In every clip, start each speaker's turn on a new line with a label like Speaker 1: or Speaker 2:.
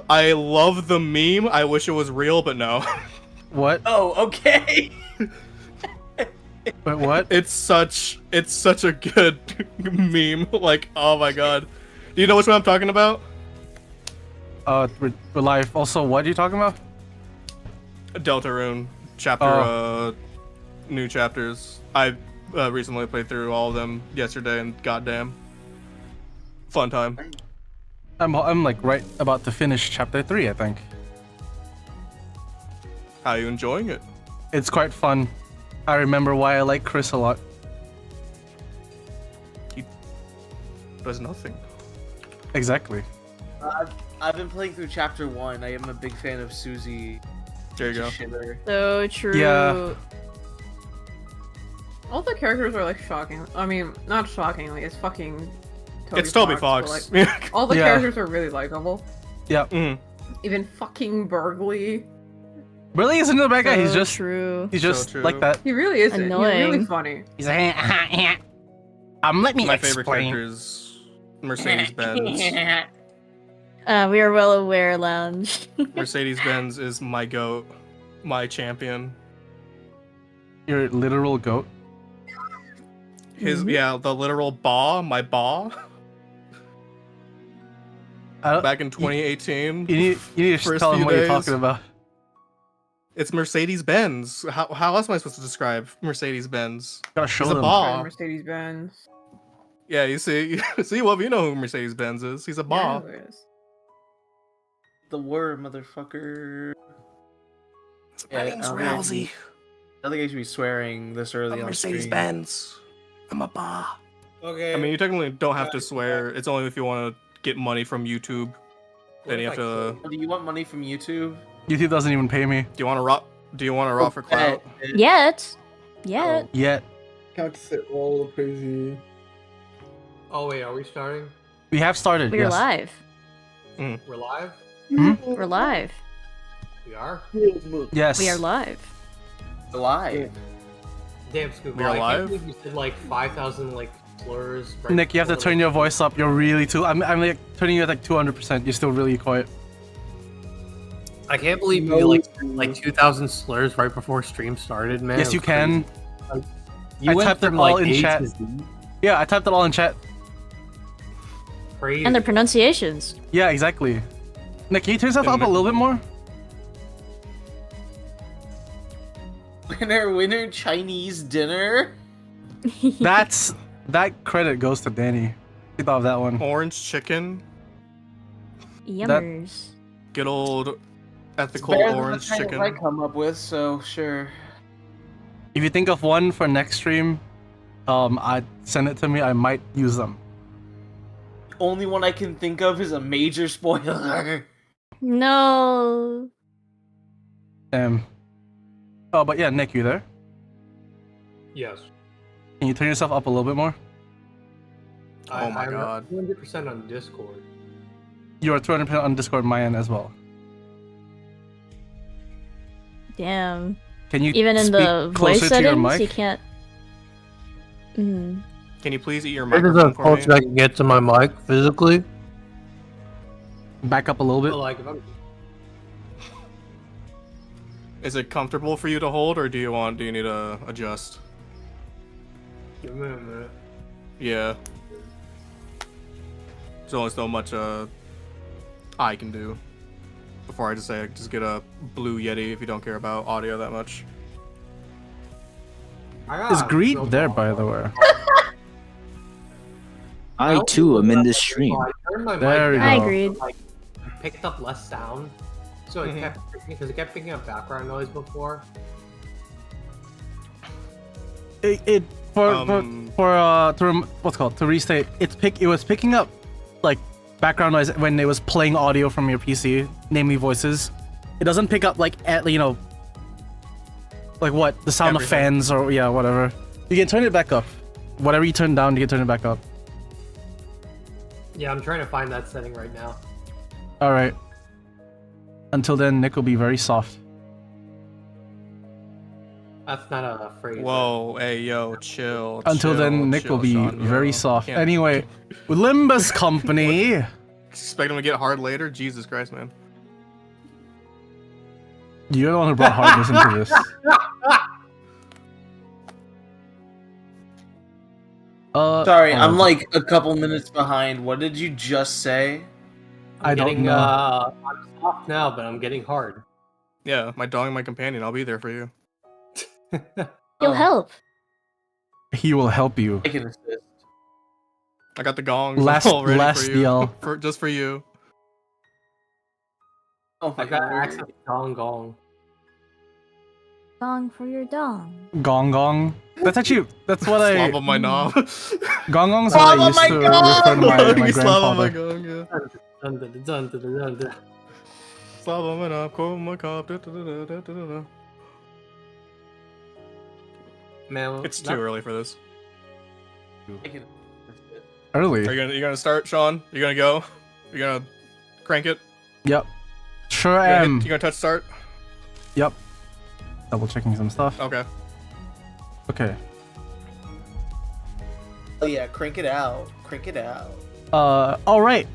Speaker 1: I love the meme. I wish it was real, but no.
Speaker 2: What?
Speaker 3: Oh, okay.
Speaker 2: Wait, what?
Speaker 1: It's such a good meme. Like, oh my god. Do you know which one I'm talking about?
Speaker 2: We're live. Also, what are you talking about?
Speaker 1: Deltarune chapter, new chapters. I recently played through all of them yesterday, and goddamn, fun time.
Speaker 2: I'm like right about to finish chapter 3, I think.
Speaker 1: How are you enjoying it?
Speaker 2: It's quite fun. I remember why I like Chris a lot.
Speaker 1: He does nothing.
Speaker 2: Exactly.
Speaker 3: I've been playing through chapter 1. I am a big fan of Susie.
Speaker 1: There you go.
Speaker 3: Shiver.
Speaker 4: So true.
Speaker 2: Yeah.
Speaker 4: All the characters are like shocking. I mean, not shocking. Like it's fucking. Toby
Speaker 1: It's Toby
Speaker 4: Fox.
Speaker 1: Fox.
Speaker 4: But, like, all the
Speaker 2: Yeah.
Speaker 4: characters are really likable.
Speaker 2: Yeah.
Speaker 4: Even fucking Burgley.
Speaker 2: Really isn't a bad guy. He's
Speaker 4: So
Speaker 2: just
Speaker 4: true.
Speaker 2: he's just
Speaker 1: true.
Speaker 2: like that.
Speaker 4: He really is. He's
Speaker 5: Annoying.
Speaker 4: really funny.
Speaker 2: He's like, let me
Speaker 1: My favorite
Speaker 2: explain.
Speaker 1: character is Mercedes Benz.
Speaker 5: We are well aware, Lounge.
Speaker 1: Mercedes Benz is my goat, my champion.
Speaker 2: Your literal goat.
Speaker 1: His yeah, the literal my ba. Back in 2018.
Speaker 2: You need to
Speaker 1: First
Speaker 2: tell him
Speaker 1: few
Speaker 2: what you're
Speaker 1: days.
Speaker 2: talking about.
Speaker 1: It's Mercedes Benz. How else am I supposed to describe Mercedes Benz?
Speaker 2: Gotta show
Speaker 1: He's a
Speaker 2: them.
Speaker 1: ba.
Speaker 4: Mercedes Benz.
Speaker 1: Yeah, you see, well, you know who Mercedes Benz is. He's a ba.
Speaker 3: The word, motherfucker.
Speaker 1: My
Speaker 3: Yeah,
Speaker 1: name's
Speaker 3: I don't
Speaker 1: Rousey.
Speaker 3: think I should be swearing this early
Speaker 1: I'm
Speaker 3: on
Speaker 1: Mercedes
Speaker 3: stream.
Speaker 1: Benz. I'm a ba.
Speaker 6: Okay.
Speaker 1: I mean, you technically don't have to swear. It's only if you want to get money from YouTube. Then you have to.
Speaker 3: Do you want money from YouTube?
Speaker 2: YouTube doesn't even pay me
Speaker 1: Do you want to rock? Do you want to rock for clout?
Speaker 5: Yet. Yet.
Speaker 2: yet.
Speaker 6: Can't sit all crazy. Oh wait, are we starting?
Speaker 2: We have started.
Speaker 5: We're
Speaker 2: yes.
Speaker 5: live.
Speaker 6: We're live?
Speaker 5: We're live.
Speaker 6: We are?
Speaker 2: Yes.
Speaker 5: We are live.
Speaker 3: Live.
Speaker 6: Damn, Scoop.
Speaker 1: We are
Speaker 6: I
Speaker 1: live?
Speaker 6: can't believe you said like 5,000 like slurs. Right
Speaker 2: Nick, you have to
Speaker 6: before,
Speaker 2: turn your voice up. You're really too. I'm like turning you at like 200%. You're still really quiet.
Speaker 6: I can't believe you like 2,000 slurs right before stream started, man.
Speaker 2: Yes, you can.
Speaker 6: You
Speaker 2: I
Speaker 6: went
Speaker 2: typed it
Speaker 6: from,
Speaker 2: all
Speaker 6: like,
Speaker 2: in
Speaker 6: A
Speaker 2: chat.
Speaker 6: to Z.
Speaker 2: Yeah, I typed it all in chat.
Speaker 6: Crazy.
Speaker 5: And their pronunciations.
Speaker 2: Yeah, exactly. Nick, can you turn yourself up a little bit more?
Speaker 3: Winner, Chinese dinner.
Speaker 2: That credit goes to Danny. He thought of that one.
Speaker 1: Orange chicken.
Speaker 5: Yummers.
Speaker 1: Good old ethical
Speaker 3: Better than
Speaker 1: orange
Speaker 3: the titles
Speaker 1: chicken.
Speaker 3: I come up with, so sure.
Speaker 2: If you think of one for next stream, I'd send it to me. I might use them.
Speaker 3: Only one I can think of is a major spoiler.
Speaker 5: No.
Speaker 2: Oh, but yeah, Nick, you there?
Speaker 6: Yes.
Speaker 2: Can you turn yourself up a little bit more?
Speaker 1: Oh my God.
Speaker 6: 100% on Discord.
Speaker 2: You are 200% on Discord, my end as well.
Speaker 5: Damn.
Speaker 2: Can you
Speaker 5: Even in
Speaker 2: speak
Speaker 5: the voice
Speaker 2: closer to your
Speaker 5: settings,
Speaker 2: mic?
Speaker 5: you can't. Mm.
Speaker 1: Can you please eat your
Speaker 7: This is
Speaker 1: microphone
Speaker 7: as
Speaker 1: for
Speaker 7: close as
Speaker 1: me?
Speaker 7: I can get to my mic physically.
Speaker 2: Back up a little bit.
Speaker 6: But, like, if I'm...
Speaker 1: Is it comfortable for you to hold, or do you need to adjust?
Speaker 6: Give me a minute.
Speaker 1: Yeah. There's only so much I can do before I just get a Blue Yeti if you don't care about audio that much.
Speaker 2: Is Greed there, by the way?
Speaker 8: I too am in this stream.
Speaker 6: I turned my
Speaker 2: There
Speaker 6: mic
Speaker 2: we
Speaker 6: down,
Speaker 2: go.
Speaker 5: I agreed.
Speaker 6: like, picked up less sound. So it kept because it kept picking up background noise before.
Speaker 2: To restate, it was picking up like background noise when it was playing audio from your PC, namely voices. It doesn't pick up like like what the sound of
Speaker 1: Everything.
Speaker 2: fans or whatever. You can turn it back up. Whatever you turn down, you can turn it back up.
Speaker 6: Yeah, I'm trying to find that setting right now.
Speaker 2: All right. Until then, Nick will be very soft.
Speaker 6: That's not a phrase.
Speaker 1: Whoa, hey, yo, chill.
Speaker 2: Until
Speaker 1: chill,
Speaker 2: then, Nick
Speaker 1: chill,
Speaker 2: will be
Speaker 1: Sean, yo.
Speaker 2: very soft.
Speaker 1: Can't-
Speaker 2: Anyway, with Limbus Company,
Speaker 1: expect him to get hard later? Jesus Christ, man.
Speaker 2: You're the one who brought hardness into this.
Speaker 3: Sorry,
Speaker 2: oh,
Speaker 3: I'm like a couple minutes behind. What did you just say?
Speaker 2: I don't know.
Speaker 6: I'm soft now, but I'm getting hard.
Speaker 1: Yeah, my dog and my companion. I'll be there for you.
Speaker 5: You'll
Speaker 3: Oh.
Speaker 5: help.
Speaker 2: He will help you.
Speaker 3: I can assist.
Speaker 1: I got the gongs
Speaker 2: Last
Speaker 1: all ready
Speaker 2: last
Speaker 1: for you.
Speaker 2: DL.
Speaker 1: Just for you.
Speaker 3: Oh my
Speaker 6: I got
Speaker 3: god.
Speaker 6: access to Gong Gong.
Speaker 5: Gong for your dong.
Speaker 2: Gong gong. That's what I.
Speaker 1: Slob on my knob.
Speaker 2: Gong gong's
Speaker 3: Slob
Speaker 2: what I
Speaker 3: on
Speaker 2: used
Speaker 3: my
Speaker 2: to
Speaker 3: gong!
Speaker 2: refer to my
Speaker 1: You slob on my
Speaker 2: grandfather.
Speaker 1: gong, yeah.
Speaker 6: Dun, dun, dun, dun, dun, dun.
Speaker 1: Slob on my knob, cold my cob. Da, da, da, da, da, da, da.
Speaker 6: Man,
Speaker 1: It's too early for this.
Speaker 3: I can assist.
Speaker 2: Early.
Speaker 1: Are you gonna start, Sean? You gonna go? You gonna crank it?
Speaker 2: Yep. Sure
Speaker 1: You
Speaker 2: am.
Speaker 1: gonna touch start?
Speaker 2: Yep. Double checking some stuff.
Speaker 1: Okay.
Speaker 2: Okay.
Speaker 3: Oh yeah, crank it out. Crank it out.
Speaker 2: All right.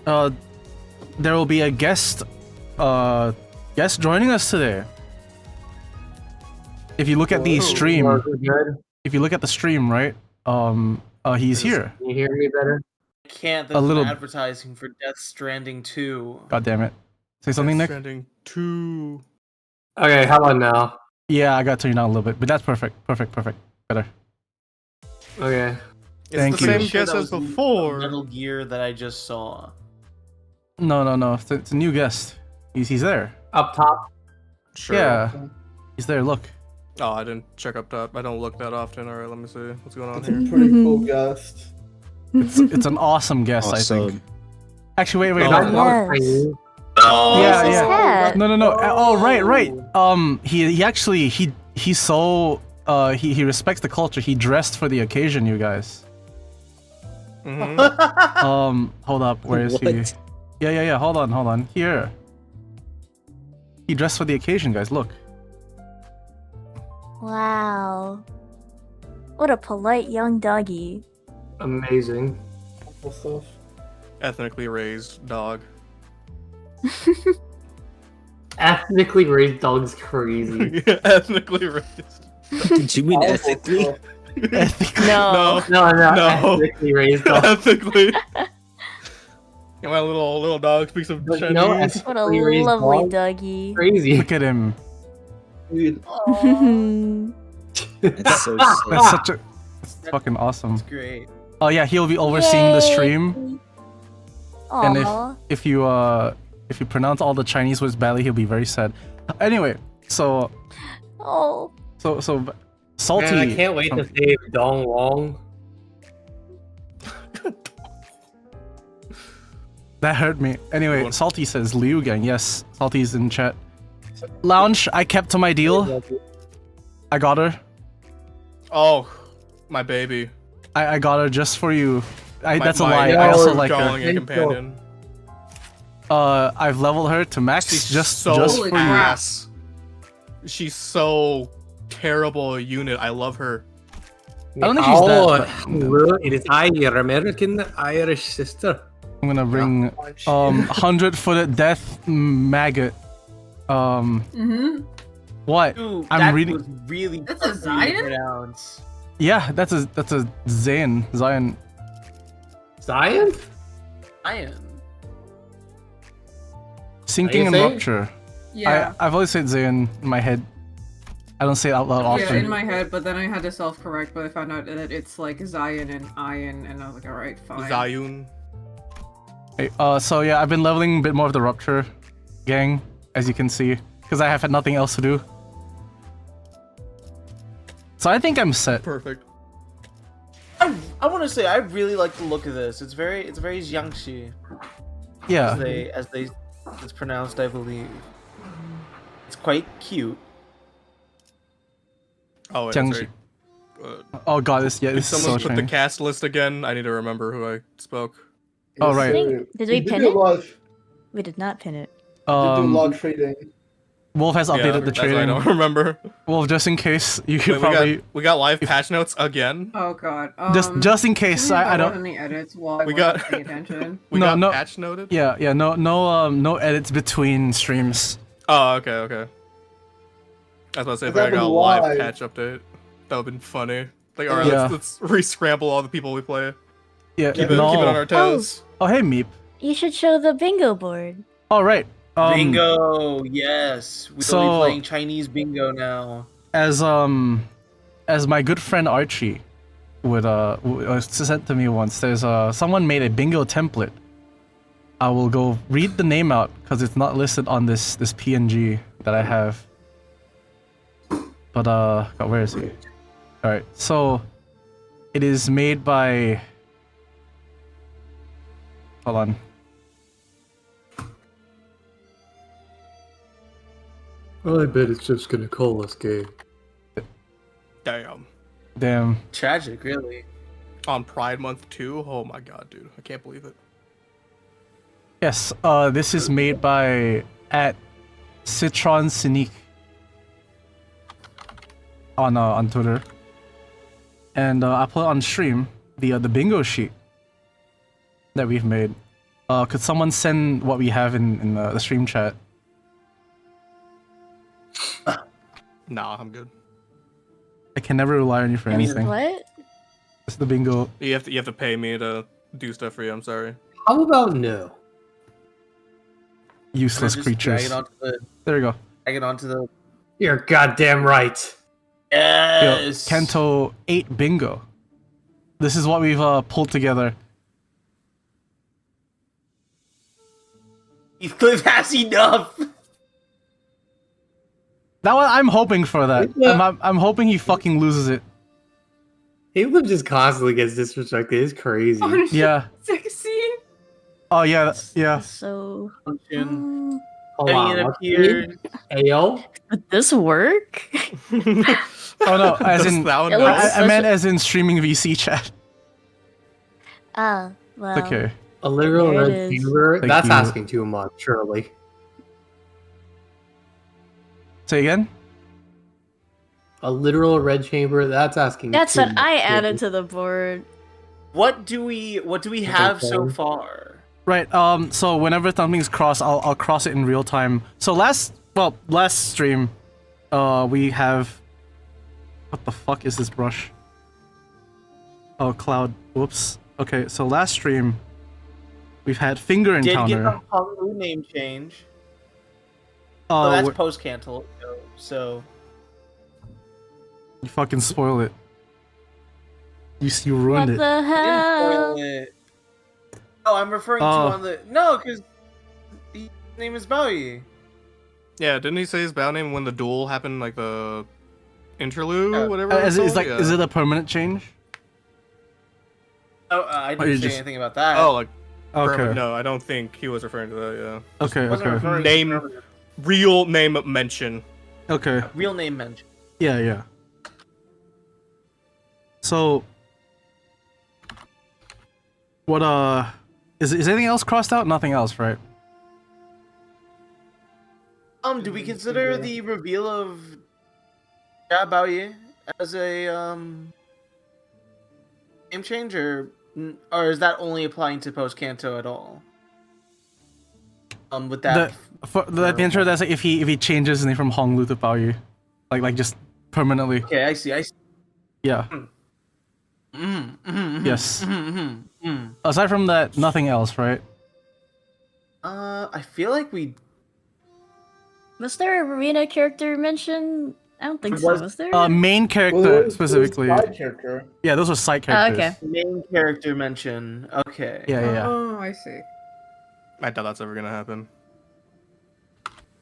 Speaker 2: There will be a guest joining us today. If you look at the stream,
Speaker 6: Good.
Speaker 2: if you look at the stream, right? He's here.
Speaker 6: Can you hear me better?
Speaker 3: I can't. There's
Speaker 2: little-
Speaker 3: an advertising for Death Stranding 2.
Speaker 2: God damn it. Say something, Nick.
Speaker 1: Stranding 2.
Speaker 6: Okay, how about now?
Speaker 2: Yeah, I got to you now a little bit, but that's perfect. Perfect. Better.
Speaker 6: Okay.
Speaker 1: It's
Speaker 2: Thank
Speaker 1: the
Speaker 2: you.
Speaker 1: same
Speaker 3: Sure,
Speaker 1: guess
Speaker 3: that
Speaker 1: as
Speaker 3: was
Speaker 1: before.
Speaker 3: Metal Gear that I just saw.
Speaker 2: No. It's a new guest. He's there.
Speaker 6: Up top.
Speaker 1: Sure.
Speaker 2: Yeah. He's there. Look.
Speaker 1: Oh, I didn't check up top. I don't look that often. All right, let me see what's going on
Speaker 9: It's a
Speaker 1: here.
Speaker 9: pretty cool guest.
Speaker 2: It's an awesome guest, I think.
Speaker 8: Awesome.
Speaker 2: Actually, wait.
Speaker 1: Oh,
Speaker 2: No.
Speaker 5: Yes.
Speaker 1: Oh,
Speaker 2: Yeah,
Speaker 5: His
Speaker 2: yeah.
Speaker 5: hat.
Speaker 2: No. Oh, right. He actually he's so he respects the culture. He dressed for the occasion, you guys.
Speaker 1: Mhm.
Speaker 2: Hold up. Where is he?
Speaker 8: What?
Speaker 2: Yeah. Hold on. Here. He dressed for the occasion, guys. Look.
Speaker 5: Wow. What a polite young doggy.
Speaker 6: Amazing.
Speaker 9: Cool stuff.
Speaker 1: Ethnically raised dog.
Speaker 6: Ethnically raised dog's crazy.
Speaker 1: Ethnically raised.
Speaker 8: Did you mean
Speaker 9: Powerful
Speaker 8: ethically?
Speaker 9: stuff.
Speaker 5: No.
Speaker 6: No,
Speaker 1: No.
Speaker 6: ethnically raised dog.
Speaker 1: Ethically. And my little dog speaks of
Speaker 6: But
Speaker 1: Chinese.
Speaker 6: no,
Speaker 5: What a
Speaker 6: ethnically raised
Speaker 5: lovely
Speaker 6: dog?
Speaker 5: doggy.
Speaker 6: Crazy.
Speaker 2: Look at him.
Speaker 9: Dude,
Speaker 8: That's so
Speaker 2: That's
Speaker 8: sick.
Speaker 2: such a. It's fucking awesome.
Speaker 3: It's great.
Speaker 2: Oh yeah, he'll be overseeing the stream. And
Speaker 5: Aww.
Speaker 2: if you pronounce all the Chinese words badly, he'll be very sad. Anyway, so
Speaker 5: Oh.
Speaker 2: salty.
Speaker 6: Man, I can't wait to save Dong Wong.
Speaker 2: That hurt me. Anyway, Salty says Liu Gang. Yes, Salty's in chat. Lounge, I kept to my deal. I got her.
Speaker 1: Oh, my baby.
Speaker 2: I got her just for you. That's a
Speaker 1: My
Speaker 2: lie. I also
Speaker 1: true
Speaker 2: like
Speaker 1: darling
Speaker 2: her.
Speaker 1: and companion.
Speaker 2: I've leveled her to max
Speaker 1: She's
Speaker 2: just
Speaker 1: so
Speaker 2: for
Speaker 4: Holy
Speaker 2: you.
Speaker 4: crap.
Speaker 1: ass. She's so terrible a unit. I love her.
Speaker 2: I don't think she's that. But
Speaker 6: Hello, it is I, your American Irish sister.
Speaker 2: I'm gonna bring 100-footed death maggot.
Speaker 4: Mm-hmm.
Speaker 2: What?
Speaker 3: Dude,
Speaker 2: I'm
Speaker 3: that
Speaker 2: reading-
Speaker 3: was really
Speaker 4: That's a
Speaker 3: tough for me to
Speaker 4: Zion?
Speaker 3: pronounce.
Speaker 2: Yeah, that's a Zion.
Speaker 6: Zion?
Speaker 3: Iron.
Speaker 2: Sinking
Speaker 6: you
Speaker 2: and
Speaker 6: saying?
Speaker 2: rupture.
Speaker 4: Yeah.
Speaker 2: I've always said Zion in my head. I don't say it out loud
Speaker 4: Yeah,
Speaker 2: often.
Speaker 4: in my head, but then I had to self-correct, but I found out that it's like Zion and Iron, and I was like, alright, fine.
Speaker 1: Zayun.
Speaker 2: Hey, so yeah, I've been leveling a bit more of the rupture gang, as you can see, because I have had nothing else to do. So I think I'm set.
Speaker 1: Perfect.
Speaker 3: I want to say I really like the look of this. It's very Jiangxi
Speaker 2: Yeah.
Speaker 3: it's pronounced, I believe. It's quite cute.
Speaker 1: Oh, wait,
Speaker 2: Jiangxi.
Speaker 1: sorry.
Speaker 2: Oh god, this
Speaker 1: Did
Speaker 2: is so
Speaker 1: someone put the
Speaker 2: shiny.
Speaker 1: cast list again? I need to remember who I spoke.
Speaker 2: Oh,
Speaker 9: Yes,
Speaker 2: right.
Speaker 9: sir.
Speaker 5: Did we
Speaker 9: You
Speaker 5: pin
Speaker 9: do
Speaker 5: it?
Speaker 9: a lot of-
Speaker 5: We did not pin it.
Speaker 9: you do a lot of trading.
Speaker 2: Wolf has
Speaker 1: Yeah,
Speaker 2: updated the
Speaker 1: that's why I
Speaker 2: trading.
Speaker 1: don't remember.
Speaker 2: Wolf, just in case, you could
Speaker 1: Wait,
Speaker 2: probably
Speaker 1: we got live patch notes again.
Speaker 4: Oh god.
Speaker 2: just in case. I
Speaker 4: don't
Speaker 2: don't.
Speaker 4: any edits while I
Speaker 1: We
Speaker 4: wasn't
Speaker 1: got-
Speaker 4: paying attention.
Speaker 1: We
Speaker 2: No,
Speaker 1: got
Speaker 2: no.
Speaker 1: patch noted.
Speaker 2: Yeah, no edits between streams.
Speaker 1: Oh, okay. I was about to say if
Speaker 9: That
Speaker 1: I got a
Speaker 9: was
Speaker 1: live
Speaker 9: live.
Speaker 1: patch update, that would've been funny. Like, alright,
Speaker 2: Yeah.
Speaker 1: let's re-scramble all the people we play.
Speaker 2: Yeah,
Speaker 1: Keep it
Speaker 2: no.
Speaker 1: on our toes.
Speaker 2: Oh, hey, Meep.
Speaker 5: You should show the bingo board.
Speaker 2: All right.
Speaker 3: Bingo, yes. We'll
Speaker 2: so-
Speaker 3: be playing Chinese bingo now.
Speaker 2: As my good friend Archie would sent to me once. There's someone made a bingo template. I will go read the name out because it's not listed on this PNG that I have. But God, where is he? All right, so it is made by. Hold on.
Speaker 7: I bet it's just gonna call us gay.
Speaker 1: Damn.
Speaker 2: Damn.
Speaker 3: Tragic, really.
Speaker 1: On Pride Month 2? Oh my god, dude. I can't believe it.
Speaker 2: Yes. This is made by at Citron Cynique on Twitter, and I put on stream the bingo sheet that we've made. Could someone send what we have in the stream chat?
Speaker 1: Nah, I'm good.
Speaker 2: I can never rely on you for anything.
Speaker 5: What?
Speaker 2: It's the bingo.
Speaker 1: You have to pay me to do stuff for you. I'm sorry.
Speaker 7: How about no?
Speaker 2: Useless
Speaker 3: Just
Speaker 2: creatures.
Speaker 3: Drag it onto the.
Speaker 2: There we go.
Speaker 3: Drag it onto the.
Speaker 7: You're goddamn right.
Speaker 2: Yo,
Speaker 3: Yes.
Speaker 2: Canto 8 bingo. This is what we've pulled together.
Speaker 3: Heathcliff has enough.
Speaker 2: That one, I'm hoping for that. I'm hoping he fucking loses it.
Speaker 7: Caleb just constantly gets disrespected. It's crazy.
Speaker 4: Oh, shit.
Speaker 2: Yeah.
Speaker 4: Sex scene?
Speaker 2: Oh yeah. Yeah.
Speaker 5: So,
Speaker 3: Function.
Speaker 7: Hold
Speaker 3: And
Speaker 7: on.
Speaker 3: it
Speaker 7: what's
Speaker 3: appears.
Speaker 7: it? Ayo?
Speaker 5: would this work?
Speaker 2: Oh no, as
Speaker 1: Does
Speaker 2: in
Speaker 1: that one
Speaker 5: It
Speaker 1: know?
Speaker 5: looks-
Speaker 2: I meant as in streaming VC chat.
Speaker 5: Ah, well.
Speaker 2: Okay.
Speaker 7: A literal
Speaker 5: There it
Speaker 7: red
Speaker 5: is.
Speaker 7: chamber?
Speaker 2: Thank
Speaker 7: That's
Speaker 2: you.
Speaker 7: asking too much, surely.
Speaker 2: Say again.
Speaker 7: A literal red chamber? That's asking
Speaker 5: That's
Speaker 7: too
Speaker 5: what
Speaker 7: much,
Speaker 5: I
Speaker 7: surely.
Speaker 5: added to the board.
Speaker 3: What do we have so far?
Speaker 2: Right. So whenever something's crossed, I'll cross it in real time. So last stream, we have. What the fuck is this brush? Oh, cloud. Whoops. Okay. So last stream, we've had finger
Speaker 3: Did get
Speaker 2: encounter.
Speaker 3: the Honglu name change? Oh, that's
Speaker 2: wh-
Speaker 3: post Canto. So
Speaker 2: you fucking spoil it. You ruined
Speaker 5: What
Speaker 2: it.
Speaker 5: the
Speaker 3: I didn't
Speaker 5: hell?
Speaker 3: spoil it. Oh, I'm referring to
Speaker 2: Oh.
Speaker 3: on the because his name is Bowie.
Speaker 1: Yeah, didn't he say his bow name when the duel happened, like the interlude,
Speaker 3: Yeah.
Speaker 1: whatever?
Speaker 2: Is
Speaker 1: it's called?
Speaker 2: is it a permanent change?
Speaker 3: Oh, I
Speaker 2: you
Speaker 3: didn't say
Speaker 2: just-
Speaker 3: anything about that.
Speaker 1: Oh, like
Speaker 2: Okay.
Speaker 1: no, I don't think he was referring to that.
Speaker 2: Okay.
Speaker 3: Wasn't
Speaker 2: Okay.
Speaker 3: referring to
Speaker 1: Name-
Speaker 3: permanent.
Speaker 1: Yeah, real name mention.
Speaker 2: Okay.
Speaker 3: Real name mention.
Speaker 2: Yeah. So, what is anything else crossed out? Nothing else, right?
Speaker 3: Do we consider the reveal of Bowie as a name change, or is that only applying to post Canto at all? With that,
Speaker 2: For the intro, that's like if he changes his name from Honglu to Baoyu, like just permanently.
Speaker 3: okay, I see.
Speaker 2: Yeah.
Speaker 3: Mm-hmm,
Speaker 2: Yes.
Speaker 3: mm-hmm.
Speaker 2: Aside from that, nothing else, right?
Speaker 3: I feel like we
Speaker 5: Was there a arena character mention? I don't think so. Was there?
Speaker 2: Main character specifically.
Speaker 9: Side character.
Speaker 2: Yeah, those were side
Speaker 5: Oh,
Speaker 2: characters.
Speaker 5: okay.
Speaker 3: main character mention. Okay.
Speaker 2: Yeah.
Speaker 4: Oh, I see.
Speaker 1: I doubt that's ever gonna happen.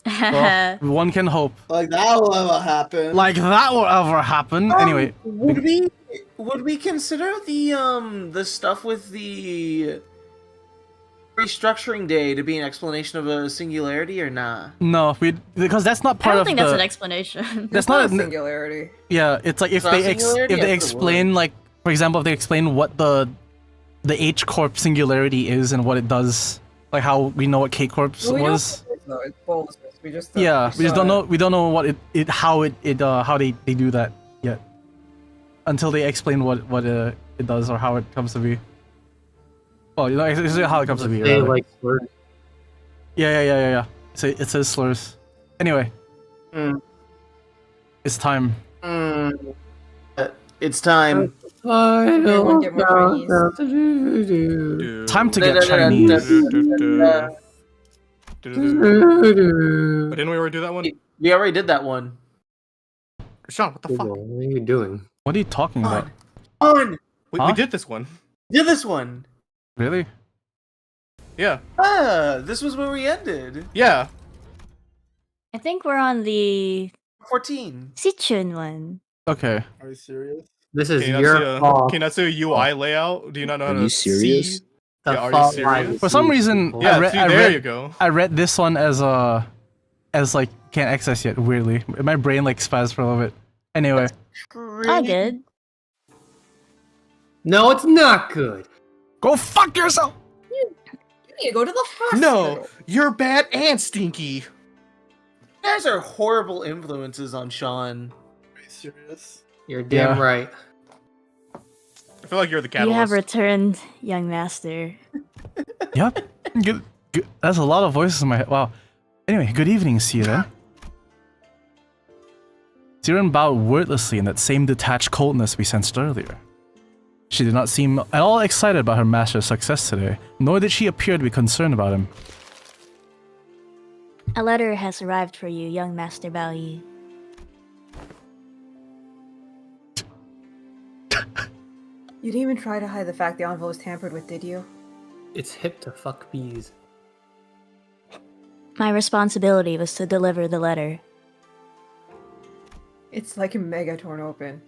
Speaker 2: Well, one can hope.
Speaker 9: Like that will ever happen.
Speaker 2: Like that will ever happen. Anyway,
Speaker 3: Would we consider the stuff with the restructuring day to be an explanation of a singularity or nah?
Speaker 2: no, because that's not
Speaker 5: I
Speaker 2: part
Speaker 5: don't
Speaker 2: of
Speaker 5: think
Speaker 2: the.
Speaker 5: that's an explanation.
Speaker 2: That's
Speaker 4: It's not
Speaker 2: not
Speaker 4: a
Speaker 2: a,
Speaker 4: singularity.
Speaker 2: Yeah, it's like if
Speaker 3: It's not
Speaker 2: they
Speaker 3: a singularity?
Speaker 2: if
Speaker 3: I
Speaker 2: they
Speaker 3: thought it
Speaker 2: explain, like, for example, if they explain what the H Corp singularity is and what it does, like how we know what K Corp
Speaker 4: Well, we know
Speaker 2: was.
Speaker 4: what it is, though. It's bolus. We just
Speaker 2: Yeah, we just don't
Speaker 4: saw
Speaker 2: know. We don't know what how they do that yet, until they explain what it does or how it comes to be. Oh, you know, it's how it comes to be.
Speaker 6: They
Speaker 2: rather.
Speaker 6: like slurs.
Speaker 2: Yeah. It says slurs. Anyway, it's time.
Speaker 3: It's time.
Speaker 4: Everyone get more Chinese.
Speaker 2: Time to get Chinese.
Speaker 1: Didn't we already do that one?
Speaker 3: We already did that one.
Speaker 1: Sean, what the fuck?
Speaker 7: What are you doing?
Speaker 2: What are you talking about?
Speaker 3: On.
Speaker 1: We
Speaker 2: Huh?
Speaker 1: did this one.
Speaker 3: Did this one.
Speaker 2: Really?
Speaker 1: Yeah.
Speaker 3: This was where we ended.
Speaker 1: Yeah.
Speaker 5: I think we're on the
Speaker 3: 14.
Speaker 5: Sichun one.
Speaker 2: Okay.
Speaker 9: Are you serious?
Speaker 7: This is your fault.
Speaker 1: Kinatsu UI layout. Do you not know how
Speaker 8: Are
Speaker 1: to
Speaker 8: you serious?
Speaker 1: see?
Speaker 7: The
Speaker 1: Yeah, are you
Speaker 7: fault
Speaker 1: serious?
Speaker 7: lies
Speaker 2: For some
Speaker 7: with
Speaker 2: reason,
Speaker 7: people.
Speaker 1: Yeah,
Speaker 2: I read-
Speaker 1: see,
Speaker 2: I
Speaker 1: there
Speaker 2: read-
Speaker 1: you go.
Speaker 2: I read this one as like can't access yet. Weirdly, my brain like spazzed for a little bit. Anyway,
Speaker 5: All good.
Speaker 7: No, it's not good.
Speaker 2: go fuck yourself.
Speaker 4: You need to go to the hospital.
Speaker 1: No, you're bad and stinky.
Speaker 3: You guys are horrible influences on Sean.
Speaker 9: Are you serious?
Speaker 7: You're damn
Speaker 2: Yeah.
Speaker 7: right.
Speaker 1: I feel like you're the
Speaker 5: You have
Speaker 1: catalyst.
Speaker 5: returned, young master.
Speaker 2: Yep. Good. That's a lot of voices in my head. Wow. Anyway, good evening, Siren. Siren bowed wordlessly in that same detached coldness we sensed earlier. She did not seem at all excited about her master's success today, nor did she appear to be concerned about him.
Speaker 5: A letter has arrived for you, young Master Bao Yi.
Speaker 4: You didn't even try to hide the fact the envelope was tampered with, did you?
Speaker 7: It's hip to fuck bees.
Speaker 5: My responsibility was to deliver the letter.
Speaker 4: It's like a mega torn open.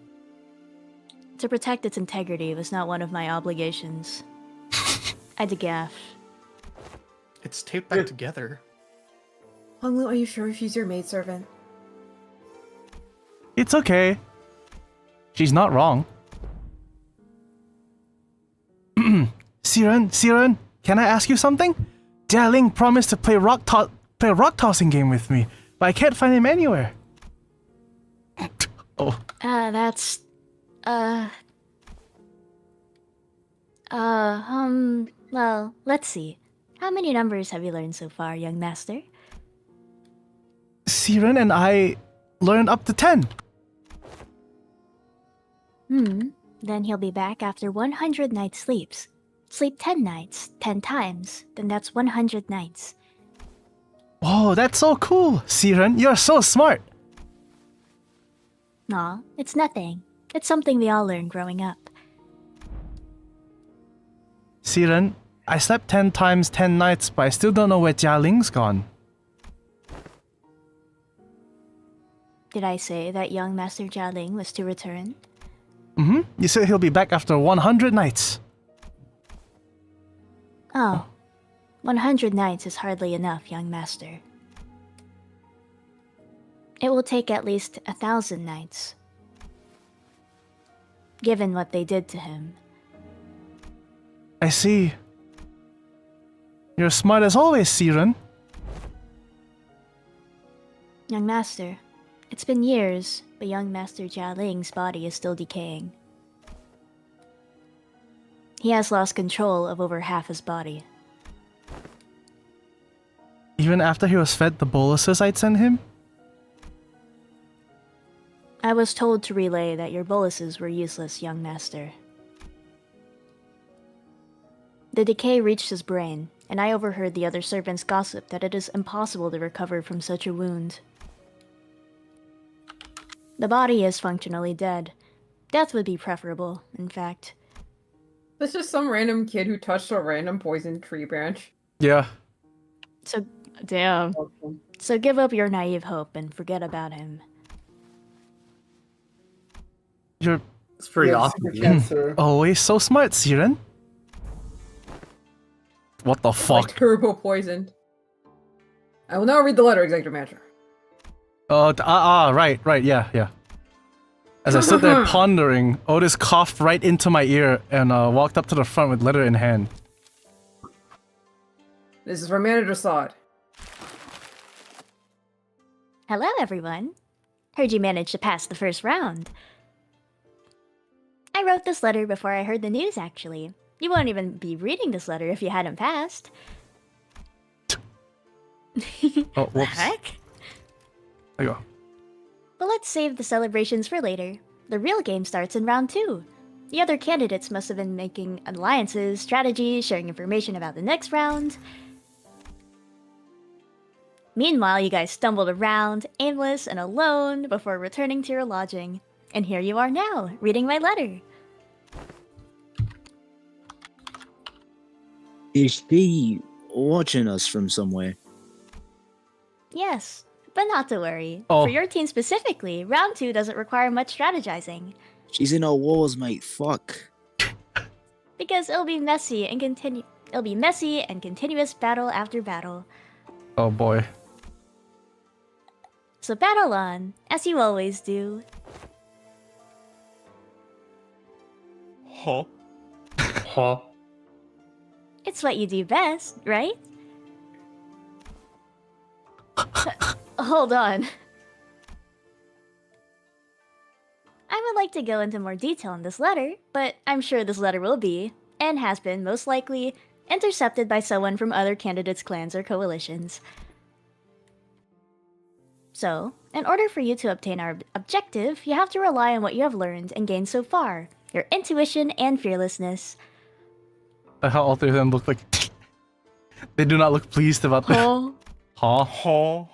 Speaker 5: To protect its integrity was not one of my obligations. I did gaff.
Speaker 1: It's taped back together.
Speaker 4: Honglu, are you sure if she's your maidservant?
Speaker 2: It's okay. She's not wrong. Siren, can I ask you something? Jia Ling promised to play a rock tossing game with me, but I can't find him anywhere. Oh,
Speaker 5: That's... Well, let's see. How many numbers have you learned so far, young master?
Speaker 2: Siren and I learned up to 10.
Speaker 5: Then he'll be back after 100 nights sleeps. Sleep 10 nights, 10 times, then that's 100 nights.
Speaker 2: Whoa, that's so cool. Siren, you're so smart.
Speaker 5: Aw, it's nothing. It's something we all learn growing up.
Speaker 2: Siren, I slept 10 times 10 nights, but I still don't know where Jia Ling's gone.
Speaker 5: Did I say that young Master Jia Ling was to return?
Speaker 2: You said he'll be back after 100 nights.
Speaker 5: Oh, 100 nights is hardly enough, young master. It will take at least 1,000 nights. Given what they did to him.
Speaker 2: I see. You're smart as always, Siren.
Speaker 5: Young master, it's been years, but young Master Jia Ling's body is still decaying. He has lost control of over half his body.
Speaker 2: Even after he was fed the boluses I'd sent him?
Speaker 5: I was told to relay that your boluses were useless, young master. The decay reached his brain, and I overheard the other servants gossip that it is impossible to recover from such a wound. The body is functionally dead. Death would be preferable, in fact.
Speaker 4: That's just some random kid who touched a random poison tree branch.
Speaker 2: Yeah.
Speaker 5: So, damn. So give up your naive hope and forget about him.
Speaker 2: You're
Speaker 7: It's pretty
Speaker 9: You have
Speaker 7: awesome.
Speaker 9: super cancer.
Speaker 2: always so smart, Siren. What the
Speaker 4: Like
Speaker 2: fuck?
Speaker 4: turbo poisoned. I will now read the letter, Executive Manager.
Speaker 2: Right, yeah. As I stood there pondering, Otis coughed right into my ear and walked up to the front with letter in hand.
Speaker 4: This is from Manager Sod.
Speaker 5: Hello, everyone. Heard you managed to pass the first round. I wrote this letter before I heard the news, actually. You won't even be reading this letter if you hadn't passed.
Speaker 2: Oh, whoops.
Speaker 5: Heck?
Speaker 2: There you go.
Speaker 5: But let's save the celebrations for later. The real game starts in round 2. The other candidates must have been making alliances, strategies, sharing information about the next round. Meanwhile, you guys stumbled around, aimless and alone, before returning to your lodging. And here you are now, reading my letter.
Speaker 8: Is she watching us from somewhere?
Speaker 5: Yes, but not to worry.
Speaker 2: Oh.
Speaker 5: For your team specifically, round 2 doesn't require much strategizing.
Speaker 8: She's in our wars, mate. Fuck.
Speaker 5: Because it'll be messy and continuous battle after battle.
Speaker 2: Oh boy.
Speaker 5: So battle on, as you always do.
Speaker 1: Huh?
Speaker 6: Huh?
Speaker 5: It's what you do best, right? Hold on. I would like to go into more detail in this letter, but I'm sure this letter will be, and has been most likely, intercepted by someone from other candidates' clans or coalitions. So, in order for you to obtain our objective, you have to rely on what you have learned and gained so far, your intuition and fearlessness.
Speaker 2: How all three of them look like they do not look pleased about that. Huh?
Speaker 1: Huh?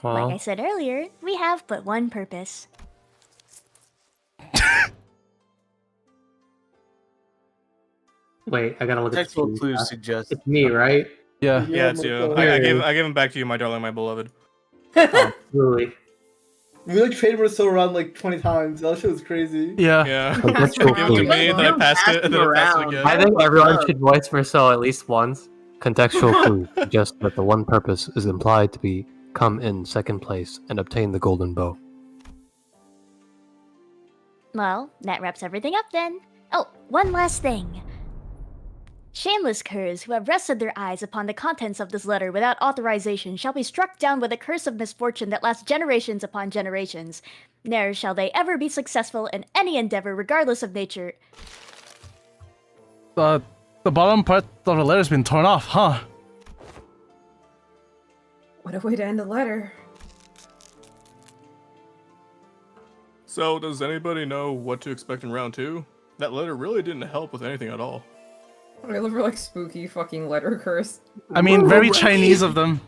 Speaker 5: Like I said earlier, we have but one purpose.
Speaker 7: Wait, I gotta look at
Speaker 3: Textual
Speaker 7: the
Speaker 3: clues suggest.
Speaker 7: It's me, right?
Speaker 2: Yeah.
Speaker 1: Yeah, it's you. I gave him back to you, my darling, my beloved.
Speaker 7: Oh, really?
Speaker 9: We like traded with so around like 20 times. That shit was crazy.
Speaker 2: Yeah.
Speaker 1: Yeah.
Speaker 6: Contextual
Speaker 1: Give it to
Speaker 6: clues.
Speaker 1: me, then I passed it, and then I passed it again.
Speaker 6: I think everyone should voice Marcel at least once. Contextual clues suggest that the one purpose is implied to be come in second place and obtain the golden bow.
Speaker 5: Well, that wraps everything up then. Oh, one last thing. Shameless curs who have rested their eyes upon the contents of this letter without authorization shall be struck down with a curse of misfortune that lasts generations upon generations. Ne'er shall they ever be successful in any endeavor regardless of nature.
Speaker 2: The bottom part of the letter's been torn off, huh?
Speaker 4: What a way to end a letter.
Speaker 1: So, does anybody know what to expect in round 2? That letter really didn't help with anything at all.
Speaker 4: I love her like spooky fucking letter curse.
Speaker 2: I mean, very Chinese of them.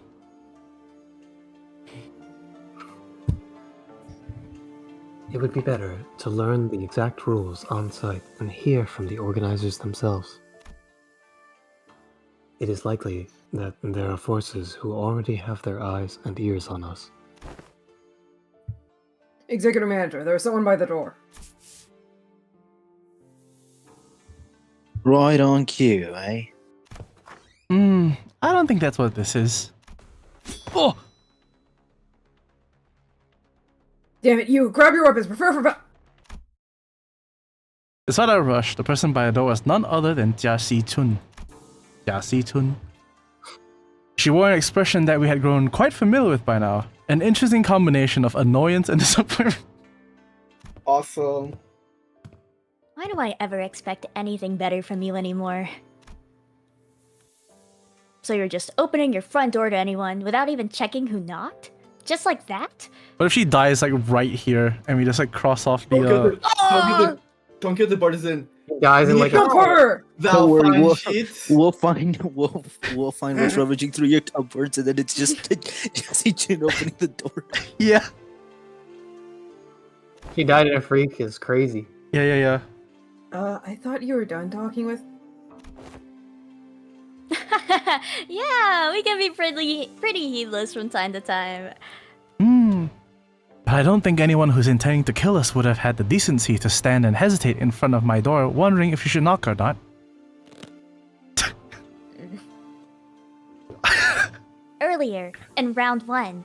Speaker 6: It would be better to learn the exact rules on site and hear from the organizers themselves. It is likely that there are forces who already have their eyes and ears on us.
Speaker 4: Executive manager, there's someone by the door.
Speaker 8: Right on cue, eh?
Speaker 2: I don't think that's what this is. Oh!
Speaker 4: Damn it, you! Grab your weapons! Prepare for
Speaker 2: Despite our rush, the person by the door was none other than Jia Si-chun. Jia Si-chun. She wore an expression that we had grown quite familiar with by now. An interesting combination of annoyance and disappointment.
Speaker 9: Awesome.
Speaker 5: Why do I ever expect anything better from you anymore? So you're just opening your front door to anyone without even checking who knocked? Just like that?
Speaker 2: What if she dies like right here and we just like cross off the
Speaker 9: Don't kill the partisan.
Speaker 6: Guys, in like
Speaker 4: Jump her!
Speaker 9: Thou
Speaker 8: worry,
Speaker 9: fine
Speaker 8: we'll-
Speaker 9: shit.
Speaker 8: We'll find what's rummaging through your cupboards, and then it's just Jesse Chin opening the door.
Speaker 2: Yeah.
Speaker 6: she died in a freak is crazy.
Speaker 2: Yeah.
Speaker 4: I thought you were done talking with...
Speaker 5: Yeah, we can be pretty heedless from time to time.
Speaker 2: But I don't think anyone who's intending to kill us would have had the decency to stand and hesitate in front of my door, wondering if you should knock or not.
Speaker 5: Earlier, in round 1,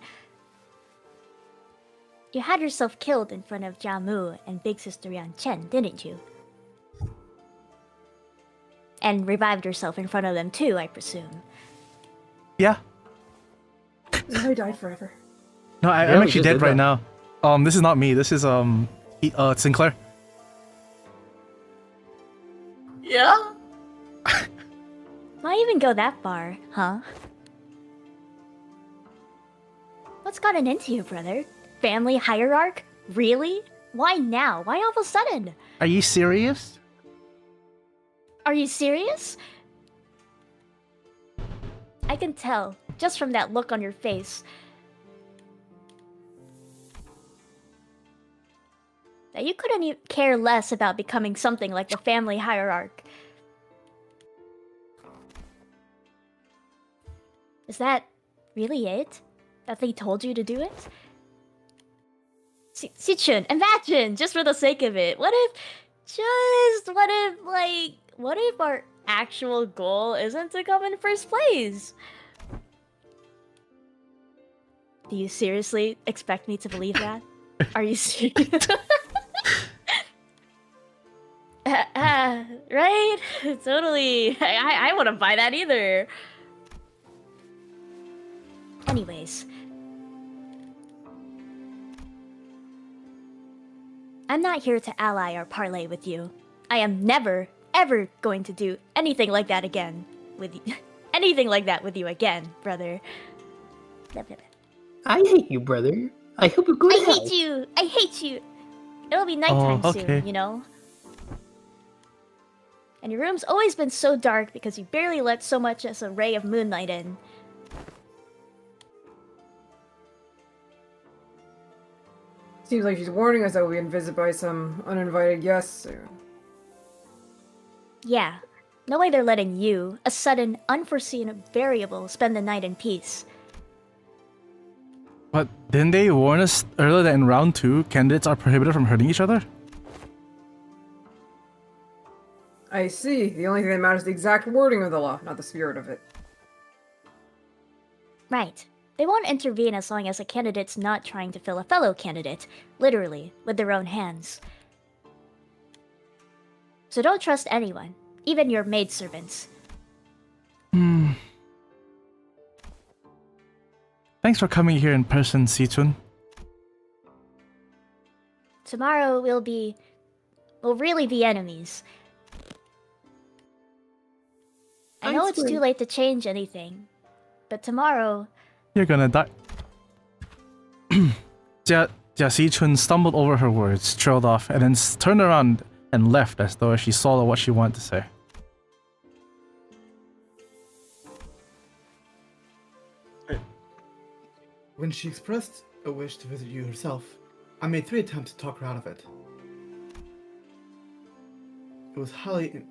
Speaker 5: you had yourself killed in front of Jia Mu and Big Sister Yan Chen, didn't you? And revived yourself in front of them too, I presume.
Speaker 2: Yeah.
Speaker 4: I died forever.
Speaker 2: No, I'm
Speaker 6: Yeah, we
Speaker 2: actually
Speaker 6: just
Speaker 2: dead
Speaker 6: did
Speaker 2: right
Speaker 6: that.
Speaker 2: now. This is not me. This is Sinclair.
Speaker 3: Yeah.
Speaker 5: Why even go that far, huh? What's gotten into you, brother? Family hierarch? Really? Why now? Why all of a sudden?
Speaker 2: Are you serious?
Speaker 5: Are you serious? I can tell, just from that look on your face, that you couldn't care less about becoming something like the family hierarch. Is that really it? That they told you to do it? Sichun, imagine, just for the sake of it, what if our actual goal isn't to come in first place? Do you seriously expect me to believe that? Are you serious? Right? Totally. I wouldn't buy that either. Anyways. I'm not here to ally or parlay with you. I am never, ever going to do anything like that again with you. Anything like that with you again, brother. Blah, blah, blah.
Speaker 7: I hate you, brother. I hope you go to
Speaker 5: I
Speaker 7: hell.
Speaker 5: hate you! I hate you! It'll be nighttime
Speaker 2: okay.
Speaker 5: soon, you know? And your room's always been so dark because you barely let so much as a ray of moonlight in.
Speaker 4: Seems like she's warning us that we'll be visited by some uninvited guests soon.
Speaker 5: Yeah. No way they're letting you, a sudden, unforeseen variable, spend the night in peace.
Speaker 2: But didn't they warn us earlier that in round 2, candidates are prohibited from hurting each other?
Speaker 4: I see. The only thing that matters is the exact wording of the law, not the spirit of it.
Speaker 5: Right. They won't intervene as long as a candidate's not trying to fill a fellow candidate, literally, with their own hands. So don't trust anyone, even your maidservants.
Speaker 2: Thanks for coming here in person, Sichun.
Speaker 5: Tomorrow we'll really be enemies. I know it's too late to change anything, but tomorrow...
Speaker 2: You're gonna die. Jia Sichun stumbled over her words, trailed off, and then turned around and left as though she saw what she wanted to say.
Speaker 9: When she expressed a wish to visit you herself, I made 3 attempts to talk her out of it. It was highly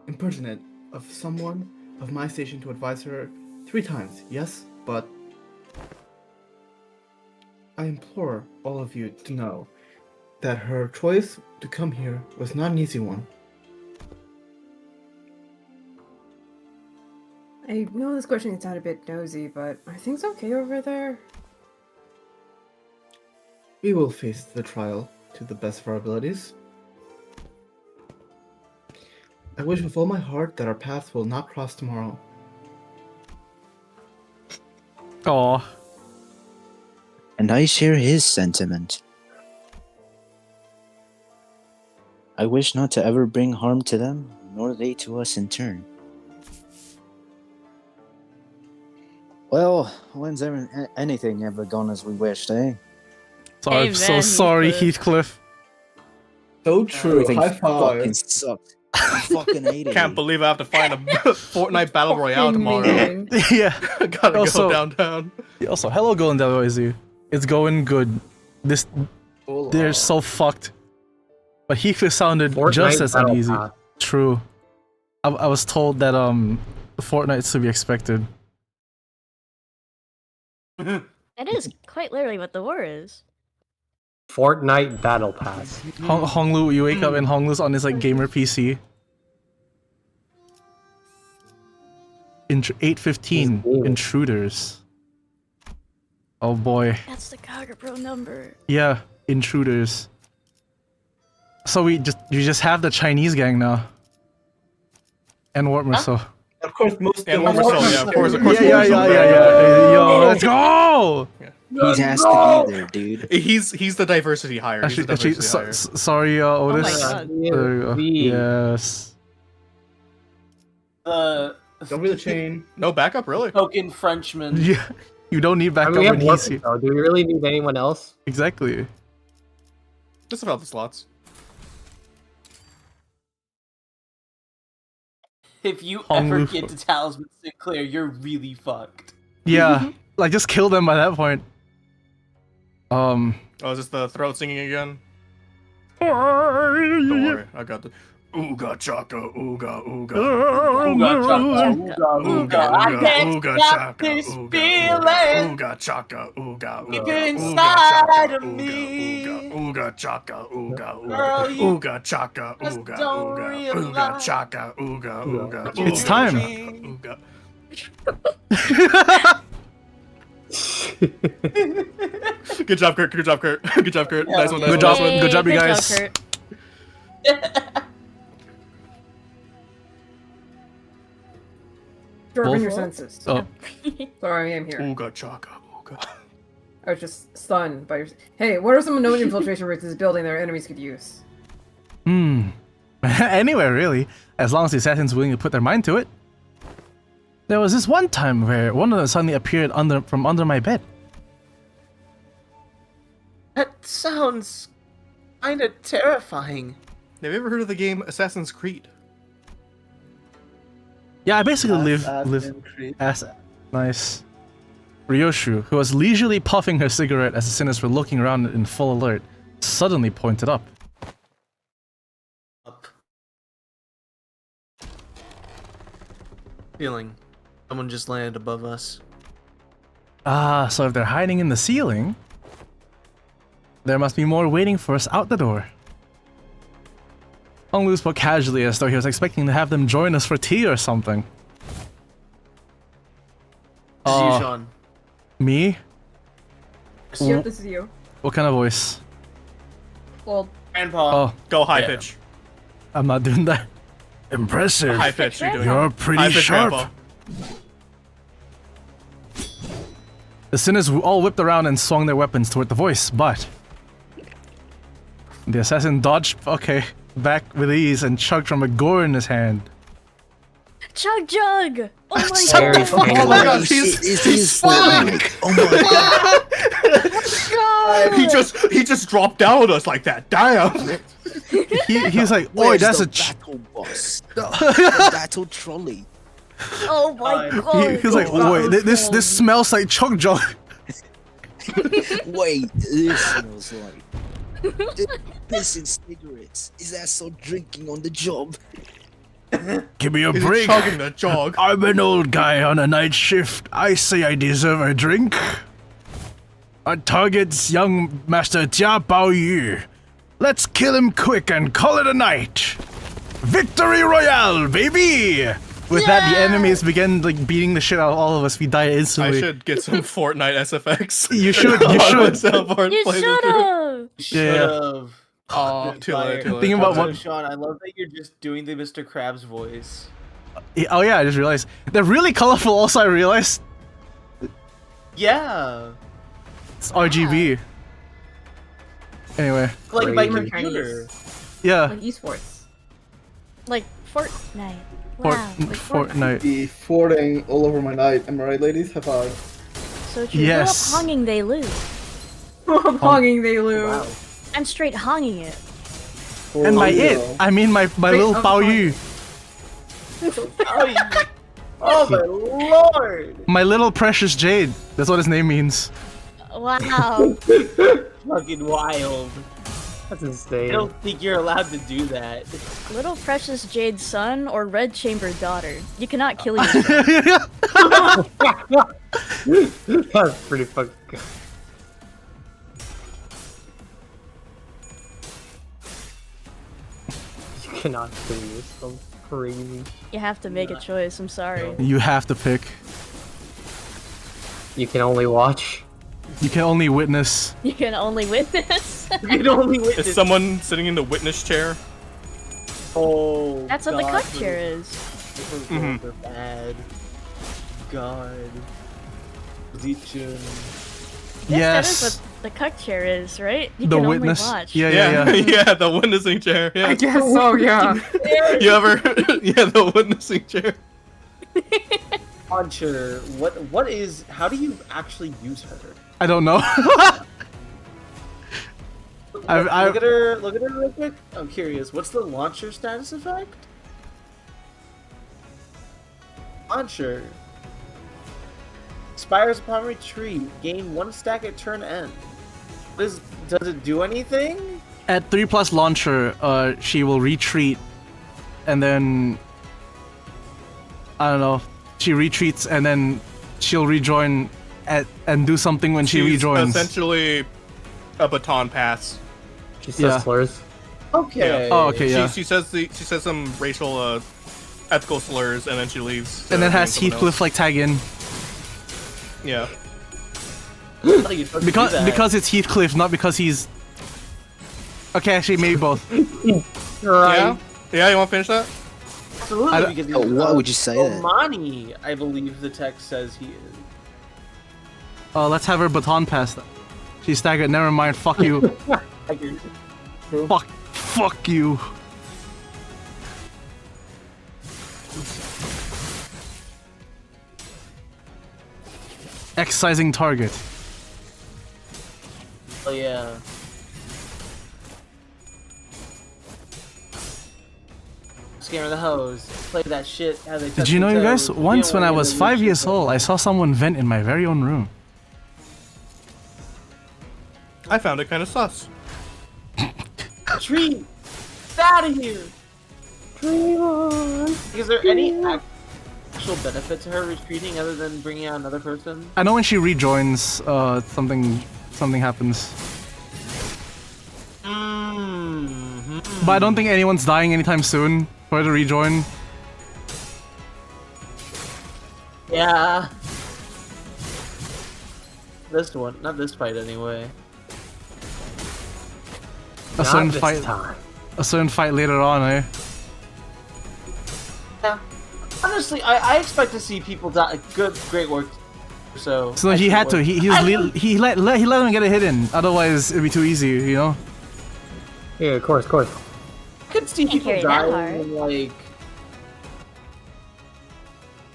Speaker 9: impertinent of someone of my station to advise her 3 times, yes, but I implore all of you to know that her choice to come here was not an easy one.
Speaker 4: I know this question can sound a bit nosy, but are things okay over there?
Speaker 9: We will face the trial to the best of our abilities. I wish with all my heart that our paths will not cross tomorrow.
Speaker 2: Aww.
Speaker 8: And I share his sentiment. I wish not to ever bring harm to them, nor they to us in turn. Well, when's anything ever gone as we wished, eh?
Speaker 2: Sorry, I'm so sorry, Heathcliff.
Speaker 9: So true.
Speaker 8: Everything
Speaker 9: High five.
Speaker 8: fucking sucked. I fucking hate it.
Speaker 1: Can't believe I have to find a Fortnite Battle Royale tomorrow.
Speaker 2: Yeah.
Speaker 1: Gotta
Speaker 2: Also-
Speaker 1: go downtown.
Speaker 2: Also, hello, Golden WYZ. It's going good. They're so fucked. But Heathcliff sounded
Speaker 6: Fortnite
Speaker 2: just as
Speaker 6: Battle
Speaker 2: uneasy.
Speaker 6: Pass.
Speaker 2: True. I was told that Fortnite's to be expected.
Speaker 5: That is quite literally what the war is.
Speaker 6: Fortnite Battle Pass.
Speaker 2: Honglu, you wake up and Honglu's on his like gamer PC. 8:15
Speaker 6: He's
Speaker 2: intruders. Oh boy.
Speaker 5: That's the Kagapro number.
Speaker 2: Yeah, intruders. So you just have the Chinese gang now. And Wartmer, so
Speaker 9: Of course, most.
Speaker 1: And one for soul, yeah, of course,
Speaker 2: Yeah, yeah, yeah, yeah, yeah. Yo, let's go!
Speaker 8: He has to be there, dude.
Speaker 1: He's the diversity hire. He's the
Speaker 2: Actually,
Speaker 1: diversity hire.
Speaker 2: sorry,
Speaker 4: Oh my
Speaker 2: Otis.
Speaker 4: god.
Speaker 2: There you go. Yes.
Speaker 3: The
Speaker 9: Don't be the chain.
Speaker 1: No backup, really.
Speaker 3: token Frenchman.
Speaker 2: Yeah, you don't need
Speaker 6: I
Speaker 2: backup
Speaker 6: mean, we have
Speaker 2: when he's here.
Speaker 6: Warping, though. Do we really need anyone else?
Speaker 2: Exactly.
Speaker 1: Just about the slots.
Speaker 3: If you
Speaker 2: Hong
Speaker 3: ever
Speaker 2: Lu
Speaker 3: get to Talisman Sinclair, you're really fucked.
Speaker 2: Yeah, like just kill them by that point.
Speaker 1: Oh, is this the throat singing again? Don't worry, I got the. Ooga chaka, ooga ooga.
Speaker 3: Ooga chaka, ooga ooga. I can't
Speaker 1: ooga
Speaker 3: stop
Speaker 1: chaka,
Speaker 3: this
Speaker 1: ooga,
Speaker 3: feeling
Speaker 1: Ooga chaka, ooga
Speaker 3: deep
Speaker 1: ooga.
Speaker 3: inside of
Speaker 1: Ooga,
Speaker 3: me.
Speaker 1: ooga chaka, ooga
Speaker 3: Girl,
Speaker 1: ooga.
Speaker 3: you
Speaker 1: Ooga chaka,
Speaker 3: just
Speaker 1: ooga
Speaker 3: don't
Speaker 1: ooga.
Speaker 3: realize
Speaker 1: Ooga chaka, ooga ooga.
Speaker 2: It's time.
Speaker 1: Ooga, ooga. Good job, Kurt. Good job, Kurt. Good job, Kurt. Nice one. Nice
Speaker 2: Good
Speaker 1: one.
Speaker 2: job.
Speaker 1: Nice one.
Speaker 2: Good job, you
Speaker 5: Good
Speaker 2: guys.
Speaker 5: Kurt.
Speaker 4: Sharpen your
Speaker 2: Wolf?
Speaker 4: senses.
Speaker 2: Oh,
Speaker 4: Sorry, I'm here.
Speaker 1: Ooga chaka, ooga.
Speaker 4: I was just stunned by your. Hey, what are some known infiltration routes this building that our enemies could use?
Speaker 2: Anywhere really, as long as the assassin's willing to put their mind to it. There was this one time where one of them suddenly appeared from under my bed.
Speaker 3: That sounds kind of terrifying.
Speaker 1: Have you ever heard of the game Assassin's Creed?
Speaker 2: Yeah, I basically live
Speaker 9: Assassin's Creed.
Speaker 2: as nice. Ryoshu, who was leisurely puffing her cigarette as the sinners were looking around in full alert, suddenly pointed up.
Speaker 3: Up. Feeling. Someone just landed above us.
Speaker 2: Ah, so if they're hiding in the ceiling, there must be more waiting for us out the door. Hong Lu spoke casually as though he was expecting to have them join us for tea or something.
Speaker 3: This is you, Sean.
Speaker 2: Me?
Speaker 4: Yep, this is you.
Speaker 2: What kind of voice?
Speaker 4: Well,
Speaker 3: Grandpa.
Speaker 2: Oh,
Speaker 1: Go high
Speaker 3: Yeah.
Speaker 1: pitch.
Speaker 2: I'm not doing that. Impressive.
Speaker 1: High pitch. You're doing
Speaker 2: You're
Speaker 1: it.
Speaker 2: pretty
Speaker 1: High pitch,
Speaker 2: sharp.
Speaker 1: Grandpa.
Speaker 2: The sinners all whipped around and swung their weapons toward the voice, but the assassin dodged, back with ease and chugged from a gore in his hand.
Speaker 5: Chug Jug! Oh my
Speaker 6: Very
Speaker 5: god!
Speaker 6: funny.
Speaker 1: Oh my god,
Speaker 8: He's
Speaker 1: fuck!
Speaker 8: Oh my god.
Speaker 1: He just dropped down on us like that. Damn.
Speaker 2: He's like, oi,
Speaker 8: Where's
Speaker 2: that's
Speaker 8: the
Speaker 2: a
Speaker 8: battle boss. The battle trolley.
Speaker 5: Oh my god!
Speaker 2: He's like, oi, this smells like chug jug.
Speaker 8: Wait, this smells like piss and cigarettes. Is that so drinking on the job?
Speaker 2: Give me a
Speaker 1: He's
Speaker 2: break.
Speaker 1: chugging the jog.
Speaker 2: I'm an old guy on a night shift. I say I deserve a drink. Our target's young Master Jia Baoyu. Let's kill him quick and call it a night. Victory Royale, baby! With that, the enemies begin beating the shit out of all of us. We die
Speaker 1: I
Speaker 2: instantly.
Speaker 1: should get some Fortnite SFX.
Speaker 2: You should. You should.
Speaker 5: You should've!
Speaker 3: Should've.
Speaker 1: Oh, too late.
Speaker 2: Thinking about what-
Speaker 3: Sean, I love that you're just doing the Mr. Krabs voice.
Speaker 2: Oh yeah, I just realized they're really colorful. Also, I realized
Speaker 3: Yeah.
Speaker 2: it's RGB. Anyway,
Speaker 3: Like my
Speaker 4: Crazy.
Speaker 3: computer.
Speaker 2: yeah.
Speaker 4: like esports.
Speaker 5: Like Fortnite. Wow.
Speaker 2: Fortnite.
Speaker 9: Be fording all over my night. Am I right, ladies? High five.
Speaker 5: So true.
Speaker 2: Yes.
Speaker 5: Little honging they lose.
Speaker 4: Honging they lose.
Speaker 3: Wow.
Speaker 5: I'm straight honging it.
Speaker 2: And by it,
Speaker 9: Oh,
Speaker 2: I mean my little
Speaker 4: oh,
Speaker 2: Bao Yu.
Speaker 3: Oh my lord!
Speaker 2: My little precious Jade. That's what his name means.
Speaker 5: Wow.
Speaker 3: Fucking wild.
Speaker 6: That's
Speaker 3: I
Speaker 6: insane.
Speaker 3: don't think you're allowed to do that.
Speaker 5: Little precious Jade's son or red chamber daughter. You cannot kill yourself.
Speaker 6: That's pretty fucking good. You cannot do this. So crazy.
Speaker 5: You have to make a choice. I'm sorry.
Speaker 2: You have to pick.
Speaker 6: You can only watch.
Speaker 2: You can only witness.
Speaker 5: You can only witness.
Speaker 3: You can only witness.
Speaker 1: Is someone sitting in the witness chair?
Speaker 3: Oh,
Speaker 5: That's what the
Speaker 3: God.
Speaker 5: cut chair is.
Speaker 3: They're bad. God. Zichun.
Speaker 5: That is what the cuck chair is, right? You
Speaker 2: The
Speaker 5: can
Speaker 2: witness.
Speaker 5: Only watch.
Speaker 2: Yeah.
Speaker 1: Yeah, the witnessing chair. Yeah.
Speaker 4: I guess so, yeah.
Speaker 1: You ever? Yeah, the witnessing chair.
Speaker 3: Launcher. What is? How do you actually use her?
Speaker 2: I don't know.
Speaker 3: Look at her. Look at her real quick. I'm curious. What's the launcher status effect? Launcher. Expires upon retreat. Gain 1 stack at turn end. Does it do anything?
Speaker 2: At 3+ launcher, she will retreat, and then I don't know. She retreats, and then she'll rejoin and do something when she
Speaker 1: She's
Speaker 2: rejoins.
Speaker 1: essentially a baton pass.
Speaker 6: She says slurs.
Speaker 3: Okay.
Speaker 2: Oh, okay, yeah.
Speaker 1: She says some racial ethical slurs, and then she leaves.
Speaker 2: And then has
Speaker 1: someone
Speaker 2: Heathcliff like tag in.
Speaker 1: Yeah.
Speaker 2: Because it's Heathcliff, not because he's. Okay, actually, maybe both.
Speaker 1: Yeah. Yeah, you want to finish that?
Speaker 3: Absolutely, because he's
Speaker 8: why would you say that?
Speaker 3: Omani, I believe the text says he is.
Speaker 2: Let's have her baton pass. She's staggered. Never mind. Fuck you. Fuck you. Excising target.
Speaker 3: Oh yeah. Scare the hose. Play that shit. How they
Speaker 2: Did you know, you guys? Once when I was 5 years old, I saw someone vent in my very own room.
Speaker 1: I found it kind of sus.
Speaker 3: Tree! Get out of here! Is there any actual benefit to her retreating other than bringing out another person?
Speaker 2: I know when she rejoins, something happens. But I don't think anyone's dying anytime soon for her to rejoin.
Speaker 3: Yeah. This one, not this fight anyway.
Speaker 2: A certain fight later on, eh?
Speaker 3: Yeah. Honestly, I expect to see people die. Great work. So
Speaker 2: he had to. He let him get a hit in. Otherwise, it'd be too easy, you know.
Speaker 6: Yeah, of course.
Speaker 3: I could see people
Speaker 5: carry that
Speaker 3: die and, like.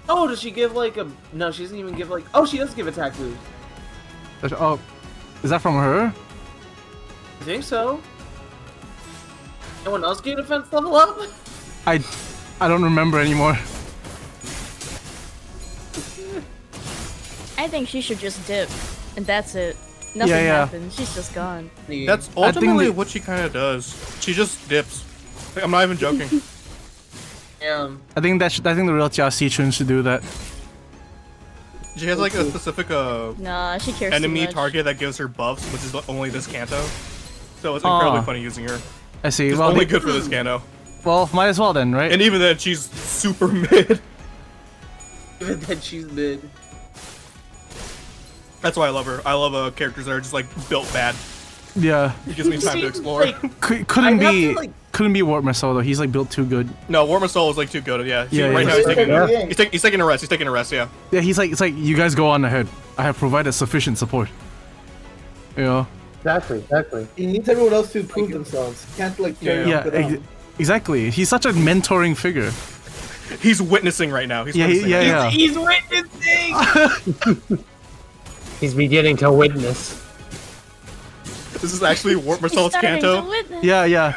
Speaker 3: Oh, does she give like a? No, she doesn't even give like. Oh, she does give attack boost.
Speaker 2: Oh, is that from her?
Speaker 3: I think so. Anyone else get defense level up?
Speaker 2: I don't remember anymore.
Speaker 5: I think she should just dip, and that's it. Nothing happens. She's just gone.
Speaker 1: That's ultimately what she kind of does. She just dips. Like, I'm not even joking.
Speaker 3: Yeah.
Speaker 2: I think the real Jia Sichun should do that.
Speaker 1: She has like a specific
Speaker 5: Nah, she cares
Speaker 1: enemy
Speaker 5: too much.
Speaker 1: target that gives her buffs, which is only this Canto. So it's incredibly funny using her.
Speaker 2: I see.
Speaker 1: She's
Speaker 2: Well,
Speaker 1: only good for this Canto.
Speaker 2: Well, might as well then, right?
Speaker 1: And even then, she's super mid.
Speaker 3: Even then, she's mid.
Speaker 1: That's why I love her. I love characters that are just like built bad.
Speaker 2: Yeah.
Speaker 1: It gives me time to explore.
Speaker 2: Couldn't be Warp Marcel though. He's like built too good.
Speaker 1: No, War Soul is like too good. Yeah.
Speaker 2: Yeah,
Speaker 1: Right
Speaker 2: yeah.
Speaker 1: now he's taking
Speaker 2: Yeah.
Speaker 1: he's taking a rest. He's taking a rest. Yeah.
Speaker 2: Yeah, it's like you guys go on ahead. I have provided sufficient support. You know.
Speaker 6: Exactly.
Speaker 9: He needs everyone else to prove themselves. He can't like carry on without.
Speaker 2: Exactly. He's such a mentoring figure.
Speaker 1: He's witnessing right now. He's witnessing.
Speaker 2: Yeah.
Speaker 3: He's witnessing.
Speaker 6: He's beginning to witness.
Speaker 1: This is actually Warp Marcel's Canto.
Speaker 2: Yeah.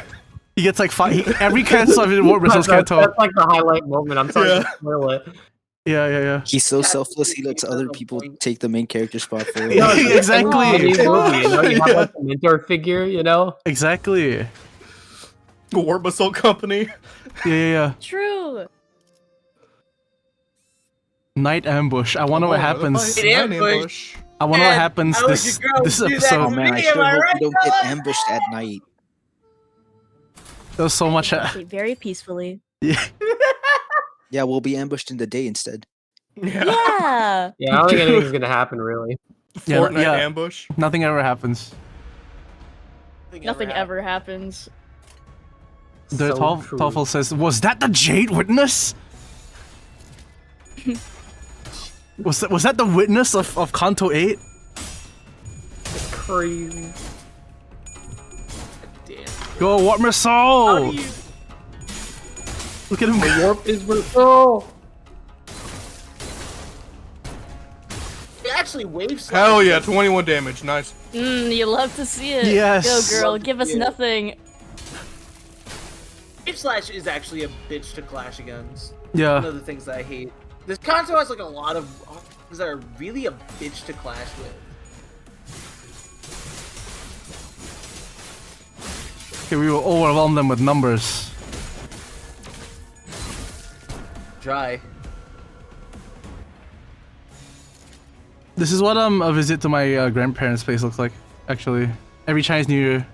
Speaker 2: He gets like every Canto of Warp Marcel's Canto.
Speaker 6: That's like the highlight moment. I'm sorry to spoil it.
Speaker 2: Yeah.
Speaker 8: He's so selfless. He lets other people take the main character spot for him.
Speaker 2: Yeah, exactly.
Speaker 6: You know, you have like a mentor figure, you know.
Speaker 2: Exactly.
Speaker 1: Warp Marcel Company.
Speaker 2: Yeah.
Speaker 5: True.
Speaker 2: Night ambush. I wonder what happens.
Speaker 1: Ambush.
Speaker 2: I wonder what happens this episode.
Speaker 8: Oh man, I sure hope we don't get ambushed at night.
Speaker 2: There's so much.
Speaker 5: Sleep very peacefully.
Speaker 2: Yeah.
Speaker 8: Yeah, we'll be ambushed in the day instead.
Speaker 5: Yeah.
Speaker 6: Yeah, I don't think anything's gonna happen really.
Speaker 1: Fortnite ambush.
Speaker 2: Nothing ever happens.
Speaker 5: Nothing ever happens.
Speaker 2: The Toffel says, "Was that the Jade Witness?" Was that the witness of Canto 8?
Speaker 6: It's crazy.
Speaker 3: Damn.
Speaker 2: Go warp my
Speaker 3: How
Speaker 2: soul!
Speaker 3: do you?
Speaker 2: Look at him.
Speaker 6: The warp is my soul.
Speaker 3: It actually wave slash.
Speaker 1: Hell yeah, 21 damage. Nice.
Speaker 5: You love to see it.
Speaker 2: Yes.
Speaker 5: Go girl,
Speaker 3: Love to
Speaker 5: give us
Speaker 3: see it.
Speaker 5: nothing.
Speaker 3: Wave slash is actually a bitch to clash against. One
Speaker 2: Yeah.
Speaker 3: of the things that I hate. This Canto has like a lot of things that are really a bitch to clash with.
Speaker 2: Okay, we will overwhelm them with numbers.
Speaker 3: Dry.
Speaker 2: This is what a visit to my grandparents' place looks like. Actually, every Chinese New Year.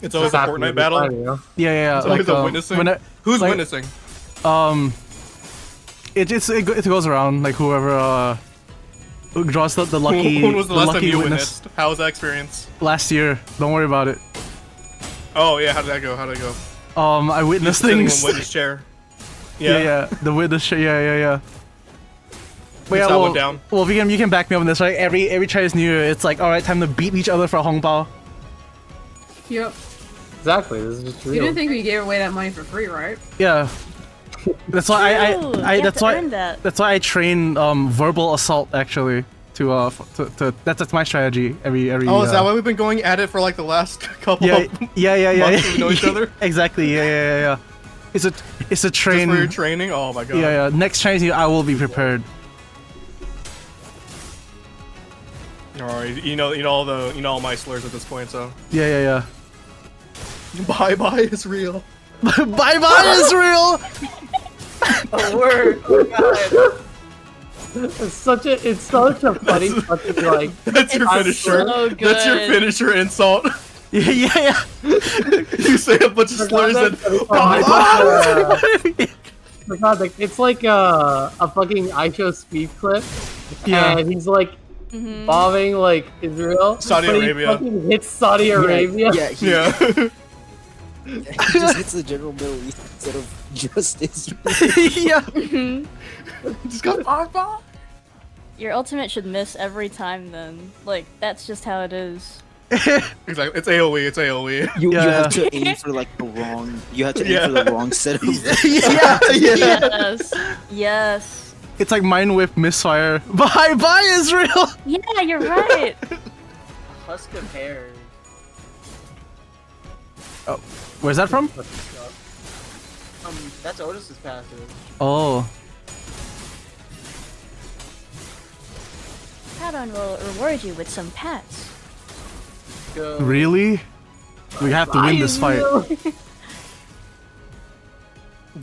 Speaker 1: It's always a Fortnite battle.
Speaker 2: Yeah.
Speaker 1: It's always a witnessing. Who's
Speaker 2: like-
Speaker 1: witnessing?
Speaker 2: It goes around like whoever draws the lucky.
Speaker 1: When was the last time
Speaker 2: lucky
Speaker 1: you
Speaker 2: witness.
Speaker 1: witnessed? How was that experience?
Speaker 2: Last year. Don't worry about it.
Speaker 1: Oh yeah, how did that go? How did it go?
Speaker 2: I witnessed
Speaker 1: Sitting in
Speaker 2: things.
Speaker 1: witness chair.
Speaker 2: Yeah. The witness. Yeah. But
Speaker 1: That's
Speaker 2: yeah,
Speaker 1: how it
Speaker 2: well,
Speaker 1: went down.
Speaker 2: well, you can back me up on this, right? Every Chinese New Year, it's like, all right, time to beat each other for a hongbao.
Speaker 4: Yep.
Speaker 6: Exactly. This is just
Speaker 4: You
Speaker 6: real.
Speaker 4: didn't think we gave away that money for free, right?
Speaker 2: Yeah. That's why
Speaker 5: True, you have
Speaker 2: that's
Speaker 5: to
Speaker 2: why
Speaker 5: earn that.
Speaker 2: that's why I train verbal assault actually to that's my strategy every
Speaker 1: Oh, is that why we've been going at it for like the last couple
Speaker 2: yeah
Speaker 1: of
Speaker 2: yeah
Speaker 1: months we know each other?
Speaker 2: Exactly. Yeah. It's a
Speaker 1: Just
Speaker 2: train.
Speaker 1: for your training? Oh my god.
Speaker 2: Yeah. Next Chinese New Year, I will be prepared.
Speaker 1: Alright, you know all my slurs at this point, so.
Speaker 2: Yeah.
Speaker 1: Bye bye is real.
Speaker 2: Bye Israel.
Speaker 3: Oh word! Oh god!
Speaker 6: It's such a funny fucking like.
Speaker 1: That's your
Speaker 5: It's
Speaker 1: finisher.
Speaker 5: so
Speaker 1: That's your
Speaker 5: good.
Speaker 1: finisher insult.
Speaker 2: Yeah.
Speaker 1: You say a bunch of slurs and
Speaker 6: My God, like, it's like a fucking iShow speed clip,
Speaker 2: Yeah.
Speaker 6: and he's like bombing like Israel,
Speaker 1: Saudi
Speaker 6: but
Speaker 1: Arabia.
Speaker 6: He fucking hits Saudi Arabia.
Speaker 8: Yeah, he,
Speaker 1: Yeah.
Speaker 8: he just hits the general Middle East instead of just Israel.
Speaker 2: Yeah.
Speaker 1: Just got bye.
Speaker 5: Your ultimate should miss every time then. Like, that's just how it is.
Speaker 1: Exactly. It's AoE. It's AoE.
Speaker 8: You
Speaker 2: Yeah.
Speaker 8: have to aim for like the wrong. You have to aim
Speaker 1: Yeah.
Speaker 8: for the wrong set of.
Speaker 2: Yeah.
Speaker 5: Yes.
Speaker 2: It's like Mind Whip misfire. Bye Israel.
Speaker 5: Yeah, you're right.
Speaker 3: Husk of hair.
Speaker 2: Where's that from?
Speaker 3: That's Otis's passive.
Speaker 2: Oh.
Speaker 5: Pattern will reward you with some pats.
Speaker 3: Go.
Speaker 2: Really? We have to win this fight.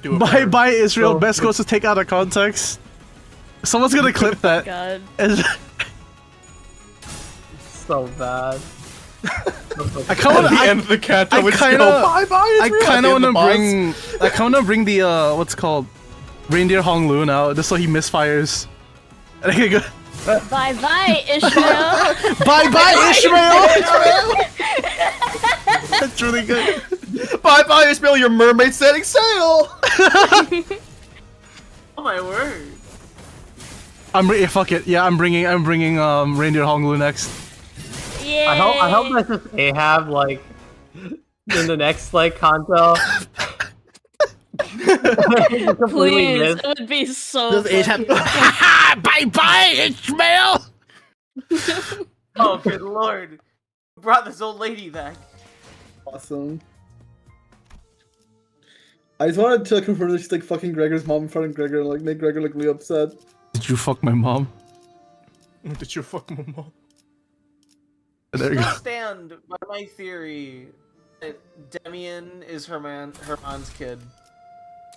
Speaker 1: Do it.
Speaker 2: Bye Israel. Best goes to take out of context. Someone's gonna clip that.
Speaker 5: God.
Speaker 6: So bad.
Speaker 2: I kind of
Speaker 1: At the end of the cat, I would
Speaker 2: kinda-
Speaker 1: go bye bye.
Speaker 2: I kind of want to bring. I kind of bring the what's it called reindeer Hong Lu now, just so he misfires. And I can go.
Speaker 5: Bye bye, Ishmael.
Speaker 2: Bye Ishmael. That's really good.
Speaker 1: Bye bye, Ishmael. Your mermaid setting sail.
Speaker 3: Oh my word!
Speaker 2: Fuck it. Yeah, I'm bringing reindeer Hong Lu next.
Speaker 5: Yay.
Speaker 6: I hope that's just Ahab like in the next like Canto. Completely
Speaker 5: Please,
Speaker 6: missed.
Speaker 5: it would be so
Speaker 2: Does
Speaker 5: funny.
Speaker 2: Bye Ishmael.
Speaker 3: Oh good lord! Who brought this old lady back?
Speaker 9: Awesome. I just wanted to confirm that she's like fucking Gregor's mom in front of Gregor and like make Gregor look really upset.
Speaker 2: Did you fuck my mom?
Speaker 1: Did you fuck my mom?
Speaker 2: There you
Speaker 3: Still
Speaker 2: go.
Speaker 3: stand by my theory that Demian is Herman's kid.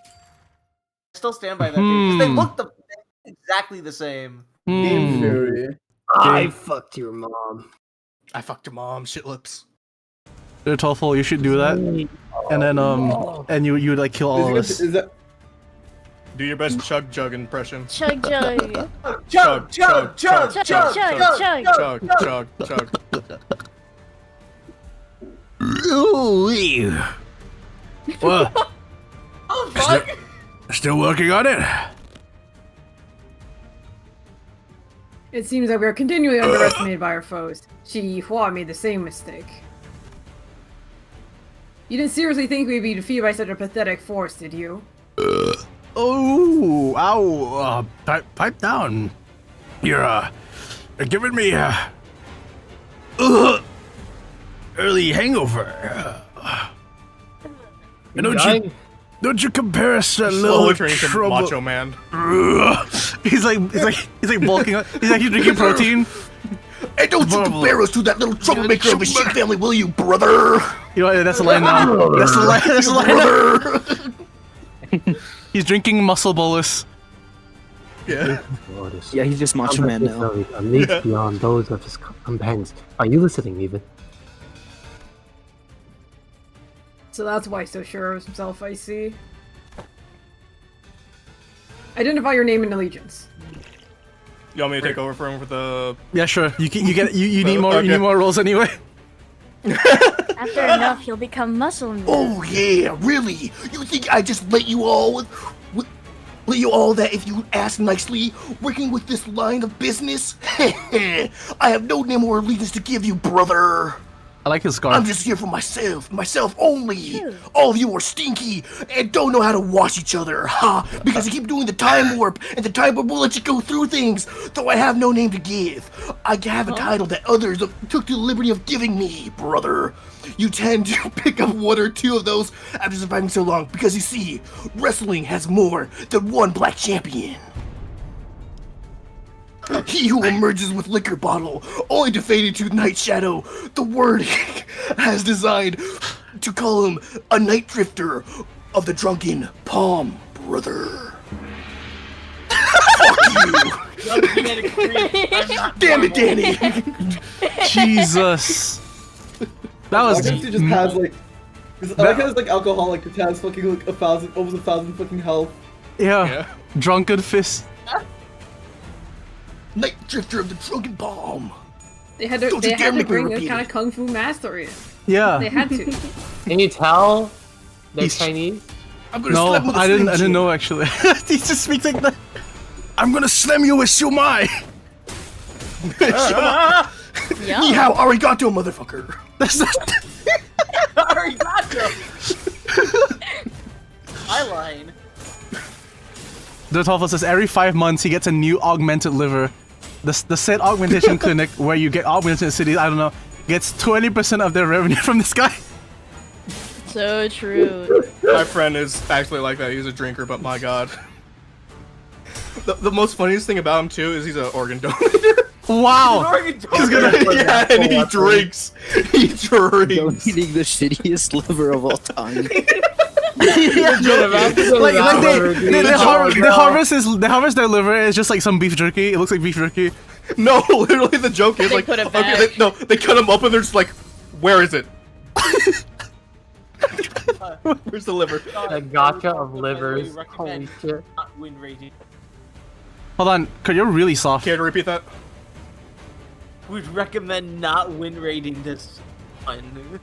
Speaker 3: I still stand by that theory because they look exactly the same.
Speaker 9: Game theory.
Speaker 6: I fucked your mom.
Speaker 1: I fucked your mom. Shit lips.
Speaker 2: They're TOEFL, you should do that. And then and you like kill all of us.
Speaker 9: Is that
Speaker 1: Do your best chug jug impression.
Speaker 5: Chug jug.
Speaker 3: Chug, chug, chug, chug,
Speaker 5: Chug,
Speaker 3: chug,
Speaker 5: chug.
Speaker 1: Chug chug.
Speaker 2: Ooh. Well,
Speaker 3: Oh fuck!
Speaker 2: Still working on it.
Speaker 4: It seems that we are continually underestimated by our foes. Shi Hua made the same mistake. You didn't seriously think we'd be defeated by such a pathetic force, did you?
Speaker 2: Oh, ow, pipe down. You're giving me early hangover. Don't you compare us to a little
Speaker 1: Slowly turning into
Speaker 2: trouble?
Speaker 1: Macho Man.
Speaker 2: He's like bulking up. He's like he's drinking protein.
Speaker 10: Hey, don't you compare us to that little troublemaker of a shit family, will you, brother?
Speaker 2: You know what, that's the line now. That's the line. That's the line. Now. He's drinking muscle bolus.
Speaker 1: Yeah.
Speaker 8: Yeah, he's just Macho Man now.
Speaker 6: At least beyond those of his companions. Are you listening, even?
Speaker 4: So that's why he's so sure of himself, I see. Identify your name and allegiance.
Speaker 1: You want me to take over for him for the...
Speaker 2: Yeah, sure. You need more. You need more rolls anyway.
Speaker 5: After enough, you'll become muscle man.
Speaker 10: Oh yeah, really? You think I just let you all that if you ask nicely, working with this line of business? I have no name or allegiance to give you, brother.
Speaker 2: I like his scarf.
Speaker 10: I'm just here for myself only. All of you are stinky and don't know how to wash each other, because you keep doing the time warp, and the time warp will let you go through things, though I have no name to give. I have a title that others took the liberty of giving me, brother. You tend to pick up one or two of those after surviving so long, because you see, wrestling has more than one black champion. He who emerges with liquor bottle, only to fade into night shadow. The word has designed to call him a night drifter of the drunken palm, brother. Fuck you! Damn it, Danny!
Speaker 2: Jesus. That was.
Speaker 9: He just has like. I like how it's like alcoholic. It has fucking like almost 1,000 fucking health.
Speaker 2: Yeah. Drunken fist.
Speaker 10: Night drifter of the drunken palm.
Speaker 4: They had to bring a kind of kung fu master in.
Speaker 2: Yeah.
Speaker 4: They had to.
Speaker 6: Can you tell they're Chinese?
Speaker 10: I'm gonna
Speaker 2: No,
Speaker 10: slap him with a
Speaker 2: I
Speaker 10: slim
Speaker 2: didn't
Speaker 10: jim.
Speaker 2: know actually. He just speaks like that. I'm gonna slam you with shumai.
Speaker 10: Ni hao arigato, motherfucker.
Speaker 2: That's not.
Speaker 3: Arigato. My line.
Speaker 2: The Toffel says every 5 months he gets a new augmented liver. The said augmentation clinic where you get augmented cities, I don't know, gets 20% of their revenue from this guy.
Speaker 5: So true.
Speaker 1: My friend is actually like that. He's a drinker, but my god. The most funniest thing about him too is he's an organ donor.
Speaker 2: Wow.
Speaker 1: He's gonna, yeah, and he drinks. He drinks.
Speaker 8: Eating the shittiest liver of all time.
Speaker 2: They harvest their liver. It's just like some beef jerky. It looks like beef jerky.
Speaker 1: No, literally the joke is
Speaker 5: They
Speaker 1: like,
Speaker 5: put it
Speaker 1: okay,
Speaker 5: back.
Speaker 1: they cut him up and they're just like, where is it? Where's the liver?
Speaker 6: The gotcha of livers. Holy shit.
Speaker 3: Not win rating.
Speaker 2: Hold on, cause you're really soft.
Speaker 1: Care to repeat that?
Speaker 3: Would recommend not win rating this one.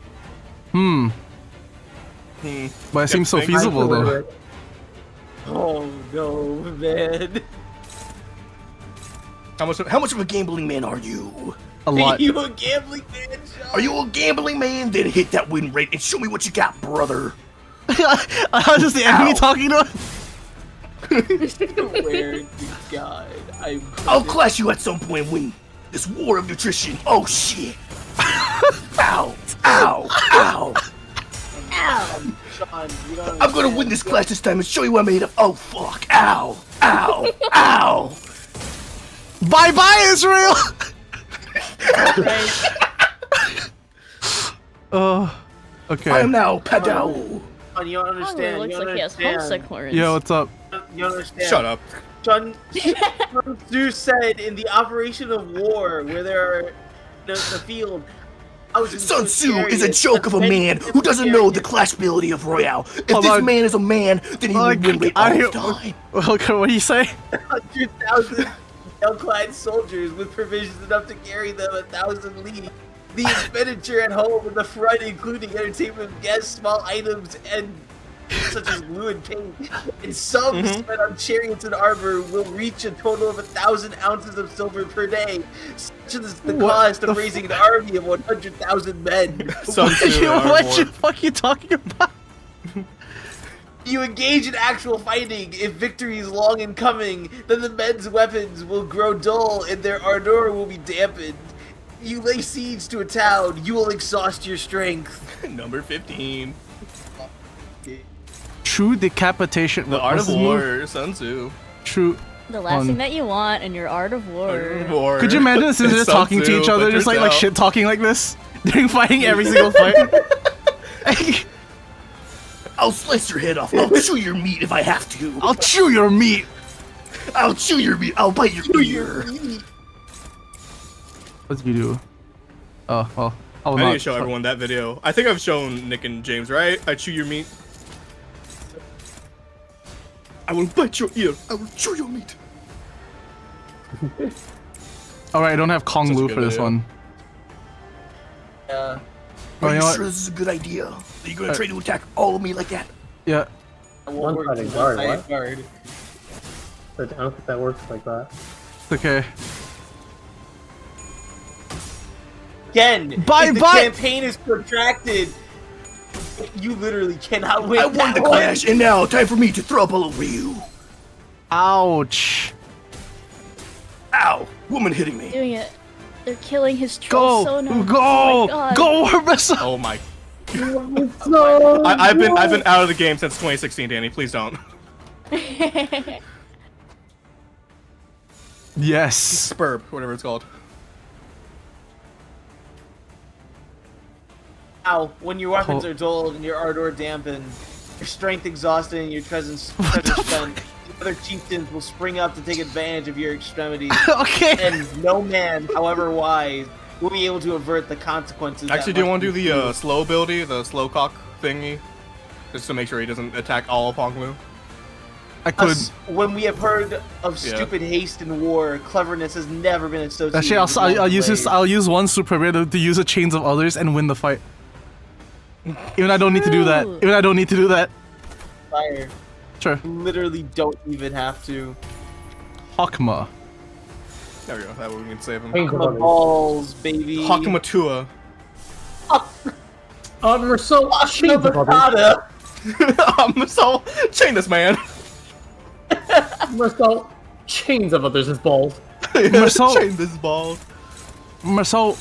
Speaker 2: But it seems so
Speaker 1: think-
Speaker 2: feasible though.
Speaker 3: Oh no, man.
Speaker 10: How much of a gambling man are you?
Speaker 2: A lot.
Speaker 3: Are you a gambling man, Sean?
Speaker 10: Are you a gambling man? Then hit that win rate and show me what you got, brother.
Speaker 2: I was just the enemy
Speaker 10: Ow.
Speaker 2: talking to him.
Speaker 3: Swear to God,
Speaker 10: I'll clash you at some point and win this war of nutrition. Oh shit. Ow. Ow. Ow.
Speaker 3: Sean, you don't
Speaker 10: I'm gonna win this clash this time and show you what I'm made of. Oh fuck. Ow. Ow. Ow.
Speaker 2: Bye bye, Israel. Okay.
Speaker 10: I am now Padao.
Speaker 3: Sean, you don't understand.
Speaker 5: looks
Speaker 3: you
Speaker 5: like
Speaker 3: don't
Speaker 5: he has
Speaker 3: understand.
Speaker 5: homesick clearance.
Speaker 2: Yeah, what's up?
Speaker 3: You don't understand.
Speaker 1: Shut up.
Speaker 3: Sun Tzu said in the operation of war where there are the field. I was in
Speaker 10: Sun Tzu
Speaker 3: precarious,
Speaker 10: is a joke of a man who doesn't know the clashability of Royale. If
Speaker 2: Hold
Speaker 10: this
Speaker 2: on.
Speaker 10: man is a man, then he will win rate all the time.
Speaker 2: Okay, what do you say?
Speaker 3: 100,000 well-clad soldiers with provisions enough to carry them 1,000 li. The expenditure at home in the front, including entertainment of guests, small items, and such as glue and paint, and some spent on chariots and armor will reach a total of 1,000 ounces of silver per day, such as the cost of raising an army of 100,000 men.
Speaker 1: Sun Tzu,
Speaker 2: What
Speaker 1: Arbor.
Speaker 2: the fuck are you talking about?
Speaker 3: You engage in actual fighting. If victory is long in coming, then the men's weapons will grow dull and their ardor will be dampened. You lay siege to a town, you will exhaust your strength.
Speaker 1: Number 15.
Speaker 2: True decapitation.
Speaker 1: The Art
Speaker 2: What's
Speaker 1: of
Speaker 2: his move?
Speaker 1: War, Sun Tzu.
Speaker 2: True.
Speaker 5: The last thing that you want in your art of war.
Speaker 1: Art of War.
Speaker 2: Could you imagine the sisters
Speaker 1: Sun
Speaker 2: talking to
Speaker 1: Tzu,
Speaker 2: each other,
Speaker 1: put
Speaker 2: just like
Speaker 1: yourself.
Speaker 2: shit talking like this during fighting every single fight?
Speaker 10: I'll slice your head off. I'll chew your meat if I have to.
Speaker 2: I'll chew your meat.
Speaker 10: I'll chew your meat. I'll bite your ear.
Speaker 2: What did you do? Oh well. I will
Speaker 1: I need
Speaker 2: not.
Speaker 1: to show everyone that video. I think I've shown Nick and James, right? I chew your meat. I will bite your ear. I will chew your meat.
Speaker 2: All right, I don't have Kong
Speaker 1: Such a
Speaker 2: Lu
Speaker 1: good
Speaker 2: for this
Speaker 1: video.
Speaker 2: one.
Speaker 3: Yeah.
Speaker 2: Oh,
Speaker 10: Are
Speaker 2: you
Speaker 10: you
Speaker 2: know what?
Speaker 10: sure this is a good idea? Are you gonna try to attack all of me like that?
Speaker 2: Yeah.
Speaker 3: I won't work
Speaker 6: One-sided
Speaker 3: with
Speaker 6: guard,
Speaker 3: one-sided
Speaker 6: what?
Speaker 3: guard.
Speaker 6: But I don't think that works like that.
Speaker 2: It's okay.
Speaker 3: Again,
Speaker 2: Bye,
Speaker 3: if the
Speaker 2: bye.
Speaker 3: campaign is protracted, you literally cannot win.
Speaker 10: I won
Speaker 3: that
Speaker 10: the
Speaker 3: one.
Speaker 10: clash, and now time for me to throw up all over you.
Speaker 2: Ouch.
Speaker 10: Ow! Woman hitting me.
Speaker 5: Doing it. They're killing his
Speaker 2: Go.
Speaker 5: troll Sona.
Speaker 2: Go.
Speaker 5: Oh my God.
Speaker 2: Go, Hermessa.
Speaker 1: Oh my. I've been out of the game since 2016, Danny. Please don't.
Speaker 2: Yes.
Speaker 1: Spurb, whatever it's called.
Speaker 3: Now, when your weapons
Speaker 2: Oh.
Speaker 3: are dulled and your ardor dampened, your strength exhausted and your treasure spent, the other chieftains will spring up to take advantage of your extremity,
Speaker 2: Okay.
Speaker 3: and no man, however wise, will be able to avert the consequences.
Speaker 1: Actually, do you want to do the slow ability, the slow cock thingy? Just to make sure he doesn't attack all of Ponglu?
Speaker 2: I could.
Speaker 3: When we have heard of
Speaker 1: Yeah.
Speaker 3: stupid haste in war, cleverness has never been associated.
Speaker 2: Actually,
Speaker 3: with
Speaker 2: I'll
Speaker 3: long
Speaker 2: use this.
Speaker 3: delays.
Speaker 2: I'll use one super rare to use a chains of others and win the fight. Even I don't need to do that.
Speaker 5: True.
Speaker 2: Even I don't need to do that.
Speaker 3: Fire.
Speaker 2: Sure.
Speaker 3: You literally don't even have to.
Speaker 2: Hakma.
Speaker 1: There we go. That way we can save him.
Speaker 6: Change of
Speaker 3: My
Speaker 6: others.
Speaker 3: balls, baby.
Speaker 1: Hakamatua.
Speaker 6: Merceau, chains of others.
Speaker 3: Hakuna.
Speaker 1: So, chain this man.
Speaker 6: Merceau, chains of others' balls.
Speaker 2: Merceau.
Speaker 1: Chain this ball.
Speaker 2: So,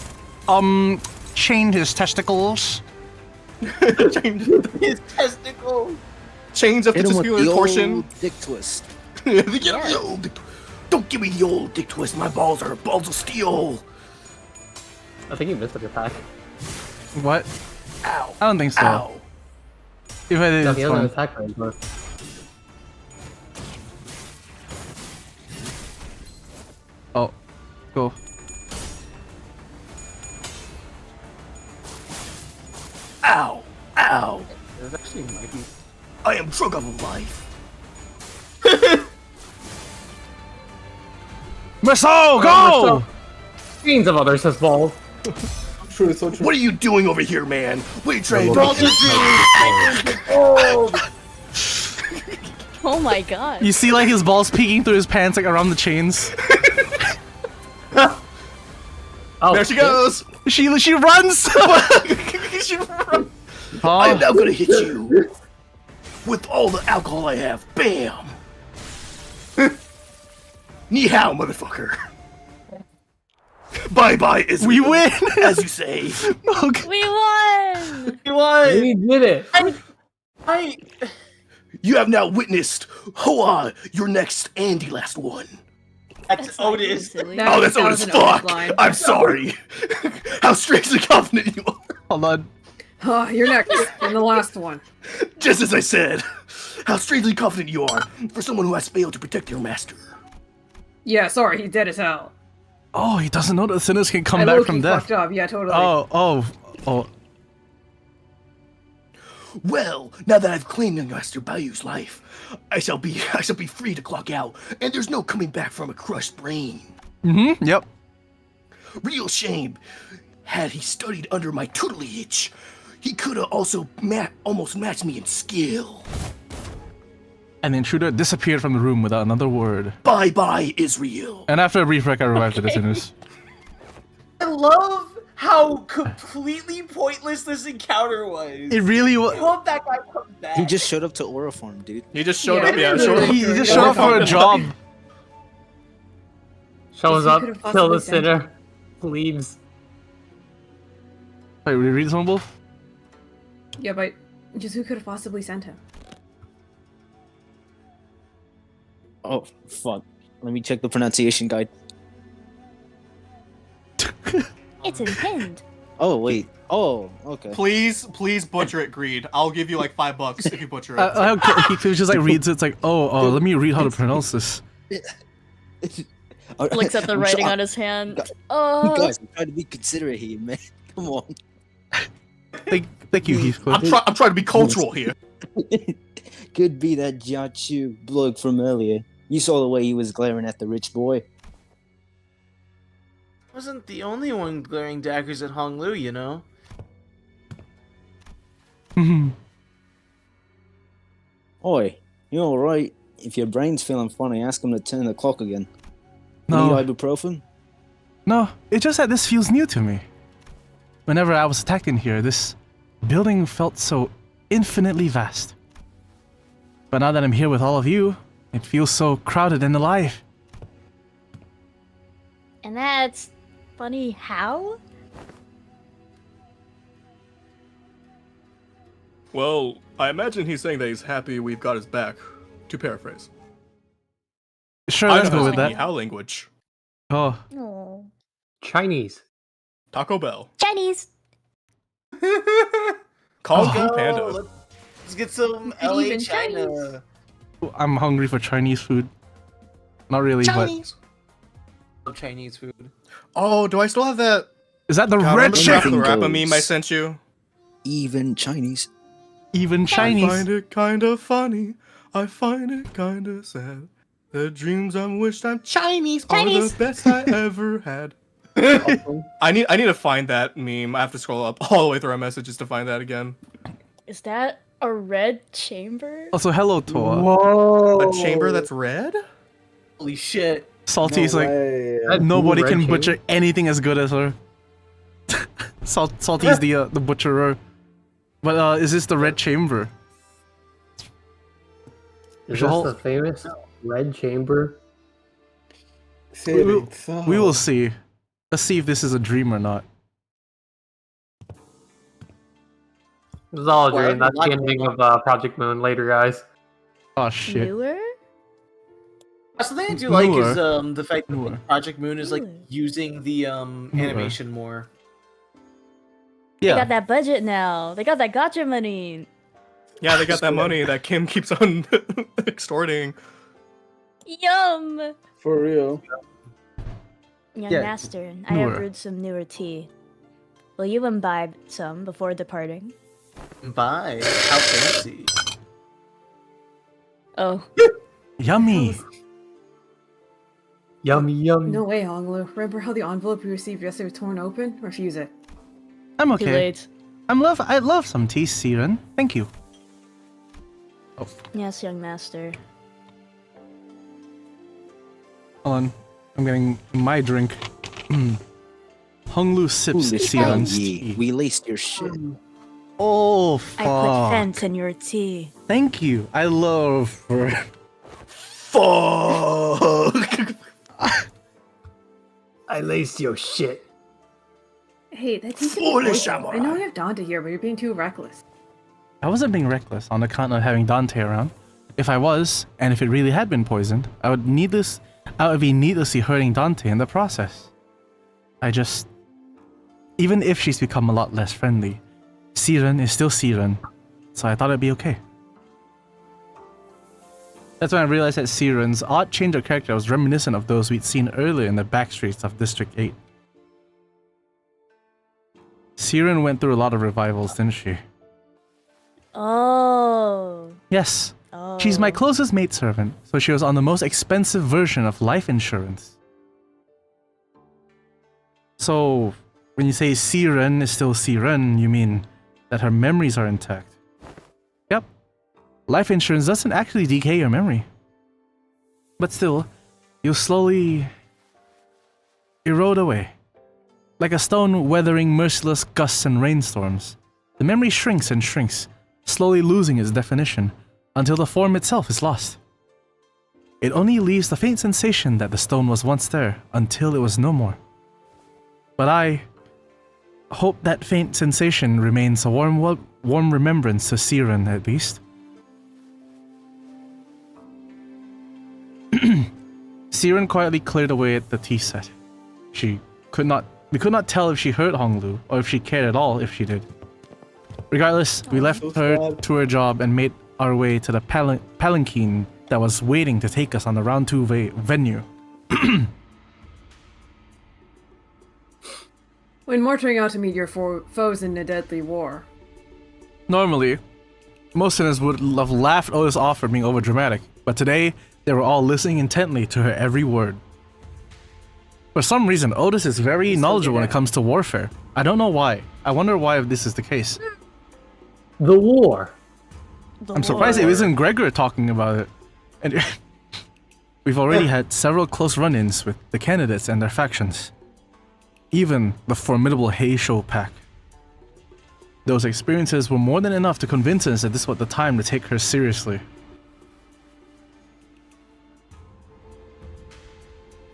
Speaker 2: chained his testicles.
Speaker 3: His testicles.
Speaker 1: Chains of the
Speaker 8: Hit him with
Speaker 1: testicular
Speaker 8: the
Speaker 1: portion.
Speaker 8: old dick twist.
Speaker 10: Get the old dick- Don't give me the old dick twist. My balls are balls of steel.
Speaker 6: I think you missed an attack.
Speaker 2: What?
Speaker 10: Ow!
Speaker 2: I don't think so.
Speaker 10: Ow!
Speaker 2: If I did,
Speaker 6: No,
Speaker 2: it's
Speaker 6: he has an
Speaker 2: fine.
Speaker 6: attack range. But
Speaker 2: Oh, go.
Speaker 10: Ow! Ow!
Speaker 3: There's actually might be.
Speaker 10: I am drunk of life.
Speaker 2: Merceau, go!
Speaker 6: chains of others' balls.
Speaker 7: True, so true.
Speaker 10: What are you doing over here, man? What are you trying to
Speaker 6: Well,
Speaker 10: do?
Speaker 5: Oh my God.
Speaker 2: You see, like his balls peeking through his pants, like around the chains.
Speaker 6: Oh,
Speaker 1: There she
Speaker 6: shit.
Speaker 1: goes.
Speaker 2: She runs.
Speaker 1: She run-
Speaker 10: I am
Speaker 2: Oh,
Speaker 10: now gonna hit you with all the alcohol I have. Bam! Ni hao, motherfucker. Bye bye, Israel.
Speaker 2: we win.
Speaker 10: As you say.
Speaker 2: Okay.
Speaker 5: We won!
Speaker 3: What?
Speaker 6: We did it.
Speaker 3: I.
Speaker 10: You have now witnessed Hoa, your next and the last one.
Speaker 3: That's
Speaker 5: not
Speaker 3: Otis.
Speaker 5: silly.
Speaker 4: That-
Speaker 10: Oh, that's
Speaker 4: that
Speaker 10: Otis.
Speaker 4: was an Otis
Speaker 10: Fuck!
Speaker 4: line.
Speaker 10: I'm sorry. How strangely confident you are.
Speaker 2: Hold on.
Speaker 4: Oh, you're next. And the last one.
Speaker 10: Just as I said. How strangely confident you are for someone who has failed to protect your master.
Speaker 4: Yeah, sorry, he's dead as hell.
Speaker 2: Oh, he doesn't know that sinners can come
Speaker 4: I
Speaker 2: back
Speaker 4: low-key
Speaker 2: from death.
Speaker 4: fucked up. Yeah, totally.
Speaker 2: Oh.
Speaker 10: Well, now that I've claimed young Master Bayou's life, I shall be free to clock out, and there's no coming back from a crushed brain.
Speaker 2: Mm-hmm. Yep.
Speaker 10: Real shame. Had he studied under my tutelage, he could have also almost matched me in skill.
Speaker 2: And the intruder disappeared from the room without another word.
Speaker 10: Bye bye, Israel.
Speaker 2: And after a brief rec, I revived the listeners.
Speaker 3: I love how completely pointless this encounter was.
Speaker 2: It really
Speaker 3: I
Speaker 2: was.
Speaker 3: hope that guy comes back.
Speaker 8: He just showed up to Aura Farm, dude.
Speaker 1: He just showed
Speaker 4: Yeah,
Speaker 1: up. Yeah,
Speaker 4: literally.
Speaker 1: sure.
Speaker 2: He just showed up for a job.
Speaker 6: Shows
Speaker 4: He
Speaker 6: up,
Speaker 4: could've
Speaker 6: kill
Speaker 4: possibly
Speaker 6: the
Speaker 4: sent
Speaker 6: sinner, leaves.
Speaker 2: Wait, read some both?
Speaker 4: Yeah, but just who could have possibly sent him?
Speaker 8: Oh, fuck. Let me check the pronunciation guide.
Speaker 5: It's impinged.
Speaker 8: Oh, wait. Oh, okay.
Speaker 1: Please butcher it, Greed. I'll give you like $5 if you butcher it.
Speaker 2: Okay, he just like reads it. It's like, let me read how to pronounce this.
Speaker 5: Looks at the
Speaker 8: I'm
Speaker 5: writing
Speaker 8: try-
Speaker 5: on his hand.
Speaker 8: Guys, I'm trying to be considerate here, man. Come on.
Speaker 2: Thank you, Heathcliff.
Speaker 1: I'm trying to be cultural here.
Speaker 8: Could be that Jiachu bloke from earlier. You saw the way he was glaring at the rich boy.
Speaker 3: Wasn't the only one glaring daggers at Hong Lu, you know?
Speaker 8: Oi, you alright? If your brain's feeling funny, ask him to turn the clock again.
Speaker 2: No.
Speaker 8: Need ibuprofen?
Speaker 2: No, it's just that this feels new to me. Whenever I was attacked in here, this building felt so infinitely vast. But now that I'm here with all of you, it feels so crowded and alive.
Speaker 5: And that's funny how?
Speaker 1: Well, I imagine he's saying that he's happy we've got his back. To paraphrase.
Speaker 2: Sure,
Speaker 1: I
Speaker 2: let's
Speaker 1: know
Speaker 2: go
Speaker 1: how
Speaker 2: with
Speaker 1: to
Speaker 2: that.
Speaker 1: speak How language?
Speaker 2: Oh,
Speaker 5: Oh.
Speaker 6: Chinese.
Speaker 1: Taco Bell.
Speaker 5: Chinese.
Speaker 1: Call
Speaker 3: Let's
Speaker 1: King
Speaker 3: go,
Speaker 1: Panda.
Speaker 3: Let's get some
Speaker 4: Even
Speaker 3: LA
Speaker 4: Chinese.
Speaker 3: China.
Speaker 2: I'm hungry for Chinese food. Not really,
Speaker 1: Chinese.
Speaker 3: Love Chinese food.
Speaker 1: Oh, do I still have that?
Speaker 2: but is that the
Speaker 1: God,
Speaker 2: red
Speaker 1: remember
Speaker 2: chicken?
Speaker 1: the rapper
Speaker 8: goes.
Speaker 1: meme I sent you?
Speaker 8: Even Chinese.
Speaker 2: Even
Speaker 1: I
Speaker 2: Chinese.
Speaker 1: find it kinda funny. I find it kinda sad. The dreams I wished I'm Chinese are
Speaker 5: Chinese.
Speaker 1: the best I ever had. I need to find that meme. I have to scroll up all the way through our messages to find that again.
Speaker 5: Is that a red chamber?
Speaker 2: Also, hello, Toa.
Speaker 1: A chamber that's red?
Speaker 3: Holy shit.
Speaker 2: Salty's like,
Speaker 6: That
Speaker 2: nobody
Speaker 6: blue
Speaker 2: can
Speaker 6: red
Speaker 2: butcher
Speaker 6: chamber?
Speaker 2: anything as good as her. Salty's the butcherer. But is this the red chamber?
Speaker 6: Is
Speaker 2: Joel-
Speaker 6: this the famous red chamber?
Speaker 2: We will see. Let's see if this is a dream or not.
Speaker 6: This is all a
Speaker 3: Well,
Speaker 6: dream. That's the
Speaker 3: like-
Speaker 6: ending of Project Moon later, guys.
Speaker 2: Oh shit.
Speaker 5: Newer?
Speaker 3: Something I do like is
Speaker 2: Newer.
Speaker 3: the fact that
Speaker 2: Newer.
Speaker 3: Project Moon is like
Speaker 5: Newer.
Speaker 3: using the animation more.
Speaker 5: They
Speaker 2: Yeah.
Speaker 5: got that budget now. They got that gotcha money.
Speaker 1: Yeah, they got that money that Kim keeps on extorting.
Speaker 5: Yum!
Speaker 9: For real.
Speaker 5: Young
Speaker 2: Yeah,
Speaker 5: master, I have
Speaker 2: newer.
Speaker 5: brewed some newer tea. Will you imbibe some before departing?
Speaker 3: Bye. How fancy.
Speaker 5: Oh,
Speaker 2: Yummy.
Speaker 6: Yummy, yummy.
Speaker 4: No way, Honglu. Remember how the envelope we received yesterday was torn open? Refuse it.
Speaker 2: I'm
Speaker 5: too
Speaker 2: okay.
Speaker 5: late.
Speaker 2: I love some tea, Siren. Thank you. Oh,
Speaker 5: Yes, young master.
Speaker 2: hold on. I'm getting my drink. Honglu sips
Speaker 8: Foolish
Speaker 2: Siren's
Speaker 8: Ye,
Speaker 2: tea.
Speaker 8: we laced your shit.
Speaker 2: Oh,
Speaker 5: I put
Speaker 2: fuck.
Speaker 5: fence in your tea.
Speaker 2: Thank you. I love her.
Speaker 1: Fuck!
Speaker 6: I laced your shit.
Speaker 4: Hey, that tea's
Speaker 10: Foolish
Speaker 4: I
Speaker 10: samurai.
Speaker 4: know I have Dante here, but you're being too reckless.
Speaker 2: I wasn't being reckless on account of having Dante around. If I was, and if it really had been poisoned, I would be needlessly hurting Dante in the process. Even if she's become a lot less friendly, Siren is still Siren, so I thought it'd be okay. That's when I realized that Siren's odd change of character was reminiscent of those we'd seen earlier in the backstreets of District 8. Siren went through a lot of revivals, didn't she?
Speaker 5: Oh.
Speaker 2: Yes.
Speaker 5: Oh.
Speaker 2: She's my closest maidservant, so she was on the most expensive version of life insurance. So, when you say Siren is still Siren, you mean that her memories are intact. Yep, life insurance doesn't actually decay your memory. But still, you'll slowly erode away. Like a stone weathering merciless gusts and rainstorms, the memory shrinks and shrinks, slowly losing its definition until the form itself is lost. It only leaves the faint sensation that the stone was once there until it was no more. But I hope that faint sensation remains a warm remembrance to Siren at least. Siren quietly cleared away at the tea set. We could not tell if she heard Honglu or if she cared at all if she did. Regardless, we left her to her job and made our way to the palanquin that was waiting to take us on the round 2 venue.
Speaker 4: When marching out to meet your foes in a deadly war.
Speaker 2: Normally, most of us would have laughed Otis off for being overdramatic, but today they were all listening intently to her every word. For some reason, Otis is very knowledgeable when it comes to warfare. I don't know why. I wonder why this is the case.
Speaker 6: The war.
Speaker 2: I'm surprised it isn't Gregor talking about it. And we've already had several close run-ins with the candidates and their factions. Even the formidable Heisho pack. Those experiences were more than enough to convince us that this was the time to take her seriously.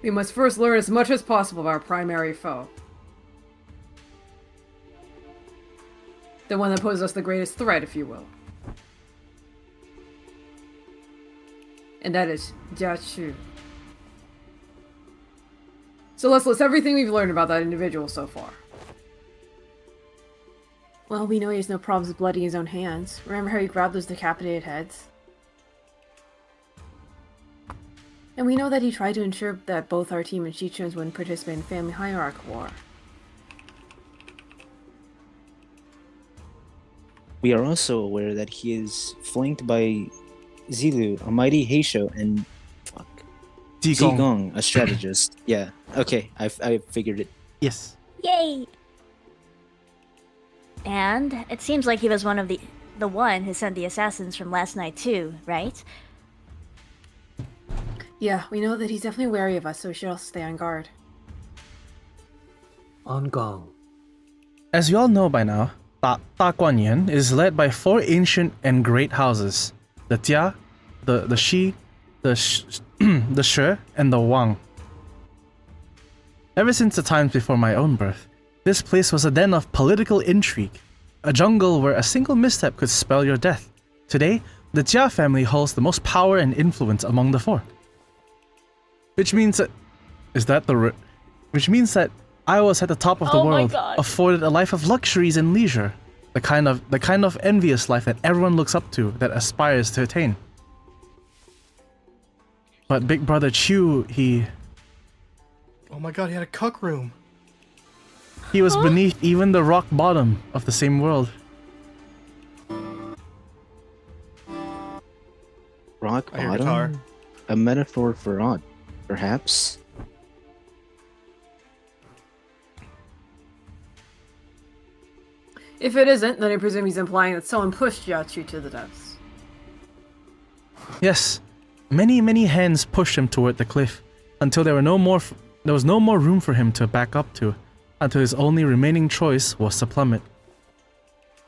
Speaker 4: We must first learn as much as possible of our primary foe. The one that poses us the greatest threat, if you will. And that is Jiachu. So let's list everything we've learned about that individual so far. Well, we know he has no problems with bloodying his own hands. Remember how he grabbed those decapitated heads? And we know that he tried to ensure that both our team and Shichun's wouldn't participate in family hierarchy war.
Speaker 8: We are also aware that he is flanked by Zilu, a mighty Heisho, and Zigong, a strategist. Yeah, okay, I figured it.
Speaker 2: Yes.
Speaker 5: Yay! And it seems like he was one of the one who sent the assassins from last night too, right?
Speaker 4: Yeah, we know that he's definitely wary of us, so we should all stay on guard.
Speaker 6: On gong.
Speaker 2: As you all know by now, DaGuanYuan is led by 4 ancient and great houses. The Jia, the Shi, the She, and the Wang. Ever since the times before my own birth, this place was a den of political intrigue, a jungle where a single misstep could spell your death. Today, the Jia family holds the most power and influence among the 4. Which means that... Which means that I was at the top of the world, afforded a life of luxuries and leisure. The kind of envious life that everyone looks up to, that aspires to attain. But Big Brother Chu, he
Speaker 1: Oh my god, he had a cuck room.
Speaker 2: He was beneath even the rock bottom of the same world.
Speaker 8: Rock
Speaker 1: I hear guitar.
Speaker 8: bottom? A metaphor for odd, perhaps?
Speaker 4: If it isn't, then I presume he's implying that someone pushed Yachu to the depths.
Speaker 2: Yes, many hands pushed him toward the cliff until there was no more room for him to back up to, until his only remaining choice was to plummet.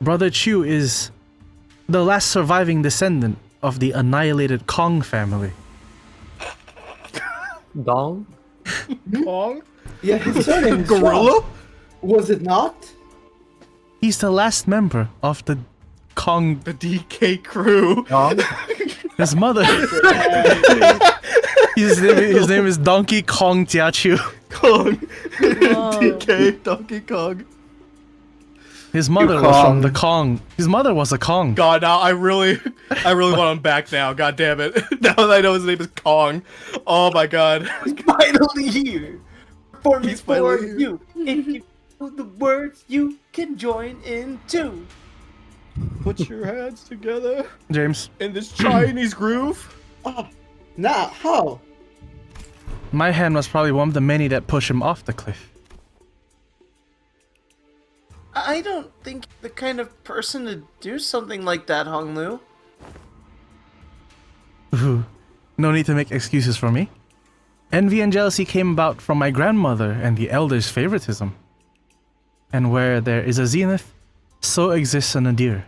Speaker 2: Brother Chu is the last surviving descendant of the annihilated Kong family.
Speaker 6: Dong?
Speaker 1: Kong?
Speaker 9: Yeah, his surname is
Speaker 1: Gorilla?
Speaker 9: Was it not?
Speaker 2: He's the last member of the Kong.
Speaker 1: The DK crew.
Speaker 6: Dong?
Speaker 2: His mother. His name is Donkey Kong Jiachu.
Speaker 1: Kong. DK, Donkey Kong.
Speaker 2: His mother was from the Kong. His mother was a Kong.
Speaker 1: God, now I really want him back now. God damn it. Now that I know his name is Kong. Oh my god.
Speaker 3: He's finally here. For me,
Speaker 1: He's finally
Speaker 3: for
Speaker 1: here.
Speaker 3: you. If you know the words, you can join in too.
Speaker 1: Put your hands together
Speaker 2: James,
Speaker 1: in this Chinese groove.
Speaker 9: Nah, how?
Speaker 2: my hand was probably one of the many that pushed him off the cliff.
Speaker 3: I don't think you're the kind of person to do something like that, Honglu.
Speaker 2: No need to make excuses for me. Envy and jealousy came about from my grandmother and the elders' favoritism. And where there is a zenith, so exists a nadir.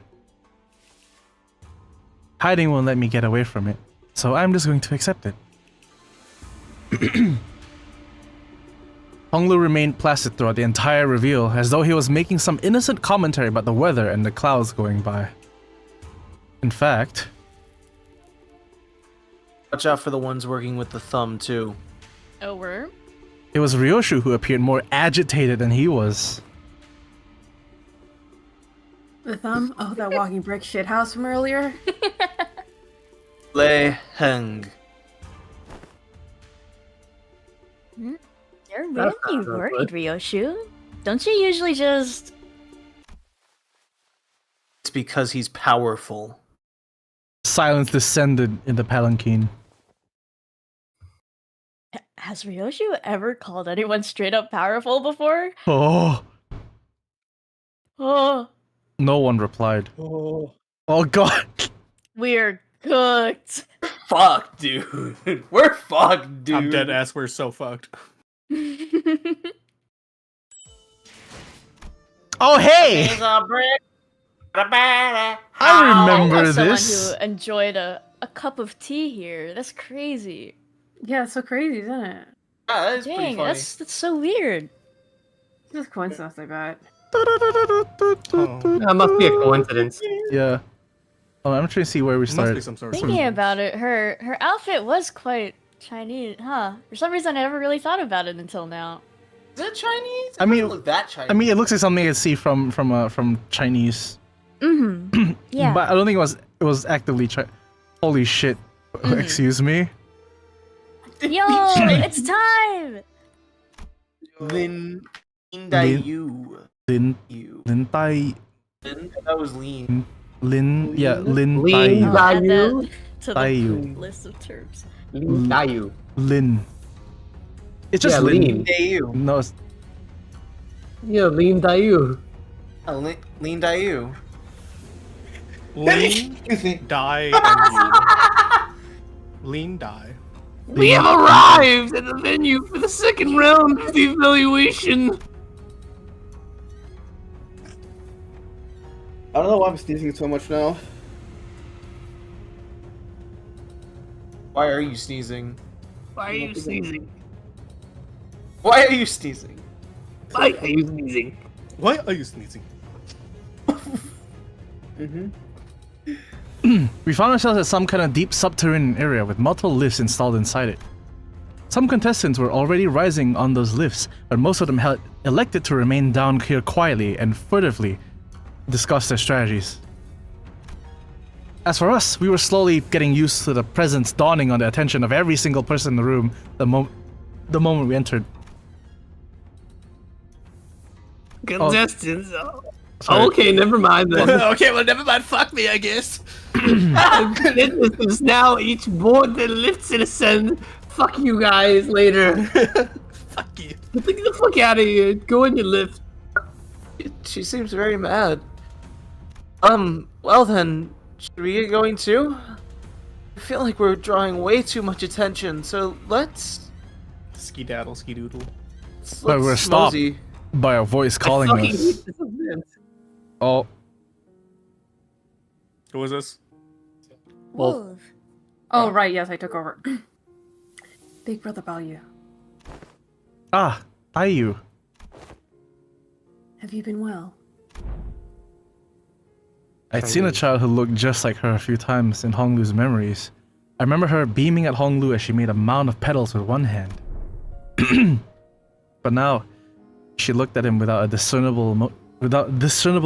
Speaker 2: Hiding won't let me get away from it, so I'm just going to accept it. Honglu remained placid throughout the entire reveal, as though he was making some innocent commentary about the weather and the clouds going by. In fact...
Speaker 3: Watch out for the ones working with the thumb, too.
Speaker 5: Oh, we're?
Speaker 2: It was Ryoshu who appeared more agitated than he was.
Speaker 4: The thumb? Oh, that walking brick shithouse from earlier?
Speaker 3: Lei Heng.
Speaker 5: You're really worried, Ryoshu. Don't you usually just...
Speaker 3: It's because he's powerful.
Speaker 2: Silence descended in the palanquin.
Speaker 5: Has Ryoshu ever called anyone straight up powerful before?
Speaker 2: Oh,
Speaker 5: Oh,
Speaker 2: no one replied.
Speaker 9: Oh.
Speaker 2: Oh god.
Speaker 5: we're cooked.
Speaker 3: Fuck, dude. We're fucked, dude.
Speaker 1: I'm dead ass. We're so fucked.
Speaker 2: Oh hey! I remember
Speaker 5: As someone
Speaker 2: this.
Speaker 5: who enjoyed a cup of tea here. That's crazy.
Speaker 4: Yeah, it's so crazy, isn't it?
Speaker 3: Yeah, that is pretty
Speaker 5: Dang,
Speaker 3: funny.
Speaker 5: that's so weird.
Speaker 4: It's just coincidence, I bet.
Speaker 6: That must be a coincidence.
Speaker 2: Yeah. Oh, I'm trying to see where we
Speaker 1: Must be
Speaker 2: started.
Speaker 1: some sort of.
Speaker 5: Thinking about it, her outfit was quite Chinese, huh? For some reason, I never really thought about it until now.
Speaker 3: Is it Chinese?
Speaker 2: I mean-
Speaker 3: It doesn't look that Chinese.
Speaker 2: I mean, it looks like something I see from Chinese,
Speaker 5: Mm-hmm. Yeah.
Speaker 2: but I don't think it was actively. Holy shit! Excuse me.
Speaker 5: Yo, it's time!
Speaker 3: Lin Dayu.
Speaker 2: Lin
Speaker 3: You.
Speaker 2: Lin Tai
Speaker 3: Lin? That was lean.
Speaker 2: Lin yeah Lin
Speaker 6: Lin
Speaker 2: Tai
Speaker 5: I'll add
Speaker 6: Dayu?
Speaker 5: that to the
Speaker 2: Dayu.
Speaker 5: list of terms.
Speaker 6: Dayu.
Speaker 2: Lin. It's just
Speaker 6: Yeah,
Speaker 2: Lin.
Speaker 6: Lin.
Speaker 3: Dayu.
Speaker 2: No, it's,
Speaker 6: Yeah, Lin Dayu.
Speaker 3: Lean Dayu.
Speaker 1: Lean, die, and you. Lean, die.
Speaker 6: We have arrived at the venue for the second round of the evaluation.
Speaker 9: I don't know why I'm sneezing so much now.
Speaker 3: Why are you sneezing?
Speaker 6: Why are you sneezing?
Speaker 3: Why are you sneezing?
Speaker 6: Why are you sneezing?
Speaker 1: Why are you sneezing?
Speaker 2: we found ourselves at some kind of deep subterranean area with multiple lifts installed inside it. Some contestants were already rising on those lifts, but most of them had elected to remain down here quietly and furtively discuss their strategies. As for us, we were slowly getting used to the presence dawning on the attention of every single person in the room the moment we entered.
Speaker 6: Contestants.
Speaker 2: Sorry.
Speaker 6: Okay, never mind then.
Speaker 1: Okay, well, never mind. Fuck me, I guess.
Speaker 6: Contestants now each board that lifts and ascend. Fuck you guys later.
Speaker 1: Fuck you.
Speaker 6: Get the fuck out of here. Go in your lift.
Speaker 3: She seems very mad. Well then, should we get going too? I feel like we're drawing way too much attention, so let's
Speaker 1: Ski-daddle, ski-doodle.
Speaker 2: But we're stopped
Speaker 3: mosey.
Speaker 2: by a voice calling
Speaker 6: fucking
Speaker 2: us.
Speaker 6: hate this event.
Speaker 2: Oh,
Speaker 1: Who was this?
Speaker 5: Wolf.
Speaker 4: Oh, right, yes, I took over. Big brother Balyu,
Speaker 2: ah, Ayu.
Speaker 4: have you been well?
Speaker 2: I'd seen a child who looked just like her a few times in Honglu's memories. I remember her beaming at Honglu as she made a mound of petals with one hand. But now, she looked at him without discernible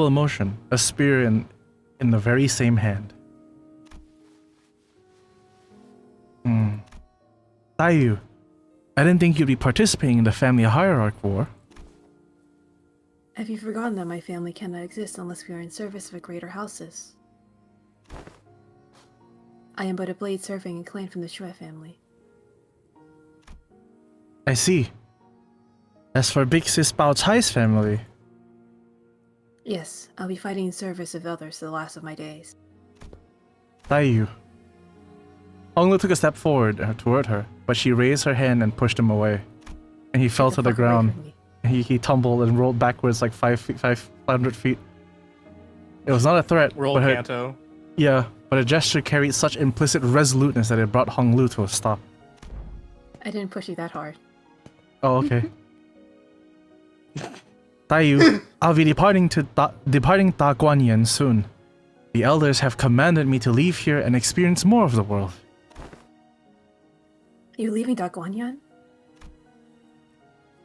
Speaker 2: emotion, a spear in the very same hand. Tayu, I didn't think you'd be participating in the family hierarch war.
Speaker 4: Have you forgotten that my family cannot exist unless we are in service of a greater houses? I am but a blade serving a clan from the Shui family.
Speaker 2: I see. As for Big Sis Bao Chai's family,
Speaker 4: Yes, I'll be fighting in service of others to the last of my days.
Speaker 2: Taiyu. Honglu took a step forward toward her, but she raised her hand and pushed him away. And he fell
Speaker 4: Get
Speaker 2: to the
Speaker 4: fuck away
Speaker 2: ground.
Speaker 4: from me.
Speaker 2: He tumbled and rolled backwards like 500 feet. It was not a threat.
Speaker 1: Roll
Speaker 2: but her,
Speaker 1: Canto.
Speaker 2: yeah, but her gesture carried such implicit resoluteness that it brought Honglu to a stop.
Speaker 4: I didn't push you that hard.
Speaker 2: Oh, okay. Taiyu, I'll be departing DaGuanYuan soon. The elders have commanded me to leave here and experience more of the world.
Speaker 4: You're leaving DaGuanYuan?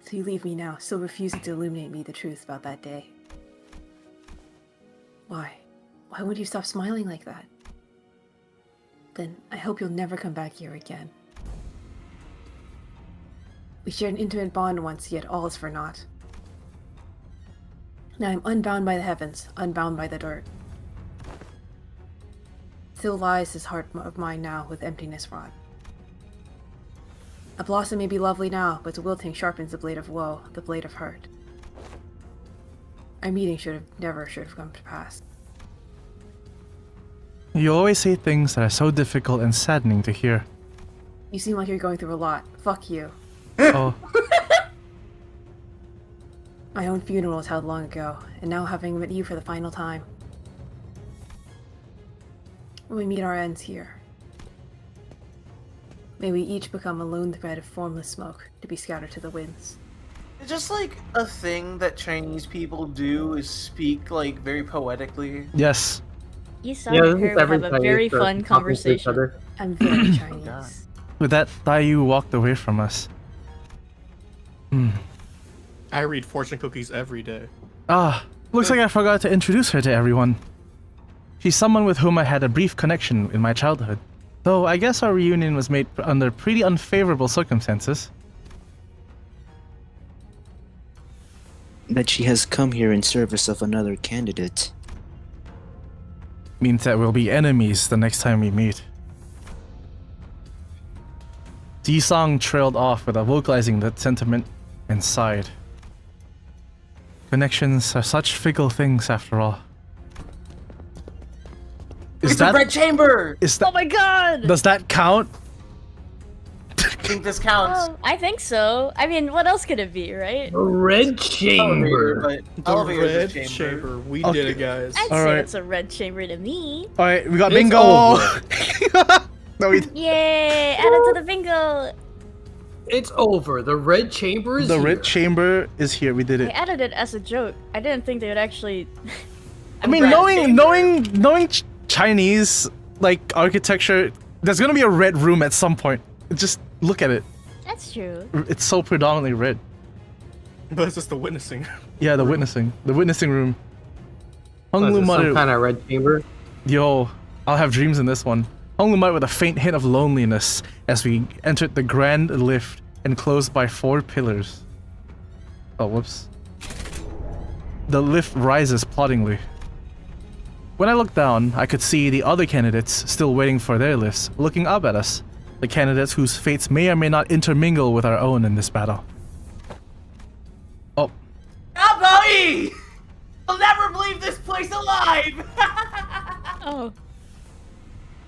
Speaker 4: So you leave me now, still refusing to illuminate me the truth about that day. Why? Why would you stop smiling like that? Then I hope you'll never come back here again. We shared an intimate bond once, yet all is for naught. Now I'm unbound by the heavens, unbound by the dirt. Still lies this heart of mine now with emptiness wrought. A blossom may be lovely now, but wilting sharpens the blade of woe, the blade of hurt. Our meeting never should have come to pass.
Speaker 2: You always say things that are so difficult and saddening to hear.
Speaker 4: You seem like you're going through a lot. Fuck you.
Speaker 2: Oh,
Speaker 4: My own funeral was held long ago, and now having met you for the final time. We meet our ends here. May we each become a lone thread of formless smoke to be scattered to the winds.
Speaker 3: It's just like a thing that Chinese people do is speak like very poetically.
Speaker 2: yes.
Speaker 5: You saw her
Speaker 6: this is
Speaker 5: have
Speaker 6: every
Speaker 5: a
Speaker 6: Chinese
Speaker 5: very
Speaker 6: person
Speaker 5: fun
Speaker 6: talking to each
Speaker 5: conversation.
Speaker 6: other.
Speaker 4: I'm very Chinese.
Speaker 2: With that, Taiyu walked away from us.
Speaker 1: I read fortune cookies every day.
Speaker 2: Ah, looks like I forgot to introduce her to everyone. She's someone with whom I had a brief connection in my childhood. Though I guess our reunion was made under pretty unfavorable circumstances.
Speaker 8: That she has come here in service of another candidate.
Speaker 2: Means that we'll be enemies the next time we meet. Ji-song trailed off without vocalizing that sentiment and sighed. Connections are such fickle things after all. Is
Speaker 3: It's a red chamber!
Speaker 2: Is
Speaker 5: Oh
Speaker 2: that?
Speaker 5: my god!
Speaker 2: Does that count?
Speaker 3: I think this counts.
Speaker 5: I think so. I mean, what else could it be, right?
Speaker 7: A red
Speaker 3: Elevator,
Speaker 7: chamber.
Speaker 3: but
Speaker 1: The
Speaker 3: elevator is
Speaker 1: red
Speaker 3: a chamber.
Speaker 1: chamber. We
Speaker 2: Okay.
Speaker 1: did it, guys.
Speaker 5: I'd
Speaker 2: All
Speaker 5: say
Speaker 2: right.
Speaker 5: it's a red chamber to me.
Speaker 2: All right, we got
Speaker 7: It's
Speaker 2: bingo.
Speaker 7: over.
Speaker 2: No, we.
Speaker 5: Yay! Added to the bingo.
Speaker 7: It's over. The red chamber is
Speaker 2: The
Speaker 7: here.
Speaker 2: red chamber is here. We did
Speaker 5: I
Speaker 2: it.
Speaker 5: added it as a joke. I didn't think they would actually.
Speaker 2: I mean,
Speaker 3: red
Speaker 2: knowing Chinese like architecture, there's gonna be a red room at some point. Just look at it.
Speaker 5: That's true.
Speaker 2: It's so predominantly red.
Speaker 1: But it's just the witnessing.
Speaker 2: Yeah, the witnessing room.
Speaker 6: Was
Speaker 2: Honglu
Speaker 6: it some
Speaker 2: muttered,
Speaker 6: kind of red chamber?
Speaker 2: "Yo, I'll have dreams in this one." Honglu muttered with a faint hint of loneliness as we entered the grand lift enclosed by 4 pillars. Oh, whoops. The lift rises ploddingly. When I looked down, I could see the other candidates still waiting for their lifts, looking up at us. The candidates whose fates may or may not intermingle with our own in this battle. Oh,
Speaker 3: Abai! I'll never leave this place alive!
Speaker 5: Oh.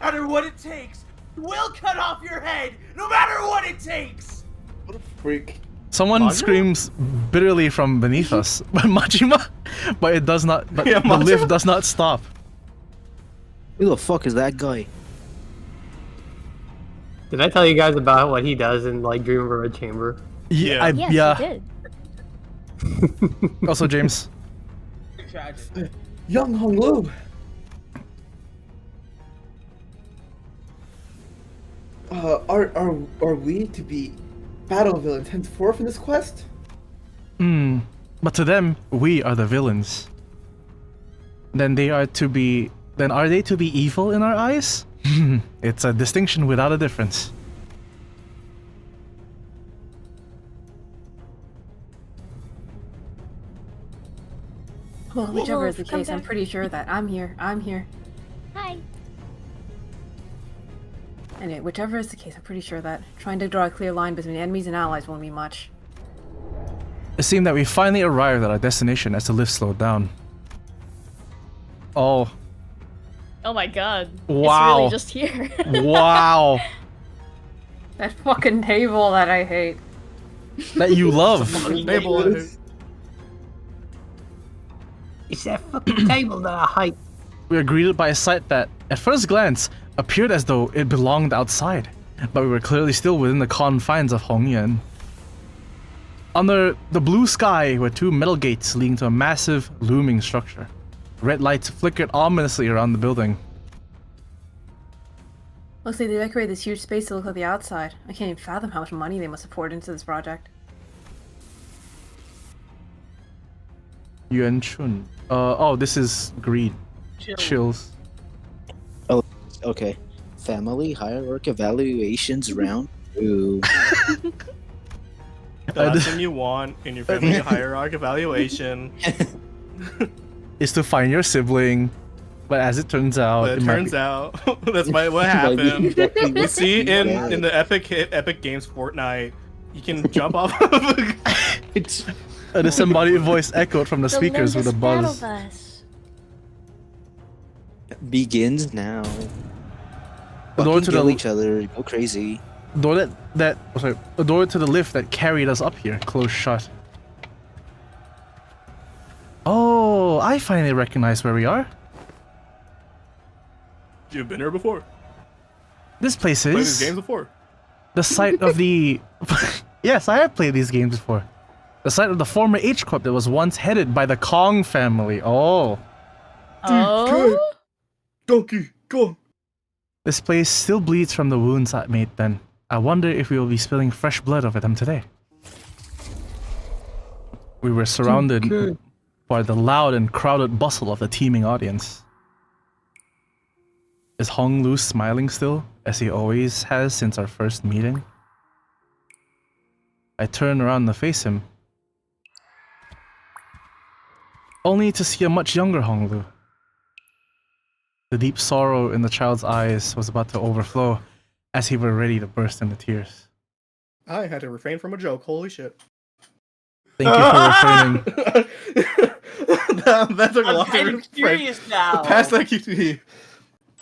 Speaker 3: No matter what it takes, we'll cut off your head, no matter what it takes!
Speaker 9: What a freak.
Speaker 2: someone
Speaker 1: Majima?
Speaker 2: screams bitterly from beneath us. But Majima, but it does not. But
Speaker 1: Yeah,
Speaker 2: the
Speaker 1: Majima?
Speaker 2: lift does not stop.
Speaker 8: Who the fuck is that guy?
Speaker 6: Did I tell you guys about what he does in like Dream of a Red Chamber?
Speaker 1: Yeah.
Speaker 5: Yes,
Speaker 2: yeah.
Speaker 5: you did.
Speaker 2: Also, James.
Speaker 3: Tragic.
Speaker 9: Young Honglu. Are we to be battle villains henceforth in this quest?
Speaker 2: But to them, we are the villains. Then are they to be evil in our eyes? It's a distinction without a difference.
Speaker 4: Well, whichever is the
Speaker 5: come
Speaker 4: case, I'm
Speaker 5: back.
Speaker 4: pretty sure that I'm here.
Speaker 5: Hi.
Speaker 4: Anyway, whichever is the case, I'm pretty sure that trying to draw a clear line between enemies and allies won't mean much.
Speaker 2: It seemed that we finally arrived at our destination as the lift slowed down. Oh,
Speaker 5: Oh my god.
Speaker 2: Wow.
Speaker 5: It's really just here.
Speaker 2: wow.
Speaker 4: That fucking table that I hate.
Speaker 2: That you love.
Speaker 1: Table.
Speaker 6: It's that fucking table that I hate.
Speaker 2: We are greeted by a sight that, at first glance, appeared as though it belonged outside, but we were clearly still within the confines of Hongyuan. Under the blue sky were two metal gates leading to a massive, looming structure. Red lights flickered ominously around the building.
Speaker 4: Looks like they decorated this huge space to look like the outside. I can't even fathom how much money they must have poured into this project.
Speaker 2: Yuan Chun. Oh, this is greed. Chills.
Speaker 8: Oh, okay. Family hierarchy evaluations round 2.
Speaker 1: The last thing you want in your family hierarchy evaluation.
Speaker 2: Is to find your sibling, but as it turns out,
Speaker 1: But it turns out that's what happened. You see in the Epic Games Fortnite, you can jump off of
Speaker 2: a disembodied voice echoed from the speakers with a buzz.
Speaker 5: Bus.
Speaker 8: Begins now.
Speaker 2: The door
Speaker 8: Fucking
Speaker 2: to
Speaker 8: kill
Speaker 2: the
Speaker 8: each other. Go crazy.
Speaker 2: the door to the lift that carried us up here closed shut. Oh, I finally recognize where we are.
Speaker 1: You've been here before.
Speaker 2: This place
Speaker 1: Played these
Speaker 2: is
Speaker 1: games before.
Speaker 2: the site of the. Yes, I have played these games before. The site of the former H Corp that was once headed by the Kong family. Oh.
Speaker 5: Oh?
Speaker 1: Donkey Kong.
Speaker 2: This place still bleeds from the wounds I made then. I wonder if we will be spilling fresh blood over them today. We were surrounded by the loud and crowded bustle of the teeming audience. Is Hong Lu smiling still, as he always has since our first meeting? I turn around to face him, only to see a much younger Hong Lu. The deep sorrow in the child's eyes was about to overflow as he were ready to burst into tears.
Speaker 1: I had to refrain from a joke. Holy shit.
Speaker 2: Thank you for refraining.
Speaker 1: That took a
Speaker 3: I'm
Speaker 1: lot
Speaker 3: kind
Speaker 1: to
Speaker 3: of curious now.
Speaker 1: Pass that QTE.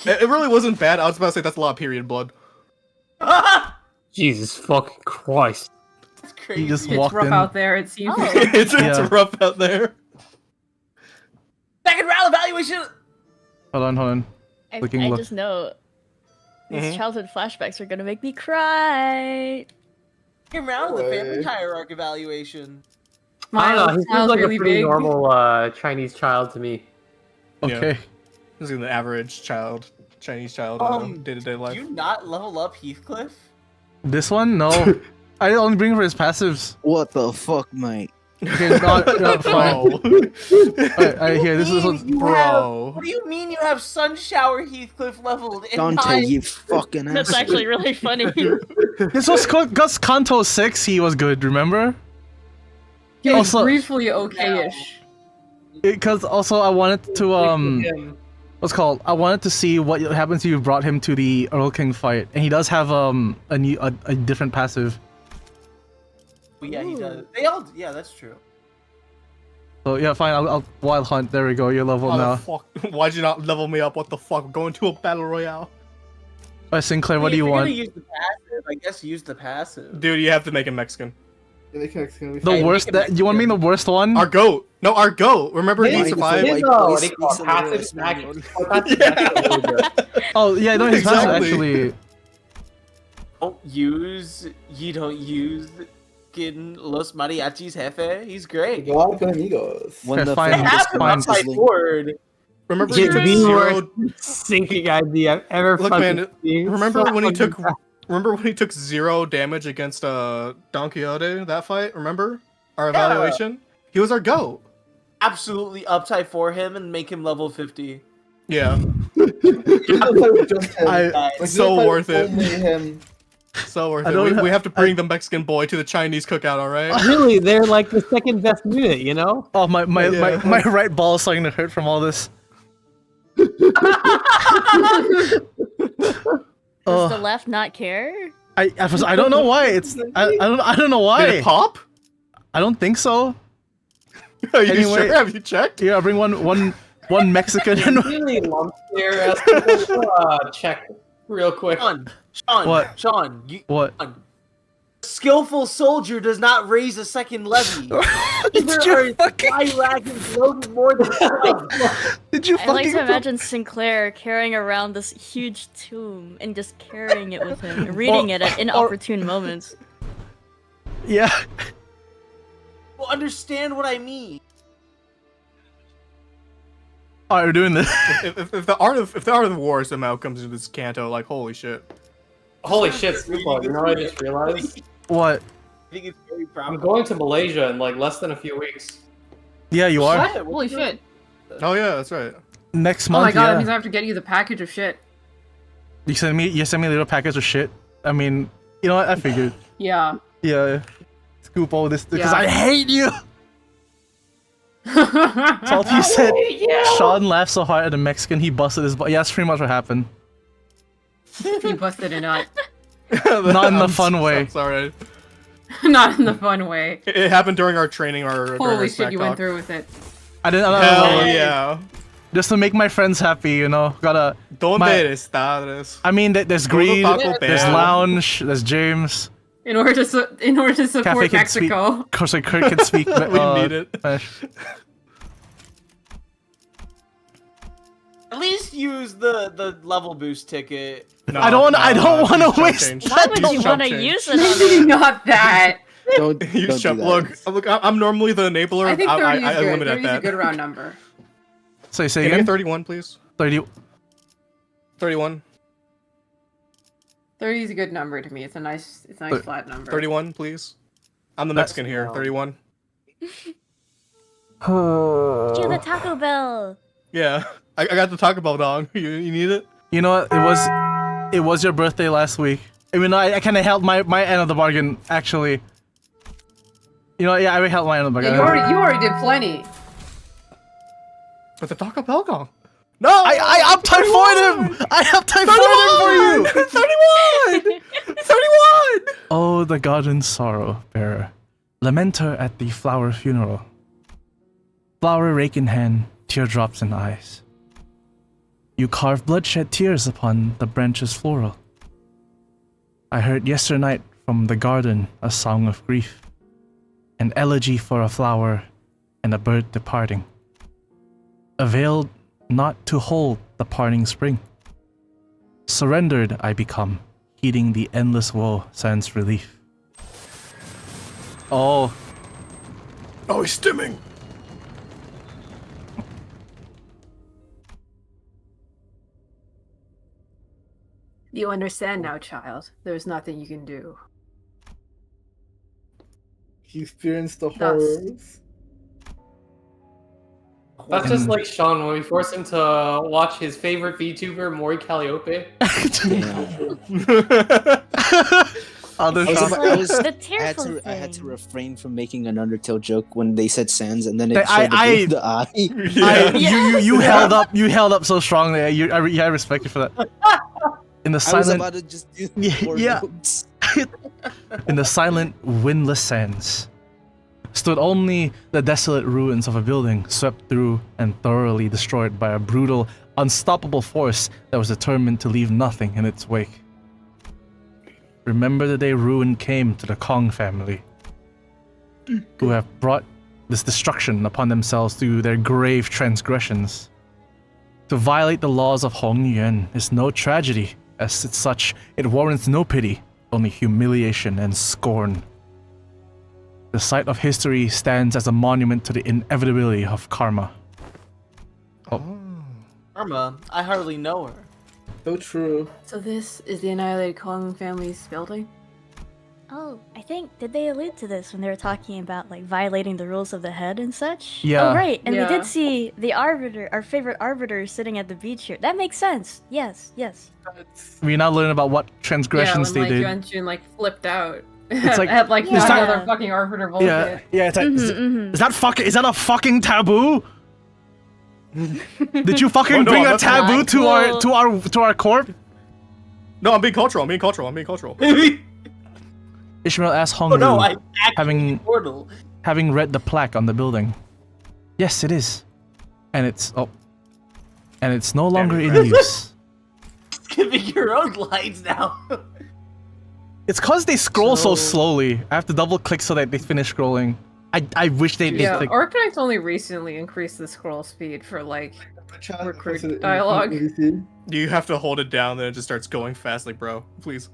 Speaker 1: It really wasn't bad. I was about to say that's a lot of period blood.
Speaker 6: Jesus fucking Christ.
Speaker 3: That's crazy.
Speaker 2: He just
Speaker 4: It's
Speaker 2: walked
Speaker 4: rough
Speaker 2: in.
Speaker 4: out there, it seems.
Speaker 5: Oh.
Speaker 1: it's
Speaker 2: Yeah.
Speaker 1: rough out there.
Speaker 3: Second round evaluation.
Speaker 2: Hold on.
Speaker 5: I
Speaker 2: Looking look.
Speaker 5: just know these
Speaker 1: Mhm.
Speaker 5: childhood flashbacks are gonna make me cry.
Speaker 3: Second round of the family hierarchy evaluation.
Speaker 6: I don't know, he seems
Speaker 4: Smiles
Speaker 6: like
Speaker 4: really
Speaker 6: a pretty
Speaker 4: big.
Speaker 6: normal Chinese child to me.
Speaker 2: Okay.
Speaker 1: This is the average Chinese child, day-to-day
Speaker 3: Do
Speaker 1: life.
Speaker 3: you not level up Heathcliff?
Speaker 2: This one? No. I only bring for his passives.
Speaker 8: What the fuck, mate?
Speaker 2: Okay, not fine. Alright, here, this is what.
Speaker 1: Bro.
Speaker 3: What do you mean you have Sun Shower Heathcliff leveled? in
Speaker 8: Dante,
Speaker 3: nine?
Speaker 8: you fucking
Speaker 5: That's
Speaker 8: ass.
Speaker 5: actually really funny.
Speaker 2: This was Gus Canto 6, he was good, remember?
Speaker 4: He was
Speaker 2: Also-
Speaker 4: briefly okay-ish.
Speaker 2: Because also I wanted to, what's called? I wanted to see what happens if you brought him to the Earl King fight. And he does have, a different passive.
Speaker 3: Well, yeah, he does. They all. Yeah, that's true.
Speaker 2: So yeah, fine, I'll Wild Hunt, there we go, you're level
Speaker 1: How the
Speaker 2: now.
Speaker 1: fuck? Why'd you not level me up? What the fuck? Going to a battle royale?
Speaker 2: Alright, Sinclair, what do
Speaker 3: If
Speaker 2: you
Speaker 3: you're
Speaker 2: want?
Speaker 3: gonna use the passive, I guess use the passive.
Speaker 1: Dude, you have to make him Mexican.
Speaker 9: Yeah, they can be
Speaker 2: The
Speaker 3: Hey,
Speaker 2: worst,
Speaker 3: make it
Speaker 2: you want me the worst one?
Speaker 1: Our goat. No, our goat. Remember he
Speaker 8: White-
Speaker 1: survived?
Speaker 8: white
Speaker 6: No,
Speaker 8: boys
Speaker 6: they call
Speaker 8: speaks
Speaker 6: it
Speaker 8: in the
Speaker 6: passive
Speaker 8: US
Speaker 6: smack.
Speaker 8: manual.
Speaker 2: Oh, yeah, no, his passive
Speaker 1: Exactly.
Speaker 2: actually...
Speaker 3: You don't use fucking Los Mariachis Jefe. He's great.
Speaker 9: God amigos.
Speaker 8: When
Speaker 2: Okay,
Speaker 8: the
Speaker 2: fine.
Speaker 3: They
Speaker 8: family
Speaker 3: have him
Speaker 2: fine.
Speaker 3: upside forward.
Speaker 1: Remember
Speaker 6: It's
Speaker 1: he took
Speaker 6: the
Speaker 1: zero.
Speaker 6: worst sinking idea I've ever
Speaker 1: Look,
Speaker 6: fucking
Speaker 1: man,
Speaker 6: seen.
Speaker 1: remember
Speaker 6: So
Speaker 1: when he
Speaker 6: fucking
Speaker 1: took? Remember when he took 0 damage against Don Quixote that fight? Remember our
Speaker 3: Yeah.
Speaker 1: evaluation? He was our goat.
Speaker 3: Absolutely upside for him and make him level 50.
Speaker 1: Yeah,
Speaker 2: I-
Speaker 1: so worth it.
Speaker 9: Only him.
Speaker 1: So worth
Speaker 2: I
Speaker 1: it.
Speaker 2: don't-
Speaker 1: We have to bring the Mexican boy to the Chinese cookout. All right.
Speaker 6: Really, they're like the second best unit, you know?
Speaker 2: Oh, my
Speaker 1: Yeah.
Speaker 2: right ball is starting to hurt from all this.
Speaker 5: Does the left not care?
Speaker 2: I don't know why. I don't know why.
Speaker 1: Did it pop?
Speaker 2: I don't think so.
Speaker 1: Are you
Speaker 2: Anyway-
Speaker 1: sure? Have you checked?
Speaker 2: Here, I'll bring one one Mexican and
Speaker 7: Really lump there. Check real quick.
Speaker 3: Sean,
Speaker 2: What?
Speaker 3: Sean,
Speaker 2: what?
Speaker 3: skillful soldier does not raise a second levy.
Speaker 2: Did you fucking?
Speaker 3: Fly wagons loaded more than twice.
Speaker 2: Did you
Speaker 5: I like
Speaker 2: fucking?
Speaker 5: to imagine Sinclair carrying around this huge tomb and just carrying it with him, and reading it at inopportune moments.
Speaker 2: Yeah.
Speaker 3: Well, understand what I mean.
Speaker 2: Alright, we're doing this.
Speaker 1: If the art of war somehow comes into this Canto, like holy shit.
Speaker 7: Holy shit, Snoopy, you know what I just realized?
Speaker 2: What?
Speaker 3: I think it's very
Speaker 7: I'm
Speaker 3: probable.
Speaker 7: going to Malaysia in like less than a few weeks.
Speaker 2: Yeah, you are.
Speaker 11: What? Holy shit.
Speaker 1: Oh yeah, that's right.
Speaker 2: Next
Speaker 11: Oh
Speaker 2: month.
Speaker 11: my god,
Speaker 2: yeah.
Speaker 11: that means I have to get you the package of shit.
Speaker 2: You send me a little package of shit. I mean, you know what? I figured.
Speaker 11: Yeah.
Speaker 2: Yeah. Scoop all this because
Speaker 11: Yeah.
Speaker 2: I hate you. Salty said Sean laughed so hard at the Mexican he busted his butt. Yeah, that's pretty much what happened.
Speaker 11: You busted a nut.
Speaker 2: Not in the fun way.
Speaker 1: I'm sorry.
Speaker 11: Not in the fun way.
Speaker 1: It happened during our training. During our
Speaker 11: Holy shit,
Speaker 1: smack
Speaker 11: you
Speaker 1: talk.
Speaker 11: went through with it.
Speaker 2: I didn't.
Speaker 1: Hell yeah.
Speaker 2: Just to make my friends happy, you know. Gotta.
Speaker 1: Donde
Speaker 2: my-
Speaker 1: estás?
Speaker 2: I mean, there's
Speaker 1: Go to
Speaker 2: Greed,
Speaker 1: Taco
Speaker 2: there's
Speaker 1: Bell.
Speaker 2: Lounge, there's James.
Speaker 11: In order to support
Speaker 2: Cafe can
Speaker 11: Mexico.
Speaker 2: speak. Of course, like Kurt can speak.
Speaker 1: We need it.
Speaker 2: Spanish.
Speaker 3: At least use the level boost ticket.
Speaker 1: No,
Speaker 2: I don't want
Speaker 1: use
Speaker 2: to
Speaker 1: chump
Speaker 2: waste.
Speaker 1: change.
Speaker 5: Why would you
Speaker 1: Chump
Speaker 5: want to
Speaker 1: change.
Speaker 5: use it on
Speaker 11: Maybe
Speaker 5: it?
Speaker 11: not that.
Speaker 8: Don't
Speaker 1: Use
Speaker 8: do
Speaker 1: chump.
Speaker 8: that.
Speaker 1: Look, I'm normally the enabler.
Speaker 11: I think 30
Speaker 1: I
Speaker 11: is good.
Speaker 1: limit
Speaker 11: 30
Speaker 1: at
Speaker 11: is a
Speaker 1: that.
Speaker 11: good round number.
Speaker 2: So you say
Speaker 1: Can I
Speaker 2: again?
Speaker 1: get 31, please?
Speaker 2: 30.
Speaker 1: 31.
Speaker 11: 30 is a good number to me. It's a nice flat number.
Speaker 1: 31, please. I'm the
Speaker 2: That's-
Speaker 1: Mexican here. 31.
Speaker 5: Do the Taco Bell.
Speaker 1: Yeah, I got the Taco Bell dog. You need it?
Speaker 2: You know what? It was your birthday last week. I mean, I kind of held my end of the bargain, actually. You know, yeah, I held my end of the
Speaker 11: Yeah,
Speaker 2: bargain.
Speaker 11: you already did plenty.
Speaker 1: With the Taco Bell dog. No!
Speaker 2: I up-typhoid him! I up-typhoid him for you!
Speaker 1: 31! 31!
Speaker 2: Oh, the garden sorrow bearer, lamenter at the flower funeral. Flower rake in hand, teardrops in eyes. You carve bloodshed tears upon the branches floral. I heard yesternight from the garden a song of grief, an elegy for a flower and a bird departing, availed not to hold the parting spring. Surrendered I become, heeding the endless woe sans relief. Oh,
Speaker 10: Oh, he's stimming.
Speaker 4: You understand now, child. There's nothing you can do.
Speaker 9: He experienced the
Speaker 4: Thus.
Speaker 9: horrors.
Speaker 7: That's just like Sean when we force him to watch his favorite VTuber, Mori Calliope.
Speaker 2: other
Speaker 8: I was
Speaker 2: shots.
Speaker 8: about- I was-
Speaker 5: The
Speaker 8: I had
Speaker 5: tearful
Speaker 8: to I had to
Speaker 5: thing.
Speaker 8: refrain from making an Undertale joke when they said Sans and then it
Speaker 2: I-
Speaker 8: showed
Speaker 2: I-
Speaker 8: the eye.
Speaker 2: You held up so strongly. I respect you for that. In the
Speaker 8: I was
Speaker 2: silent
Speaker 8: about to just do
Speaker 2: Yeah,
Speaker 8: more
Speaker 2: yeah.
Speaker 8: notes.
Speaker 2: in the silent, windless sands stood only the desolate ruins of a building swept through and thoroughly destroyed by a brutal, unstoppable force that was determined to leave nothing in its wake. Remember the day ruin came to the Kong family, who have brought this destruction upon themselves through their grave transgressions. To violate the laws of DaGuanYuan is no tragedy, as it's such, it warrants no pity, only humiliation and scorn. The site of history stands as a monument to the inevitability of karma.
Speaker 3: Karma, I hardly know her.
Speaker 9: So true.
Speaker 4: So this is the annihilated Kong family's building?
Speaker 5: Oh, I think, did they allude to this when they were talking about, like, violating the rules of the head and such?
Speaker 2: Yeah.
Speaker 5: Oh, right, and we
Speaker 11: Yeah.
Speaker 5: did see the Arbiter, our favorite Arbiter, sitting at the beach here. That makes sense. Yes, yes.
Speaker 2: We now learn about what transgressions
Speaker 11: yeah, when,
Speaker 2: they
Speaker 11: like,
Speaker 2: did.
Speaker 11: Yuan flipped out.
Speaker 2: It's like-
Speaker 11: at like
Speaker 5: Yeah.
Speaker 11: another fucking arbiter bullshit.
Speaker 2: Yeah, it's like, is that a fucking taboo? Did you fucking
Speaker 1: Oh, no,
Speaker 2: bring a
Speaker 1: that's
Speaker 2: taboo
Speaker 5: not
Speaker 2: to our corp?
Speaker 1: No, I'm being cultural. I'm being cultural.
Speaker 2: Ishmael asked
Speaker 3: Oh
Speaker 2: Hongru,
Speaker 3: no, I actually
Speaker 2: having
Speaker 3: portal.
Speaker 2: having read the plaque on the building. Yes, it is. And it's And it's no longer in
Speaker 1: crap.
Speaker 2: use.
Speaker 3: Skipping your own lines now.
Speaker 2: It's cause they scroll so
Speaker 3: So-
Speaker 2: slowly. I have to double click so that they finish scrolling. I wish they
Speaker 11: Yeah,
Speaker 2: like,
Speaker 11: Arknight's only recently increased the scroll speed for like
Speaker 9: Chat,
Speaker 11: recruit
Speaker 9: posted it in the
Speaker 11: dialogue.
Speaker 9: PVC.
Speaker 1: You have to hold it down, then it just starts going fast. Like, bro, please.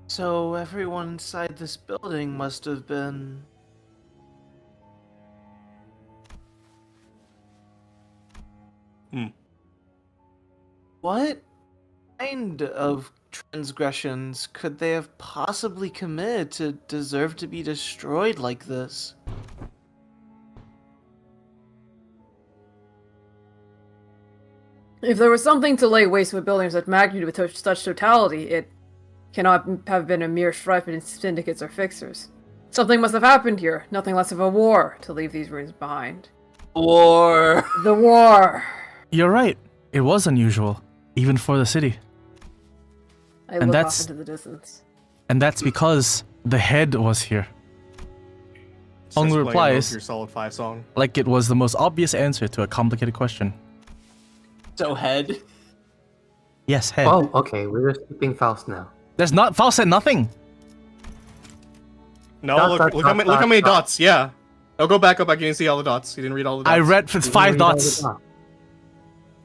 Speaker 3: So everyone inside this building must have been... What kind of transgressions could they have possibly committed to deserve to be destroyed like this?
Speaker 11: If there was something to lay waste with buildings of magnitude with such totality, it cannot have been a mere strife between syndicates or fixers. Something must have happened here, nothing less of a war, to leave these ruins behind.
Speaker 3: War.
Speaker 11: The war!
Speaker 2: you're right. It was unusual, even for the city.
Speaker 11: I
Speaker 2: And
Speaker 11: look
Speaker 2: that's-
Speaker 11: off into the distance.
Speaker 2: And that's because the head was here.
Speaker 1: Starts
Speaker 2: Hong
Speaker 1: playing
Speaker 2: replies-
Speaker 1: Your Solid 5 song.
Speaker 2: Like it was the most obvious answer to a complicated question.
Speaker 3: So head.
Speaker 2: Yes, head.
Speaker 6: Oh, okay. We're just keeping Faust now.
Speaker 2: There's not Faust said nothing.
Speaker 1: No,
Speaker 6: Dot,
Speaker 1: look,
Speaker 6: dot,
Speaker 1: look,
Speaker 6: dot,
Speaker 1: how many, look how
Speaker 6: dot,
Speaker 1: many
Speaker 6: dot.
Speaker 1: dots. Yeah. Oh, go back up. I can see all the dots. He didn't read all the dots.
Speaker 2: I read for
Speaker 6: We didn't
Speaker 2: 5
Speaker 6: read all the
Speaker 2: dots.
Speaker 6: dots.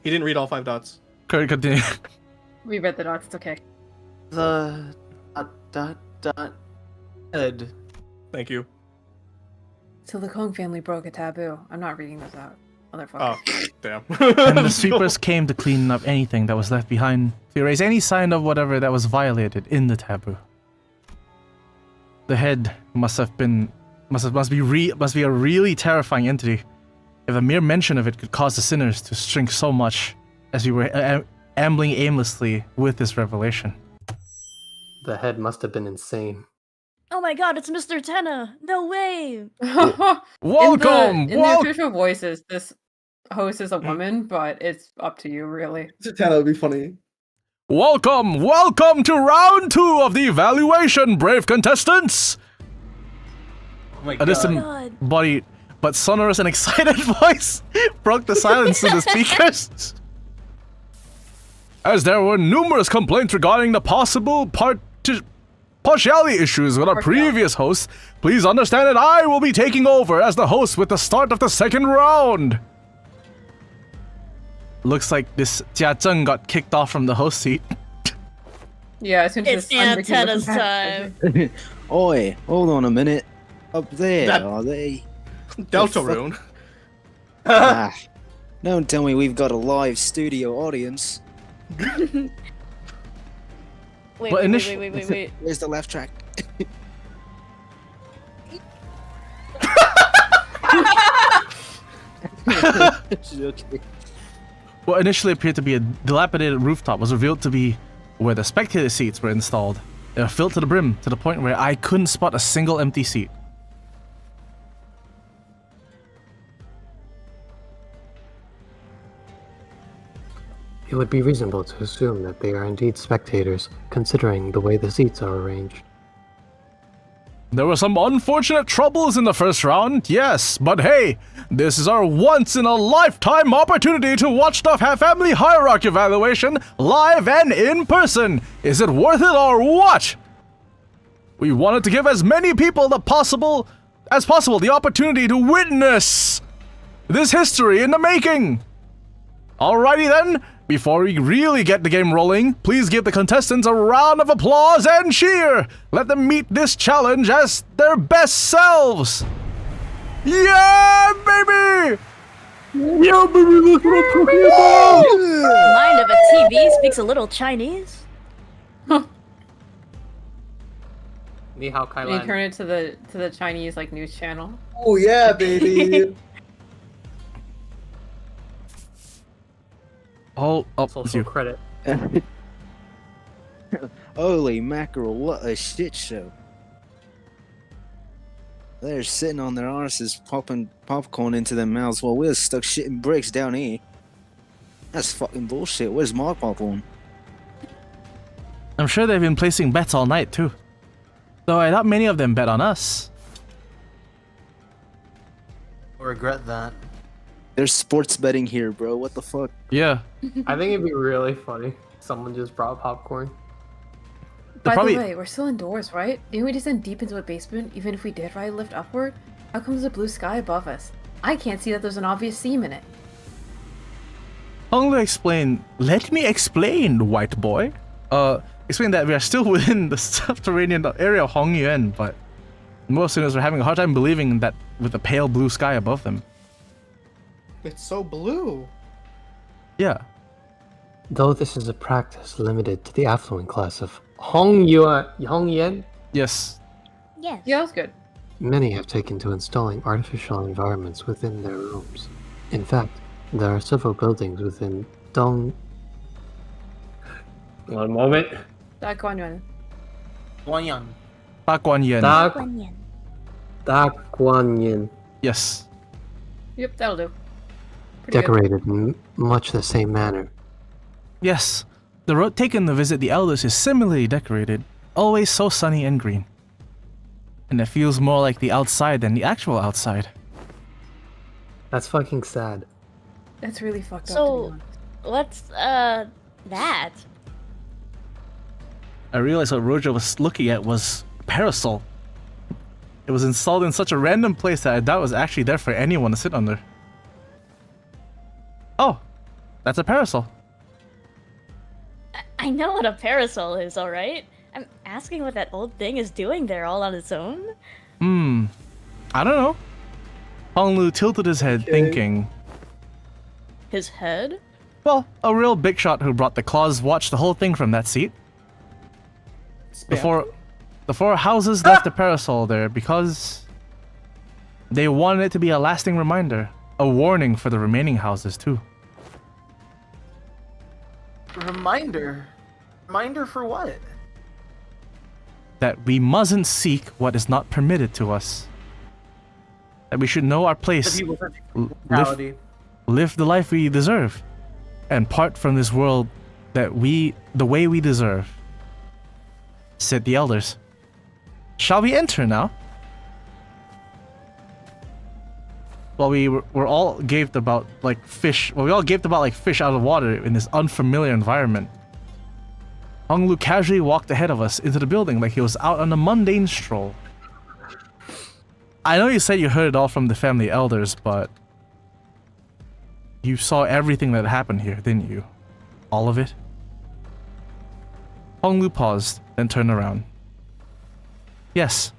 Speaker 1: He didn't read all 5 dots.
Speaker 2: Continue.
Speaker 11: We read the dots, it's okay.
Speaker 3: The... Head.
Speaker 1: Thank you.
Speaker 11: So the Kong family broke a taboo. I'm not reading those out. Motherfucker.
Speaker 1: Oh, damn.
Speaker 2: And the sweepers came to clean up anything that was left behind, to erase any sign of whatever that was violated in the taboo. The head must be a really terrifying entity. If a mere mention of it could cause the sinners to shrink so much, as we were ambling aimlessly with this revelation.
Speaker 6: The head must have been insane.
Speaker 5: Oh my god, it's Mr. Tenna! No way!
Speaker 2: Welcome!
Speaker 11: In the official voices, this host is a woman, but it's up to you, really.
Speaker 9: That would be funny.
Speaker 2: Welcome to round 2 of the evaluation, brave contestants!
Speaker 3: Oh my
Speaker 2: A distant
Speaker 5: God.
Speaker 2: body, but sonorous and excited voice broke the silence in the speakers. As there were numerous complaints regarding the possible partiality issues with our previous host, please understand that I will be taking over as the host with the start of the second round. Looks like this Jia Zheng got kicked off from the host seat.
Speaker 11: Yeah, as soon as
Speaker 5: It's
Speaker 11: his son became a
Speaker 5: Antenna's
Speaker 11: competitor.
Speaker 5: time.
Speaker 8: Oi, hold on a minute. Up there,
Speaker 1: That-
Speaker 8: are they?
Speaker 1: Deltarune.
Speaker 8: Ah, don't tell me we've got a live studio audience.
Speaker 5: Wait,
Speaker 2: But
Speaker 5: wait.
Speaker 8: Where's the left track? Okay.
Speaker 2: What initially appeared to be a dilapidated rooftop was revealed to be where the spectator seats were installed. They were filled to the brim, to the point where I couldn't spot a single empty seat.
Speaker 6: It would be reasonable to assume that they are indeed spectators, considering the way the seats are arranged.
Speaker 2: There were some unfortunate troubles in the first round, yes, but hey, this is our once-in-a-lifetime opportunity to watch the family hierarchy evaluation live and in person. Is it worth it or what? We wanted to give as many people as possible the opportunity to witness this history in the making. Alrighty then, before we really get the game rolling, please give the contestants a round of applause and cheer. Let them meet this challenge as their best selves. Yeah, baby!
Speaker 6: Yeah, baby, that's what I'm talking about!
Speaker 5: Mind of a TV speaks a little Chinese.
Speaker 7: Ni hao,
Speaker 11: And you turn it to the Chinese like news channel.
Speaker 9: Oh yeah, baby.
Speaker 2: Oh, it's
Speaker 6: Social
Speaker 2: you.
Speaker 6: credit.
Speaker 8: Holy mackerel, what a shit show. They're sitting on their arses popping popcorn into their mouths while we're stuck shitting bricks down here. That's fucking bullshit. Where's my popcorn?
Speaker 2: I'm sure they've been placing bets all night too. Though I doubt many of them bet on us.
Speaker 3: I regret that.
Speaker 8: There's sports betting here, bro. What the fuck?
Speaker 2: Yeah.
Speaker 7: I think it'd be really funny. Someone just brought popcorn.
Speaker 11: By
Speaker 2: probably-
Speaker 11: the way, we're still indoors, right? Didn't we descend deep into a basement, even if we did ride a lift upward? How comes the blue sky above us? I can't see that there's an obvious seam in it.
Speaker 2: Honglu explained, let me explain, white boy. Explain that we are still within the subterranean area of Hongyuan, but most students are having a hard time believing that with the pale blue sky above them.
Speaker 9: It's so blue.
Speaker 2: Yeah.
Speaker 6: Though this is a practice limited to the affluent class of Hongyan,
Speaker 2: Yes.
Speaker 5: Yes.
Speaker 11: Yeah, that's good.
Speaker 6: many have taken to installing artificial environments within their rooms. In fact, there are several buildings within Dong.
Speaker 7: One moment.
Speaker 11: DaGuanYuan.
Speaker 3: DaGuanYuan.
Speaker 2: DaGuanYuan.
Speaker 6: DaGuanYuan.
Speaker 2: Yes.
Speaker 11: Yep, that'll do. Pretty good.
Speaker 6: Decorated in much the same manner.
Speaker 2: Yes. The road taken to visit the elders is similarly decorated, always so sunny and green. And it feels more like the outside than the actual outside.
Speaker 6: That's fucking sad.
Speaker 11: That's really fucked up, to
Speaker 5: So,
Speaker 11: be honest.
Speaker 5: what's, that?
Speaker 2: I realized what Rojo was looking at was a parasol. It was installed in such a random place that I doubt it was actually there for anyone to sit under. Oh, that's a parasol.
Speaker 5: I know what a parasol is, alright? I'm asking what that old thing is doing there all on its own?
Speaker 2: I don't know. Honglu tilted his head, thinking,
Speaker 5: His head?
Speaker 2: well, a real big shot who brought the claws watched the whole thing from that seat. The four houses left the parasol there because they wanted it to be a lasting reminder, a warning for the remaining houses too.
Speaker 3: Reminder? Reminder for what?
Speaker 2: That we mustn't seek what is not permitted to us. That we should know our
Speaker 3: The
Speaker 2: place,
Speaker 3: people for
Speaker 2: live, live the life we deserve, and part from this world the way we deserve, said the elders. Shall we enter now? Well, we were all gaped about like fish. Well, we all gaped about like fish out of water in this unfamiliar environment. Honglu casually walked ahead of us into the building like he was out on a mundane stroll. I know you said you heard it all from the family elders, but you saw everything that happened here, didn't you? All of it? Honglu paused, then turned around. Yes,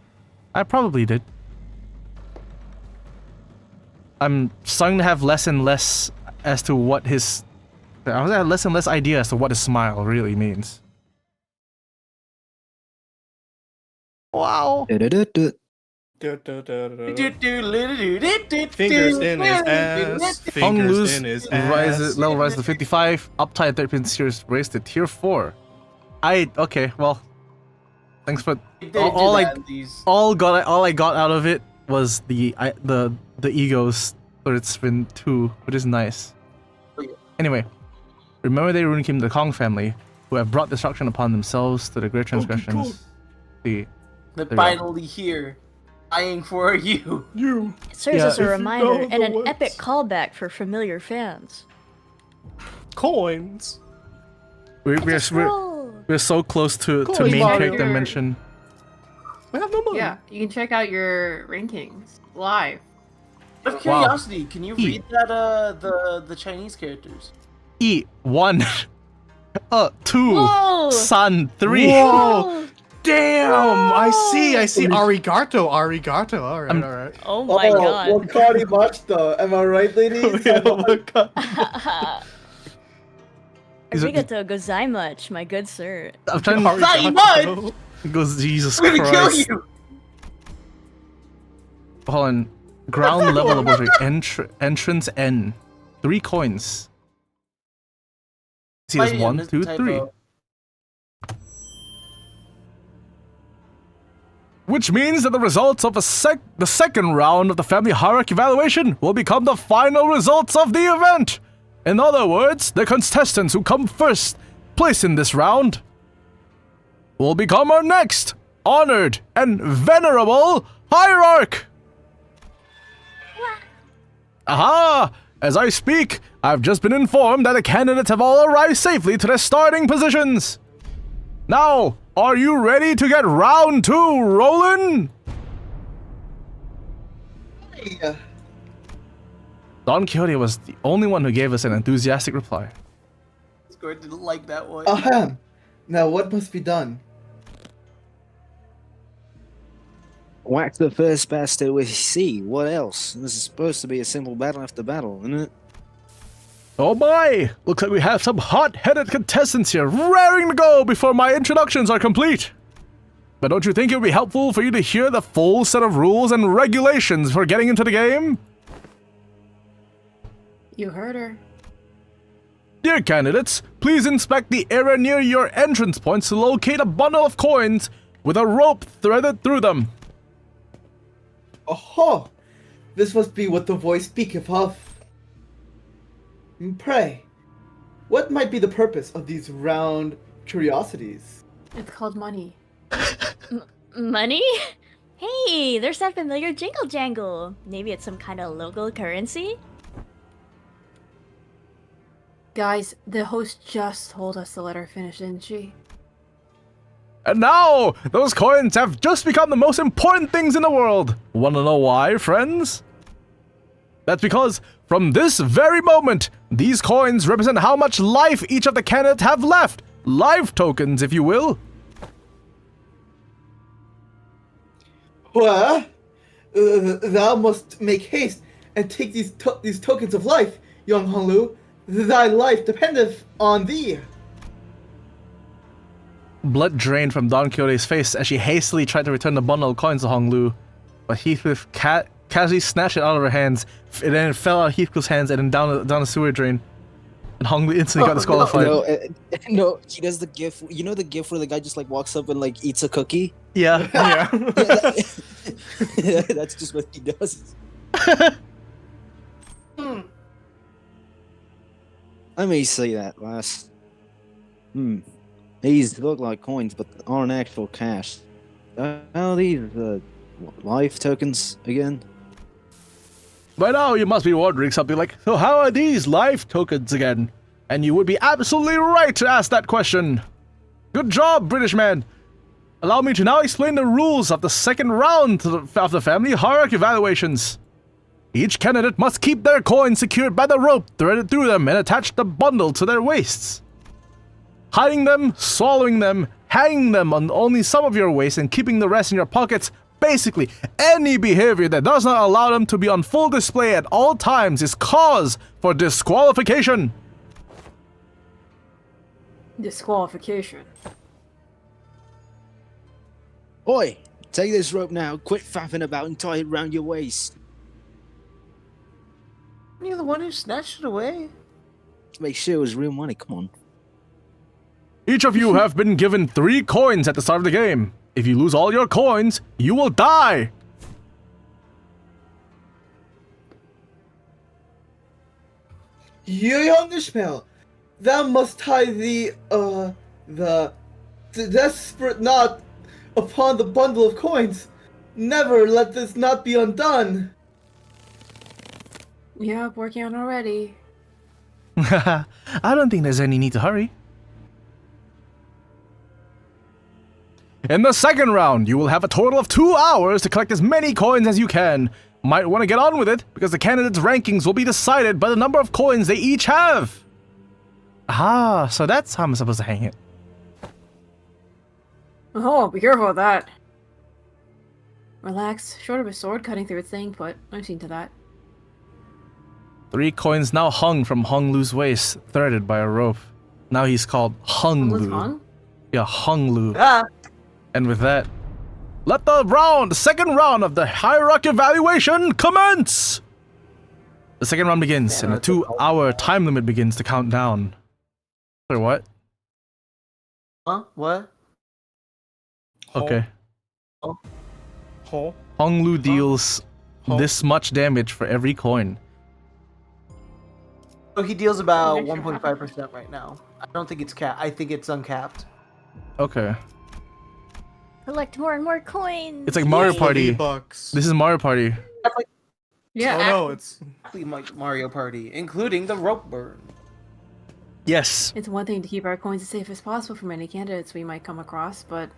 Speaker 2: I probably did. I'm starting to have less and less as to what his... I have less and less idea as to what his smile really means. Wow.
Speaker 1: Fingers in his ass. Fingers in his ass.
Speaker 2: Level rises to 55. Uptide 13 tiers raised to tier 4. Okay, well, thanks for all I got out of it was the egos for its spin 2, which is nice. Anyway, remember they ruined the Kong family, who have brought destruction upon themselves to the great transgressions.
Speaker 3: They're finally here, dying for you.
Speaker 5: It serves as a reminder and an epic callback for familiar fans.
Speaker 1: Coins.
Speaker 2: We're so close to main character mention.
Speaker 1: We have no money.
Speaker 11: Yeah, you can check out your rankings live.
Speaker 3: Out of curiosity, can you read that the Chinese characters?
Speaker 2: E 1 2
Speaker 5: Whoa!
Speaker 2: San 3.
Speaker 1: Whoa! Damn! I see. Arigato. Alright.
Speaker 5: Oh my god.
Speaker 3: Wakari Machita. Am I right, ladies?
Speaker 5: Arigato gozaimasu, my good sir.
Speaker 2: I'm trying to...
Speaker 3: Arigato.
Speaker 2: It goes, Jesus
Speaker 3: I'm gonna kill
Speaker 2: Christ.
Speaker 3: you.
Speaker 2: Hold on. Ground level laboratory. Entrance N. 3 coins. See, there's 1, 2, 3. Which means that the results of the second round of the family hierarchy evaluation will become the final results of the event. In other words, the contestants who come first place in this round will become our next honored and venerable hierarch. Aha! As I speak, I've just been informed that the candidates have all arrived safely to their starting positions. Now, are you ready to get round 2 rolling?
Speaker 9: Hey,
Speaker 2: Don Quixote was the only one who gave us an enthusiastic reply.
Speaker 3: Discord didn't like that one.
Speaker 9: ahem. Now what must be done?
Speaker 8: Whack the first bastard we see. What else? This is supposed to be a simple battle after battle, isn't it?
Speaker 2: Oh my! Looks like we have some hot-headed contestants here raring to go before my introductions are complete. But don't you think it would be helpful for you to hear the full set of rules and regulations for getting into the game?
Speaker 4: You heard her.
Speaker 2: Dear candidates, please inspect the area near your entrance points to locate a bundle of coins with a rope threaded through them.
Speaker 9: Oh, this must be what the voice speaketh of. Pray, what might be the purpose of these round curiosities?
Speaker 4: It's called money.
Speaker 5: Money? Hey, there's that familiar jingle jangle. Maybe it's some kind of local currency?
Speaker 4: Guys, the host just told us to let her finish, didn't she?
Speaker 2: And now, those coins have just become the most important things in the world. Wanna know why, friends? That's because, from this very moment, these coins represent how much life each of the candidates have left. Life tokens, if you will.
Speaker 9: What? Thou must make haste and take these tokens of life, young Honglu. Thy life dependeth on thee.
Speaker 2: Blood drained from Don Quixote's face as she hastily tried to return the bundle of coins to Honglu, but Heathcliff casually snatched it out of her hands, and then it fell out of Heathcliff's hands and then down a sewer drain. And Honglu instantly got disqualified.
Speaker 8: No, he does the gif. You know the gif where the guy just like walks up and like eats a cookie?
Speaker 2: Yeah.
Speaker 8: That's just what he does. Let me see that last. These look like coins, but aren't actual cash. How are these life tokens again?
Speaker 2: By now, you must be wondering something like, so how are these life tokens again? And you would be absolutely right to ask that question. Good job, British man. Allow me to now explain the rules of the second round of the family hierarchy evaluations. Each candidate must keep their coins secured by the rope threaded through them and attach the bundle to their waists. Hiding them, swallowing them, hanging them on only some of your waist and keeping the rest in your pockets. Basically, any behavior that does not allow them to be on full display at all times is cause for disqualification.
Speaker 11: Disqualification.
Speaker 8: Oi, take this rope now. Quit faffing about and tie it round your waist.
Speaker 3: You're the one who snatched it away.
Speaker 8: To make sure it was real money, come on.
Speaker 2: Each of you have been given 3 coins at the start of the game. If you lose all your coins, you will die.
Speaker 9: You young Ishmael, thou must tie the desperate knot upon the bundle of coins. Never let this knot be undone.
Speaker 4: Yeah, working on it already.
Speaker 2: I don't think there's any need to hurry. In the second round, you will have a total of 2 hours to collect as many coins as you can. Might want to get on with it, because the candidates' rankings will be decided by the number of coins they each have. Ah, so that's how I'm supposed to hang it.
Speaker 11: Oh, be careful of that.
Speaker 4: Relax, short of a sword cutting through its thing, but I've seen to that.
Speaker 2: 3 coins now hung from Hong Lu's waist, threaded by a rope. Now he's called Hung Lu.
Speaker 4: Hung?
Speaker 2: Yeah, Hung Lu.
Speaker 3: Ah.
Speaker 2: And with that, let the second round of the hierarchy evaluation commence! The second round begins, and a 2-hour time limit begins to count down. Or what?
Speaker 3: Huh? What?
Speaker 2: Okay.
Speaker 1: Hole.
Speaker 2: Hong Lu deals this much damage for every coin.
Speaker 3: So he deals about 1.5% right now. I don't think it's capped. I think it's uncapped.
Speaker 2: Okay.
Speaker 5: Collect more and more coins.
Speaker 2: It's like Mario Party.
Speaker 1: V-Bucks.
Speaker 2: This is Mario Party.
Speaker 11: Yeah.
Speaker 1: Oh no, it's
Speaker 3: Mario Party, including the rope burn.
Speaker 2: Yes.
Speaker 4: It's one thing to keep our coins as safe as possible from any candidates we might come across, but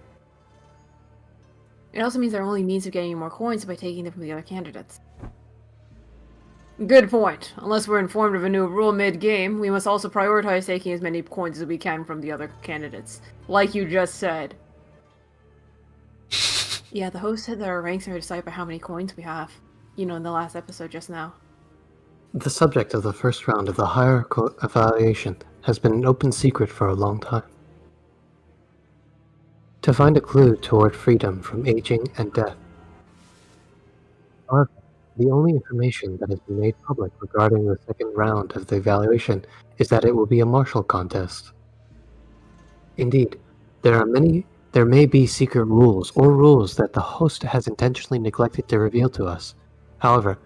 Speaker 4: it also means our only means of getting more coins is by taking them from the other candidates.
Speaker 11: Good point. Unless we're informed of a new rule mid-game, we must also prioritize taking as many coins as we can from the other candidates. Like you just said.
Speaker 4: Yeah, the host said that our ranks are decided by how many coins we have. You know, in the last episode just now.
Speaker 6: The subject of the first round of the hierarchical evaluation has been an open secret for a long time. To find a clue toward freedom from aging and death. However, the only information that has been made public regarding the second round of the evaluation is that it will be a martial contest. Indeed, there may be secret rules or rules that the host has intentionally neglected to reveal to us. However,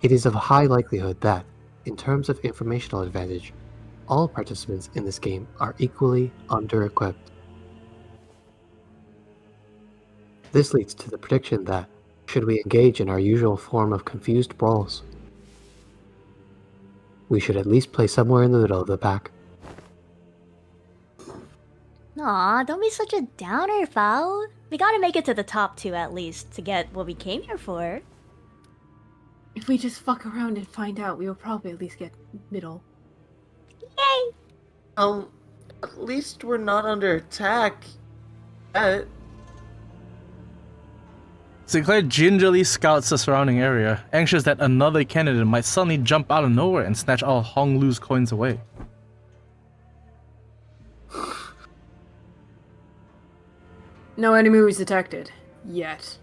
Speaker 6: it is of high likelihood that, in terms of informational advantage, all participants in this game are equally under-equipped. This leads to the prediction that, should we engage in our usual form of confused brawls, we should at least play somewhere in the middle of the pack.
Speaker 5: Aw, don't be such a downer, Fowl. We gotta make it to the top 2 at least to get what we came here for.
Speaker 4: If we just fuck around and find out, we will probably at least get middle.
Speaker 5: Yay!
Speaker 3: At least we're not under attack yet.
Speaker 2: Sinclair gingerly scouts the surrounding area, anxious that another candidate might suddenly jump out of nowhere and snatch all Hong Lu's coins away.
Speaker 11: No enemy was detected. Yet.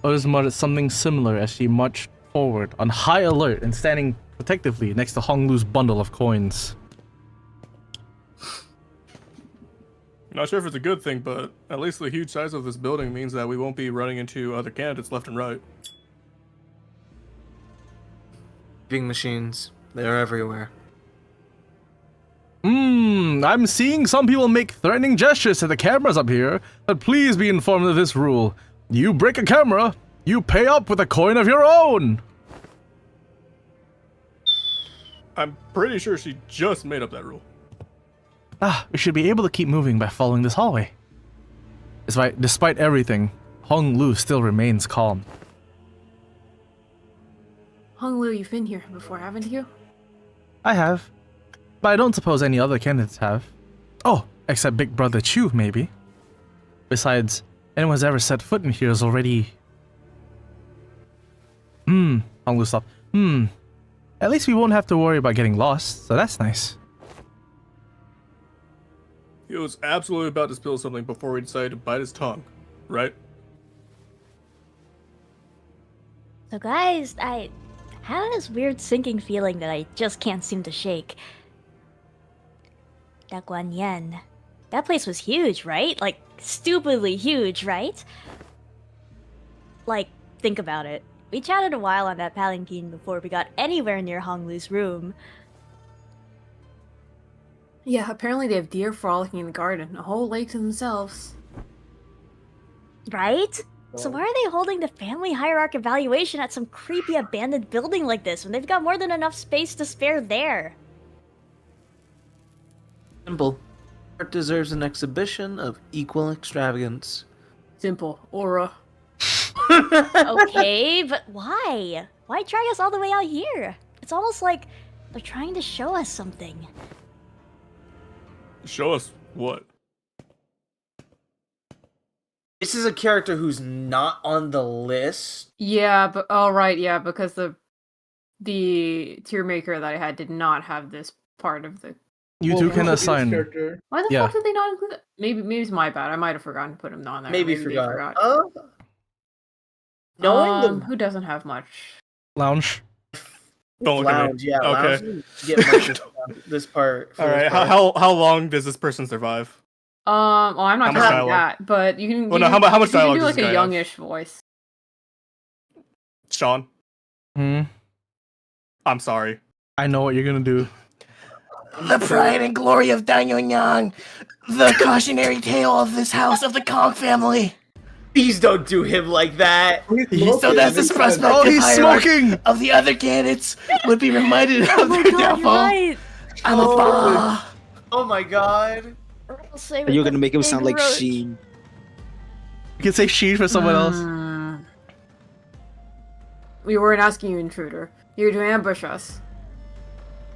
Speaker 2: Others muttered something similar as she marched forward, on high alert and standing protectively next to Hong Lu's bundle of coins.
Speaker 1: not sure if it's a good thing, but at least the huge size of this building means that we won't be running into other candidates left and right.
Speaker 3: Big machines. They're everywhere.
Speaker 2: I'm seeing some people make threatening gestures to the cameras up here, but please be informed of this rule. You break a camera, you pay up with a coin of your own!
Speaker 1: I'm pretty sure she just made up that rule.
Speaker 2: We should be able to keep moving by following this hallway. Despite everything, Hong Lu still remains calm.
Speaker 4: Hong Lu, you've been here before, haven't you?
Speaker 2: I have. But I don't suppose any other candidates have. Oh, except Big Brother Chu, maybe. Besides, anyone who's ever set foot in here is already... Hong Lu stopped. At least we won't have to worry about getting lost, so that's nice.
Speaker 1: He was absolutely about to spill something before he decided to bite his tongue, right?
Speaker 5: So guys, I have this weird sinking feeling that I just can't seem to shake. DaGuanYuan. That place was huge, right? Like, stupidly huge, right? Like, think about it. We chatted a while on that palanquin before we got anywhere near Hong Lu's room.
Speaker 4: Yeah, apparently they have deer frolicking in the garden, a whole lake to themselves.
Speaker 5: Right? So why are they holding the family hierarchy evaluation at some creepy abandoned building like this when they've got more than enough space to spare there?
Speaker 3: Simple. Art deserves an exhibition of equal extravagance.
Speaker 11: Simple. Aura.
Speaker 5: Okay, but why? Why drag us all the way out here? It's almost like they're trying to show us something.
Speaker 1: Show us what?
Speaker 3: This is a character who's not on the list.
Speaker 11: Yeah, but yeah, because the tier maker that I had did not have this part of the.
Speaker 2: You two can assign.
Speaker 11: Why the fuck did they not include it? Maybe it's my bad. I might have forgotten to put him on there.
Speaker 3: Maybe
Speaker 11: they
Speaker 3: forgot.
Speaker 11: Who doesn't have much?
Speaker 2: Lounge.
Speaker 1: Don't look at me.
Speaker 3: Lounge, yeah.
Speaker 1: Okay.
Speaker 3: Lounge get this part.
Speaker 1: All right. How long does this person survive?
Speaker 11: Well, I'm not
Speaker 1: How much
Speaker 11: counting that, but you can.
Speaker 1: Well,
Speaker 11: you
Speaker 1: no,
Speaker 11: can,
Speaker 1: how much
Speaker 11: you can
Speaker 1: dialogue
Speaker 11: do
Speaker 1: does
Speaker 11: like
Speaker 1: this
Speaker 11: a
Speaker 1: guy
Speaker 11: youngish voice.
Speaker 1: Sean. I'm sorry.
Speaker 2: I know what you're gonna do.
Speaker 10: The pride and glory of DaGuanYuan, the cautionary tale of this house of the Kong family.
Speaker 3: Please don't do him like that.
Speaker 10: So that's the prospect
Speaker 2: Oh, he's smoking!
Speaker 10: of the other candidates would be reminded of
Speaker 5: Oh my
Speaker 10: their
Speaker 5: god, you're
Speaker 10: downfall.
Speaker 5: right.
Speaker 10: I'm a bah.
Speaker 3: Oh my god.
Speaker 5: Or I'll say
Speaker 8: Are
Speaker 5: with
Speaker 8: you
Speaker 5: the
Speaker 8: gonna make him
Speaker 5: big
Speaker 8: sound like
Speaker 5: roach.
Speaker 8: Sheen?
Speaker 2: You can say she for someone else.
Speaker 11: We weren't asking you, intruder. You're to ambush us.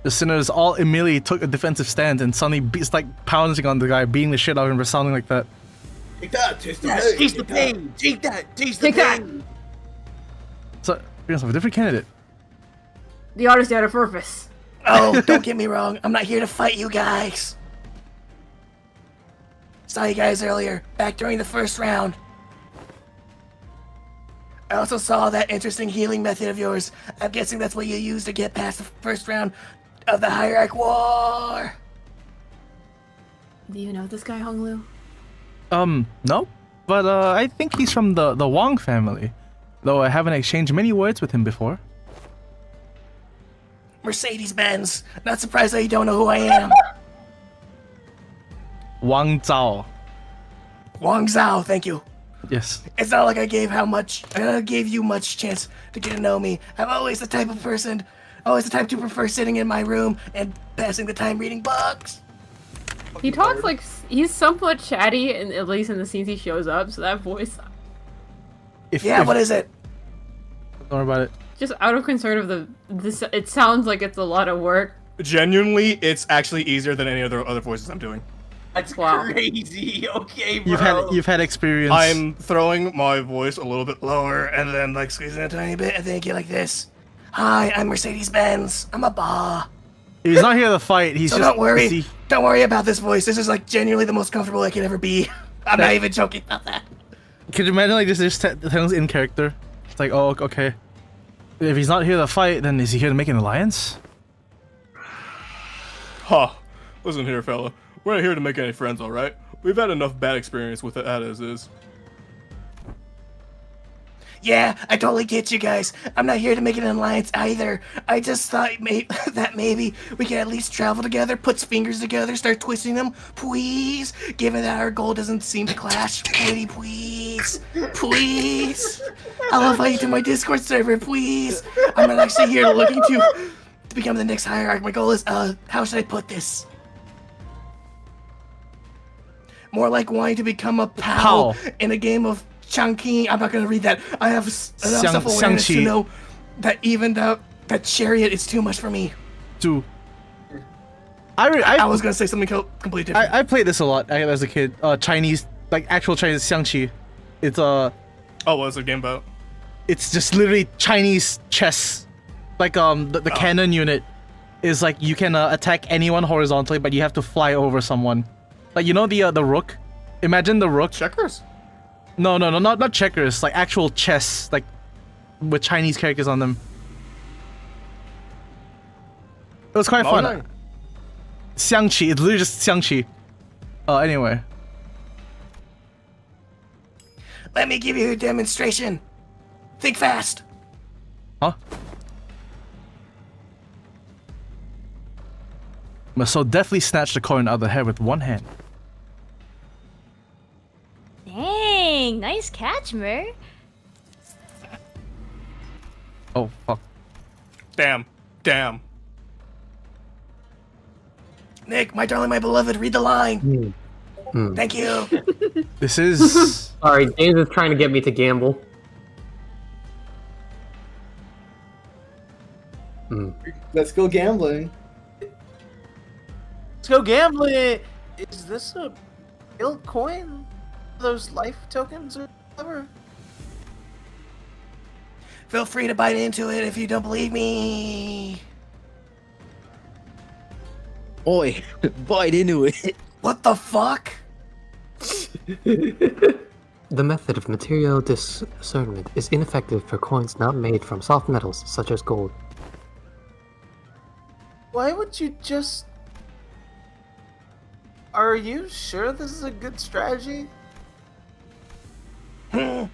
Speaker 2: The sinners all immediately took a defensive stand and suddenly it's like pounding on the guy, beating the shit out of him for sounding like that.
Speaker 9: Take that, taste the
Speaker 3: Yes,
Speaker 9: pain.
Speaker 3: taste the pain. Take that. Taste the
Speaker 11: Take that.
Speaker 3: pain.
Speaker 2: So, we have a different candidate.
Speaker 11: The artist had a purpose.
Speaker 10: Oh, don't get me wrong. I'm not here to fight you guys. Saw you guys earlier, back during the first round. I also saw that interesting healing method of yours. I'm guessing that's what you used to get past the first round of the Hierarch War.
Speaker 4: Do you know this guy, Honglu?
Speaker 2: No. But, I think he's from the Wang family. Though I haven't exchanged many words with him before.
Speaker 10: Mercedes-Benz. Not surprised that you don't know who I am.
Speaker 2: Wang Zhao.
Speaker 10: Wang Zhao, thank you.
Speaker 2: Yes.
Speaker 10: It's not like I gave you much chance to get to know me. I'm always the type of person, always the type to prefer sitting in my room and passing the time reading books.
Speaker 11: He talks like he's somewhat chatty, and at least in the scenes he shows up. So that voice,
Speaker 10: What is it?
Speaker 2: Don't worry about it.
Speaker 11: just out of concern of this, it sounds like it's a lot of work.
Speaker 1: Genuinely, it's actually easier than any other voices I'm doing.
Speaker 3: That's
Speaker 11: Wow.
Speaker 3: crazy. Okay, bro.
Speaker 2: You've had experience.
Speaker 1: I'm throwing my voice a little bit lower.
Speaker 10: And then like squeezing it a tiny bit, and then you get like this. Hi, I'm Mercedes-Benz. I'm a bah.
Speaker 2: If he's not here to fight, he's
Speaker 10: So
Speaker 2: just.
Speaker 10: don't worry.
Speaker 2: See,
Speaker 10: Don't worry about this voice. This is like genuinely the most comfortable I could ever be. I'm not even joking about that.
Speaker 2: could you imagine like this is Teng's in character? It's like, oh, okay. If he's not here to fight, then is he here to make an alliance?
Speaker 1: Huh. Listen here, fella. We're not here to make any friends, alright? We've had enough bad experience with it as is.
Speaker 10: Yeah, I totally get you guys. I'm not here to make an alliance either. I just thought that maybe we could at least travel together, put fingers together, start twisting them, please. Given that our goal doesn't seem to clash, please. I love how you do my Discord server, please. I'm not actually here looking to become the next hierarch. My goal is, how should I put this? More like wanting to become a pal in a game of Changqing. I'm not gonna read that. I have enough self-awareness to know that even that chariot is too much for me. I was gonna say something completely different.
Speaker 2: I played this a lot as a kid. Chinese, like actual Chinese xiangqi. It's
Speaker 1: Oh, what's the game about?
Speaker 2: It's just literally Chinese chess. Like the cannon unit is like you can attack anyone horizontally, but you have to fly over someone. Like, you know the rook? Imagine the rook.
Speaker 1: Checkers?
Speaker 2: No, not checkers. Like actual chess, like with Chinese characters on them. It was quite fun. Xiangqi, it's literally just Xiangqi. Anyway.
Speaker 10: Let me give you a demonstration. Think fast.
Speaker 2: Huh? Must so deftly snatch the coin out of the head with one hand.
Speaker 5: Dang, nice catch, Mer.
Speaker 2: Oh, fuck.
Speaker 1: Damn.
Speaker 10: Nick, my darling, my beloved, read the line. Thank you.
Speaker 2: This is...
Speaker 6: Sorry, James is trying to get me to gamble.
Speaker 9: Let's go gambling.
Speaker 3: Let's go gambling. Is this a real coin? Those life tokens or whatever?
Speaker 10: Feel free to bite into it if you don't believe me.
Speaker 8: Oi, bite into it.
Speaker 10: What the fuck?
Speaker 6: The method of material discernment is ineffective for coins not made from soft metals such as gold.
Speaker 3: Why would you just... Are you sure this is a good strategy?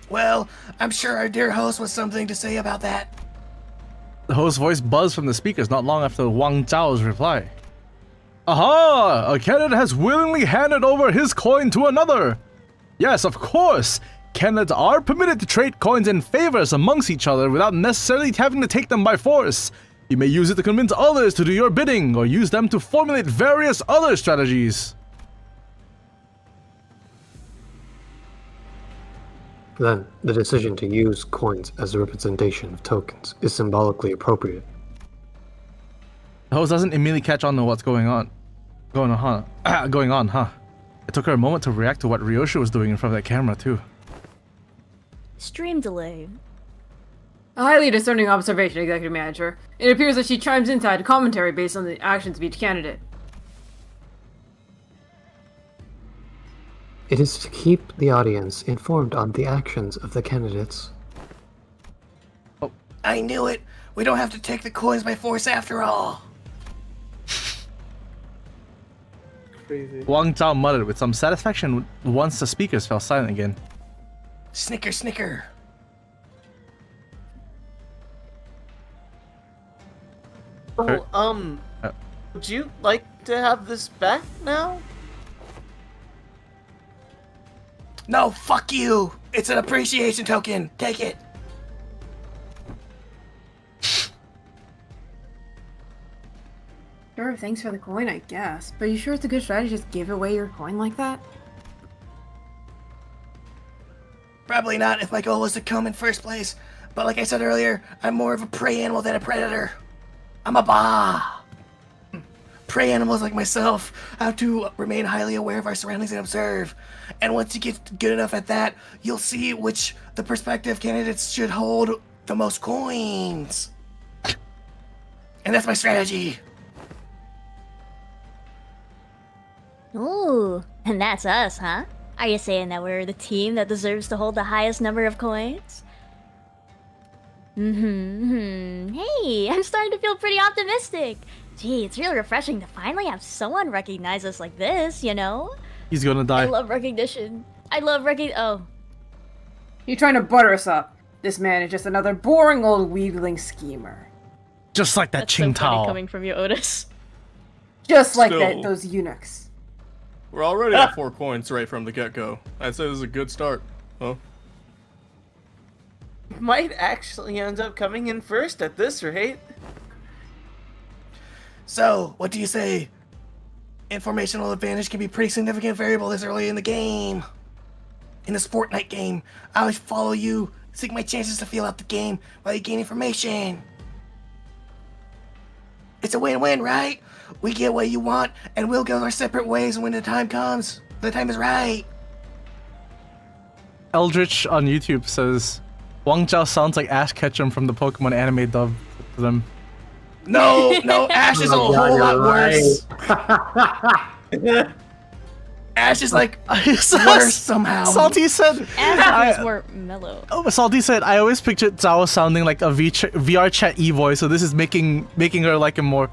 Speaker 10: Well, I'm sure our dear host was something to say about that.
Speaker 2: The host's voice buzzed from the speakers not long after Wang Zhao's reply. Aha! A candidate has willingly handed over his coin to another! Yes, of course! Candidates are permitted to trade coins and favors amongst each other without necessarily having to take them by force. You may use it to convince others to do your bidding, or use them to formulate various other strategies.
Speaker 6: Then, the decision to use coins as a representation of tokens is symbolically appropriate.
Speaker 2: The host doesn't immediately catch on to what's going on. Going on, huh? It took her a moment to react to what Ryoshi was doing in front of that camera, too.
Speaker 5: Stream delay.
Speaker 11: A highly discerning observation, Executive Manager. It appears that she chimes in to add commentary based on the actions of each candidate.
Speaker 6: It is to keep the audience informed on the actions of the candidates.
Speaker 10: I knew it. We don't have to take the coins by force after all.
Speaker 9: Crazy.
Speaker 2: Wang Zhao muttered with some satisfaction once the speakers fell silent again.
Speaker 10: Snicker, snicker.
Speaker 3: Oh, would you like to have this back now?
Speaker 10: No, fuck you. It's an appreciation token. Take it.
Speaker 4: Sure, thanks for the coin, I guess. But you sure it's a good strategy to just give away your coin like that?
Speaker 10: Probably not if my goal was to come in first place. But like I said earlier, I'm more of a prey animal than a predator. I'm a ba. Prey animals like myself have to remain highly aware of our surroundings and observe. And once you get good enough at that, you'll see which the prospective candidates should hold the most coins. And that's my strategy.
Speaker 5: Ooh, and that's us, huh? Are you saying that we're the team that deserves to hold the highest number of coins? Hey, I'm starting to feel pretty optimistic. Gee, it's really refreshing to finally have someone recognize us like this, you know?
Speaker 2: He's gonna die.
Speaker 5: I love recognition. Oh.
Speaker 11: You're trying to butter us up. This man is just another boring old wheedling schemer.
Speaker 2: Just like that
Speaker 5: That's so funny
Speaker 2: Qingtao.
Speaker 5: coming from you, Otis.
Speaker 11: Just like
Speaker 1: Still.
Speaker 11: those eunuchs.
Speaker 1: We're already at 4 coins right from the get-go. I'd say this is a good start. Huh?
Speaker 3: Might actually end up coming in first at this rate.
Speaker 10: So, what do you say? Informational advantage can be a pretty significant variable this early in the game. In this Fortnite game, I always follow you, seek my chances to feel out the game while you gain information. It's a win-win, right? We get what you want, and we'll go our separate ways when the time comes. The time is right.
Speaker 2: Eldritch on YouTube says, Wang Zhao sounds like Ash Ketchum from the Pokemon anime dub to them.
Speaker 10: No, Ash is a whole lot worse. Ash is like worse somehow.
Speaker 2: Salty said,
Speaker 5: Ash is more mellow.
Speaker 2: Salty said, I always pictured Zhao sounding like a VR chat E-voice, so this is making her like him more.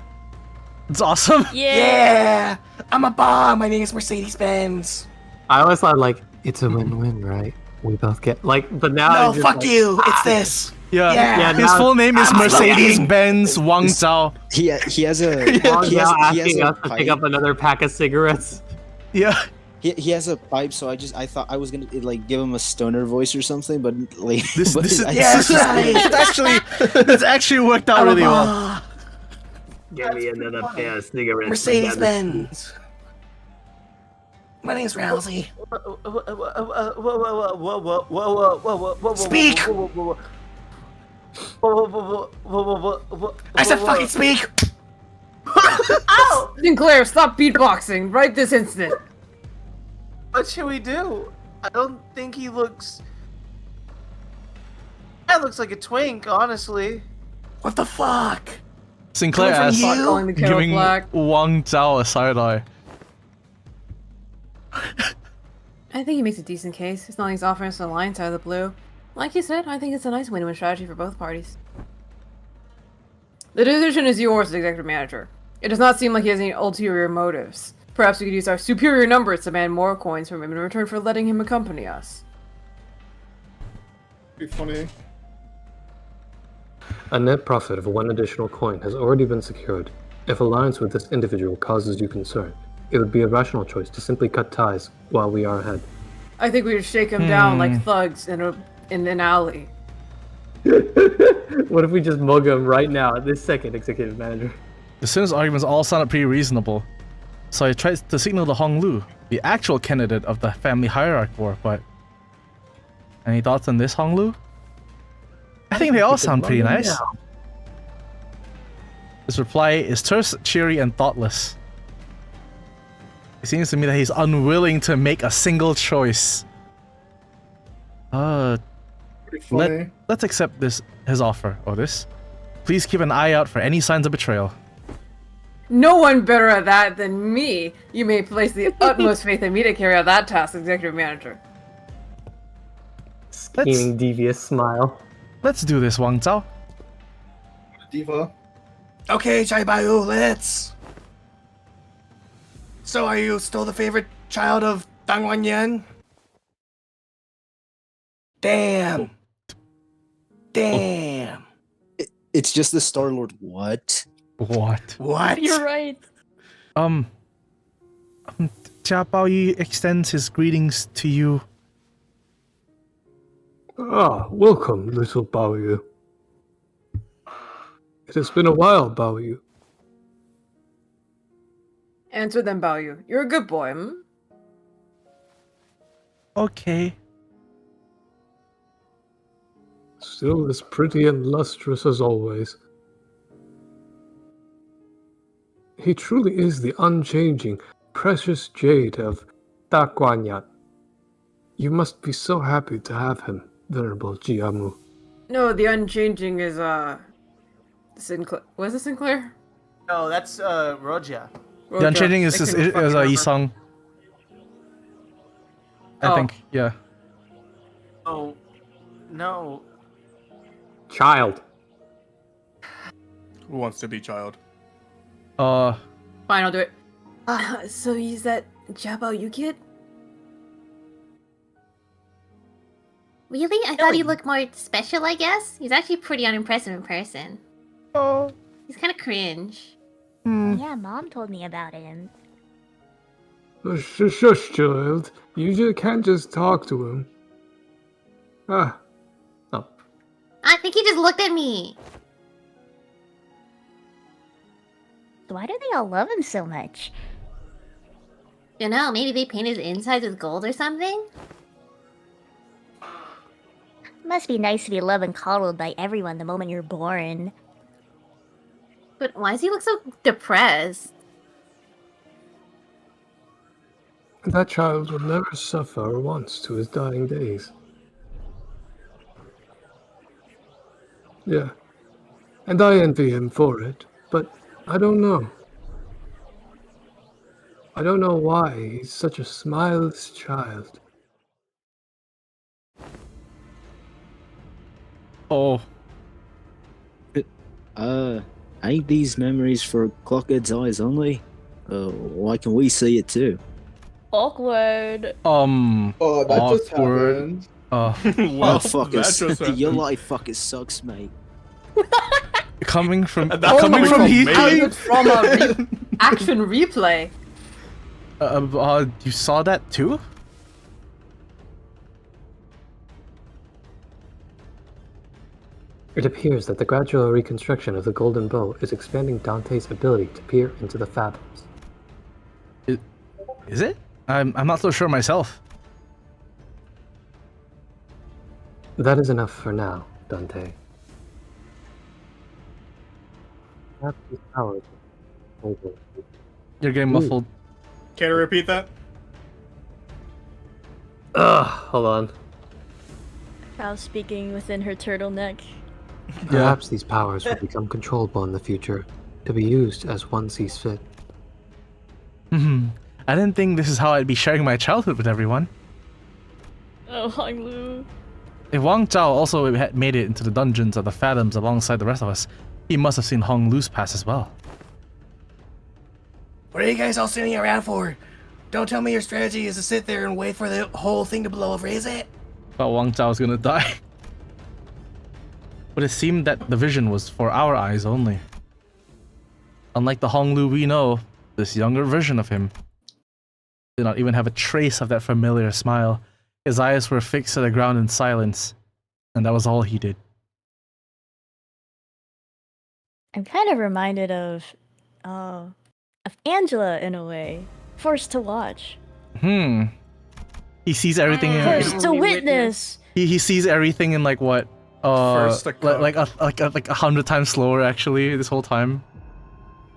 Speaker 2: It's awesome.
Speaker 10: Yeah, I'm a bomb. My name is Mercedes-Benz.
Speaker 6: I always thought, like, it's a win-win, right? We both get, like, but now...
Speaker 10: No,
Speaker 6: I'm just
Speaker 10: fuck
Speaker 6: like,
Speaker 10: you. It's this.
Speaker 2: Yeah, his
Speaker 6: now-
Speaker 2: full name is
Speaker 10: I'm
Speaker 2: Mercedes-Benz Wang Zhao.
Speaker 8: He has a
Speaker 6: Now
Speaker 8: he has
Speaker 6: asking
Speaker 8: a
Speaker 6: us to pick up another pack of cigarettes.
Speaker 2: Yeah.
Speaker 8: he has a pipe, so I thought I was gonna like give him a stoner voice or something, but like
Speaker 2: This is
Speaker 10: Yes,
Speaker 2: it's actually worked out really well.
Speaker 10: well.
Speaker 6: Give me another pair of cigarettes.
Speaker 10: Mercedes-Benz. My name's Rousey. Speak! I said fucking speak!
Speaker 3: Ow!
Speaker 11: Sinclair, stop beatboxing right this instant.
Speaker 3: What should we do? I don't think he looks... That looks like a twink, honestly.
Speaker 10: What the fuck?
Speaker 2: Sinclair
Speaker 10: Coming
Speaker 2: asked,
Speaker 10: from you?
Speaker 11: Calling the kettle
Speaker 2: giving
Speaker 11: black.
Speaker 2: Wang Zhao a side eye.
Speaker 4: I think he makes a decent case. It's not like he's offering us an alliance out of the blue. Like you said, I think it's a nice win-win strategy for both parties.
Speaker 11: The decision is yours, Executive Manager. It does not seem like he has any ulterior motives. Perhaps we could use our superior numbers to demand more coins from him in return for letting him accompany us.
Speaker 1: Be funny.
Speaker 6: A net profit of 1 additional coin has already been secured. If alliance with this individual causes you concern, it would be a rational choice to simply cut ties while we are ahead.
Speaker 11: I think we should shake him down like thugs in an alley.
Speaker 6: What if we just mug him right now, at this second, executive manager?
Speaker 2: The Sims arguments all sounded pretty reasonable, so I tried to signal to Hong Lu, the actual candidate of the family hierarchy war, but... Any thoughts on this, Hong Lu? I think they all sound pretty nice. His reply is terse, cheery, and thoughtless. It seems to me that he's unwilling to make a single choice.
Speaker 9: Pretty funny.
Speaker 2: Let's accept his offer, Otis. Please keep an eye out for any signs of betrayal.
Speaker 11: No one better at that than me. You may place the utmost faith in me to carry out that task, executive manager.
Speaker 6: Scheming, devious smile.
Speaker 2: Let's do this, Wang Zhao.
Speaker 9: Diva.
Speaker 10: Okay, Chai Bayu, let's. So, are you still the favorite child of DaGuanYuan? Damn. Damn.
Speaker 8: It's just the Star-Lord. What?
Speaker 10: What?
Speaker 5: You're right.
Speaker 2: Jia Baoyi extends his greetings to you.
Speaker 6: Ah, welcome, little Baoyu. It has been a while, Baoyu.
Speaker 11: Answer them, Baoyu. You're a good boy, hmm?
Speaker 2: Okay.
Speaker 6: Still as pretty and lustrous as always. He truly is the unchanging, precious jade of DaGuanYuan. You must be so happy to have him, Venerable Jiamu.
Speaker 11: No, the unchanging is, Sinclair. Was it Sinclair?
Speaker 3: No, that's Roja.
Speaker 2: The unchanging is Yisung. I think, yeah.
Speaker 3: Oh, no.
Speaker 6: Child.
Speaker 1: Who wants to be child?
Speaker 11: Fine, I'll do it.
Speaker 4: So he's that Jabao you kid?
Speaker 5: Really? I thought he looked more special, I guess? He's actually pretty unimpressive in person.
Speaker 2: Oh.
Speaker 5: He's kind of cringe. Yeah, Mom told me about him.
Speaker 6: Shush, child. You just can't just talk to him. Ah. Oh.
Speaker 5: I think he just looked at me. Why do they all love him so much? You know, maybe they paint his insides with gold or something? Must be nice to be loved and coddled by everyone the moment you're born. But why does he look so depressed?
Speaker 6: That child will never suffer once to his dying days. Yeah. And I envy him for it, but I don't know. I don't know why he's such a smileless child.
Speaker 2: Oh.
Speaker 8: Ain't these memories for Clockhead's eyes only? Why can we see it too?
Speaker 5: Awkward.
Speaker 9: Oh, that just
Speaker 2: awkward.
Speaker 9: happened.
Speaker 8: Oh, fuck us. Your life fucking sucks, mate.
Speaker 2: Coming from
Speaker 1: Coming from
Speaker 2: me.
Speaker 11: From a action replay.
Speaker 2: You saw that too?
Speaker 6: It appears that the gradual reconstruction of the golden bow is expanding Dante's ability to peer into the fathoms.
Speaker 2: Is it? I'm not so sure myself.
Speaker 6: That is enough for now, Dante. Perhaps these powers
Speaker 2: You're getting muffled.
Speaker 1: Can I repeat that?
Speaker 6: hold on.
Speaker 5: Cow speaking within her turtleneck.
Speaker 6: Perhaps these powers will become controllable in the future, to be used as one sees fit.
Speaker 2: I didn't think this is how I'd be sharing my childhood with everyone.
Speaker 5: Oh, Hong Lu.
Speaker 2: If Wang Zhao also had made it into the dungeons of the Fathoms alongside the rest of us, he must have seen Hong Lu's past as well.
Speaker 10: What are you guys all sitting around for? Don't tell me your strategy is to sit there and wait for the whole thing to blow over, is it?
Speaker 2: Thought Wang Zhao was gonna die. But it seemed that the vision was for our eyes only. Unlike the Hong Lu we know, this younger version of him did not even have a trace of that familiar smile His eyes were fixed to the ground in silence, and that was all he did.
Speaker 5: I'm kind of reminded of Angela in a way. Forced to watch.
Speaker 2: He sees everything in
Speaker 5: Forced to witness.
Speaker 2: he sees everything in like what?
Speaker 1: First to cook.
Speaker 2: like 100 times slower actually this whole time.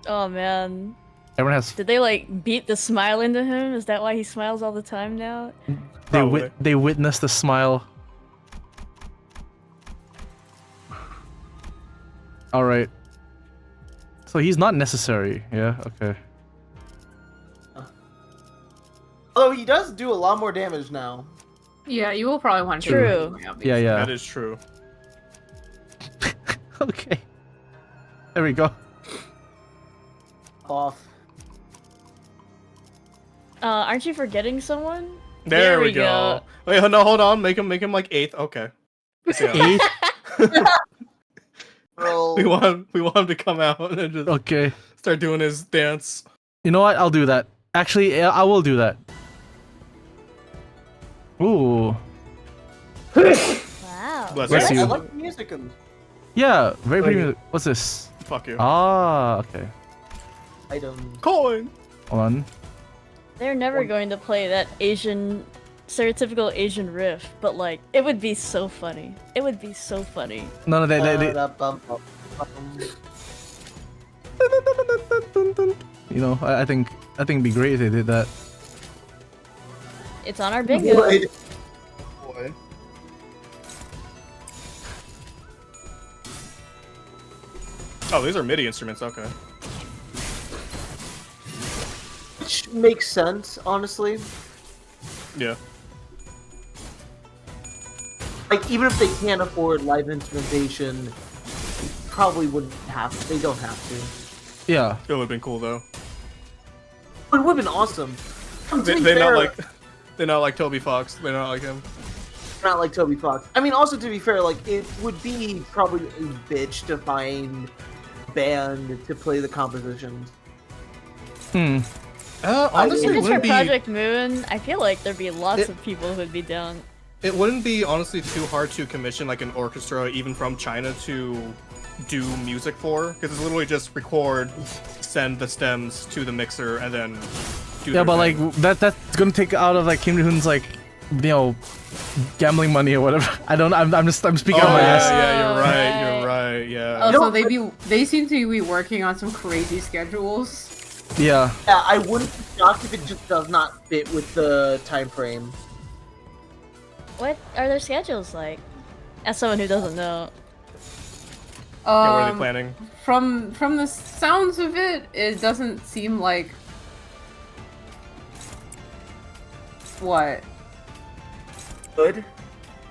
Speaker 5: Oh man.
Speaker 2: Everyone has
Speaker 5: Did they like beat the smile into him? Is that why he smiles all the time now?
Speaker 2: they witness the smile. All right. So he's not necessary. Yeah. Okay.
Speaker 3: Although he does do a lot more damage now.
Speaker 11: Yeah, you will probably want to.
Speaker 5: True.
Speaker 2: Yeah.
Speaker 1: That is true.
Speaker 2: Okay. There we go.
Speaker 3: Off.
Speaker 5: Aren't you forgetting someone?
Speaker 1: There we go. Wait, no, hold on. Make him like 8th. Okay.
Speaker 2: Eight.
Speaker 1: We want him to come out and just
Speaker 2: Okay.
Speaker 1: start doing his dance.
Speaker 2: You know what? I'll do that. Actually, I will do that. Ooh.
Speaker 5: Wow.
Speaker 2: Bless you.
Speaker 3: I like the music and
Speaker 2: Yeah, very pretty. What's this?
Speaker 1: Fuck you.
Speaker 2: Ah, okay.
Speaker 3: item.
Speaker 1: Coin.
Speaker 2: Hold on.
Speaker 5: They're never going to play that stereotypical Asian riff, but like, it would be so funny. It would be so funny.
Speaker 2: No, they you know, I think it'd be great if they did that.
Speaker 5: It's on our bingo.
Speaker 3: Boy.
Speaker 1: Oh, these are MIDI instruments. Okay.
Speaker 3: Which makes sense, honestly.
Speaker 1: Yeah.
Speaker 3: Like, even if they can't afford live instrumentation, probably wouldn't have. They don't have to.
Speaker 2: Yeah.
Speaker 1: It would have been cool though.
Speaker 3: It would have been awesome.
Speaker 1: They're not like Toby Fox. They're not like him.
Speaker 3: Not like Toby Fox. I mean, also to be fair, like it would be probably a bitch to find a band to play the compositions.
Speaker 1: Honestly,
Speaker 5: If
Speaker 1: it
Speaker 5: it's for
Speaker 1: wouldn't be.
Speaker 5: Project Moon, I feel like there'd be lots of people who'd be down.
Speaker 1: It wouldn't be honestly too hard to commission like an orchestra, even from China, to do music for, because it's literally just record, send the stems to the mixer, and then do.
Speaker 2: Yeah,
Speaker 1: their
Speaker 2: but
Speaker 1: thing.
Speaker 2: like that's gonna take out of like Kim Jong-un's like, you know, gambling money or whatever. I'm speaking
Speaker 1: Oh
Speaker 2: on my
Speaker 1: yeah,
Speaker 2: ass.
Speaker 1: yeah, you're right. Yeah.
Speaker 11: Also, they seem to be working on some crazy schedules.
Speaker 2: Yeah.
Speaker 3: Yeah, I wouldn't be shocked if it just does not fit with the time frame.
Speaker 5: What are their schedules like? As someone who doesn't know.
Speaker 1: Yeah, what are they planning?
Speaker 11: From the sounds of it, it doesn't seem like what.
Speaker 3: Good.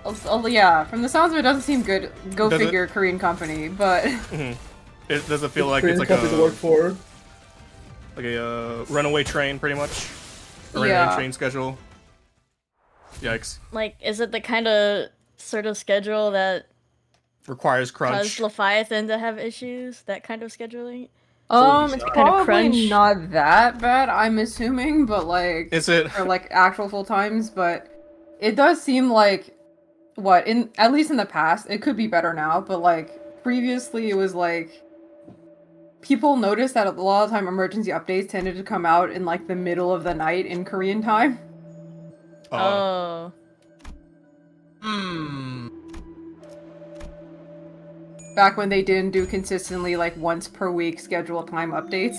Speaker 11: Oh yeah, from the sounds of it, doesn't seem good. Go
Speaker 1: Does it?
Speaker 11: figure, Korean company, but
Speaker 1: It doesn't feel like it's like a runaway train, pretty much. A runaway
Speaker 11: Yeah.
Speaker 1: train schedule. Yikes.
Speaker 5: Like, is it the kind of sort of schedule that
Speaker 1: Requires crunch.
Speaker 5: caused Leviathan to have issues? That kind of scheduling?
Speaker 11: it's
Speaker 5: kind of
Speaker 11: probably
Speaker 5: crunch.
Speaker 11: not that bad, I'm assuming, but like
Speaker 1: Is it?
Speaker 11: or like actual full times, but it does seem like what in at least in the past, it could be better now, but like previously it was like people noticed that a lot of the time emergency updates tended to come out in like the middle of the night in Korean time.
Speaker 5: Oh.
Speaker 11: Back when they didn't do consistently like once per week schedule time updates.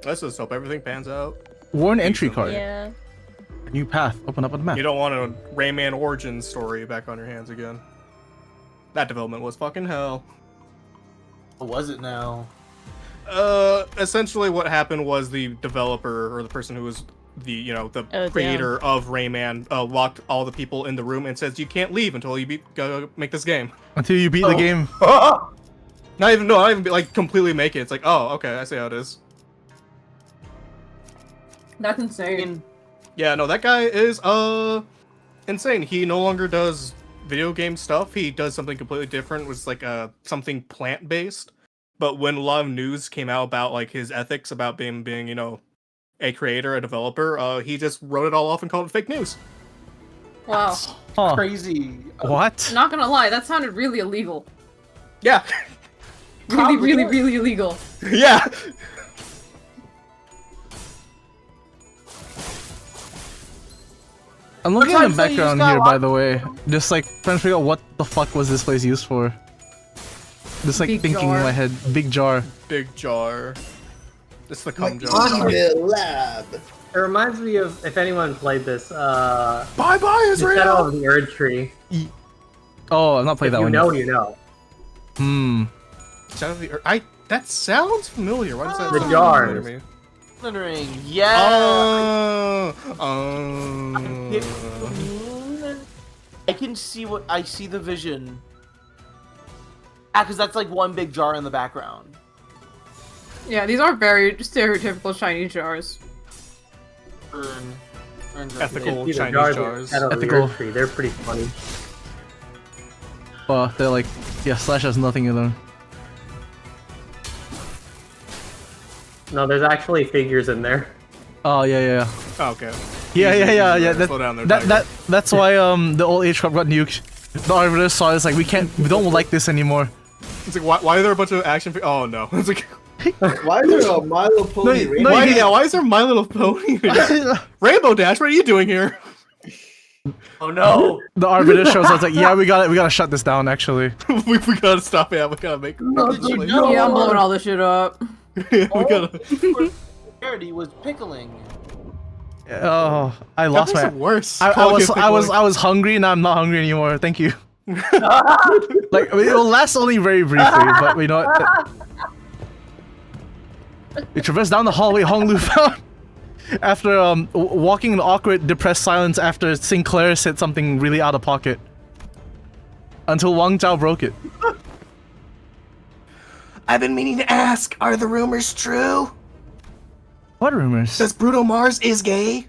Speaker 1: Let's just hope everything pans out.
Speaker 2: Warn entry card.
Speaker 5: Yeah.
Speaker 2: A new path. Open up on the map.
Speaker 1: You don't want a Rayman origin story back on your hands again. That development was fucking hell.
Speaker 3: What was it now?
Speaker 1: Essentially what happened was the developer, or the person who was the
Speaker 5: Oh,
Speaker 1: creator of Rayman, locked all the people in the room and says you can't leave until you go make this game.
Speaker 2: Until you beat the game.
Speaker 1: Not even like completely make it. It's like, oh, okay, I see how it is.
Speaker 11: That's insane.
Speaker 1: Yeah, no, that guy is insane. He no longer does video game stuff. He does something completely different. It was like something plant based. But when a lot of news came out about like his ethics about being a creator, a developer, he just wrote it all off and called it fake news.
Speaker 11: Wow.
Speaker 2: Huh.
Speaker 3: Crazy.
Speaker 2: What?
Speaker 11: Not gonna lie, that sounded really illegal.
Speaker 1: Yeah.
Speaker 11: Really, really, really illegal.
Speaker 1: Yeah.
Speaker 2: I'm looking at the
Speaker 3: Sometimes they use
Speaker 2: background
Speaker 3: that
Speaker 2: here,
Speaker 3: a
Speaker 2: by
Speaker 3: lot.
Speaker 2: the way. Just like trying to figure out what the fuck was this place used for. Just like
Speaker 11: Big
Speaker 2: thinking
Speaker 11: jar.
Speaker 2: in my head, big jar.
Speaker 1: Big jar. This is the cum jar.
Speaker 9: The lab.
Speaker 7: It reminds me of, if anyone played this,
Speaker 1: Bye bye,
Speaker 7: the
Speaker 1: Israel!
Speaker 7: Shadow of the Erd Tree.
Speaker 2: Oh, I've not played
Speaker 7: If
Speaker 2: that
Speaker 7: you
Speaker 2: one.
Speaker 7: know,
Speaker 2: yet.
Speaker 7: you know.
Speaker 2: Hmm.
Speaker 1: Shadow of the Earth. That sounds familiar. Why does that
Speaker 7: The
Speaker 1: sound
Speaker 7: jars.
Speaker 1: familiar to me?
Speaker 3: Wondering, yeah. I can see what I see the vision. Ah, because that's like one big jar in the background.
Speaker 11: Yeah, these are very stereotypical Chinese jars.
Speaker 1: Ethical
Speaker 7: It's either
Speaker 1: Chinese
Speaker 7: jars or
Speaker 1: jars.
Speaker 7: Shadow of the
Speaker 2: Ethical.
Speaker 7: Erd Tree. They're pretty funny.
Speaker 2: Well, they're like, yeah, Slash has nothing in them.
Speaker 7: No, there's actually figures in there.
Speaker 2: Oh, yeah, yeah.
Speaker 1: Oh, okay.
Speaker 2: Yeah.
Speaker 1: Slow down there,
Speaker 2: That,
Speaker 1: Tiger.
Speaker 2: that's why the old age club got nuked. The arbiters saw it's like we don't like this anymore.
Speaker 1: It's like, why are there a bunch of action Oh, no. It's like,
Speaker 9: Why is there a My Little Pony
Speaker 2: No,
Speaker 9: rainbow?
Speaker 1: why is there My Little Pony? Rainbow Dash, what are you doing here?
Speaker 3: Oh no!
Speaker 2: The arbiter shows up. It's like, yeah, we gotta shut this down. Actually,
Speaker 1: we gotta stop it. We gotta make.
Speaker 3: Did you know?
Speaker 11: Yeah, I'm blowing all this shit up.
Speaker 1: we gotta.
Speaker 3: Charity was pickling.
Speaker 2: oh, I lost
Speaker 1: That
Speaker 2: my.
Speaker 1: makes it worse.
Speaker 2: I
Speaker 1: Calling
Speaker 2: was
Speaker 1: it
Speaker 2: I was
Speaker 1: pickling.
Speaker 2: I was hungry. Now I'm not hungry anymore. Thank you. Like it will last only very briefly, but we know what. We traversed down the hallway Honglu found after walking in awkward, depressed silence after Sinclair said something really out of pocket. Until Wang Zhao broke it.
Speaker 10: I've been meaning to ask, are the rumors true?
Speaker 2: What rumors?
Speaker 10: Says Bruno Mars is gay?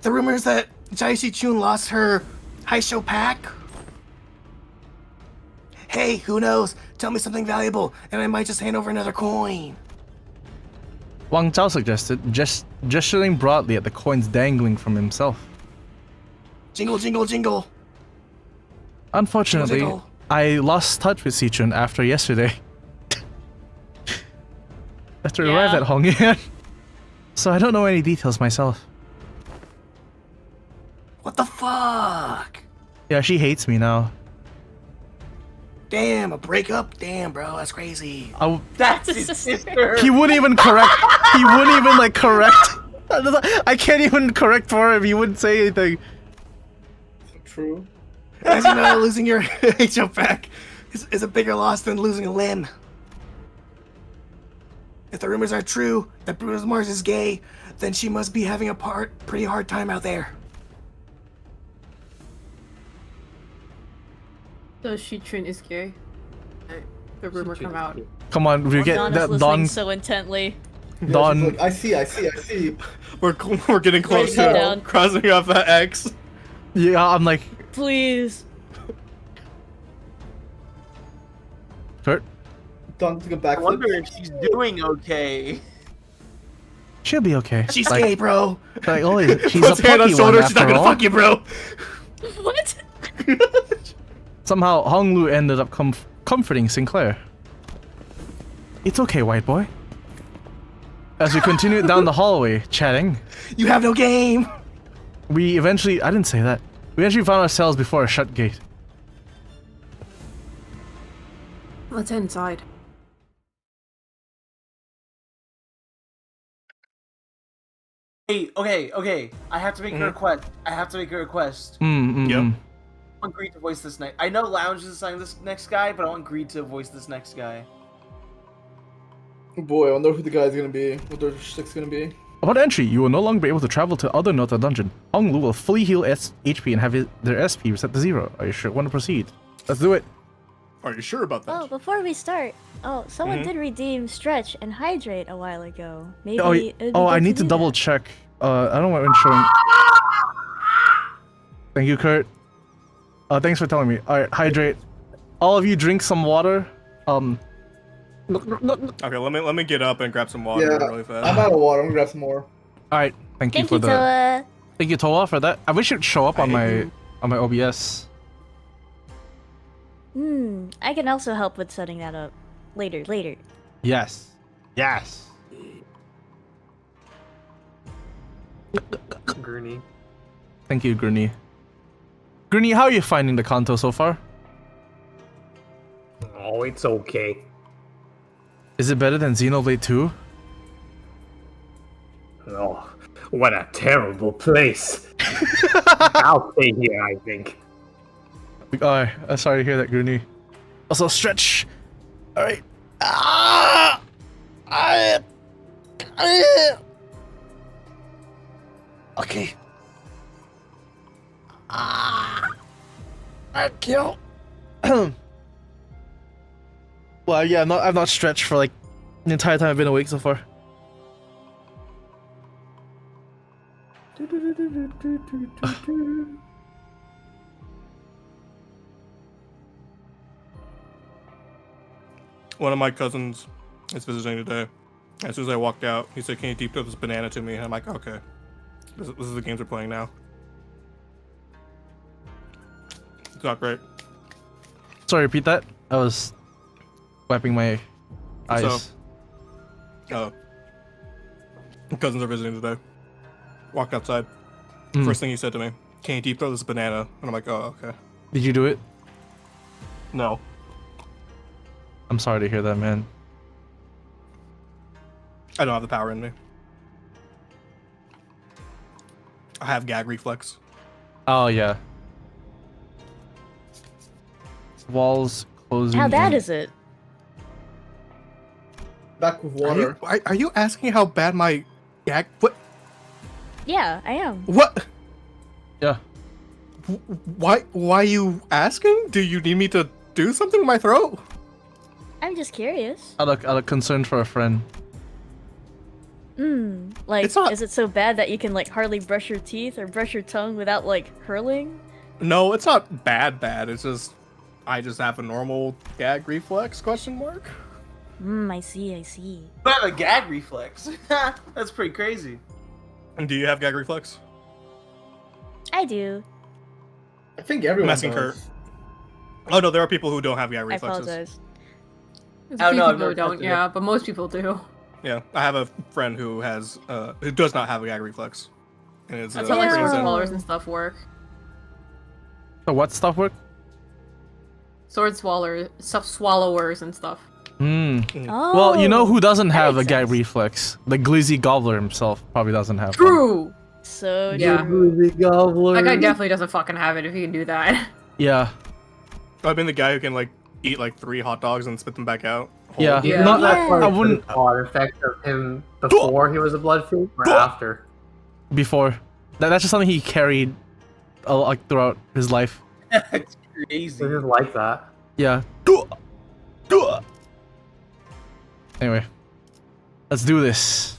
Speaker 10: The rumors that Jaishi Chun lost her Haisho pack? Hey, who knows? Tell me something valuable, and I might just hand over another coin.
Speaker 2: Wang Zhao suggested, gesturing broadly at the coins dangling from himself.
Speaker 10: Jingle, jingle, jingle.
Speaker 2: Unfortunately,
Speaker 10: Jingle, jingle.
Speaker 2: I lost touch with Sichun after yesterday. After we arrived at Hongyuan. So I don't know any details myself.
Speaker 10: What the fuck?
Speaker 2: Yeah, she hates me now.
Speaker 10: Damn, a breakup? Damn, bro, that's crazy.
Speaker 3: That's his sister.
Speaker 2: He wouldn't even correct. He wouldn't even like correct. I can't even correct for him. He wouldn't say anything.
Speaker 9: True.
Speaker 10: As you know, losing your HO pack is a bigger loss than losing a limb. If the rumors are true that Bruno Mars is gay, then she must be having a pretty hard time out there.
Speaker 11: The Shichun is gay. The rumor come out.
Speaker 2: Come on, we get
Speaker 5: Don is
Speaker 2: that
Speaker 5: listening
Speaker 2: Don.
Speaker 5: so intently.
Speaker 2: Don.
Speaker 9: Like, I see.
Speaker 1: We're getting close
Speaker 5: Write it
Speaker 1: to
Speaker 5: down.
Speaker 1: crossing off that X.
Speaker 2: Yeah, I'm like,
Speaker 5: Please.
Speaker 2: Kurt.
Speaker 9: Don took a
Speaker 3: I
Speaker 9: backflip.
Speaker 3: wonder if she's doing okay.
Speaker 2: She'll be okay.
Speaker 10: She's
Speaker 2: like,
Speaker 10: gay, bro.
Speaker 2: Like, oh, she's
Speaker 1: Puts
Speaker 2: a
Speaker 1: hand on
Speaker 2: plucky one
Speaker 1: shoulder. She's not
Speaker 2: after
Speaker 1: gonna
Speaker 2: all.
Speaker 1: fuck you, bro.
Speaker 5: What?
Speaker 2: Somehow, Honglu ended up comforting Sinclair. It's okay, white boy. As we continued down the hallway, chatting,
Speaker 10: You have no game.
Speaker 2: we eventually— I didn't say that. We eventually found ourselves before a shut gate.
Speaker 4: Let's head inside.
Speaker 3: Hey, okay. I have to make a request.
Speaker 1: Yep.
Speaker 3: I want Greed to voice this next. I know Lounge is assigned this next guy, but I want Greed to voice this next guy.
Speaker 9: Oh boy, I wonder who the guy's gonna be. What their shtick's gonna be.
Speaker 2: Upon entry, you will no longer be able to travel to other nodes of the dungeon. Honglu will fully heal HP and have their SP reset to 0. Are you sure you want to proceed? Let's do it.
Speaker 1: Are you sure about that?
Speaker 5: Oh, before we start, someone did redeem Stretch and Hydrate a while ago. Maybe. it'd be
Speaker 2: I
Speaker 5: good
Speaker 2: need to
Speaker 5: do
Speaker 2: double
Speaker 5: that.
Speaker 2: check. I don't know what I'm showing. Thank you, Kurt. Thanks for telling me. Alright, hydrate. All of you drink some water.
Speaker 1: Okay, let me get up and grab some water
Speaker 9: Yeah,
Speaker 1: really fast.
Speaker 9: I'm out of water. I'm gonna grab some more.
Speaker 2: All right, thank you
Speaker 5: Thank
Speaker 2: for
Speaker 5: you,
Speaker 2: the.
Speaker 5: Toa.
Speaker 2: Thank you, Toa, for that. I wish it would show up on my OBS.
Speaker 5: I can also help with setting that up later.
Speaker 2: Yes. Yes.
Speaker 6: Gurney.
Speaker 2: Thank you, Gurney. Gurney, how are you finding the Canto so far?
Speaker 6: Oh, it's okay.
Speaker 2: Is it better than Xenoblade 2?
Speaker 6: Oh, what a terrible place. I'll stay here, I think.
Speaker 2: Oh, I'm sorry to hear that, Gurney. Also, stretch. All right. Okay. I kill. Well, yeah, I've not stretched for like the entire time I've been awake so far.
Speaker 1: One of my cousins is visiting today. As soon as I walked out, he said, "Can you deep throw this banana to me?" And I'm like, "Okay." This is the games we're playing now. It's not great.
Speaker 2: Sorry, repeat that. I was wiping my eyes.
Speaker 1: So, cousins are visiting today. Walked outside.
Speaker 2: Mm.
Speaker 1: First thing he said to me, "Can you deep throw this banana?" And I'm like, "Oh, okay."
Speaker 2: Did you do it?
Speaker 1: No.
Speaker 2: I'm sorry to hear that, man.
Speaker 1: I don't have the power in me. I have gag reflex.
Speaker 2: Oh, yeah. Walls closing.
Speaker 5: How bad
Speaker 2: in.
Speaker 5: is it?
Speaker 9: Back with water.
Speaker 1: Are you asking how bad my gag? What?
Speaker 5: Yeah, I am.
Speaker 1: What?
Speaker 2: Yeah.
Speaker 1: Why are you asking? Do you need me to do something with my throat?
Speaker 5: I'm just curious.
Speaker 2: Out of concern for a friend.
Speaker 5: Like,
Speaker 1: It's not-
Speaker 5: is it so bad that you can like hardly brush your teeth or brush your tongue without like hurling?
Speaker 1: No, it's not bad. It's just I just have a normal gag reflex? Question mark.
Speaker 5: I see.
Speaker 3: I have a gag reflex. That's pretty crazy.
Speaker 1: And do you have gag reflex?
Speaker 5: I do.
Speaker 9: I think everyone
Speaker 1: I'm asking
Speaker 9: does.
Speaker 1: Kurt. Oh no, there are people who don't have gag
Speaker 5: I
Speaker 1: reflexes.
Speaker 5: apologize.
Speaker 11: There's
Speaker 3: I
Speaker 11: a
Speaker 3: don't
Speaker 11: few
Speaker 3: know, I've
Speaker 11: people who
Speaker 3: never
Speaker 11: don't,
Speaker 3: tested
Speaker 11: yeah, but most people do.
Speaker 1: Yeah, I have a friend who has who does not have a gag reflex. And it's
Speaker 11: That's how like sword
Speaker 5: Yeah.
Speaker 11: swallowers and stuff work.
Speaker 2: So what stuff work?
Speaker 11: Sword swallowers and stuff.
Speaker 2: Hmm.
Speaker 5: Oh.
Speaker 2: Well, you know who doesn't
Speaker 5: that
Speaker 2: have a
Speaker 5: makes
Speaker 2: gag
Speaker 5: sense.
Speaker 2: reflex? The Glizzy Gobbler himself probably doesn't have one.
Speaker 11: True!
Speaker 5: So
Speaker 11: Yeah.
Speaker 5: true.
Speaker 11: That guy definitely doesn't fucking have it if he can do that.
Speaker 2: Yeah.
Speaker 1: I've been the guy who can like eat like 3 hot dogs and spit them back out.
Speaker 2: Yeah.
Speaker 11: Yeah.
Speaker 2: Not,
Speaker 5: Yeah.
Speaker 2: I wouldn't
Speaker 6: Odd effect of him before he was a blood fiend or after?
Speaker 2: before. That's just something he carried like throughout his life.
Speaker 3: That's
Speaker 6: He
Speaker 3: crazy.
Speaker 6: just like that.
Speaker 2: Yeah. Anyway, let's do this.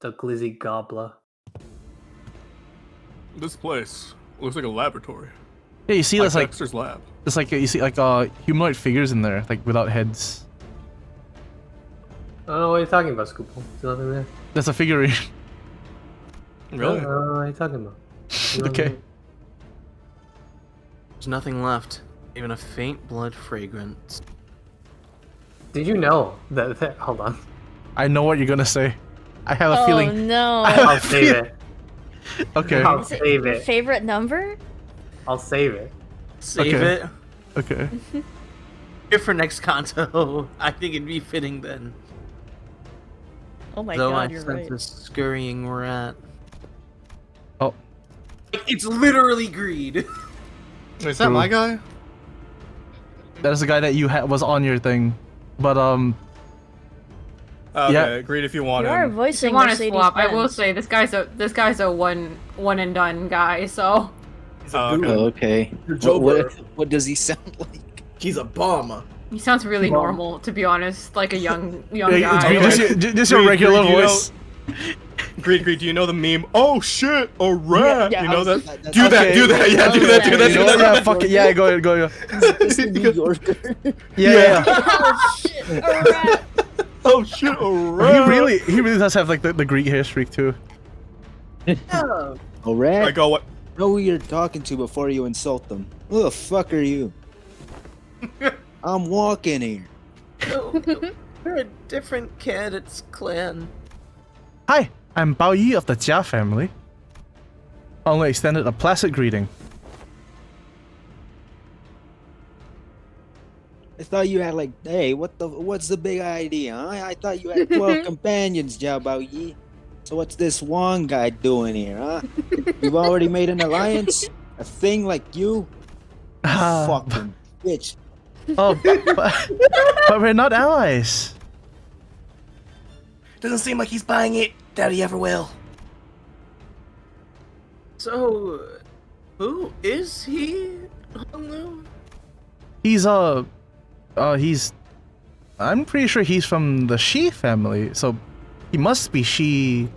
Speaker 6: The Glizzy Gobbler.
Speaker 1: This place looks like a laboratory.
Speaker 2: Yeah, you see,
Speaker 1: Like
Speaker 2: that's like
Speaker 1: Dexter's lab.
Speaker 2: it's like you see like humanoid figures in there, like without heads.
Speaker 6: I don't know what you're talking about, Scoople. There's nothing there.
Speaker 2: That's a figurine.
Speaker 1: Really?
Speaker 6: I don't know what you're talking about. There's nothing
Speaker 2: Okay.
Speaker 6: there.
Speaker 3: There's nothing left. Even a faint blood fragrance.
Speaker 6: Did you know that hold on.
Speaker 2: I know what you're gonna say. I have a
Speaker 5: Oh
Speaker 2: feeling.
Speaker 5: no.
Speaker 6: I'll save it.
Speaker 2: Okay.
Speaker 6: I'll
Speaker 5: Is it
Speaker 6: save
Speaker 5: your
Speaker 6: it.
Speaker 5: favorite number?
Speaker 6: I'll save it.
Speaker 3: Save
Speaker 2: Okay.
Speaker 3: it.
Speaker 2: Okay.
Speaker 3: Here for next Canto. I think it'd be fitting then.
Speaker 5: Oh my
Speaker 3: Though
Speaker 5: god,
Speaker 3: I
Speaker 5: you're
Speaker 3: sense
Speaker 5: right.
Speaker 3: a scurrying rat.
Speaker 2: Oh.
Speaker 3: It's literally greed.
Speaker 1: Is that my guy?
Speaker 2: That is the guy that you was on your thing, but
Speaker 1: Okay,
Speaker 2: Yeah.
Speaker 1: agreed if you want
Speaker 5: You are
Speaker 1: him.
Speaker 11: If
Speaker 5: voicing
Speaker 11: you want to
Speaker 5: Mercedes
Speaker 11: swap, I will
Speaker 5: Benz.
Speaker 11: say this guy's a one and done guy. So
Speaker 1: Oh, okay.
Speaker 8: Okay.
Speaker 9: You're Joker.
Speaker 8: What does he sound like?
Speaker 9: He's a bomb.
Speaker 11: he sounds really normal, to be honest, like a young
Speaker 2: yeah,
Speaker 11: guy.
Speaker 2: just your
Speaker 1: Greed,
Speaker 2: regular
Speaker 1: Greed, you know-
Speaker 2: voice.
Speaker 1: Greed, do you know the meme? Oh shit, a rat!
Speaker 8: Yeah,
Speaker 1: you
Speaker 8: I
Speaker 1: know
Speaker 8: was-
Speaker 1: that?
Speaker 8: that-
Speaker 1: Do that,
Speaker 2: okay.
Speaker 1: do that, yeah, do that, do that,
Speaker 2: You
Speaker 1: do
Speaker 2: know what?
Speaker 1: that.
Speaker 2: Yeah, fuck it. Yeah, go ahead.
Speaker 8: This is New Yorker.
Speaker 2: Yeah.
Speaker 5: Oh shit, a rat.
Speaker 1: Oh shit!
Speaker 2: He really does have like the Greek hair streak too.
Speaker 3: Oh.
Speaker 8: Alright.
Speaker 1: I go what?
Speaker 8: Know who you're talking to before you insult them. Who the fuck are you? I'm walking here.
Speaker 3: No, we're a different candidate's clan.
Speaker 2: Hi, I'm Bao Yi of the Jia family. Only extended a placid greeting.
Speaker 8: I thought you had like, hey, what's the big idea, huh? I thought you had 12 companions, Jiao Bao Yi. So what's this Wang guy doing here, huh? You've already made an alliance? A thing like you? Fucking bitch.
Speaker 2: Oh, but we're not allies.
Speaker 10: Doesn't seem like he's buying it that he ever will.
Speaker 3: So, who is he, Honglu?
Speaker 2: He's I'm pretty sure he's from the Shi family, so he must be Shi.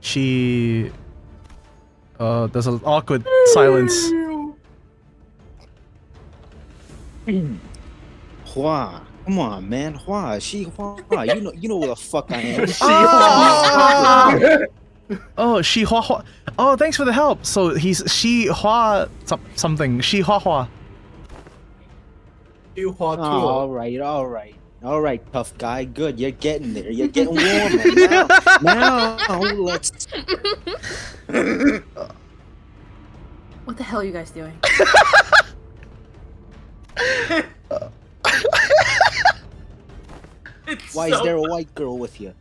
Speaker 2: There's an awkward silence.
Speaker 8: Hua. Come on, man. Hua. She Hua. You know what the fuck I am.
Speaker 2: Oh, Shi Hua Hua. Oh, thanks for the help. So he's Shi Hua something. Shi Hua Hua.
Speaker 8: All right, tough guy. Good, you're getting there. You're getting warmer. Now let's.
Speaker 4: What the hell are you guys doing?
Speaker 8: Why is there a white girl with you?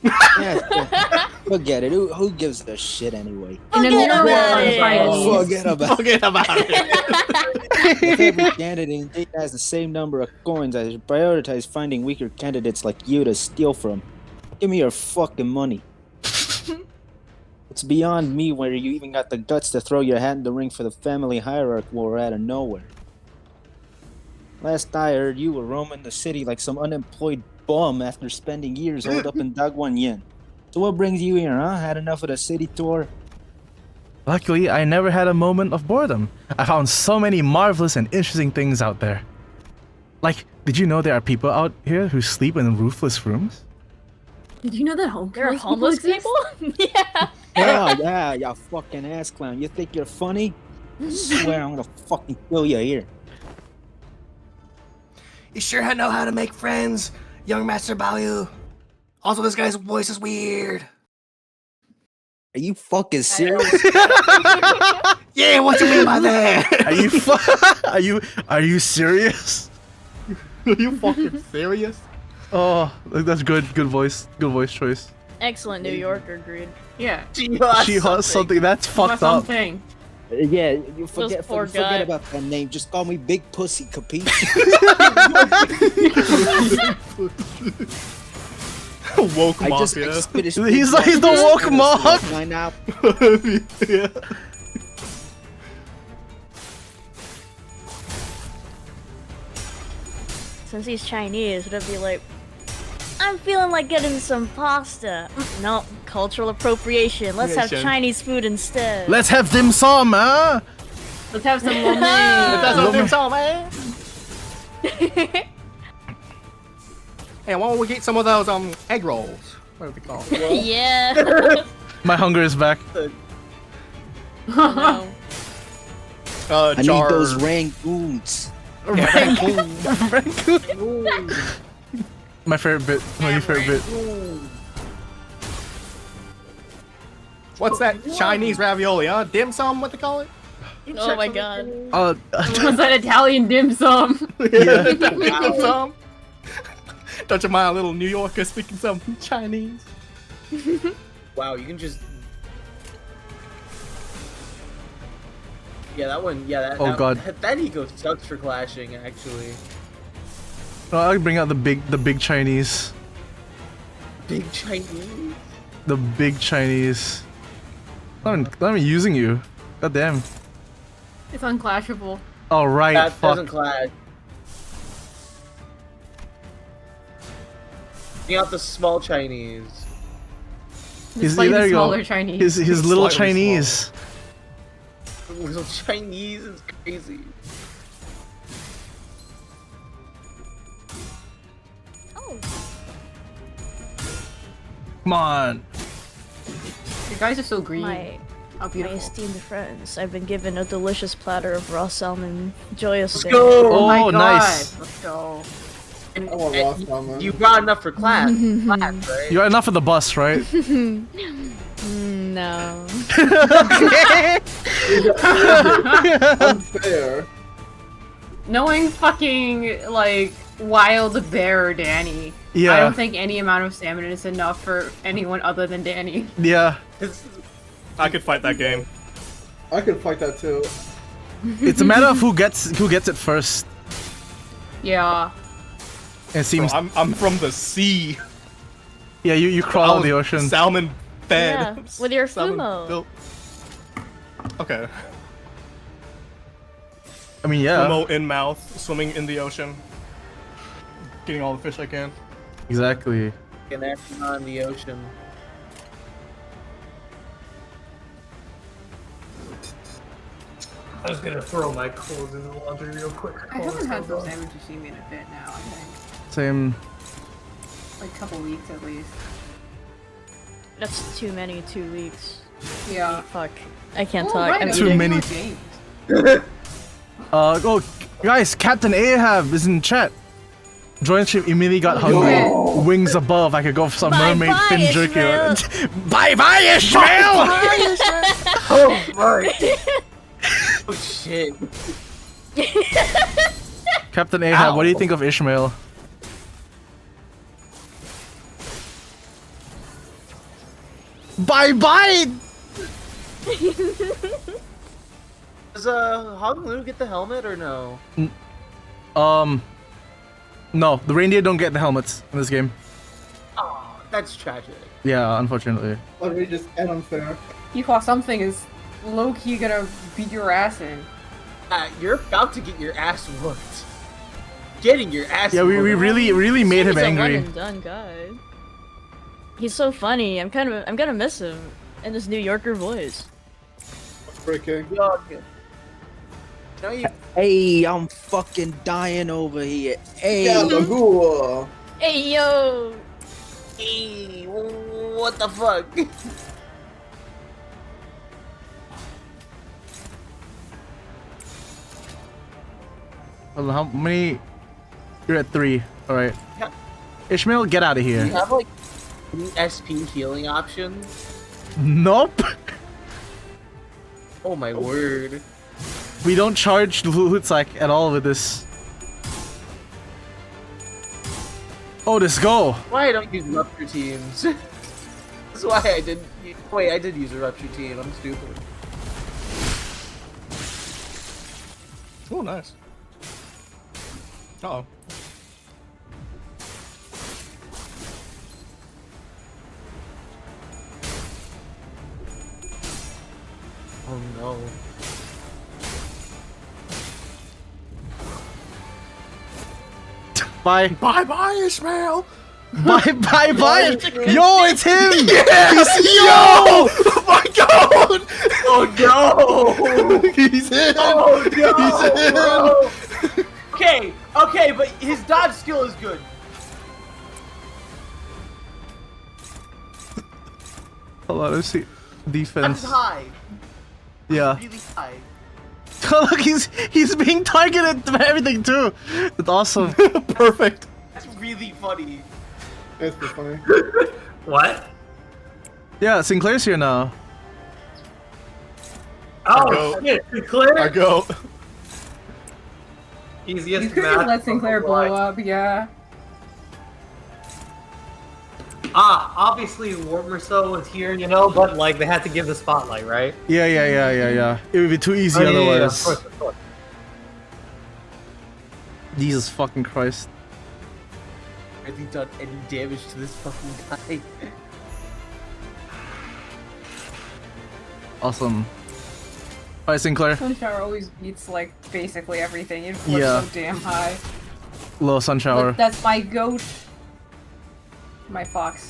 Speaker 8: Yeah, forget it. Who gives a shit anyway?
Speaker 5: Forget about it.
Speaker 8: Forget about it. If every candidate has the same number of coins, I should prioritize finding weaker candidates like you to steal from. Give me your fucking money. It's beyond me where you even got the guts to throw your hat in the ring for the family hierarchy war out of nowhere. Last I heard, you were roaming the city like some unemployed bum after spending years holed up in DaGuanYuan. So what brings you here, huh? Had enough of the city tour?
Speaker 2: Luckily, I never had a moment of boredom. I found so many marvelous and interesting things out there. Like, did you know there are people out here who sleep in roofless rooms?
Speaker 4: Did you know that
Speaker 5: There are homeless people? Yeah.
Speaker 8: Yeah, you fucking ass clown. You think you're funny? I swear I'm gonna fucking kill you here.
Speaker 10: You sure know how to make friends, young Master Baoyu. Also, this guy's voice is weird.
Speaker 8: Are you fucking serious?
Speaker 10: Yeah, what you mean by that?
Speaker 2: Are you serious?
Speaker 1: Are you fucking serious?
Speaker 2: Oh, that's good. Good voice choice.
Speaker 5: Excellent New Yorker, Greed.
Speaker 11: Yeah.
Speaker 2: She has something that's fucked up.
Speaker 11: Something.
Speaker 8: Yeah, you forget
Speaker 5: guy.
Speaker 8: about that name. Just call me Big Pussy, capiche?
Speaker 1: Woke
Speaker 8: I just
Speaker 1: mafia.
Speaker 8: finished.
Speaker 2: He's the woke mob.
Speaker 8: Now.
Speaker 1: Yeah.
Speaker 5: Since he's Chinese, it'd be like, I'm feeling like getting some pasta. No, cultural appropriation. Let's have Chinese food instead.
Speaker 2: Let's have dim sum, huh?
Speaker 11: Let's have some lo mein.
Speaker 1: That's what I'm saying, man. Hey, why don't we get some of those egg rolls? What are they called?
Speaker 5: Yeah.
Speaker 2: My hunger is back.
Speaker 5: No.
Speaker 8: I need
Speaker 1: Jar.
Speaker 8: those rangoons.
Speaker 2: My favorite bit. My new favorite bit.
Speaker 1: What's that Chinese ravioli, huh? Dim sum, what they call it?
Speaker 5: Oh my god.
Speaker 11: What's that Italian dim sum?
Speaker 2: Yeah.
Speaker 1: Dim sum. Don't you mind a little New Yorker speaking some Chinese?
Speaker 3: Wow, you can just. Yeah, that one. Yeah, that.
Speaker 2: Oh,
Speaker 3: that,
Speaker 2: God.
Speaker 3: That eco sucks for clashing, actually.
Speaker 2: I'll bring out the big Chinese.
Speaker 3: Big Chinese.
Speaker 2: The big Chinese. Not even using you. God damn.
Speaker 11: It's unclashable.
Speaker 2: All right.
Speaker 3: That
Speaker 2: Fuck.
Speaker 3: doesn't clash. Bring out the small Chinese.
Speaker 2: There
Speaker 11: Slightly
Speaker 2: you
Speaker 11: smaller
Speaker 2: go.
Speaker 11: Chinese.
Speaker 2: His little
Speaker 1: Slightly
Speaker 2: Chinese.
Speaker 3: Little Chinese is crazy.
Speaker 2: Come on.
Speaker 11: You guys are so green.
Speaker 5: My
Speaker 11: How beautiful.
Speaker 5: esteemed friends, I've been given a delicious platter of raw salmon. Joyous day.
Speaker 2: Oh,
Speaker 11: my God.
Speaker 2: nice.
Speaker 11: Let's go.
Speaker 3: And,
Speaker 9: I want raw salmon.
Speaker 3: you brought enough for class, right?
Speaker 2: You got enough for the bus, right?
Speaker 5: No.
Speaker 9: Unfair.
Speaker 11: Knowing fucking, like, Wild Bear Danny,
Speaker 2: Yeah.
Speaker 11: I don't think any amount of salmon is enough for anyone other than Danny.
Speaker 2: Yeah.
Speaker 1: I could fight that game.
Speaker 9: I could fight that too.
Speaker 2: It's a matter of who gets it first.
Speaker 11: Yeah.
Speaker 2: It
Speaker 1: Bro,
Speaker 2: seems.
Speaker 1: I'm from the sea.
Speaker 2: Yeah, you
Speaker 1: I
Speaker 2: crawl
Speaker 1: was
Speaker 2: the ocean.
Speaker 1: Salmon fed.
Speaker 5: Yeah, with your
Speaker 1: Salmon
Speaker 5: Fumo.
Speaker 1: built. Okay.
Speaker 2: I mean, yeah.
Speaker 1: Fumo in mouth, swimming in the ocean. Getting all the fish I can.
Speaker 2: Exactly.
Speaker 3: An astronaut in the ocean.
Speaker 7: I was gonna throw my clothes in the laundry real quick.
Speaker 11: I haven't had some salmon sashimi in a bit now, I think.
Speaker 2: Same.
Speaker 11: Like a couple weeks at least.
Speaker 5: That's too many 2 weeks.
Speaker 11: Yeah.
Speaker 5: Fuck. I can't
Speaker 11: Oh,
Speaker 5: talk.
Speaker 11: right,
Speaker 5: I'm
Speaker 11: I
Speaker 2: Too
Speaker 11: mean,
Speaker 5: eating.
Speaker 2: many.
Speaker 11: James.
Speaker 2: Oh, guys, Captain Ahab is in chat. Join ship immediately got hungry.
Speaker 11: Yo.
Speaker 2: Wings above. I could go for some mermaid
Speaker 5: Bye-bye,
Speaker 2: fin jerky.
Speaker 5: Ishmael.
Speaker 2: Bye bye, Ishmael!
Speaker 3: Oh my! Oh shit!
Speaker 2: Captain Ahab, what do you think of Ishmael? Bye bye!
Speaker 3: Does Hong Lu get the helmet or no?
Speaker 2: No, the reindeer don't get the helmets in this game.
Speaker 3: Oh, that's tragic.
Speaker 2: Yeah, unfortunately.
Speaker 9: Outrageous and unfair.
Speaker 11: You thought something is low-key gonna beat your ass in.
Speaker 3: You're about to get your ass whooped. Getting your ass
Speaker 2: Yeah,
Speaker 3: whooped.
Speaker 2: we really made him
Speaker 5: He's a
Speaker 2: angry.
Speaker 5: one and done guy. He's so funny. I'm gonna miss him in his New Yorker voice.
Speaker 9: Breaking.
Speaker 3: No, you.
Speaker 8: Hey, I'm fucking dying over here. Hey.
Speaker 9: Gabagool.
Speaker 5: Hey yo!
Speaker 3: Hey, what the fuck?
Speaker 2: Hold on, how many? You're at 3. Alright.
Speaker 3: Yeah.
Speaker 2: Ishmael, get out of
Speaker 3: Do
Speaker 2: here.
Speaker 3: you have like any SP healing options?
Speaker 2: Nope.
Speaker 3: Oh my word.
Speaker 2: We don't charge Hutsak at all with this. Oh, let's go.
Speaker 3: Why I don't use rupture teams? That's why I didn't. Wait, I did use a rupture team. I'm stupid.
Speaker 1: Oh, nice. Uh-oh.
Speaker 3: Oh no.
Speaker 2: Bye.
Speaker 10: Bye bye, Ishmael.
Speaker 2: Bye bye bye. Yo, it's him.
Speaker 10: Yo! Oh my god!
Speaker 3: Oh no!
Speaker 10: He's in!
Speaker 3: Oh no!
Speaker 10: He's in!
Speaker 3: Okay, okay, but his dodge skill is good.
Speaker 2: Hold on, let's see. Defense.
Speaker 3: That's high.
Speaker 2: Yeah.
Speaker 3: Really high.
Speaker 2: Look, he's being targeted by everything too. That's awesome.
Speaker 1: Perfect.
Speaker 3: That's really funny.
Speaker 9: That's pretty funny.
Speaker 7: What?
Speaker 2: Yeah, Sinclair's here now.
Speaker 7: Oh shit, Sinclair!
Speaker 1: I go.
Speaker 11: You
Speaker 7: Easiest
Speaker 11: could just
Speaker 7: match
Speaker 11: let Sinclair
Speaker 7: of the
Speaker 11: blow
Speaker 7: life.
Speaker 11: up, yeah.
Speaker 7: Obviously Warmerso was here, you know, but like they had to give the spotlight, right?
Speaker 2: Yeah. It would be too easy
Speaker 7: Oh, yeah,
Speaker 2: otherwise.
Speaker 7: of course.
Speaker 2: Jesus fucking Christ.
Speaker 3: Has he done any damage to this fucking guy?
Speaker 2: Awesome. Alright, Sinclair.
Speaker 11: Sunshower always beats, like, basically everything. It flips
Speaker 2: Yeah.
Speaker 11: so damn high.
Speaker 2: Low sun shower.
Speaker 11: But that's my goat. My fox.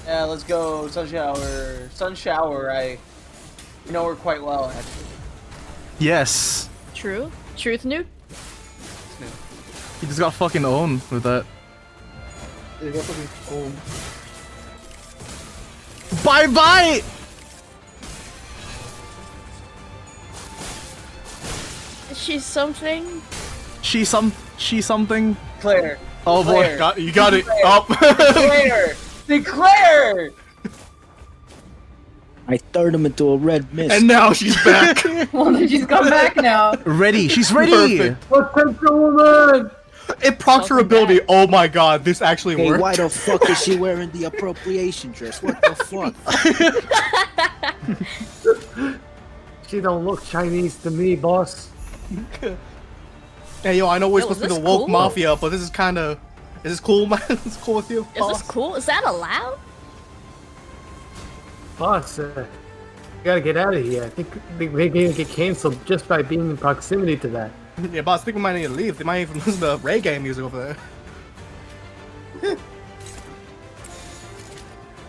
Speaker 3: Yeah, let's go, Sunshower. Sunshower, I know her quite well, actually.
Speaker 2: Yes.
Speaker 5: True. Truth, Newt.
Speaker 2: He just got fucking owned with that.
Speaker 9: Sería fucking cool.
Speaker 2: Bye bye!
Speaker 5: She's something.
Speaker 2: She something.
Speaker 3: Declare.
Speaker 2: Oh boy.
Speaker 3: Declare.
Speaker 1: You got it.
Speaker 3: Declare.
Speaker 1: Up.
Speaker 3: Declare. Declare.
Speaker 8: I turned him into a red mist.
Speaker 1: And now she's back.
Speaker 11: Well, then she's come back now.
Speaker 2: Ready. She's ready.
Speaker 1: Perfect.
Speaker 7: Potential woman!
Speaker 1: It procs her ability. Oh my god, this actually
Speaker 8: Hey,
Speaker 1: worked.
Speaker 8: why the fuck is she wearing the appropriation dress? What the fuck?
Speaker 7: She don't look Chinese to me, boss.
Speaker 1: Hey yo, I know we're
Speaker 5: Yo,
Speaker 1: supposed to
Speaker 5: is
Speaker 1: be the
Speaker 5: this
Speaker 1: woke
Speaker 5: cool?
Speaker 1: mafia, but this is kind of. Is this cool, man? Is this cool with you?
Speaker 5: Is this cool? Is that allowed?
Speaker 7: Boss, you gotta get out of here. I think we're gonna get canceled just by being in proximity to that.
Speaker 1: Yeah, boss, I think we might need to leave. They might even listen to reggae music over there.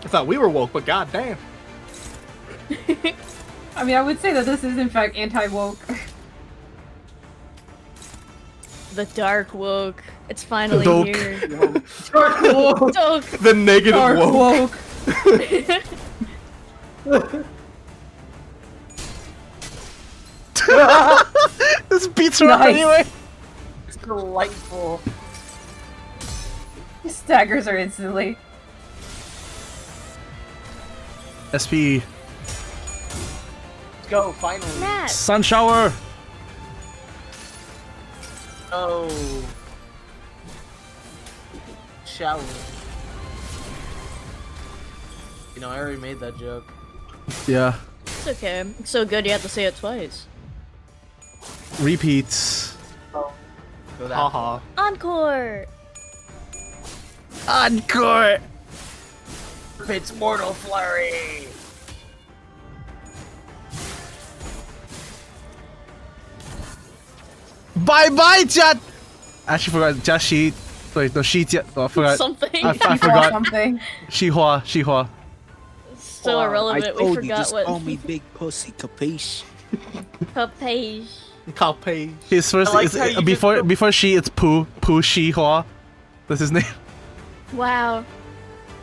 Speaker 1: I thought we were woke, but goddamn.
Speaker 11: I mean, I would say that this is in fact anti-woke.
Speaker 5: The dark woke. It's finally
Speaker 1: Doke.
Speaker 5: here.
Speaker 11: Dark woke.
Speaker 5: Doke.
Speaker 1: The negative
Speaker 11: Dark
Speaker 1: woke.
Speaker 11: woke.
Speaker 2: This beats her up
Speaker 11: Nice.
Speaker 2: anyway.
Speaker 3: It's delightful.
Speaker 11: He staggers her instantly.
Speaker 2: SP.
Speaker 3: Let's go, finally.
Speaker 5: Matt.
Speaker 2: Sun shower.
Speaker 3: Oh. Shower. You know, I already made that joke.
Speaker 2: Yeah.
Speaker 5: It's okay. It's so good you have to say it twice.
Speaker 2: Repeats.
Speaker 3: Go that
Speaker 1: Haha.
Speaker 5: Encore.
Speaker 2: Encore.
Speaker 3: It's Mortal Flurry.
Speaker 2: Bye bye, Jat. Actually, forgot. Just she. Wait, no, she. Oh, I forgot.
Speaker 5: Something.
Speaker 2: I
Speaker 11: She bought
Speaker 2: forgot.
Speaker 11: something.
Speaker 2: Shihua.
Speaker 5: So
Speaker 8: I
Speaker 5: irrelevant. We
Speaker 8: told you,
Speaker 5: forgot
Speaker 8: just
Speaker 5: what.
Speaker 8: call me big pussy, capiche?
Speaker 5: Papage.
Speaker 1: Calpe.
Speaker 2: His first
Speaker 3: I like
Speaker 2: is
Speaker 3: how you
Speaker 2: before
Speaker 3: just-
Speaker 2: before she. It's Pooh Shihua. That's his name.
Speaker 5: Wow.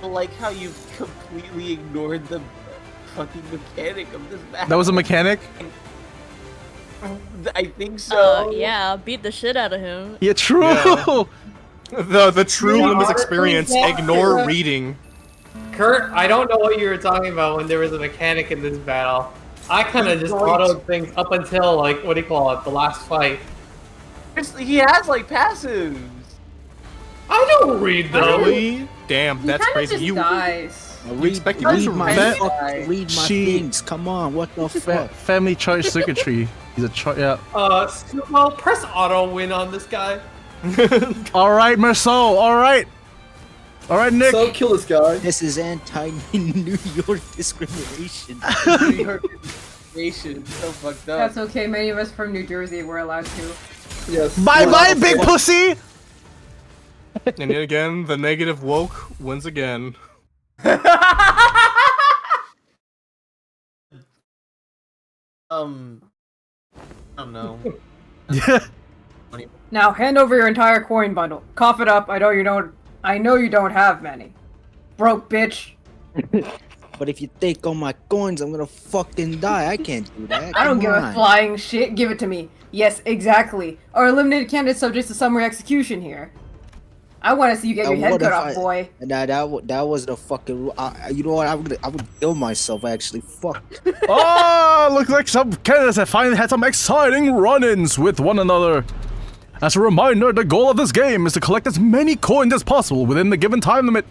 Speaker 3: I like how you completely ignored the fucking mechanic of this match.
Speaker 2: That was a mechanic.
Speaker 3: I think so.
Speaker 5: Yeah, beat the shit out of him.
Speaker 2: Yeah, true.
Speaker 1: Yeah. The true
Speaker 11: Yeah.
Speaker 1: Limbus experience.
Speaker 11: Yeah.
Speaker 1: Ignore reading.
Speaker 7: Kurt, I don't know what you were talking about when there was a mechanic in this battle. I kind of just autoed things up until, like, what do you call it, the last fight.
Speaker 3: He has like passives.
Speaker 7: I don't read those.
Speaker 1: Really? Damn, that's
Speaker 11: He kinda
Speaker 1: crazy.
Speaker 11: just
Speaker 1: You
Speaker 11: dies.
Speaker 1: expect
Speaker 2: read
Speaker 1: you to
Speaker 2: my
Speaker 1: read?
Speaker 8: Read my
Speaker 2: She-
Speaker 8: things. Come on, what the fuck?
Speaker 2: Family charge circuitry. He's a yeah.
Speaker 7: Well, press auto win on this guy.
Speaker 2: All right, Merceau. All right, Nick.
Speaker 9: So kill this guy.
Speaker 8: This is anti-New York discrimination.
Speaker 3: New York Nation, so fucked up.
Speaker 11: That's okay. Many of us from New Jersey were allowed to.
Speaker 9: Yes.
Speaker 2: Bye
Speaker 9: Well,
Speaker 2: bye,
Speaker 9: okay.
Speaker 2: big pussy.
Speaker 1: And yet again, the negative woke wins again.
Speaker 3: I don't know.
Speaker 11: Now hand over your entire coin bundle. Cough it up. I know you don't have many. Broke bitch.
Speaker 8: But if you take all my coins, I'm gonna fucking die. I can't do that.
Speaker 11: I don't
Speaker 8: Come
Speaker 11: give a
Speaker 8: on.
Speaker 11: flying shit. Give it to me. Yes, exactly. Our eliminated candidate subject to summary execution here. I want to see you get your head
Speaker 8: What
Speaker 11: cut
Speaker 8: if
Speaker 11: off, boy.
Speaker 8: That was the fucking. You know what? I would kill myself. Actually, fuck.
Speaker 2: Oh, looks like some candidates have finally had some exciting run-ins with one another. As a reminder, the goal of this game is to collect as many coins as possible within the given time limit.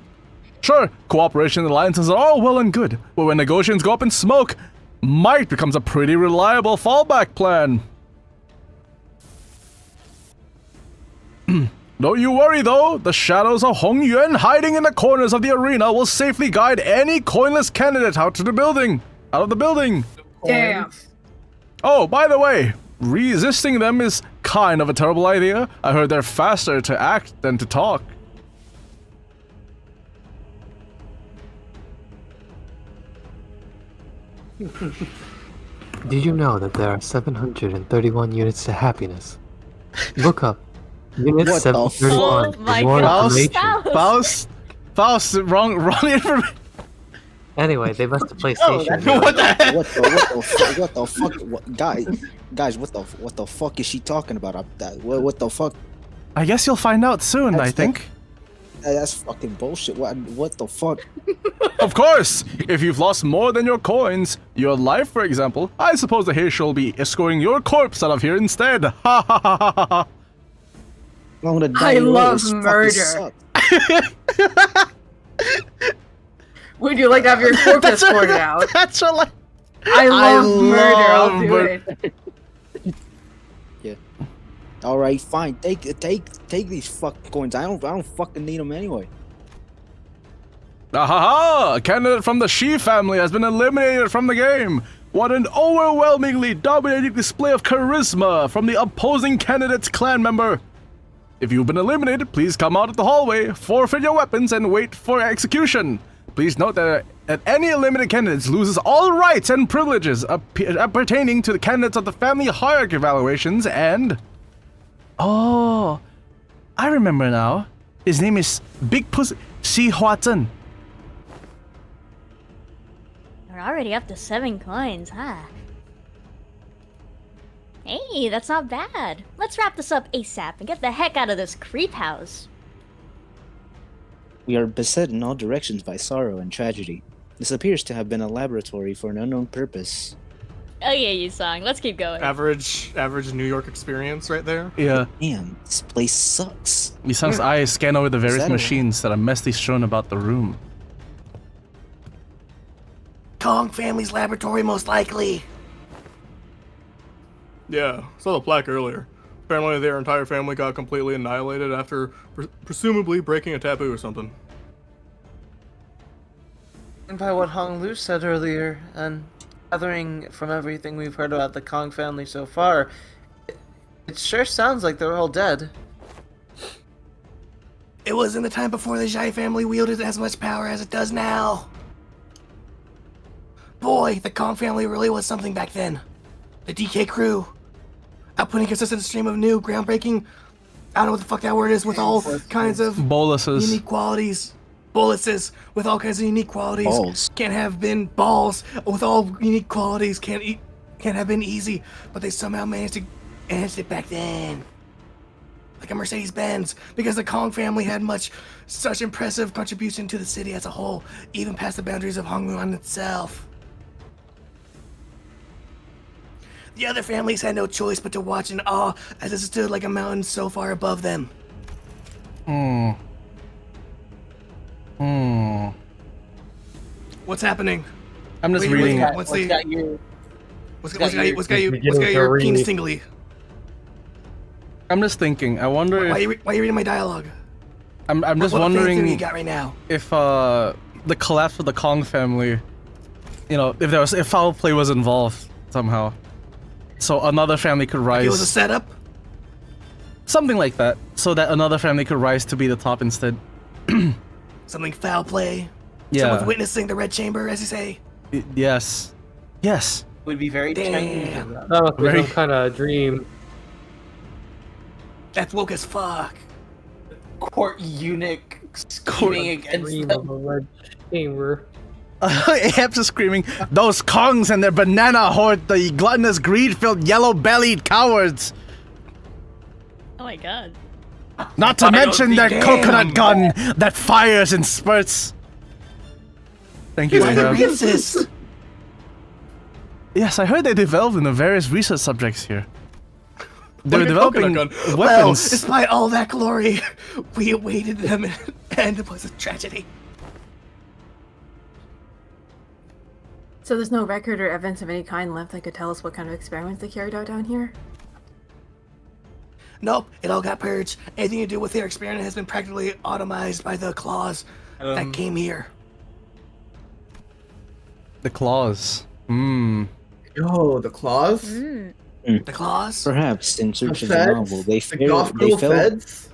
Speaker 2: Sure, cooperation and alliances are all well and good, but when negotiations go up in smoke, might becomes a pretty reliable fallback plan. Don't you worry though, the shadows of Hongyuan hiding in the corners of the arena will safely guide any coinless candidate out of the building.
Speaker 11: Damn.
Speaker 2: Oh, by the way, resisting them is kind of a terrible idea. I heard they're faster to act than to talk.
Speaker 6: Did you know that there are 731 units to happiness? Look up Unit
Speaker 8: What the
Speaker 6: 731
Speaker 5: fuck?
Speaker 6: for more
Speaker 5: Oh my
Speaker 6: information.
Speaker 5: gosh.
Speaker 2: Faust, Faust, wrong information.
Speaker 6: Anyway, they must have placed
Speaker 3: Oh,
Speaker 6: station.
Speaker 3: that's-
Speaker 1: What the heck?
Speaker 8: What the fuck? Guys, what the fuck is she talking about? What the fuck?
Speaker 2: I guess you'll find out soon, I
Speaker 8: That's-
Speaker 2: think.
Speaker 8: That's fucking bullshit. What the fuck?
Speaker 2: Of course! If you've lost more than your coins, your life, for example, I suppose the Heysha will be escorting your corpse out of here instead. Ha ha ha ha ha ha!
Speaker 8: I'm gonna die
Speaker 11: I
Speaker 8: in
Speaker 11: love
Speaker 8: This fucking
Speaker 11: murder.
Speaker 8: sucks.
Speaker 11: Would you like to have your corpse escorted out?
Speaker 2: That's what like.
Speaker 11: I love murder. I'll
Speaker 2: love
Speaker 11: do
Speaker 2: mur-
Speaker 11: it.
Speaker 8: All right, fine. Take these fucking coins. I don't fucking need them anyway.
Speaker 2: Ahaha! A candidate from the Shi family has been eliminated from the game. What an overwhelmingly dominating display of charisma from the opposing candidate's clan member. If you've been eliminated, please come out of the hallway, forfeit your weapons, and wait for execution. Please note that any eliminated candidates loses all rights and privileges pertaining to the candidates of the family hierarchy evaluations and... Oh, I remember now. His name is Big Pussy Shi Huazhen.
Speaker 5: We're already up to 7 coins, huh? Hey, that's not bad. Let's wrap this up ASAP and get the heck out of this creep house.
Speaker 8: We are beset in all directions by sorrow and tragedy. This appears to have been a laboratory for an unknown purpose.
Speaker 5: Okay, Yusong, let's keep going.
Speaker 1: Average New York experience right there.
Speaker 2: Yeah.
Speaker 8: Damn, this place sucks.
Speaker 2: Yusong's eyes scan over the various
Speaker 8: that a-
Speaker 2: machines that are messily strewn about the room.
Speaker 10: Kong family's laboratory, most likely.
Speaker 1: Yeah, saw the plaque earlier. Apparently their entire family got completely annihilated after presumably breaking a taboo or something.
Speaker 3: And by what Hong Lu said earlier, and gathering from everything we've heard about the Kong family so far, it sure sounds like they're all dead.
Speaker 10: It was in the time before the Zhai family wielded as much power as it does now. Boy, the Kong family really was something back then. The DK crew, outputting a consistent stream of new, groundbreaking, I don't know what the fuck that word is, with all kinds of
Speaker 2: Boluses.
Speaker 10: unique qualities. Boluses with all kinds of unique qualities.
Speaker 8: Balls.
Speaker 10: Can't have been balls with all unique qualities. Can't have been easy, but they somehow managed to enhance it back then. Like a Mercedes-Benz, because the Kong family had such impressive contribution to the city as a whole, even past the boundaries of Hongluan itself. The other families had no choice but to watch in awe as it stood like a mountain so far above them. What's happening?
Speaker 2: I'm just
Speaker 1: Wait,
Speaker 2: reading.
Speaker 1: what's the-
Speaker 3: got you?
Speaker 1: What's got your penis tingly?
Speaker 2: I'm just thinking. I wonder
Speaker 1: Why
Speaker 2: if
Speaker 1: are you reading my dialogue?
Speaker 2: I'm just
Speaker 1: What fan theory you
Speaker 2: wondering
Speaker 1: got right now?
Speaker 2: if the collapse of the Kong family, if foul play was involved somehow, so another family could rise.
Speaker 1: It was a setup.
Speaker 2: Something like that, so that another family could rise to be the top instead.
Speaker 10: Something foul play.
Speaker 2: Yeah.
Speaker 10: Someone's witnessing the Red Chamber, as you say.
Speaker 2: Yes. Yes.
Speaker 3: Would be very challenging.
Speaker 10: Damn.
Speaker 7: That must be
Speaker 2: Very-
Speaker 7: some kind of dream.
Speaker 10: That's woke as fuck.
Speaker 3: Court eunuch scheming against
Speaker 7: Dream of
Speaker 3: them.
Speaker 7: a red chamber.
Speaker 2: Aheps is screaming, "Those Kongs and their banana horde, the gluttonous, greed-filled, yellow-bellied cowards!
Speaker 5: Oh my god.
Speaker 2: Not to mention their
Speaker 10: damn.
Speaker 2: coconut gun that fires in spurts!" Thank you,
Speaker 10: Why the
Speaker 2: Ahab.
Speaker 10: racist?
Speaker 2: Yes, I heard they developed in the various research subjects here. They're
Speaker 1: Like a
Speaker 2: developing
Speaker 1: coconut gun.
Speaker 10: Well,
Speaker 2: weapons.
Speaker 10: despite all that glory, we awaited them, and it was a tragedy.
Speaker 4: So there's no record or evidence of any kind left that could tell us what kind of experiments they carried out down here?
Speaker 10: Nope, it all got purged. Anything to do with their experiment has been practically automized by the claws that came here.
Speaker 2: The claws. Hmm.
Speaker 9: Yo, the claws?
Speaker 10: The claws?
Speaker 8: Perhaps in
Speaker 9: The
Speaker 8: search of the
Speaker 9: feds?
Speaker 8: novel, they
Speaker 9: The gospel
Speaker 8: failed
Speaker 9: feds?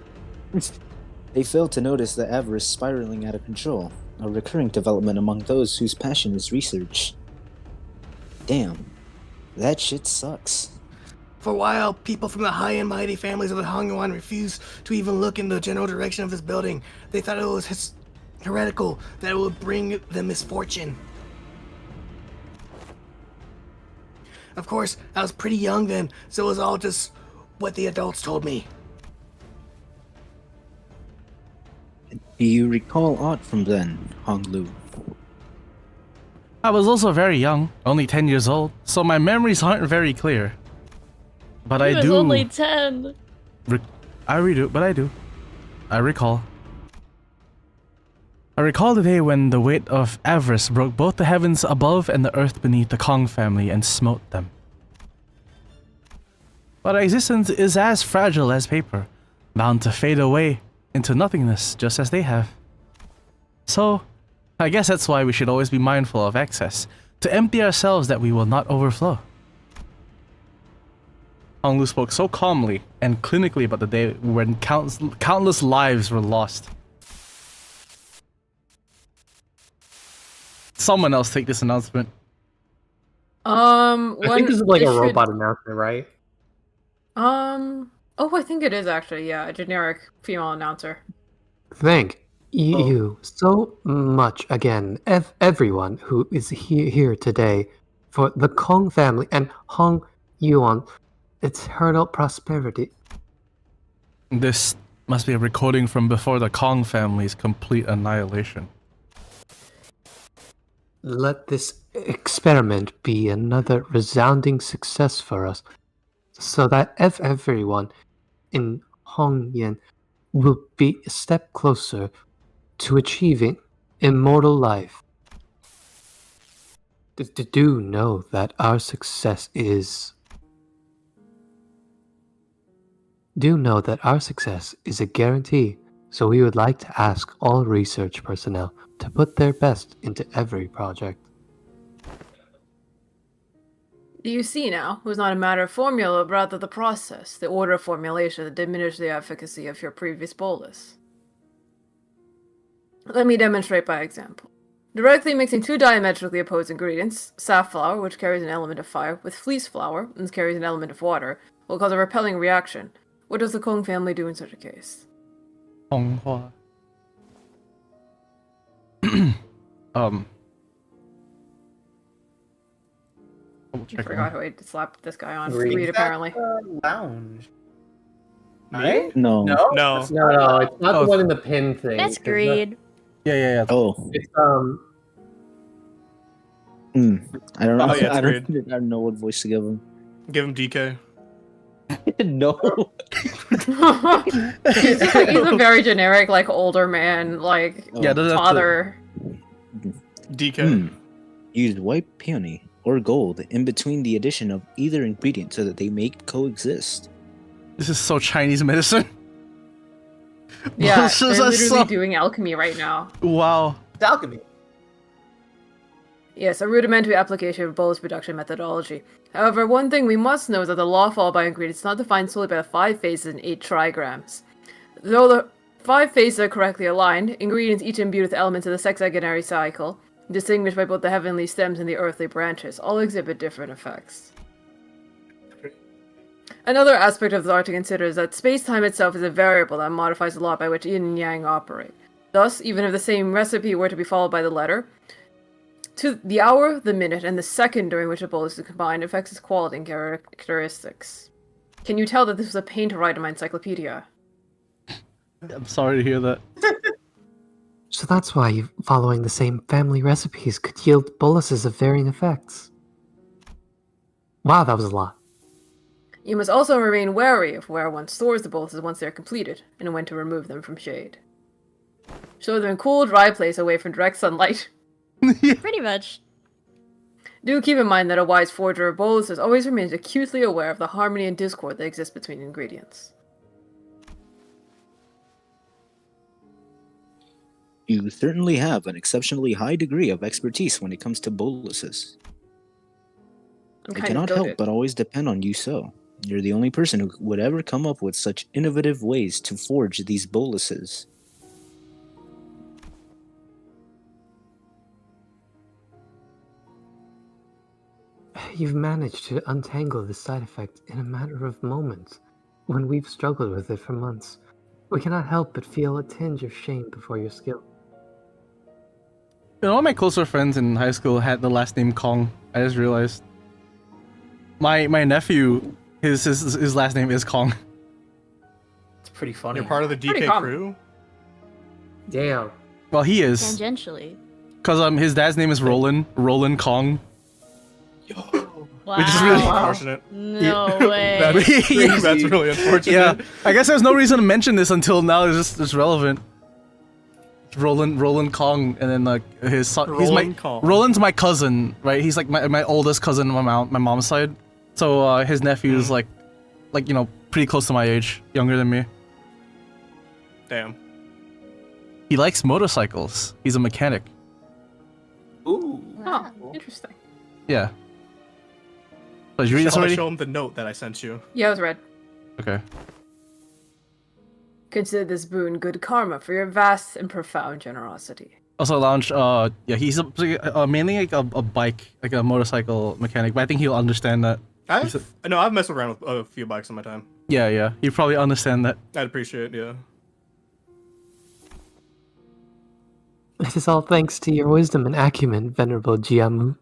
Speaker 8: They failed to notice the avarice spiraling out of control, a recurring development among those whose passion is research. Damn, that shit sucks.
Speaker 10: For a while, people from the high and mighty families of the Hongluan refused to even look in the general direction of this building. They thought it was heretical that it would bring them misfortune. Of course, I was pretty young then, so it was all just what the adults told me.
Speaker 8: Do you recall aught from then, Hong Lu?
Speaker 2: I was also very young, only 10 years old, so my memories aren't very clear. But
Speaker 5: He
Speaker 2: I
Speaker 5: was
Speaker 2: do.
Speaker 5: only 10.
Speaker 2: I redo, but I do. I recall. I recall the day when the weight of avarice broke both the heavens above and the earth beneath the Kong family and smote them. But our existence is as fragile as paper, bound to fade away into nothingness just as they have. So, I guess that's why we should always be mindful of excess, to empty ourselves that we will not overflow. Hong Lu spoke so calmly and clinically about the day when countless lives were lost. Someone else take this announcement.
Speaker 7: I think this is like a robot announcement, right?
Speaker 11: Oh, I think it is actually, yeah, a generic female announcer.
Speaker 6: Thank you so much again, everyone who is here today for the Kong family and Hong Yuan, eternal prosperity.
Speaker 2: This must be a recording from before the Kong family's complete annihilation.
Speaker 6: Let this experiment be another resounding success for us, so that everyone in Hongyan will be a step closer to achieving immortal life. Do know that our success is... Do know that our success is a guarantee, so we would like to ask all research personnel to put their best into every project.
Speaker 11: You see now, it was not a matter of formula, but rather the process, the order of formulation that diminished the efficacy of your previous bolus. Let me demonstrate by example. Directly mixing two diametrically opposed ingredients, safflower, which carries an element of fire, with fleece flour, which carries an element of water, will cause a repelling reaction. What does the Kong family do in such a case?
Speaker 2: Honghua.
Speaker 11: I forgot who I slapped this guy on.
Speaker 3: Read
Speaker 11: Read, apparently.
Speaker 3: Lounge.
Speaker 1: Me?
Speaker 8: No.
Speaker 3: No?
Speaker 1: No.
Speaker 7: No, it's not the one in the pin thing.
Speaker 5: That's
Speaker 7: 'cause
Speaker 5: greed.
Speaker 2: Yeah.
Speaker 8: Oh.
Speaker 7: It's
Speaker 8: I don't know.
Speaker 1: Oh, yeah, it's
Speaker 8: I
Speaker 1: great.
Speaker 8: don't know what voice to give him.
Speaker 1: Give him DK.
Speaker 8: No.
Speaker 11: he's a very generic, like, older man, like,
Speaker 2: Yeah, doesn't have to-
Speaker 11: father.
Speaker 1: DK.
Speaker 8: Use white peony or gold in between the addition of either ingredient so that they may coexist.
Speaker 2: This is so Chinese medicine.
Speaker 11: Yeah,
Speaker 2: This
Speaker 11: they're
Speaker 2: is
Speaker 11: literally
Speaker 2: so-
Speaker 11: doing alchemy right now.
Speaker 2: Wow.
Speaker 3: It's alchemy.
Speaker 11: Yes, a rudimentary application of bolus production methodology. However, one thing we must know is that the law followed by ingredients is not defined solely by the 5 phases and 8 trigrams. Though the 5 phases are correctly aligned, ingredients each imbued with elements of the sexagenary cycle, distinguished by both the heavenly stems and the earthly branches, all exhibit different effects. Another aspect of the art to consider is that space-time itself is a variable that modifies the law by which yin and yang operate. Thus, even if the same recipe were to be followed by the letter, to the hour, the minute, and the second during which a bolus is combined affects its quality and characteristics. Can you tell that this was a pain to write in my encyclopedia?
Speaker 2: I'm sorry to hear that.
Speaker 6: So that's why following the same family recipes could yield boluses of varying effects. Wow, that was a lot.
Speaker 11: You must also remain wary of where one stores the boluses once they are completed, and when to remove them from shade. Store them in a cool, dry place away from direct sunlight.
Speaker 5: Pretty much.
Speaker 11: Do keep in mind that a wise forger of boluses always remains acutely aware of the harmony and discord that exists between ingredients.
Speaker 8: You certainly have an exceptionally high degree of expertise when it comes to boluses.
Speaker 11: I'm
Speaker 8: I
Speaker 11: kind
Speaker 8: cannot
Speaker 11: of
Speaker 8: help
Speaker 11: goated.
Speaker 8: but always depend on you so. You're the only person who would ever come up with such innovative ways to forge these boluses.
Speaker 6: You've managed to untangle the side effect in a matter of moments, when we've struggled with it for months. We cannot help but feel a tinge of shame before your skill.
Speaker 2: All my closer friends in high school had the last name Kong. I just realized. My nephew, his last name is Kong.
Speaker 3: It's pretty funny.
Speaker 1: You're part of the
Speaker 11: Pretty
Speaker 1: DK
Speaker 11: common.
Speaker 1: crew?
Speaker 6: Damn.
Speaker 2: Well, he is,
Speaker 5: Tangentially.
Speaker 2: cause his dad's name is Roland Kong.
Speaker 5: Wow.
Speaker 2: Which is really
Speaker 1: Unfortunate.
Speaker 5: No way.
Speaker 1: That's,
Speaker 2: Yeah.
Speaker 1: that's really unfortunate.
Speaker 2: Yeah, I guess there's no reason to mention this until now. It's relevant. Roland Kong, and then like his son.
Speaker 1: Roland Kong.
Speaker 2: Roland's my cousin, right? He's like my oldest cousin on my mom's side. So his nephew is like pretty close to my age, younger than me.
Speaker 1: Damn.
Speaker 2: He likes motorcycles. He's a mechanic.
Speaker 3: Ooh.
Speaker 11: Oh, interesting.
Speaker 2: Yeah. So did you read this
Speaker 1: Shall I
Speaker 2: already?
Speaker 1: show him the note that I sent you?
Speaker 11: Yeah, it was read.
Speaker 2: Okay.
Speaker 11: Consider this boon good karma for your vast and profound generosity.
Speaker 2: Also, Lounge. Yeah, he's mainly like a bike, like a motorcycle mechanic. But I think he'll understand that.
Speaker 1: I've messed around with a few bikes in my time.
Speaker 2: Yeah. He'll probably understand that.
Speaker 1: I'd appreciate it, yeah.
Speaker 6: This is all thanks to your wisdom and acumen, Venerable Jiamu.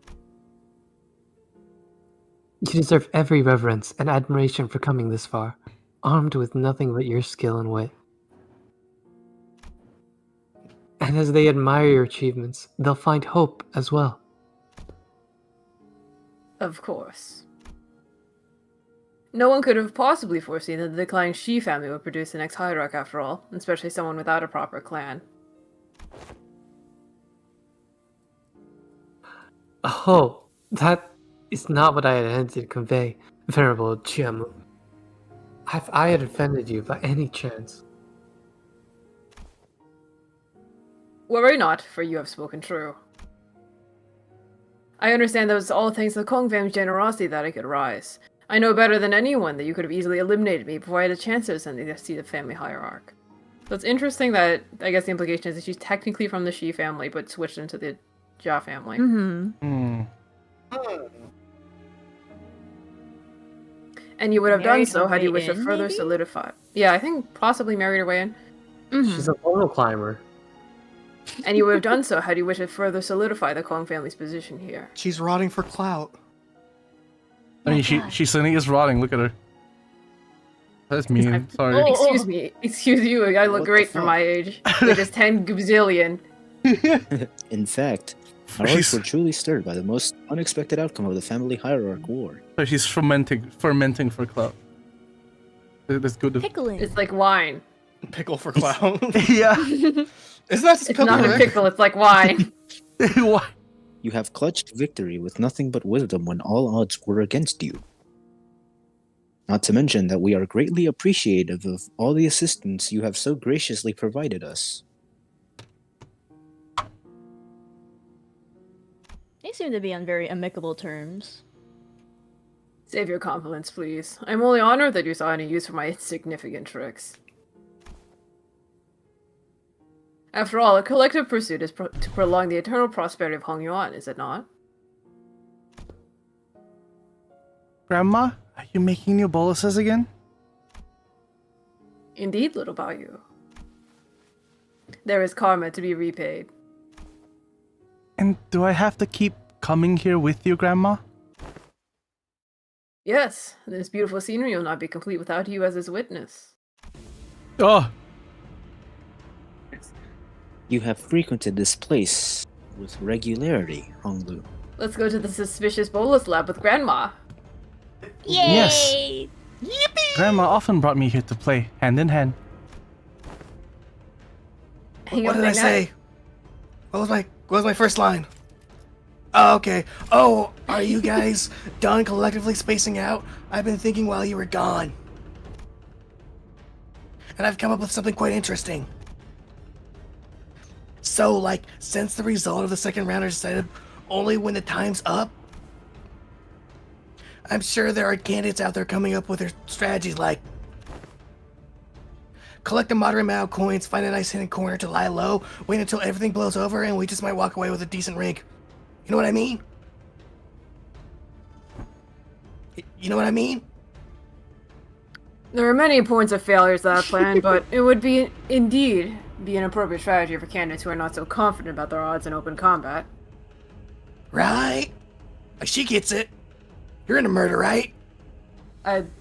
Speaker 6: You deserve every reverence and admiration for coming this far, armed with nothing but your skill and wit. And as they admire your achievements, they'll find hope as well.
Speaker 11: Of course. No one could have possibly foreseen that the declining Shi family would produce the next hierarch after all, especially someone without a proper clan.
Speaker 6: Oh, that is not what I had intended to convey, Venerable Jiamu. If I had offended you by any chance.
Speaker 11: Worry not, for you have spoken true. I understand that it was all thanks to the Kong family's generosity that I could rise. I know better than anyone that you could have easily eliminated me before I had a chance of ascending to see the family hierarch. So it's interesting that, I guess the implication is that she's technically from the Shi family, but switched into the Jia family.
Speaker 5: Mm-hmm.
Speaker 11: And you would have done
Speaker 5: Married
Speaker 11: so
Speaker 5: her
Speaker 11: had you
Speaker 5: way
Speaker 11: wished to
Speaker 5: in,
Speaker 11: further
Speaker 5: maybe?
Speaker 11: solidify. Yeah, I think possibly married her way in.
Speaker 5: Mm-hmm.
Speaker 6: She's a photo climber.
Speaker 11: And you would have done so had you wished to further solidify the Kong family's position here.
Speaker 1: She's rotting for clout.
Speaker 2: I mean,
Speaker 5: God.
Speaker 2: she suddenly is rotting. Look at her. That's mean. Sorry.
Speaker 5: Oh.
Speaker 11: Excuse you, I look
Speaker 8: What the
Speaker 11: great for
Speaker 8: fuck?
Speaker 11: my age. Like just 10 gazillion.
Speaker 8: In fact, our
Speaker 2: She's-
Speaker 8: hearts were truly stirred by the most unexpected outcome of the family hierarch war.
Speaker 2: So she's fermenting for clout. That's good.
Speaker 5: Pickling.
Speaker 11: It's like wine.
Speaker 1: Pickle for clout.
Speaker 2: Yeah.
Speaker 1: Isn't that just
Speaker 11: It's not a
Speaker 1: pickle?
Speaker 11: pickle, it's like wine.
Speaker 2: Why?
Speaker 8: You have clutched victory with nothing but wisdom when all odds were against you. Not to mention that we are greatly appreciative of all the assistance you have so graciously provided us.
Speaker 5: They seem to be on very amicable terms.
Speaker 11: Save your compliments, please. I'm only honored that you saw any use for my insignificant tricks. After all, a collective pursuit is to prolong the eternal prosperity of DaGuanYuan, is it not?
Speaker 2: Grandma, are you making new boluses again?
Speaker 11: Indeed, little Baoyu. There is karma to be repaid.
Speaker 2: And do I have to keep coming here with you, Grandma?
Speaker 11: Yes, this beautiful scenery will not be complete without you as its witness.
Speaker 2: Oh,
Speaker 8: You have frequented this place with regularity, Honglu.
Speaker 11: Let's go to the suspicious bolus lab with Grandma.
Speaker 5: Yay!
Speaker 2: Yes. Grandma often brought me here to play, hand in hand.
Speaker 11: Hang
Speaker 10: What
Speaker 11: on
Speaker 10: did I
Speaker 11: right now.
Speaker 10: say? What was my first line? Oh, okay. Oh, are you guys done collectively spacing out? I've been thinking while you were gone. And I've come up with something quite interesting. So, like, since the result of the second round is decided only when the time's up, I'm sure there are candidates out there coming up with their strategies like collect a moderate amount of coins, find a nice hidden corner to lie low, wait until everything blows over, and we just might walk away with a decent rig. You know what I mean? You know what I mean?
Speaker 11: There are many points of failures to that plan, but it would be indeed be an appropriate strategy for candidates who are not so confident about their odds in open combat.
Speaker 10: Right? Like, she gets it. You're in a murder, right?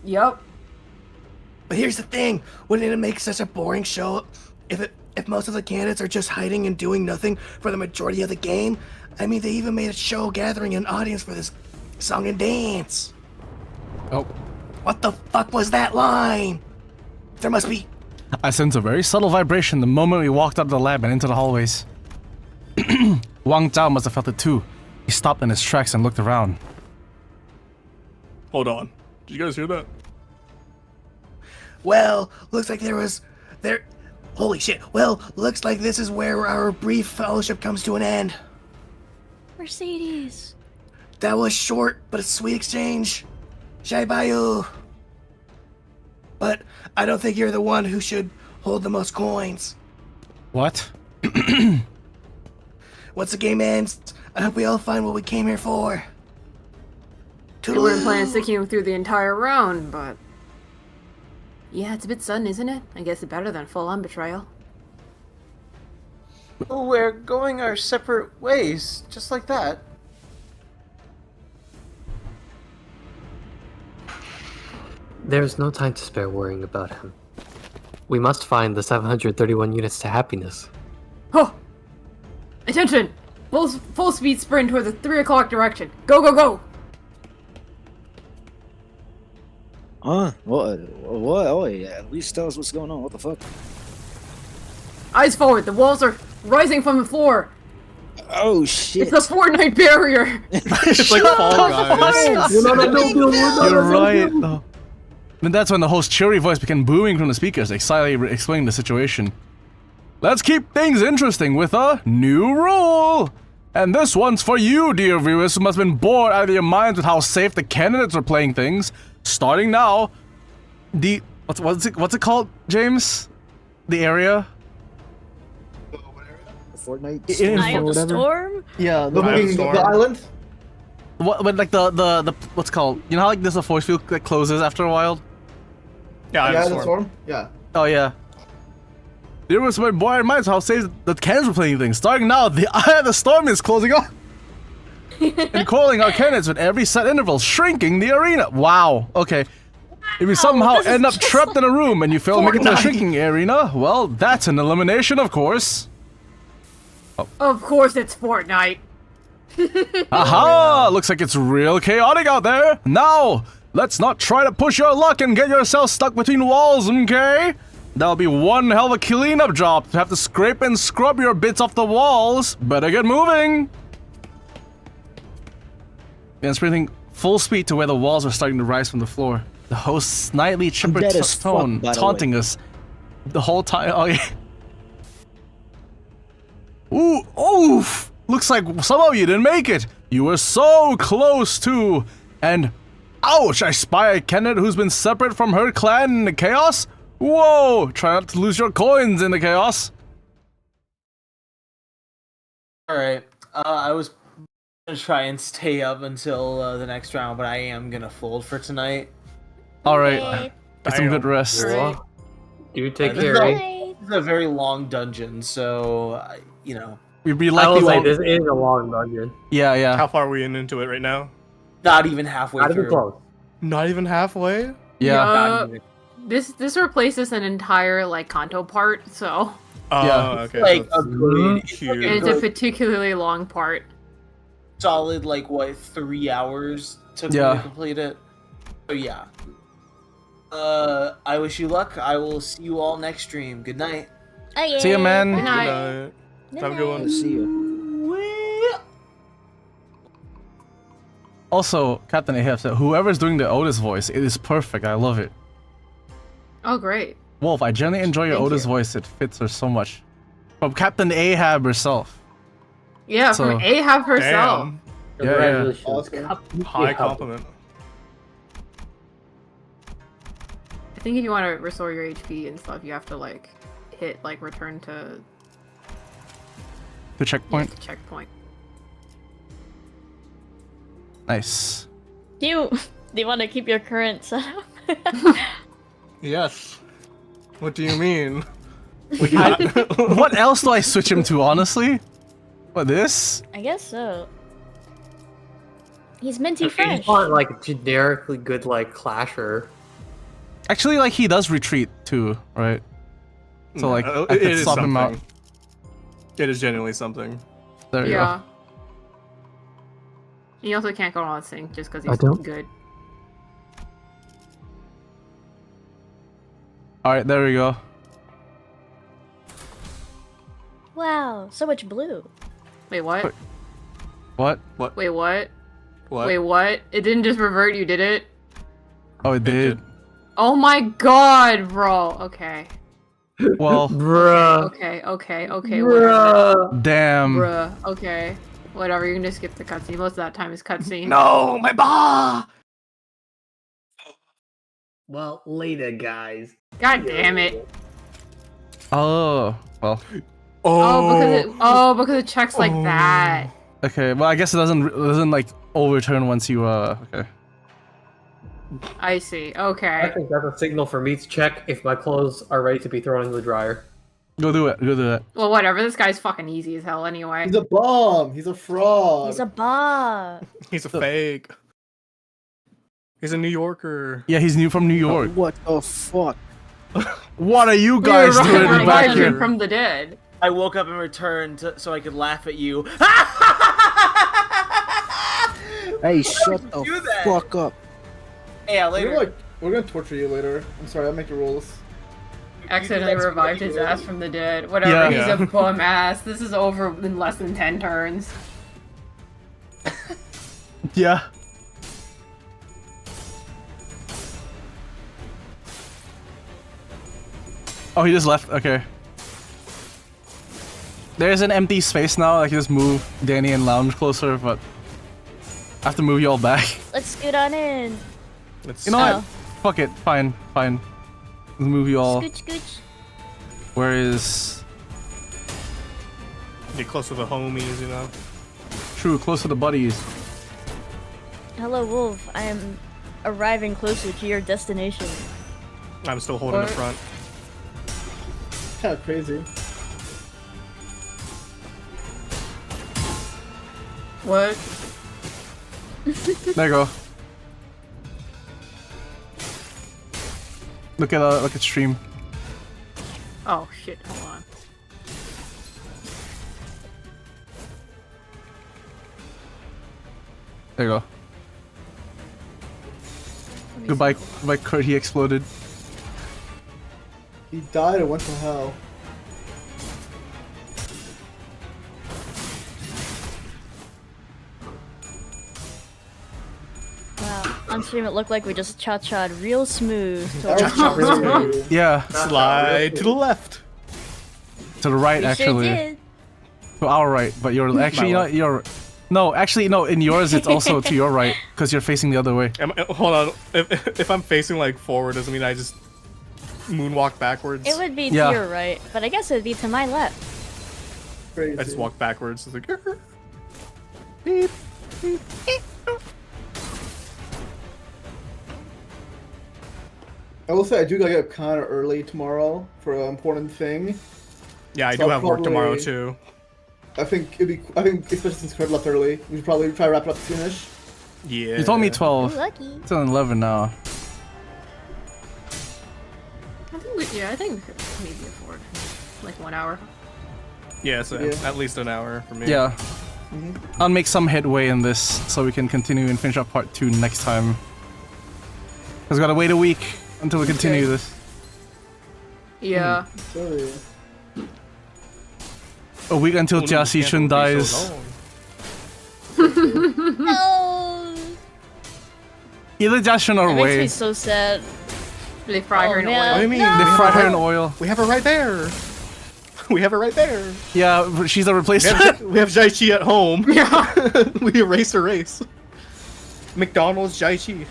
Speaker 11: Yup.
Speaker 10: But here's the thing. Wouldn't it make such a boring show if most of the candidates are just hiding and doing nothing for the majority of the game? I mean, they even made a show gathering an audience for this song and dance.
Speaker 2: Oh.
Speaker 10: What the fuck was that line? There must be...
Speaker 2: I sense a very subtle vibration the moment we walked out of the lab and into the hallways. Wang Zhao must have felt it too. He stopped in his tracks and looked around.
Speaker 1: Hold on. Did you guys hear that?
Speaker 10: Well, looks like there... Holy shit. Well, looks like this is where our brief fellowship comes to an end.
Speaker 5: Mercedes.
Speaker 10: That was short, but a sweet exchange. Shai Bayu. But I don't think you're the one who should hold the most coins.
Speaker 2: What?
Speaker 10: Once the game ends, I hope we all find what we came here for.
Speaker 11: I wouldn't plan on sticking through the entire round, but... Yeah, it's a bit sudden, isn't it? I guess it's better than full-on betrayal.
Speaker 3: Well, we're going our separate ways, just like that.
Speaker 6: There's no time to spare worrying about him. We must find the 731 units to happiness.
Speaker 11: Oh! Attention! Full speed sprint toward the 3 o'clock direction. Go, go, go!
Speaker 8: Huh? What? Oh, yeah. At least tell us what's going on. What the fuck?
Speaker 11: Eyes forward. The walls are rising from the floor.
Speaker 8: Oh, shit.
Speaker 11: It's a Fortnite barrier.
Speaker 1: It's like Fall Guys.
Speaker 2: You're right. Oh. And that's when the host's cheery voice began booming from the speakers, excitedly explaining the situation. Let's keep things interesting with a new rule! And this one's for you, dear viewers, who must have been bored out of your minds with how safe the candidates are playing things. Starting now, what's it called, James? The area?
Speaker 8: Fortnite?
Speaker 5: Eye of the Storm?
Speaker 9: Yeah, the
Speaker 1: Eye of the
Speaker 9: movie,
Speaker 1: Storm.
Speaker 9: the island.
Speaker 2: What, but like the what's it called? You know how like there's a force field that closes after a while?
Speaker 1: Yeah,
Speaker 9: Yeah,
Speaker 1: I'm
Speaker 9: the storm. Yeah.
Speaker 2: Oh yeah. There was my boy in mind how safe the cannons were playing things. Starting now, the Eye of the Storm is closing up. And calling our cannons with every set interval, shrinking the arena. Wow. Okay. If you somehow
Speaker 5: this is
Speaker 2: end up
Speaker 5: just
Speaker 2: trapped in a room and you fail to make it to the
Speaker 10: Fortnite.
Speaker 2: shrinking arena, well, that's an elimination, of course.
Speaker 11: Of course it's Fortnite.
Speaker 2: Aha! Looks like it's real chaotic out there. Now, let's not try to push your luck and get yourself stuck between walls, okay? That'll be one hell of a cleanup job to have to scrape and scrub your bits off the walls. Better get moving. And sprinting full speed to where the walls are starting to rise from the floor. The host's nightly chipper
Speaker 8: dead as fuck,
Speaker 2: tone
Speaker 8: by the
Speaker 2: taunting us the whole time. Oh yeah. Ooh, oof! Looks like some of you didn't make it. You were so close to. And ouch! I spy a candidate who's been separate from her clan in the chaos. Whoa! Try not to lose your coins in the chaos.
Speaker 3: Alright, I was gonna try and stay up until the next round, but I am gonna fold for tonight.
Speaker 2: All right, get some good rest.
Speaker 11: Right.
Speaker 7: You take
Speaker 3: This
Speaker 7: care.
Speaker 3: is a-
Speaker 5: Bye.
Speaker 3: This is a very long dungeon, so, you know,
Speaker 2: We'd be
Speaker 7: I
Speaker 2: likely
Speaker 7: will say
Speaker 2: won't.
Speaker 7: this is a long dungeon.
Speaker 2: Yeah, yeah.
Speaker 1: How far are we into it right now?
Speaker 3: not even halfway
Speaker 7: Not even
Speaker 3: through.
Speaker 7: close.
Speaker 1: Not even halfway?
Speaker 2: Yeah.
Speaker 3: Not even.
Speaker 11: This replaces an entire like Canto part, so
Speaker 1: Oh,
Speaker 2: Yeah.
Speaker 1: okay.
Speaker 3: Like
Speaker 1: so
Speaker 3: a good, it's
Speaker 1: huge.
Speaker 3: like
Speaker 11: and
Speaker 3: a
Speaker 11: it's a
Speaker 3: good
Speaker 11: particularly long part.
Speaker 3: solid, like, what, 3 hours took me
Speaker 2: Yeah.
Speaker 3: to complete it. So yeah. I wish you luck. I will see you all next stream. Good night.
Speaker 5: Oh, yeah.
Speaker 2: See ya, man.
Speaker 5: Bye.
Speaker 11: Good night.
Speaker 1: Good night. Have a good one.
Speaker 8: See you.
Speaker 2: Also, Captain Ahab said, whoever's doing the Otis voice, it is perfect. I love it.
Speaker 11: Oh great.
Speaker 2: Wolf, I generally enjoy your
Speaker 11: Thank
Speaker 2: Otis
Speaker 11: you.
Speaker 2: voice. It fits her so much. From Captain Ahab herself.
Speaker 11: Yeah,
Speaker 2: So-
Speaker 11: from Ahab herself.
Speaker 1: Damn.
Speaker 2: Yeah, yeah.
Speaker 7: Congratulations.
Speaker 1: High compliment.
Speaker 11: I think if you want to restore your HP and stuff, you have to like hit like return to
Speaker 2: The checkpoint.
Speaker 11: the checkpoint.
Speaker 2: Nice.
Speaker 5: Do you want to keep your current setup?
Speaker 1: Yes. What do you mean? We got
Speaker 2: What else do I switch him to, honestly? What, this?
Speaker 5: I guess so. He's minty
Speaker 7: You
Speaker 5: fresh.
Speaker 7: just want like a generically good like clasher.
Speaker 2: Actually, like, he does retreat too, right? So, like, I
Speaker 1: it
Speaker 2: could
Speaker 1: is
Speaker 2: swap him out.
Speaker 1: something. It is genuinely something.
Speaker 2: There you
Speaker 11: Yeah.
Speaker 2: go.
Speaker 11: He also can't go on sync just because
Speaker 6: I
Speaker 11: he's
Speaker 6: don't-
Speaker 11: good.
Speaker 2: Alright, there we go.
Speaker 5: Wow, so much blue.
Speaker 11: Wait, what?
Speaker 2: What?
Speaker 11: Wait, what?
Speaker 1: What?
Speaker 11: Wait, what? It didn't just revert you, did it?
Speaker 2: Oh, it did.
Speaker 11: Oh my god, bro. Okay.
Speaker 2: Well,
Speaker 7: Bruh.
Speaker 11: Okay, whatever.
Speaker 2: damn.
Speaker 11: Bruh, okay. Whatever, you can just skip the cutscene. Most of that time is cutscene.
Speaker 10: No, my ba!
Speaker 3: Well, later, guys.
Speaker 11: God damn it.
Speaker 2: Oh, well.
Speaker 11: Because it checks like that.
Speaker 2: Okay, well, I guess it doesn't like overturn once you okay.
Speaker 11: I see.
Speaker 7: I
Speaker 11: Okay.
Speaker 7: think that's a signal for me to check if my clothes are ready to be thrown in the dryer.
Speaker 2: Go do it. Go do it.
Speaker 11: Well, whatever. This guy's fucking easy as hell anyway.
Speaker 9: He's a bomb. He's a fraud.
Speaker 5: He's a ba.
Speaker 1: He's a fake. He's a New Yorker.
Speaker 2: Yeah, he's new from New York.
Speaker 8: What the fuck?
Speaker 2: What are you
Speaker 11: We
Speaker 2: guys
Speaker 11: were
Speaker 2: doing
Speaker 11: revived
Speaker 2: back
Speaker 11: him
Speaker 2: here?
Speaker 11: from the dead.
Speaker 3: I woke up and returned so I could laugh at you.
Speaker 8: Hey, shut
Speaker 3: do
Speaker 8: the
Speaker 3: that?
Speaker 8: fuck up.
Speaker 3: Yeah, later.
Speaker 9: We're gonna torture you later. I'm sorry, I'll make the rules.
Speaker 11: Accidentally revived his ass from the dead. Whatever,
Speaker 2: Yeah.
Speaker 11: he's
Speaker 1: Yeah.
Speaker 11: a bum ass. This is over in less than 10 turns.
Speaker 2: Yeah. Oh, he just left. Okay. There's an empty space now. I can just move Danny and Lounge closer, but I have to move you all back.
Speaker 5: Let's scoot on in.
Speaker 1: It's,
Speaker 2: You know
Speaker 5: Oh.
Speaker 2: what? Fuck it. Fine. Fine. Let's move you all.
Speaker 5: Scooch, scooch.
Speaker 2: Where is...
Speaker 1: get close to the homies, you know.
Speaker 2: True, close to the buddies.
Speaker 5: Hello, Wolf. I am arriving closer to your destination.
Speaker 1: I'm still holding
Speaker 11: What?
Speaker 1: the front.
Speaker 9: Kind of crazy.
Speaker 11: What?
Speaker 2: There you go. Look at stream.
Speaker 11: Oh shit, hold on.
Speaker 2: There you go. Goodbye, goodbye, Kurt. He exploded.
Speaker 9: He died and went to hell.
Speaker 5: Wow. On stream, it looked like we just cha-cha'd real smooth.
Speaker 9: That was crazy.
Speaker 2: Yeah,
Speaker 1: Slide to the left.
Speaker 2: to the right
Speaker 5: We
Speaker 2: actually.
Speaker 5: sure did.
Speaker 2: To our right, but you're actually not. You're. No, actually, no. In yours, it's also to your right because you're facing the other way.
Speaker 1: Hold on. If I'm facing like forward, doesn't mean I just moonwalk backwards.
Speaker 5: It would be
Speaker 2: Yeah.
Speaker 5: to your right, but I guess it would be to my left.
Speaker 9: Crazy.
Speaker 1: I just walk backwards. It's like.
Speaker 9: I will say I do gotta get up kind of early tomorrow for an important thing.
Speaker 1: Yeah, I
Speaker 9: So
Speaker 1: do have work tomorrow
Speaker 9: probably-
Speaker 1: too.
Speaker 9: I think especially since Fred left early, we should probably try to wrap it up soonish.
Speaker 1: Yeah.
Speaker 2: You told me
Speaker 5: Ooh,
Speaker 2: 12.
Speaker 5: lucky.
Speaker 2: It's on 11 now.
Speaker 11: I think we could maybe afford like 1 hour.
Speaker 1: Yeah, so
Speaker 9: Yeah.
Speaker 1: at least an hour for me.
Speaker 2: Yeah. I'll make some headway in this so we can continue and finish up part 2 next time. Cause we gotta wait a week until we continue this.
Speaker 11: Yeah.
Speaker 9: Sorry.
Speaker 2: A week until
Speaker 1: Oh, no,
Speaker 2: Jia
Speaker 1: you can't
Speaker 2: Xishun
Speaker 1: be
Speaker 2: dies.
Speaker 1: so long.
Speaker 5: No!
Speaker 2: Either Jia Xishun or
Speaker 5: It makes me
Speaker 2: Wei.
Speaker 5: so sad.
Speaker 11: They fry
Speaker 5: Oh,
Speaker 11: her in
Speaker 5: man.
Speaker 1: What do you
Speaker 11: oil.
Speaker 1: mean?
Speaker 5: No!
Speaker 2: They
Speaker 1: We
Speaker 2: fry
Speaker 1: have
Speaker 2: her
Speaker 1: it
Speaker 2: in
Speaker 1: right-
Speaker 2: oil.
Speaker 1: We have her right there. We have her right there.
Speaker 2: Yeah, but she's a
Speaker 1: We
Speaker 2: replacement.
Speaker 1: have, we have Jai Chi at home.
Speaker 11: Yeah.
Speaker 1: We erased her race. McDonald's Jai Chi.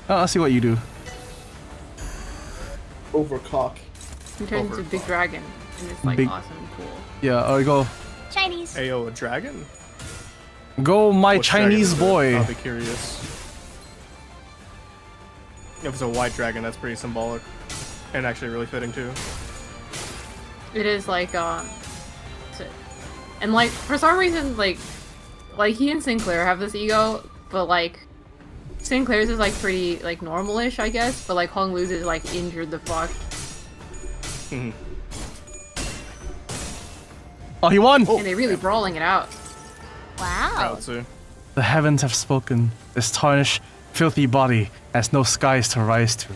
Speaker 2: Oh, I'll see what you do.
Speaker 9: Overcock.
Speaker 11: He turns into a big dragon, and it's like
Speaker 2: Big-
Speaker 11: awesome and cool.
Speaker 2: Yeah, I'll go.
Speaker 5: Chinese.
Speaker 1: Ayo, a dragon?
Speaker 2: Go, my
Speaker 1: Which dragon
Speaker 2: Chinese
Speaker 1: is it?
Speaker 2: boy.
Speaker 1: I'll be curious. If it's a white dragon, that's pretty symbolic. And actually really fitting too.
Speaker 11: It is like and like for some reason like he and Sinclair have this ego, but like Sinclair's is like pretty like normal-ish, I guess, but like Hong Lu's is like injured the fuck.
Speaker 1: Mhm.
Speaker 2: Oh, he won!
Speaker 11: And they're really brawling it out.
Speaker 5: Wow.
Speaker 1: Proud to.
Speaker 2: The heavens have spoken. This tarnished, filthy body has no skies to rise to.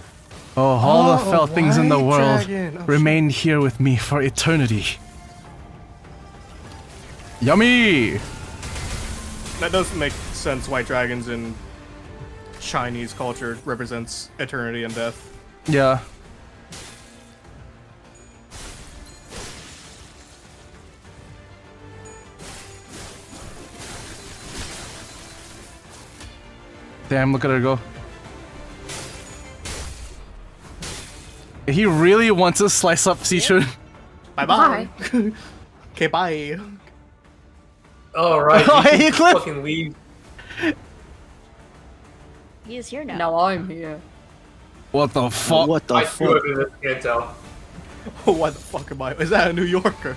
Speaker 2: Oh, all the fell things in the
Speaker 1: white
Speaker 2: world
Speaker 1: dragon. Oh,
Speaker 2: remain here with me for eternity. Yummy!
Speaker 1: That does make sense. White dragons in Chinese culture represents eternity and death.
Speaker 2: Yeah. Damn, look at her go. He really wants to slice up Sichun.
Speaker 1: Bye bye. Okay, bye.
Speaker 7: Oh, right.
Speaker 2: Oh,
Speaker 7: You
Speaker 2: hey,
Speaker 7: can
Speaker 2: Cliff.
Speaker 7: fucking leave.
Speaker 5: He is here now.
Speaker 11: Now I'm here.
Speaker 2: What the fuck?
Speaker 8: What the
Speaker 7: I
Speaker 8: fuck?
Speaker 7: do it in this Canto.
Speaker 1: What the fuck am I? Is that a New Yorker?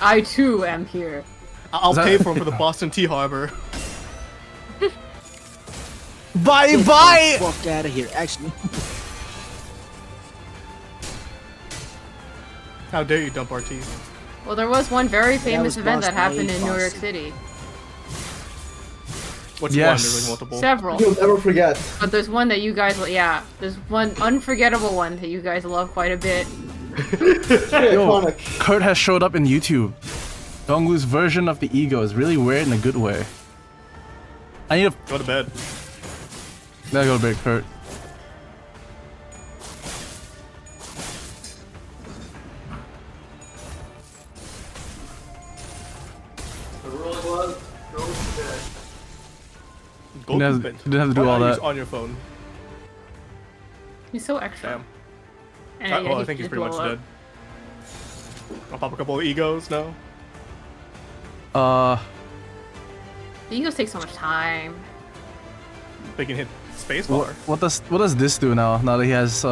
Speaker 11: I too am here.
Speaker 1: I'll
Speaker 2: Is that-
Speaker 1: pay for him for the Boston Tea Harbor.
Speaker 2: Bye bye!
Speaker 8: Fuck out of here. Actually,
Speaker 1: How dare you dump our tea?
Speaker 11: Well, there was one very famous
Speaker 8: was
Speaker 11: event that
Speaker 8: Boston,
Speaker 11: happened in New York
Speaker 8: Boston.
Speaker 11: City.
Speaker 1: Which
Speaker 2: Yes.
Speaker 1: one? There's like multiple.
Speaker 11: Several.
Speaker 9: You'll never forget.
Speaker 11: But there's one that you guys, yeah, there's one unforgettable one that you guys love quite a bit.
Speaker 2: Yo,
Speaker 9: Iconic.
Speaker 2: Kurt has showed up in YouTube. Donglu's version of the ego is really weird in a good way. I need to
Speaker 1: Go to bed.
Speaker 2: gotta go to bed, Kurt.
Speaker 7: The rule was go to bed.
Speaker 1: Go
Speaker 2: You
Speaker 1: to
Speaker 2: didn't
Speaker 1: bed.
Speaker 2: have- you didn't have to do
Speaker 1: Why
Speaker 2: all
Speaker 1: not
Speaker 2: that.
Speaker 1: use on your phone.
Speaker 11: He's so extra.
Speaker 1: Damn.
Speaker 11: And,
Speaker 1: Oh,
Speaker 11: yeah,
Speaker 1: I
Speaker 11: he
Speaker 1: think he's
Speaker 11: just
Speaker 1: pretty much
Speaker 11: blew up.
Speaker 1: dead. I'll pop a couple of egos now.
Speaker 11: The egos take so much time.
Speaker 1: They can hit spacebar.
Speaker 2: what does this do now? Now that he has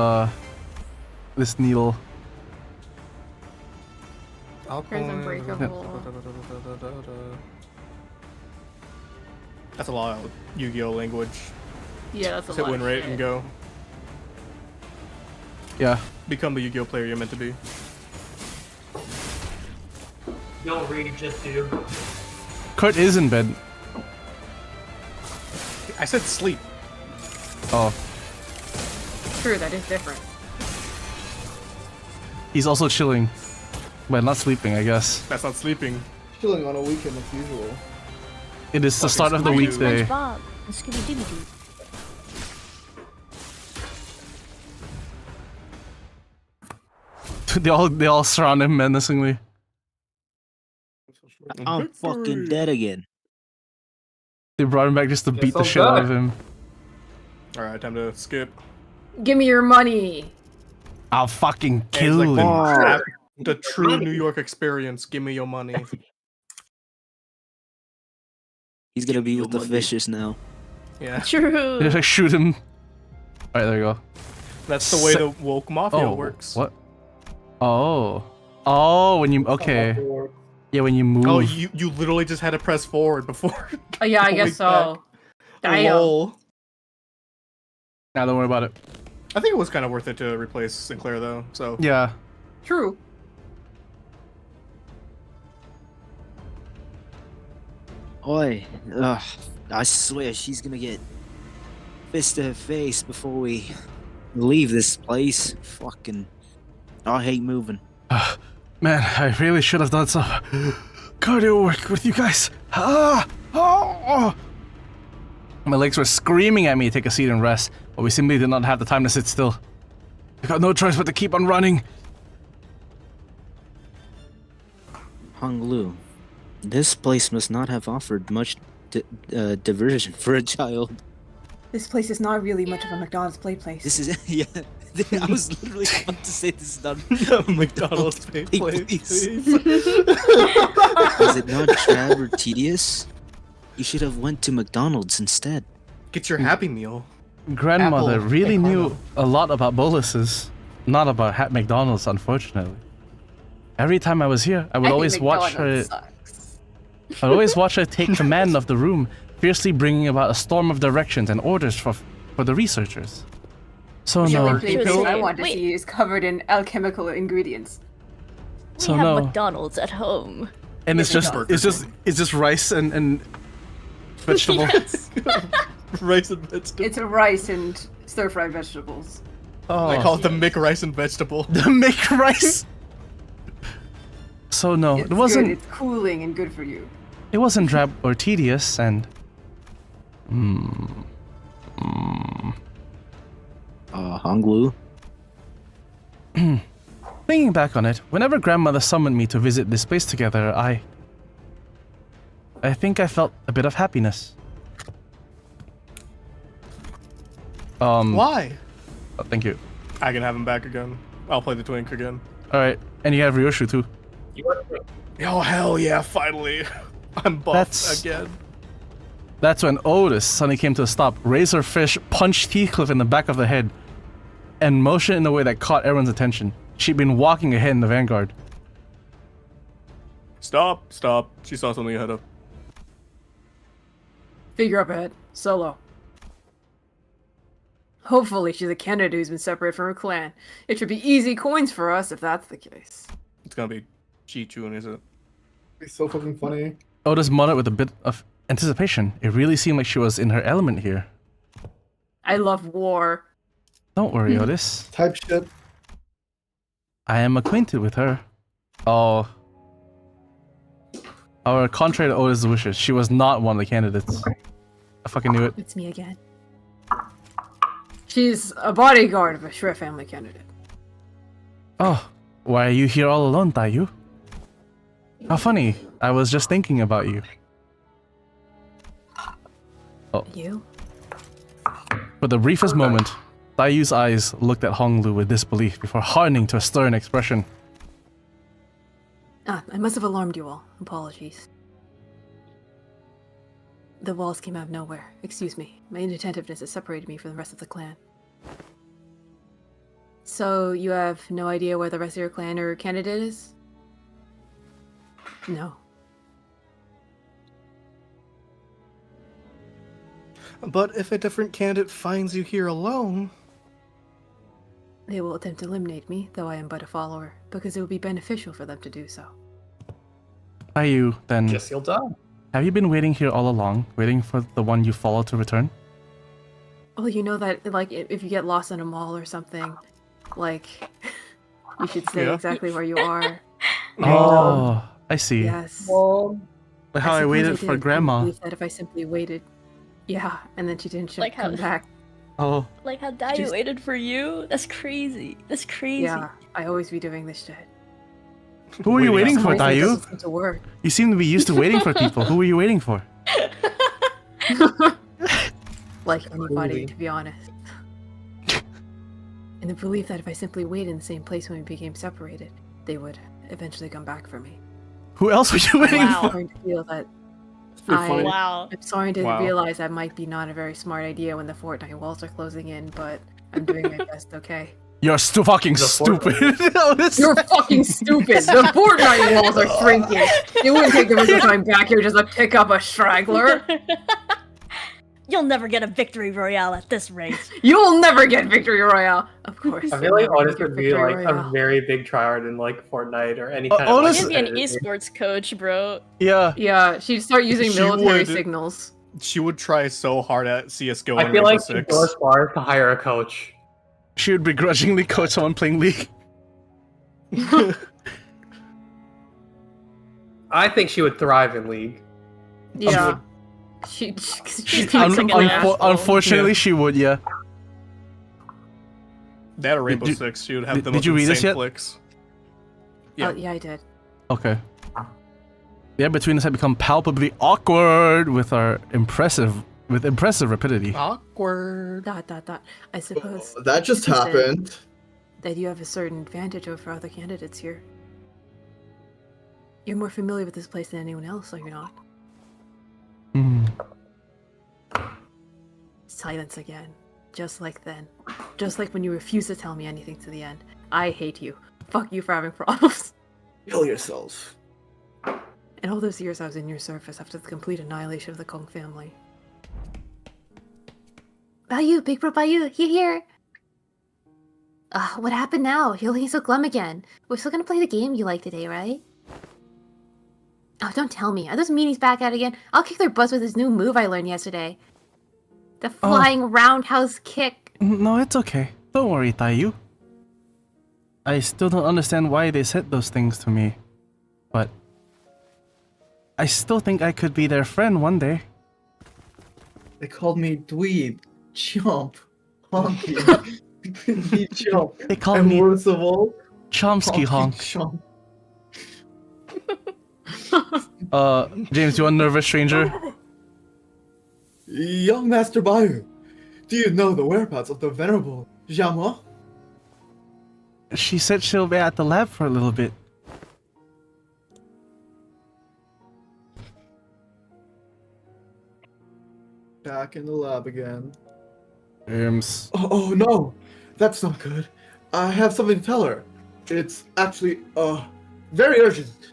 Speaker 2: this needle.
Speaker 11: Prison Unbreakable.
Speaker 1: That's a lot of Yu-Gi-Oh language.
Speaker 11: Yeah, that's a
Speaker 1: Just hit
Speaker 11: lot
Speaker 1: win
Speaker 11: of
Speaker 1: rate
Speaker 11: shit.
Speaker 1: and go.
Speaker 2: Yeah.
Speaker 1: Become the Yu-Gi-Oh player you're meant to be.
Speaker 7: Don't read, just do.
Speaker 2: Kurt is in bed.
Speaker 1: I said sleep.
Speaker 2: Oh.
Speaker 11: True, that is different.
Speaker 2: He's also chilling. But not sleeping, I guess.
Speaker 1: That's not sleeping.
Speaker 9: Chilling on a weekend as usual.
Speaker 2: It is the
Speaker 1: Fucking
Speaker 2: start of the
Speaker 1: Scooby-Doo.
Speaker 2: weekday.
Speaker 5: SpongeBob and Scooby-Dooby-Doo.
Speaker 2: they all surround him menacingly.
Speaker 8: I'm fucking dead again.
Speaker 2: They brought him back just to beat the
Speaker 7: I'm
Speaker 2: shit out
Speaker 7: back.
Speaker 2: of him.
Speaker 1: Alright, time to skip.
Speaker 11: Give me your money.
Speaker 2: I'll fucking
Speaker 1: And it's
Speaker 2: kill
Speaker 1: like
Speaker 2: him.
Speaker 1: the true New York experience. Give me your money.
Speaker 8: He's gonna be with the fishes now.
Speaker 1: Yeah,
Speaker 5: True.
Speaker 2: Just like shoot him. Alright, there you go.
Speaker 1: that's the way
Speaker 2: Se-
Speaker 1: the woke mafia
Speaker 2: Oh,
Speaker 1: works.
Speaker 2: what? Oh. Oh, when you... Okay. Yeah, when you move.
Speaker 1: Oh, you literally just had to press forward before.
Speaker 11: Oh yeah, I
Speaker 1: going
Speaker 11: guess so.
Speaker 1: back.
Speaker 11: Damn.
Speaker 1: Lol.
Speaker 2: Nah, don't worry about it.
Speaker 1: I think it was kind of worth it to replace Sinclair though. So
Speaker 2: Yeah.
Speaker 11: True.
Speaker 8: Oi, I swear she's gonna get fist to her face before we leave this place. Fucking, I hate moving.
Speaker 2: Man, I really should have done some cardio work with you guys. My legs were screaming at me to take a seat and rest, but we simply did not have the time to sit still. We got no choice but to keep on running.
Speaker 8: Hong Lu, this place must not have offered much diversion for a child.
Speaker 4: This place is not really much of a McDonald's play place.
Speaker 8: This is, yeah, I was literally about to say this is not
Speaker 1: McDonald's pay
Speaker 8: please.
Speaker 1: please.
Speaker 8: Is it not drab or tedious? You should have went to McDonald's instead.
Speaker 1: Get your Happy Meal.
Speaker 2: grandmother
Speaker 1: Apple
Speaker 2: really
Speaker 1: and
Speaker 2: knew
Speaker 1: caramel.
Speaker 2: a lot about boluses, not about McDonald's, unfortunately. Every time I was here, I would always watch her. I'd always watch her take command of the room, fiercely bringing about a storm of directions and orders for the researchers. So
Speaker 11: The
Speaker 2: no,
Speaker 11: only place
Speaker 5: Wait,
Speaker 11: I want to
Speaker 5: wait.
Speaker 11: see is covered in alchemical ingredients.
Speaker 5: We
Speaker 2: So
Speaker 5: have
Speaker 2: no.
Speaker 5: McDonald's at home.
Speaker 2: and it's just
Speaker 1: Burger
Speaker 2: it's just rice and vegetable.
Speaker 5: Yes.
Speaker 1: Rice and vegetable.
Speaker 11: It's a rice and stir-fried vegetables.
Speaker 2: Oh,
Speaker 1: I call it the Mick Rice and Vegetable.
Speaker 2: the make rice. So no,
Speaker 11: It's
Speaker 2: it wasn't.
Speaker 11: good, it's cooling and good for you.
Speaker 2: It wasn't drab or tedious, and
Speaker 8: Honglu.
Speaker 2: thinking back on it, whenever grandmother summoned me to visit this place together, I think I felt a bit of happiness.
Speaker 1: Why?
Speaker 2: Oh, thank you.
Speaker 1: I can have him back again. I'll play the Twink again.
Speaker 2: All right, and you have Ryoshu too.
Speaker 1: Oh, hell yeah, finally. I'm buff
Speaker 2: That's-
Speaker 1: again.
Speaker 2: That's when Otis suddenly came to a stop, Razorfish punched Heathcliff in the back of the head, and motioned in a way that caught everyone's attention. She'd been walking ahead in the vanguard.
Speaker 1: Stop. She saw something ahead of.
Speaker 11: Figure up ahead. Solo. Hopefully she's a candidate who's been separated from her clan. It should be easy coins for us if that's the case.
Speaker 1: It's gonna be Chi-Chun, is it?
Speaker 9: It's so fucking funny.
Speaker 2: Otis muttered with a bit of anticipation. It really seemed like she was in her element here.
Speaker 11: I love war.
Speaker 2: Don't worry, Otis.
Speaker 9: Type shit.
Speaker 2: I am acquainted with her. Oh. However, contrary to Otis' wishes, she was not one of the candidates. I fucking knew it.
Speaker 4: It's me again.
Speaker 11: She's a bodyguard of a Shre family candidate.
Speaker 2: Oh, why are you here all alone, Tayu? How funny. I was just thinking about you.
Speaker 4: You?
Speaker 2: For the briefest moment, Tayu's eyes looked at Honglu with disbelief before hardening to a stern expression.
Speaker 4: Ah, I must have alarmed you all. Apologies. The walls came out of nowhere. Excuse me. My inattentiveness has separated me from the rest of the clan. So, you have no idea where the rest of your clan or candidate is? No.
Speaker 1: But if a different candidate finds you here alone...
Speaker 4: They will attempt to eliminate me, though I am but a follower, because it would be beneficial for them to do so.
Speaker 2: Tayu, then,
Speaker 7: Guess you'll die.
Speaker 2: have you been waiting here all along, waiting for the one you follow to return?
Speaker 4: Well, you know that, like, if you get lost in a mall or something, like, you should stay
Speaker 1: Yeah.
Speaker 4: exactly where you are.
Speaker 2: Oh, I see.
Speaker 4: Yes.
Speaker 2: Like how I
Speaker 4: suppose
Speaker 2: waited
Speaker 4: did
Speaker 2: for
Speaker 4: in the
Speaker 2: Grandma.
Speaker 4: belief that if I simply waited, yeah, and then she didn't
Speaker 5: Like
Speaker 4: come
Speaker 5: how-
Speaker 4: back.
Speaker 2: Oh,
Speaker 5: Like how Dayu
Speaker 4: Just-
Speaker 5: waited for you? That's crazy. That's crazy.
Speaker 4: Yeah, I always be doing this shit.
Speaker 2: who are you waiting for,
Speaker 4: Sometimes it
Speaker 2: Tayu?
Speaker 4: doesn't seem to work.
Speaker 2: You seem to be used to waiting for people. Who are you waiting for?
Speaker 4: Like anybody,
Speaker 9: Truly.
Speaker 4: to be honest. In the belief that if I simply waited in the same place when we became separated, they would eventually come back for me.
Speaker 2: Who else were you waiting
Speaker 5: Wow.
Speaker 4: I'm
Speaker 2: for?
Speaker 4: starting to feel that
Speaker 9: pretty funny.
Speaker 5: Wow.
Speaker 4: I'm starting to
Speaker 1: Wow.
Speaker 4: realize that might be not a very smart idea when the Fortnite walls are closing in, but I'm doing my best, okay?
Speaker 2: You're fucking
Speaker 7: The
Speaker 2: stupid. Otis.
Speaker 11: You're fucking stupid. The Fortnite walls are shrinking. You wouldn't take the risk of coming back here just to pick up a straggler.
Speaker 5: You'll never get a victory royale at this rate.
Speaker 11: You'll never get Victory Royale.
Speaker 4: Of course.
Speaker 7: I feel like
Speaker 4: I'll never
Speaker 7: Otis
Speaker 4: get
Speaker 7: would be
Speaker 4: Victory
Speaker 7: like a
Speaker 4: Royale.
Speaker 7: very big tryhard in like Fortnite or any
Speaker 2: Oh,
Speaker 7: kind of
Speaker 2: Otis-
Speaker 5: You'd be an
Speaker 7: competitive game.
Speaker 5: esports coach, bro.
Speaker 2: Yeah.
Speaker 11: Yeah, she'd start using
Speaker 1: She
Speaker 11: military
Speaker 1: would-
Speaker 11: signals.
Speaker 1: She would try so hard at CSGO
Speaker 7: I
Speaker 1: and
Speaker 7: feel
Speaker 1: Rainbow
Speaker 7: like she'd
Speaker 1: Six.
Speaker 7: go as far as to hire a coach.
Speaker 2: She would begrudgingly coach someone playing League.
Speaker 7: I think she would thrive in League.
Speaker 11: Yeah. She'd
Speaker 5: She's
Speaker 11: be
Speaker 2: Un-
Speaker 5: toxic
Speaker 11: like
Speaker 5: and
Speaker 11: an
Speaker 5: asshole.
Speaker 2: unfortunately,
Speaker 1: Yeah.
Speaker 2: she would, yeah.
Speaker 1: That or Rainbow
Speaker 2: Did-
Speaker 1: Six, she would have
Speaker 2: did-
Speaker 1: the
Speaker 2: did
Speaker 1: most
Speaker 2: you read this
Speaker 1: insane
Speaker 2: yet?
Speaker 1: flicks.
Speaker 4: Yeah.
Speaker 1: Yeah.
Speaker 4: Yeah, I did.
Speaker 2: Okay. Yeah, between us had become palpably awkward with impressive rapidity.
Speaker 1: Awkward.
Speaker 4: Dot. I suppose
Speaker 9: That just
Speaker 4: She said-
Speaker 9: happened.
Speaker 4: that you have a certain advantage over other candidates here. You're more familiar with this place than anyone else, are you not?
Speaker 2: Hmm.
Speaker 4: Silence again.
Speaker 11: Just like then. Just like when you refused to tell me anything to the end. I hate you. Fuck you for having problems.
Speaker 9: Kill yourself.
Speaker 11: And all those years I was in your service after the complete annihilation of the Kong family.
Speaker 4: Bayou, Big Bro Bayou, you here? What happened now? You're looking so glum again. We're still gonna play the game you like today, right? Oh, don't tell me. Are those meanies back at it again? I'll kick their butts with this new move I learned yesterday. The flying roundhouse kick.
Speaker 2: No, it's okay. Don't worry, Taiyu. I still don't understand why they said those things to me. But I still think I could be their friend one day.
Speaker 9: They called me dweeb, chump, honky, chump.
Speaker 2: They call
Speaker 9: and
Speaker 2: me
Speaker 9: worst of all,
Speaker 2: Chomsky honk.
Speaker 9: chump.
Speaker 2: James, you a nervous stranger?
Speaker 9: Young Master Bayou, do you know the whereabouts of the venerable Jiamua?
Speaker 2: She said she'll be at the lab for a little bit.
Speaker 9: Back in the lab again.
Speaker 2: James.
Speaker 9: Oh no, that's not good. I have something to tell her. It's actually, very urgent.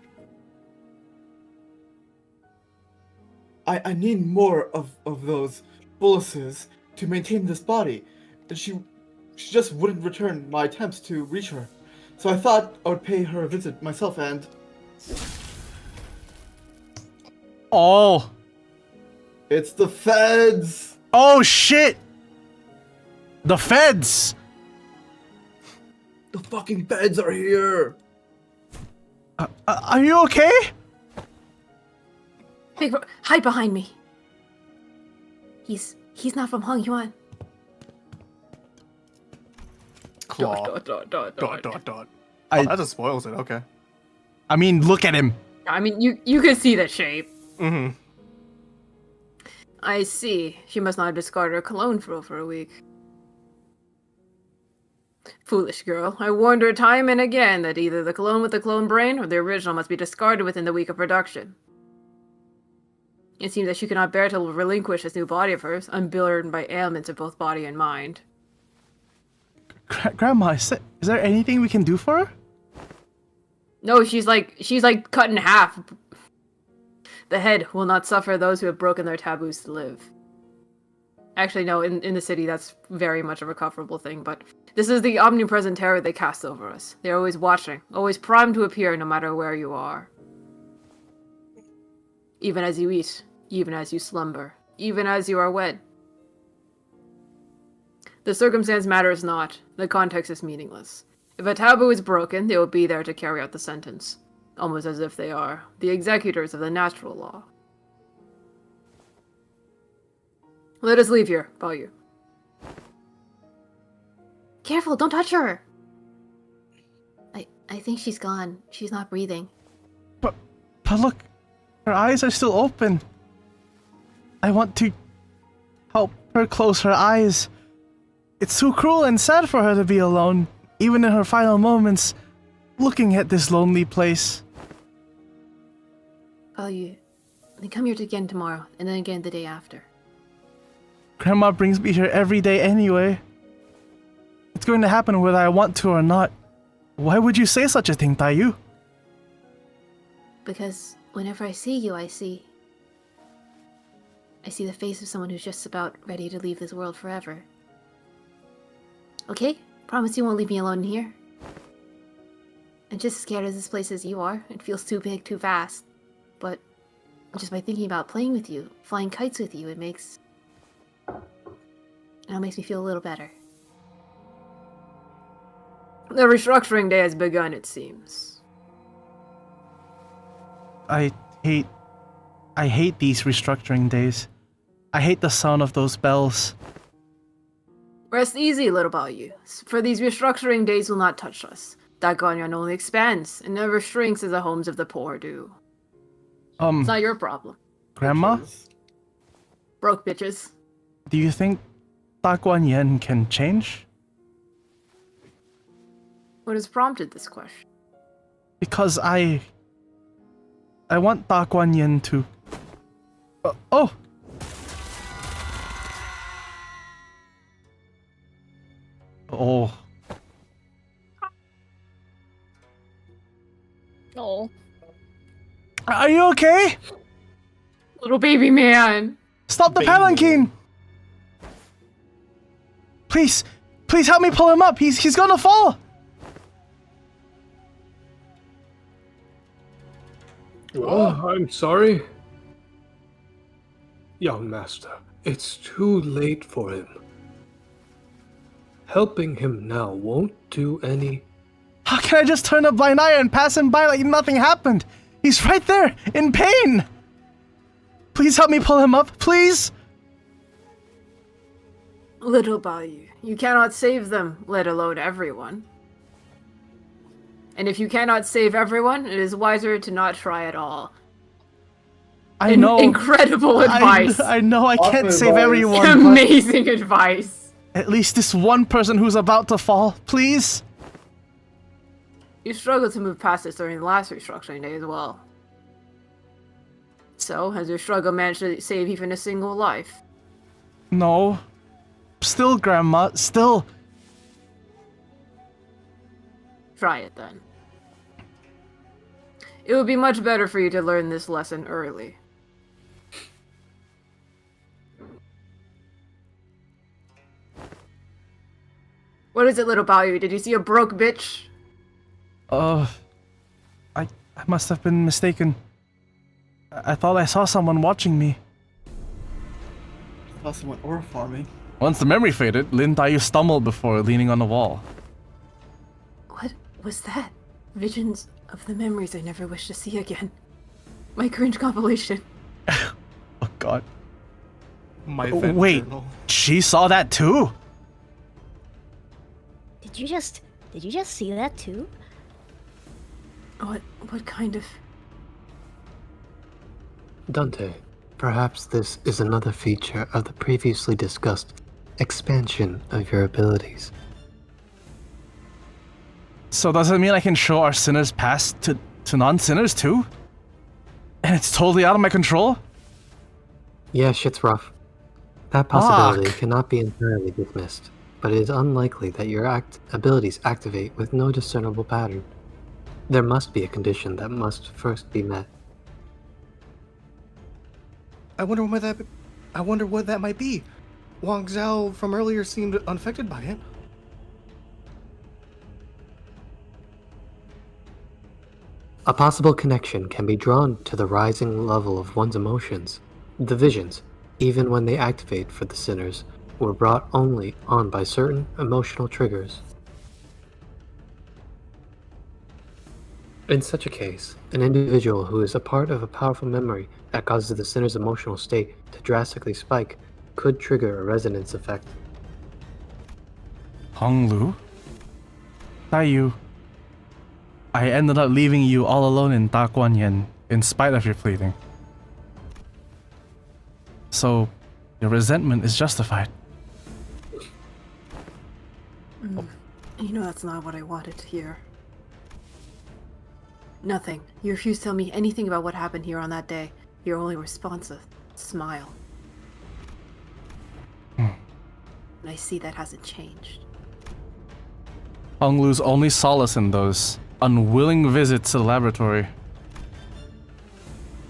Speaker 9: I need more of those boluses to maintain this body. And she just wouldn't return my attempts to reach her. So I thought I would pay her a visit myself and...
Speaker 2: Oh.
Speaker 9: It's the feds!
Speaker 2: Oh shit! The feds!
Speaker 9: The fucking feds are here!
Speaker 2: Are you okay?
Speaker 4: Big Bro, hide behind me. He's not from Hongyuan.
Speaker 1: Claw.
Speaker 11: Dot.
Speaker 1: Oh, that just spoils it. Okay.
Speaker 2: I mean, look at him.
Speaker 11: I mean, you can see the shape.
Speaker 1: Mm-hmm.
Speaker 11: I see. She must not have discarded her cologne for over a week. Foolish girl. I warned her time and again that either the cologne with the clone brain or the original must be discarded within the week of production. It seems that she cannot bear to relinquish this new body of hers, unburdened by ailments of both body and mind.
Speaker 2: Grandma, is there anything we can do for her?
Speaker 11: No, she's like cut in half. The head will not suffer those who have broken their taboos to live. Actually, no, in the city that's very much a recoverable thing, but this is the omnipresent terror they cast over us. They're always watching, always primed to appear no matter where you are. Even as you eat, even as you slumber, even as you are wed. The circumstance matters not, the context is meaningless. If a taboo is broken, they will be there to carry out the sentence, almost as if they are the executors of the natural law. Let us leave here, Bayou.
Speaker 4: Careful, don't touch her. I think she's gone. She's not breathing.
Speaker 2: But look, her eyes are still open. I want to help her close her eyes. It's too cruel and sad for her to be alone, even in her final moments, looking at this lonely place.
Speaker 4: Bayou, then come here again tomorrow, and then again the day after.
Speaker 2: Grandma brings me here every day anyway. It's going to happen whether I want to or not. Why would you say such a thing, Taiyu?
Speaker 4: Because whenever I see you, I see the face of someone who's just about ready to leave this world forever. Okay? Promise you won't leave me alone in here. I'm just as scared of this place as you are. It feels too big, too vast. But just by thinking about playing with you, flying kites with you, it makes me feel a little better.
Speaker 11: The restructuring day has begun, it seems.
Speaker 2: I hate these restructuring days. I hate the sound of those bells.
Speaker 11: Rest easy, little Bayou, for these restructuring days will not touch us. DaGuanYuan only expands, and never shrinks as the homes of the poor do. It's not your problem.
Speaker 2: Grandma?
Speaker 11: Broke bitches.
Speaker 2: Do you think DaGuanYuan can change?
Speaker 11: What has prompted this question?
Speaker 2: Because I want DaGuanYuan to... oh! Oh.
Speaker 5: Oh.
Speaker 2: Are you okay?
Speaker 11: Little baby man.
Speaker 2: Stop the
Speaker 1: Baby.
Speaker 2: palanquin! Please, please help me pull him up. He's gonna fall.
Speaker 12: Oh, I'm sorry. Young master, it's too late for him. Helping him now won't do any.
Speaker 2: How can I just turn a blind eye and pass him by like nothing happened? He's right there, in pain. Please help me pull him up, please.
Speaker 11: Little Bayu, you cannot save them, let alone everyone. And if you cannot save everyone, it is wiser to not try at all.
Speaker 2: I know.
Speaker 11: Incredible advice.
Speaker 2: I know I can't
Speaker 9: Awesome
Speaker 2: save
Speaker 9: advice.
Speaker 2: everyone. but
Speaker 11: Amazing advice.
Speaker 2: At least this one person who's about to fall, please.
Speaker 11: You struggled to move past this during the last restructuring day as well. So, has your struggle managed to save even a single life?
Speaker 2: No. Still, Grandma, still.
Speaker 11: Try it then. It would be much better for you to learn this lesson early. What is it, little Bayu? Did you see a broke bitch?
Speaker 2: I must have been mistaken. I thought I saw someone watching me.
Speaker 9: Saw someone ore farming.
Speaker 2: Once the memory faded, Lin Tayu stumbled before leaning on the wall.
Speaker 11: What was that? Visions of the memories I never wish to see again. My cringe compilation.
Speaker 2: Oh god.
Speaker 1: My event
Speaker 2: Wait,
Speaker 1: journal.
Speaker 2: she saw that too?
Speaker 5: Did you just see that too?
Speaker 11: What kind of...
Speaker 6: Dante, perhaps this is another feature of the previously discussed expansion of your abilities.
Speaker 2: So does it mean I can show our sinners past to non-sinners too? And it's totally out of my control?
Speaker 6: Yeah, shit's rough. That possibility
Speaker 2: Fuck.
Speaker 6: cannot be entirely dismissed, but it is unlikely that your abilities activate with no discernible pattern. There must be a condition that must first be met.
Speaker 1: I wonder what that might be. Wang Zhao from earlier seemed unaffected by it.
Speaker 6: A possible connection can be drawn to the rising level of one's emotions. The visions, even when they activate for the sinners, were brought only on by certain emotional triggers. In such a case, an individual who is a part of a powerful memory that causes the sinner's emotional state to drastically spike could trigger a resonance effect.
Speaker 2: Honglu? Tayu, I ended up leaving you all alone in DaGuanYuan in spite of your pleading. So, your resentment is justified.
Speaker 11: You know that's not what I wanted to hear. Nothing. You refuse to tell me anything about what happened here on that day. Your only response, a smile. And I see that hasn't changed.
Speaker 2: Honglu's only solace in those unwilling visits to the laboratory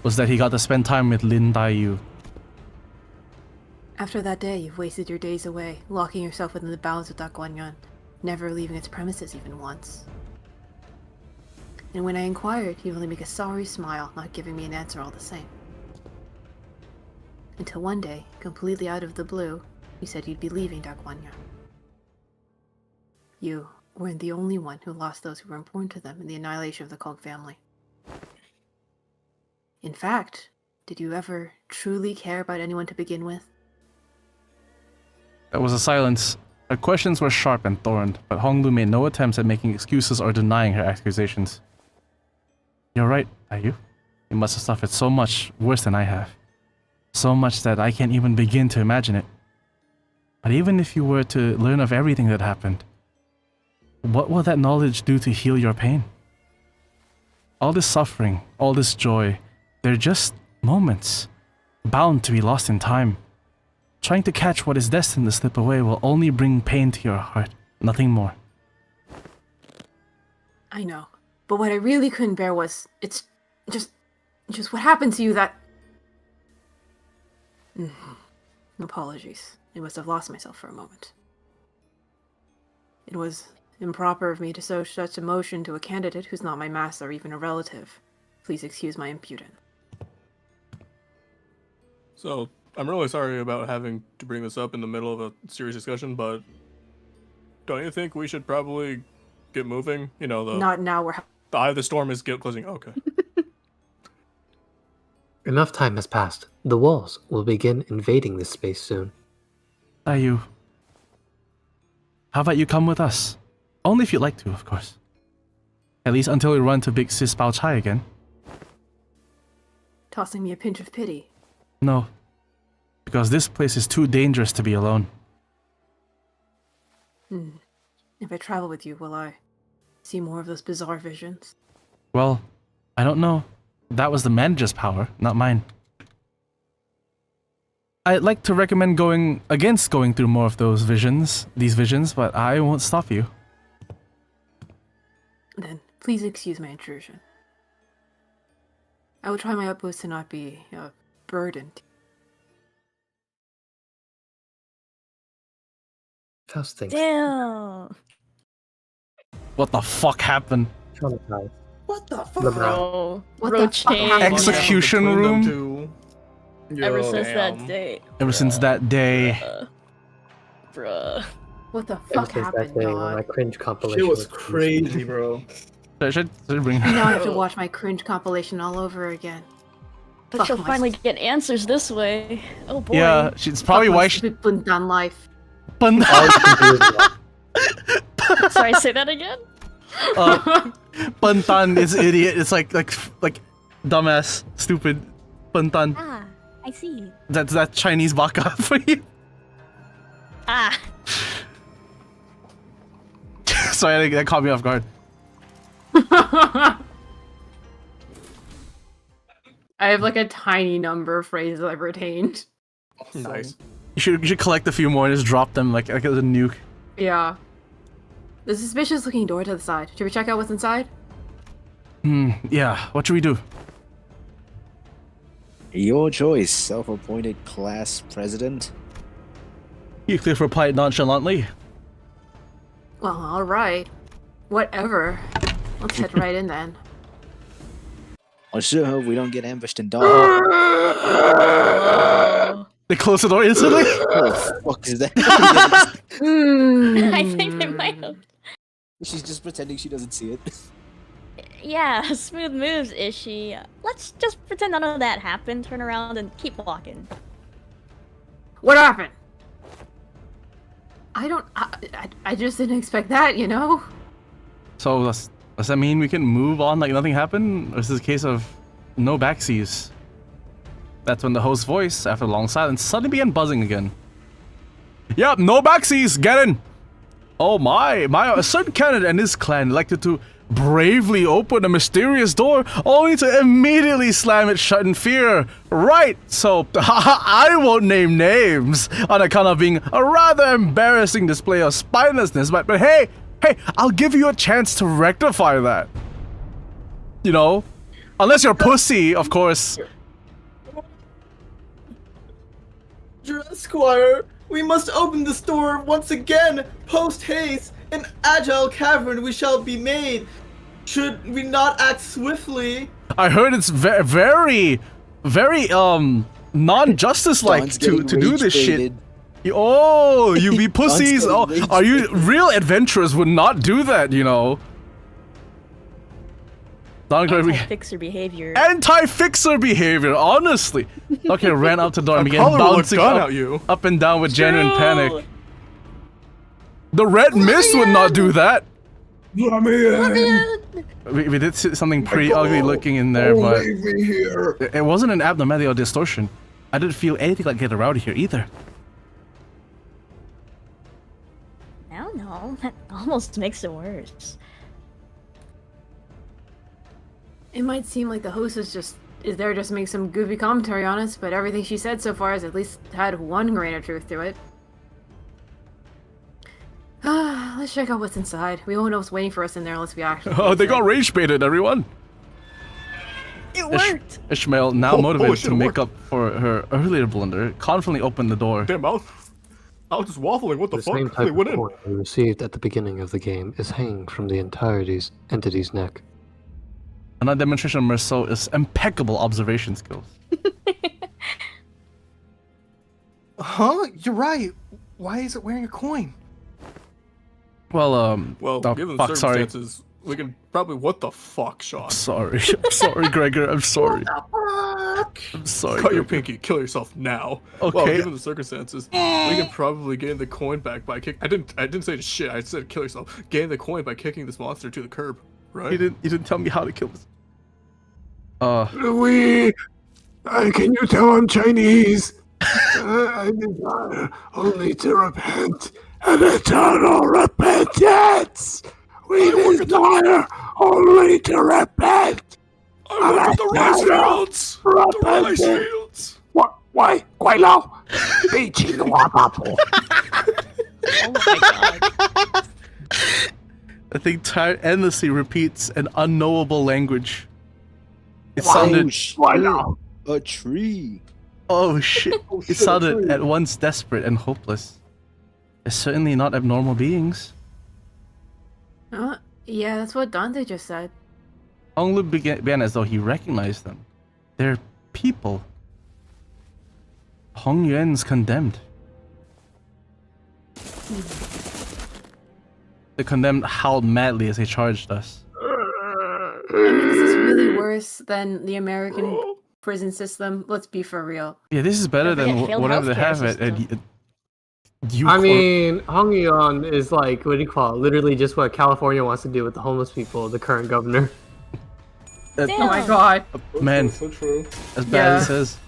Speaker 2: was that he got to spend time with Lin Tayu.
Speaker 11: After that day, you've wasted your days away, locking yourself within the bounds of DaGuanYuan, never leaving its premises even once. And when I inquired, you only make a sorry smile, not giving me an answer all the same. Until one day, completely out of the blue, you said you'd be leaving DaGuanYuan. You weren't the only one who lost those who were important to them in the annihilation of the Kong family. In fact, did you ever truly care about anyone to begin with?
Speaker 2: There was a silence. Her questions were sharp and thorned, but Honglu made no attempts at making excuses or denying her accusations. You're right, Tayu. You must have suffered so much worse than I have. So much that I can't even begin to imagine it. But even if you were to learn of everything that happened, what will that knowledge do to heal your pain? All this suffering, all this joy, they're just moments, bound to be lost in time. Trying to catch what is destined to slip away will only bring pain to your heart. Nothing more.
Speaker 11: I know. But what I really couldn't bear was, it's just what happened to you that... Apologies. I must have lost myself for a moment. It was improper of me to show such emotion to a candidate who's not my master or even a relative. Please excuse my impudence.
Speaker 1: So, I'm really sorry about having to bring this up in the middle of a serious discussion, but don't you think we should probably get moving? You know,
Speaker 11: Not now,
Speaker 1: the eye of the storm is closing. Okay.
Speaker 6: Enough time has passed. The walls will begin invading this space soon.
Speaker 2: You. How about you come with us? Only if you'd like to, of course. At least until we run to Big Sis Bao Chai again.
Speaker 11: Tossing me a pinch of pity.
Speaker 2: No. Because this place is too dangerous to be alone.
Speaker 11: If I travel with you, will I see more of those bizarre visions?
Speaker 2: Well, I don't know. That was the manager's power, not mine. I'd like to recommend going through more of these visions, but I won't stop you.
Speaker 11: Then, please excuse my intrusion. I will try my utmost to not be a burden.
Speaker 6: Faust thinks.
Speaker 5: Damn.
Speaker 2: What the fuck happened?
Speaker 6: Traumatized.
Speaker 9: What the fuck?
Speaker 5: Bro.
Speaker 11: What
Speaker 5: Bro
Speaker 11: the fuck happened?
Speaker 2: Execution
Speaker 1: Between them
Speaker 2: room?
Speaker 1: two.
Speaker 5: Ever
Speaker 1: Yo,
Speaker 5: since
Speaker 1: damn.
Speaker 5: that day.
Speaker 2: Ever since that day.
Speaker 5: Bruh.
Speaker 11: What the
Speaker 6: Ever
Speaker 11: fuck
Speaker 6: since
Speaker 11: happened,
Speaker 6: that day when my
Speaker 11: God?
Speaker 6: cringe compilation
Speaker 9: Shit was crazy, bro.
Speaker 2: Should bring
Speaker 11: Now I have to watch my cringe compilation all over again.
Speaker 5: But
Speaker 11: Fuck
Speaker 5: she'll
Speaker 11: my
Speaker 5: finally get answers this way. Oh boy.
Speaker 2: Yeah, it's probably
Speaker 11: fuck my
Speaker 2: why she...
Speaker 11: stupid Bundan life.
Speaker 6: All you can do is watch.
Speaker 5: Sorry, say that again?
Speaker 2: Buntan is idiot. It's like dumbass, stupid. Buntan.
Speaker 5: Ah, I see.
Speaker 2: That's that Chinese baka for you.
Speaker 5: Ah.
Speaker 2: Sorry, that caught me off guard.
Speaker 11: I have like a tiny number of phrases I've retained.
Speaker 1: Nice.
Speaker 2: You should collect a few more and just drop them like as a nuke.
Speaker 11: Yeah. The suspicious looking door to the side. Should we check out what's inside?
Speaker 2: Yeah, what should we do?
Speaker 8: Your choice, self-appointed class president.
Speaker 2: Heathcliff replied nonchalantly.
Speaker 11: Well, alright. Whatever. Let's head right in then.
Speaker 8: I sure hope we don't get ambushed in dawn.
Speaker 2: They close the door instantly?
Speaker 8: What the fuck is that?
Speaker 5: I think they might have.
Speaker 8: She's just pretending she doesn't see it.
Speaker 5: Yeah, smooth moves, is she? Let's just pretend none of that happened, turn around, and keep walking.
Speaker 11: What happened? I just didn't expect that, you know?
Speaker 2: So does that mean we can move on like nothing happened? Or is this a case of no backseas? That's when the host's voice, after a long silence, suddenly began buzzing again. Yep, no backseas, get in! Oh my, a certain candidate and his clan elected to bravely open a mysterious door, only to immediately slam it shut in fear. Right, so I won't name names on account of being a rather embarrassing display of spinelessness, but hey, I'll give you a chance to rectify that. You know? Unless you're pussy, of course.
Speaker 9: Squire, we must open this door once again, post-haste. An agile cavern we shall be made. Should we not act swiftly?
Speaker 2: I heard it's very non-justice-like
Speaker 8: Don's
Speaker 2: to
Speaker 8: getting
Speaker 2: do this shit.
Speaker 8: rage-baited.
Speaker 2: Oh, you be pussies.
Speaker 8: getting
Speaker 2: Oh, are you
Speaker 8: rage-baited.
Speaker 2: real adventurers would not do that, you know?
Speaker 5: Anti-fixer behavior.
Speaker 2: Anti-fixer behavior, honestly. Okay, ran up to the door and began
Speaker 1: caller will look
Speaker 2: bouncing
Speaker 1: gun
Speaker 2: up,
Speaker 1: at you.
Speaker 2: up and down with genuine
Speaker 5: True.
Speaker 2: panic. The red mist would not do that.
Speaker 9: Let me in.
Speaker 2: We did see something pretty ugly looking in there, but
Speaker 9: Leave me here.
Speaker 2: it wasn't an abnormality or distortion. I didn't feel anything like getting around here either.
Speaker 5: I don't know. That almost makes it worse.
Speaker 11: It might seem like the host is there just to make some goofy commentary on us, but everything she said so far has at least had one grain of truth to it. Let's check out what's inside. We won't know what's waiting for us in there unless we actually.
Speaker 2: Oh, they got rage baited, everyone.
Speaker 5: It worked!
Speaker 2: Ishmael, now
Speaker 1: Oh,
Speaker 2: motivated
Speaker 1: shit,
Speaker 2: to
Speaker 1: it
Speaker 2: make
Speaker 1: worked.
Speaker 2: up for her earlier blunder, confidently opened the door.
Speaker 1: Damn, I was just waffling. What the
Speaker 6: The same
Speaker 1: fuck?
Speaker 6: type
Speaker 1: They
Speaker 6: of
Speaker 1: went in.
Speaker 6: coin we received at the beginning of the game is hanging from the entity's neck.
Speaker 2: Another demonstration of Merceau's impeccable observation skills.
Speaker 10: Huh? You're right. Why is it wearing a coin?
Speaker 1: Well,
Speaker 2: oh,
Speaker 1: given the
Speaker 2: fuck, sorry.
Speaker 1: circumstances, we can probably. What the fuck, Sean?
Speaker 2: Sorry. I'm sorry, Gregor. I'm sorry. I'm sorry.
Speaker 1: Cut your
Speaker 2: Gregor.
Speaker 1: pinky. Kill yourself now.
Speaker 2: Okay.
Speaker 1: Well, given the circumstances, we can probably gain the coin back by kick. I didn't say shit. I said kill yourself. Gain the coin by kicking this monster to the curb. Right?
Speaker 2: You didn't tell me how to kill this.
Speaker 12: Can you tell I'm Chinese? I desire only to repent, an eternal repentance. We desire only to repent.
Speaker 1: I work at the rice fields. The rice fields.
Speaker 12: What? Why? 怪老，被气的话八婆。
Speaker 5: Oh my god.
Speaker 2: The thing endlessly repeats an unknowable language. It
Speaker 8: Oh,
Speaker 2: sounded.
Speaker 8: shit. A tree.
Speaker 2: Oh shit! It sounded at once desperate and hopeless. They're certainly not abnormal beings.
Speaker 11: Yeah, that's what Dante just said.
Speaker 2: Honglu began as though he recognized them. They're people. Hong Yuan's condemned. The condemned howled madly as they charged us.
Speaker 11: I mean, this is really worse than the American prison system. Let's be for real.
Speaker 2: Yeah, this is better
Speaker 5: Don't
Speaker 2: than
Speaker 5: forget failed
Speaker 2: whatever they
Speaker 5: healthcare
Speaker 2: have
Speaker 5: system.
Speaker 7: I mean, Hong Yuan is like, what do you call it? Literally just what California wants to do with the homeless people, the current governor.
Speaker 11: Oh my god.
Speaker 2: Man,
Speaker 9: So true.
Speaker 2: as bad as it is.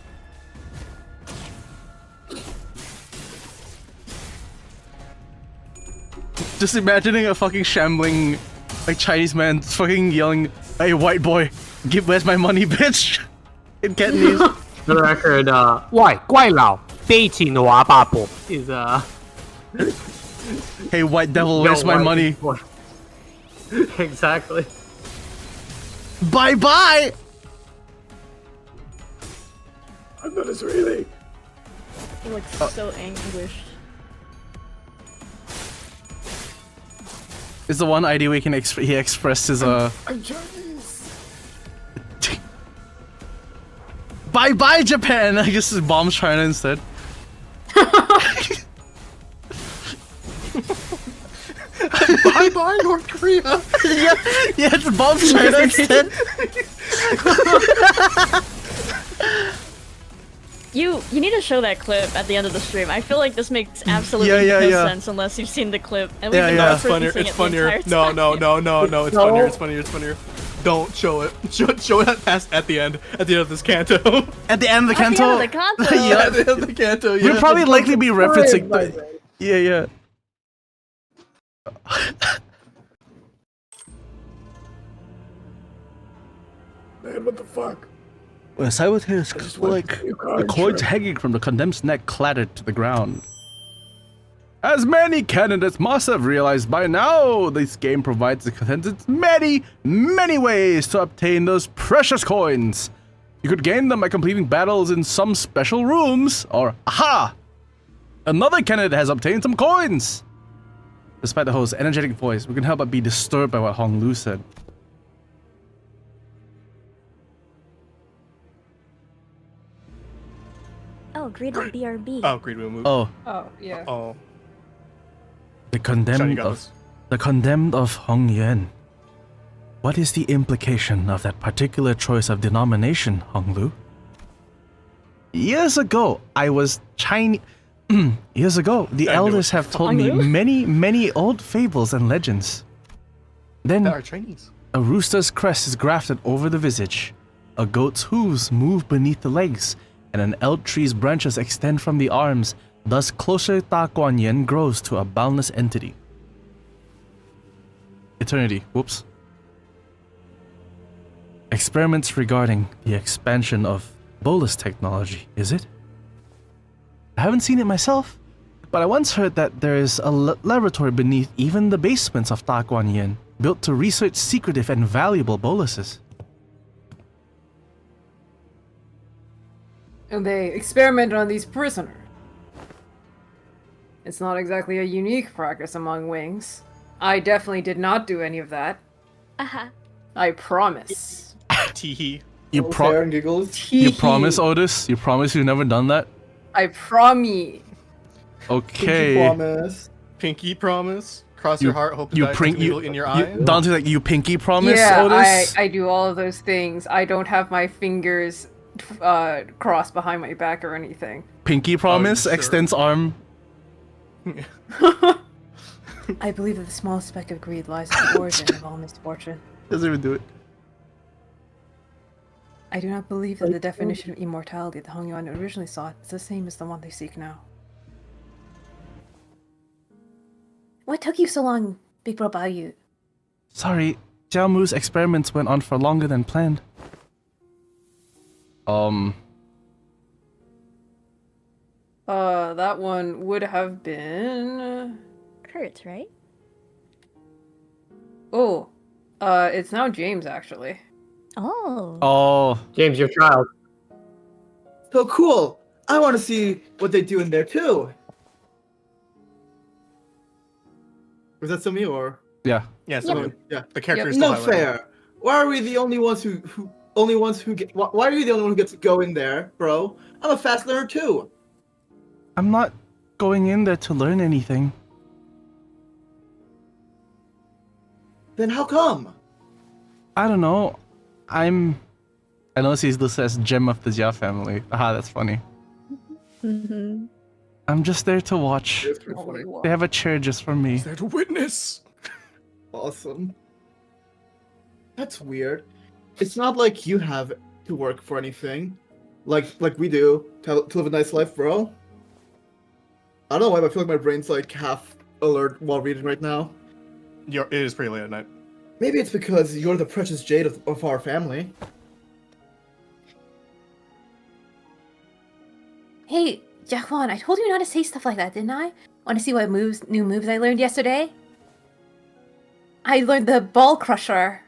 Speaker 2: Just imagining a fucking shambling, like Chinese man fucking yelling, "Hey, white boy, where's my money, bitch?" In Cantonese.
Speaker 7: For the record,
Speaker 12: 喂，怪老，被气的话八婆。
Speaker 7: is
Speaker 2: Hey, white devil, where's my money?
Speaker 7: Exactly.
Speaker 2: Bye bye.
Speaker 12: I'm not Israeli.
Speaker 5: He looks so anguished.
Speaker 2: Is the one idea we can he expressed his
Speaker 12: I'm Chinese.
Speaker 2: Bye bye Japan. I guess it's bombs China instead.
Speaker 10: Bye bye, North Korea.
Speaker 2: Yeah, it's bombs China instead.
Speaker 5: You need to show that clip at the end of the stream. I feel like this makes absolutely
Speaker 2: Yeah,
Speaker 5: no
Speaker 2: yeah.
Speaker 5: sense unless you've seen the clip. And we've
Speaker 2: Yeah,
Speaker 5: been
Speaker 2: yeah.
Speaker 1: It's funnier.
Speaker 5: referencing
Speaker 1: It's
Speaker 5: it the
Speaker 1: funnier.
Speaker 5: entire
Speaker 1: No,
Speaker 5: time.
Speaker 1: no. It's funnier. It's funnier. It's funnier. Don't show it. Show it at the end. At the end of this canto.
Speaker 2: At the end of the
Speaker 5: At the
Speaker 2: canto.
Speaker 5: end of the canto.
Speaker 2: Yeah.
Speaker 1: At the end of the canto. Yeah.
Speaker 2: We'll probably likely be referencing. Yeah.
Speaker 12: Man, what the fuck?
Speaker 2: Well, simultaneous, like the coins hanging from the condemned's neck clattered to the ground. As many candidates must have realized by now, this game provides the contestants many ways to obtain those precious coins. You could gain them by completing battles in some special rooms, or aha! Another candidate has obtained some coins! Despite the host's energetic voice, we can help but be disturbed by what Hong Lu said.
Speaker 5: Oh, agreed with BRB.
Speaker 1: Oh, agreed. We'll move.
Speaker 2: Oh,
Speaker 11: Oh, yeah.
Speaker 1: Oh.
Speaker 2: the
Speaker 1: Shiny
Speaker 2: condemned
Speaker 1: got
Speaker 2: of
Speaker 1: this.
Speaker 2: the condemned of Hong Yuan. What is the implication of that particular choice of denomination, Hong Lu? Years ago, I was Chinese. Years ago, the
Speaker 1: I knew
Speaker 2: elders
Speaker 1: it.
Speaker 2: have told
Speaker 5: Hong
Speaker 2: me
Speaker 5: Lu?
Speaker 2: many old fables and legends. Then
Speaker 1: They are Chinese.
Speaker 2: a rooster's crest is grafted over the visage, a goat's hooves move beneath the legs, and an elk tree's branches extend from the arms. Thus, closer DaGuanYuan grows to a boundless entity. Eternity. Whoops. Experiments regarding the expansion of bolus technology, is it? I haven't seen it myself, But I once heard that there is a laboratory beneath even the basements of DaGuanYuan, built to research secretive and valuable boluses.
Speaker 11: And they experimented on these prisoners. It's not exactly a unique practice among wings. I definitely did not do any of that.
Speaker 5: Uh-huh.
Speaker 11: I promise.
Speaker 1: Teehee.
Speaker 2: You
Speaker 9: Fair and giggles.
Speaker 2: You promise, Otis? You promise you've never done that?
Speaker 11: I promise.
Speaker 2: Okay.
Speaker 9: Promise.
Speaker 1: Pinky promise. Cross your heart. Hope to
Speaker 2: you
Speaker 1: die
Speaker 2: prink you
Speaker 1: in your eye.
Speaker 2: Dante, like you pinky promise,
Speaker 11: Yeah,
Speaker 2: Otis?
Speaker 11: I do all of those things. I don't have my fingers crossed behind my back or anything.
Speaker 2: Pinky promise
Speaker 1: sure?
Speaker 2: extends arm.
Speaker 11: I believe that the small speck of greed lies at the origin of all misfortune.
Speaker 2: Doesn't even do it.
Speaker 11: I do not believe that the definition of immortality that DaGuanYuan originally sought is the same as the one they seek now.
Speaker 4: What took you so long, Big Bro Baoyu?
Speaker 2: Sorry, Jiaomu's experiments went on for longer than planned.
Speaker 11: That one would have been...
Speaker 5: Kurt, right?
Speaker 11: Oh, it's now James, actually.
Speaker 5: Oh.
Speaker 2: Oh.
Speaker 7: James, your child.
Speaker 9: So cool. I want to see what they do in there too. Was that still me or?
Speaker 2: Yeah.
Speaker 1: Yeah, so
Speaker 9: Yeah.
Speaker 1: the character is
Speaker 9: No
Speaker 1: still highlighted.
Speaker 9: fair. Why are we the only ones who get? Why are you the only one who gets to go in there, bro? I'm a fast learner too.
Speaker 2: I'm not going in there to learn anything.
Speaker 9: Then how come?
Speaker 2: I don't know. I know he's listed as gem of the Jia family. Aha, that's funny.
Speaker 5: Mm-hmm.
Speaker 2: I'm just there to watch.
Speaker 9: It's pretty funny.
Speaker 2: They have a chair just for me.
Speaker 1: Is there to witness?
Speaker 9: Awesome. That's weird. It's not like you have to work for anything, like we do to live a nice life, bro. I don't know why, but I feel like my brain's like half alert while reading right now.
Speaker 1: It is pretty late at night.
Speaker 9: Maybe it's because you're the precious jade of our family.
Speaker 4: Hey, DaGuan, I told you not to say stuff like that, didn't I? Want to see what new moves I learned yesterday? I learned the Ball Crusher.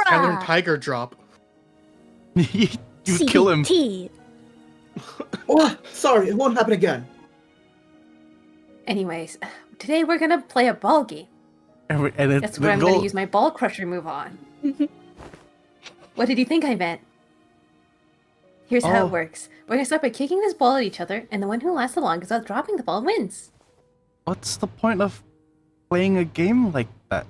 Speaker 1: I learned Tiger Drop.
Speaker 2: You kill him.
Speaker 5: CBT.
Speaker 9: Oh, sorry, it won't happen again.
Speaker 4: Anyways, today we're gonna play a ball game. That's what I'm gonna use my Ball Crusher move on. What did you think I meant? Here's how it works. We're gonna start by kicking this ball at each other, and the one who lasts the longest without dropping the ball wins.
Speaker 2: What's the point of playing a game like that?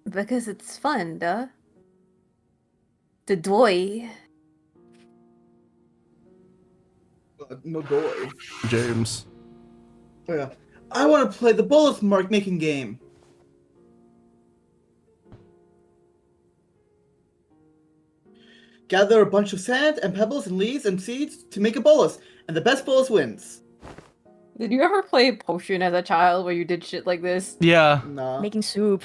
Speaker 4: Because it's fun, duh. The doy.
Speaker 9: No doy.
Speaker 2: James.
Speaker 9: Oh yeah. I want to play the bullet mark making game. Gather a bunch of sand and pebbles and leaves and seeds to make a bolus, and the best bolus wins.
Speaker 11: Did you ever play Potion as a child where you did shit like this?
Speaker 2: Yeah.
Speaker 9: Nah.
Speaker 5: Making soup.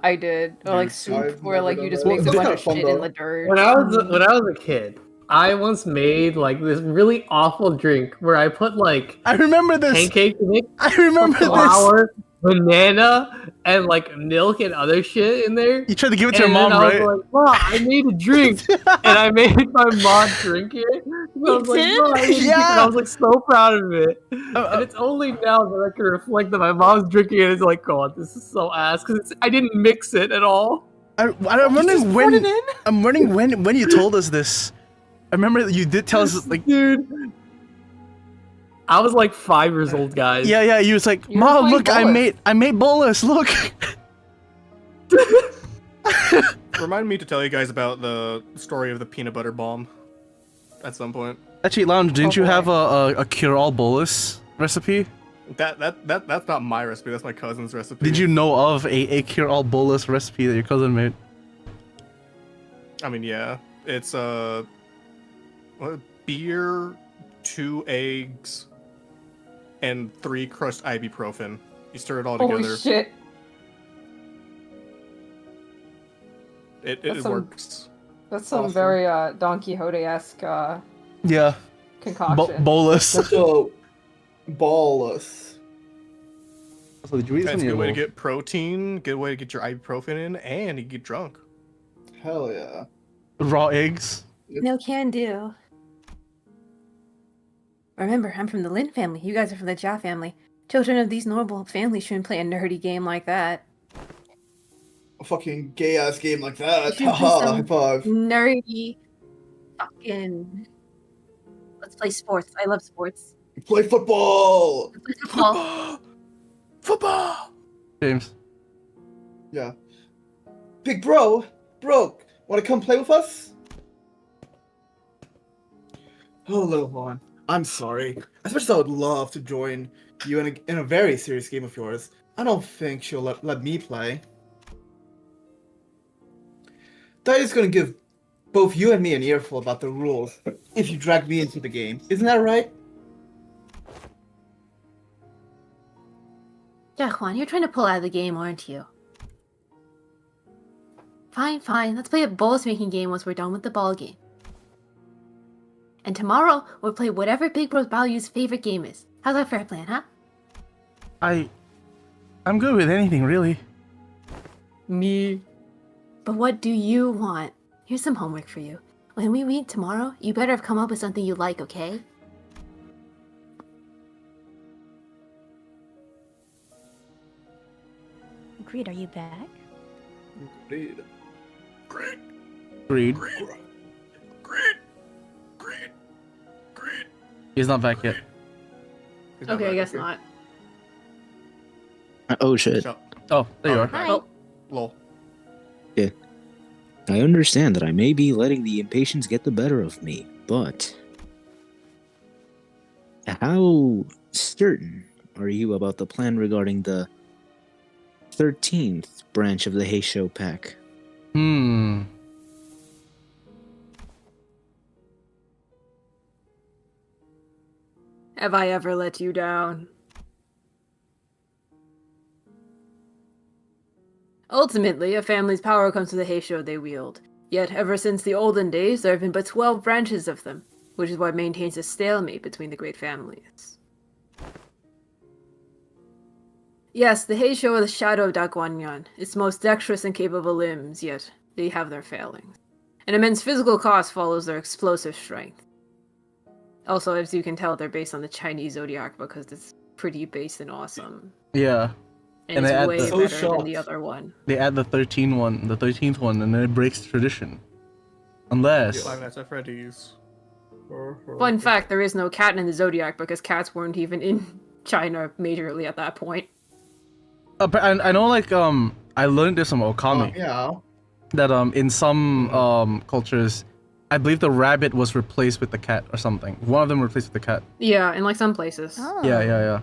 Speaker 11: I did. Or like soup,
Speaker 9: I've
Speaker 11: where like
Speaker 9: never
Speaker 11: you
Speaker 9: done
Speaker 11: just
Speaker 9: that.
Speaker 11: make a
Speaker 9: It's
Speaker 11: bunch
Speaker 9: kinda
Speaker 11: of
Speaker 9: fun,
Speaker 11: shit in
Speaker 9: though.
Speaker 11: the dirt.
Speaker 7: When I was a kid, I once made like this really awful drink where I put like
Speaker 2: I remember this.
Speaker 7: pancake mix,
Speaker 2: I remember this.
Speaker 7: flour, banana, and like milk and other shit in there.
Speaker 2: You tried to give it to your
Speaker 7: And
Speaker 2: mom,
Speaker 7: then I
Speaker 2: right?
Speaker 7: was like, Mom, I made a drink, and I made my mom drink it. So I was like,
Speaker 5: did?
Speaker 7: Mom, I made a drink,"
Speaker 2: Yeah.
Speaker 7: and I was like so proud of it. And it's only now that I can reflect that my mom's drinking it. And it's like, God, this is so ass because I didn't mix it at all.
Speaker 2: I'm wondering when you told us this. I remember that you did tell us like,
Speaker 7: Dude, I was like 5 years old, guys.
Speaker 2: yeah. You was like,
Speaker 11: You were
Speaker 2: Mom,
Speaker 11: playing
Speaker 2: look,
Speaker 11: Bolus.
Speaker 2: I made bolus. Look.
Speaker 1: Remind me to tell you guys about the story of the peanut butter bomb at some point.
Speaker 2: Actually, Lounge, didn't you
Speaker 11: boy.
Speaker 2: have a cure-all bolus recipe?
Speaker 1: That's not my recipe. That's my cousin's recipe.
Speaker 2: Did you know of a cure-all bolus recipe that your cousin made?
Speaker 1: I mean, yeah. It's beer, 2 eggs, and 3 crushed ibuprofen. You stir it all
Speaker 11: Holy
Speaker 1: together.
Speaker 11: shit.
Speaker 1: It
Speaker 11: That's some-
Speaker 1: works.
Speaker 11: That's some
Speaker 9: Awesome.
Speaker 11: very Don Quixote-esque
Speaker 2: Yeah.
Speaker 11: concoction.
Speaker 2: Bolus.
Speaker 9: Such a ballus.
Speaker 2: So did you eat
Speaker 1: It's a
Speaker 2: some
Speaker 1: good way to
Speaker 2: yellow?
Speaker 1: get protein, good way to get your ibuprofen in, and you get drunk.
Speaker 9: Hell yeah.
Speaker 2: Raw eggs?
Speaker 4: No can do. Remember, I'm from the Lin family. You guys are from the Jia family. Children of these noble families shouldn't play a nerdy game like that.
Speaker 9: A fucking gay ass game like that.
Speaker 4: You shouldn't play
Speaker 9: Haha,
Speaker 4: some
Speaker 9: high five.
Speaker 4: nerdy fucking. Let's play sports. I love sports.
Speaker 9: Play football!
Speaker 4: Let's play football.
Speaker 10: Football!
Speaker 2: James.
Speaker 9: Yeah. Big bro, wanna come play with us? Oh, little Vaughn, I'm sorry. As much as I would love to join you in a very serious game of yours, I don't think she'll let me play. Dia's gonna give both you and me an earful about the rules if you drag me into the game. Isn't that right?
Speaker 4: DaGuanYuan, you're trying to pull out of the game, aren't you? Fine. Let's play a bolus making game once we're done with the ball game. And tomorrow, we'll play whatever Big Bros Baoyu's favorite game is. How's that fair plan, huh?
Speaker 2: I'm good with anything, really.
Speaker 11: Me.
Speaker 4: But what do you want? Here's some homework for you. When we meet tomorrow, you better have come up with something you like, okay?
Speaker 5: Agreed, are you back?
Speaker 9: Agreed.
Speaker 10: Great,
Speaker 2: Agreed.
Speaker 10: great, great.
Speaker 2: He's not back yet.
Speaker 1: He's not
Speaker 11: Okay, I
Speaker 1: back,
Speaker 11: guess
Speaker 1: okay.
Speaker 11: not.
Speaker 8: Oh shit.
Speaker 1: Shut-
Speaker 2: Oh, there you are.
Speaker 5: Hi.
Speaker 11: Oh,
Speaker 1: Lol.
Speaker 8: I understand that I may be letting the impatience get the better of me, but how certain are you about the plan regarding the 13th branch of the Heisho pack?
Speaker 11: have I ever let you down? Ultimately, a family's power comes from the Heisho they wield. Yet, ever since the olden days, there have been but 12 branches of them, which is what maintains a stalemate between the great families. Yes, the Heisho are the shadow of DaGuanYuan, its most dexterous and capable limbs, yet they have their failings. An immense physical cost follows their explosive strength. Also, as you can tell, they're based on the Chinese zodiac because it's pretty based and awesome.
Speaker 2: Yeah.
Speaker 11: And
Speaker 2: And they
Speaker 11: it's
Speaker 2: add
Speaker 11: way
Speaker 2: the-
Speaker 9: So
Speaker 11: better than
Speaker 9: shocked.
Speaker 11: the other one.
Speaker 2: They add the 13th one, and then it breaks tradition. Unless...
Speaker 1: Five Nights at Freddy's.
Speaker 11: Fun fact, there is no cat in the zodiac because cats weren't even in China majorly at that point.
Speaker 2: But I know, like, I learned this from Okami.
Speaker 9: Yeah.
Speaker 2: That, in some, cultures, I believe the rabbit was replaced with the cat or something. One of them replaced with the cat.
Speaker 11: Yeah, in like some places.
Speaker 5: Oh.
Speaker 2: Yeah.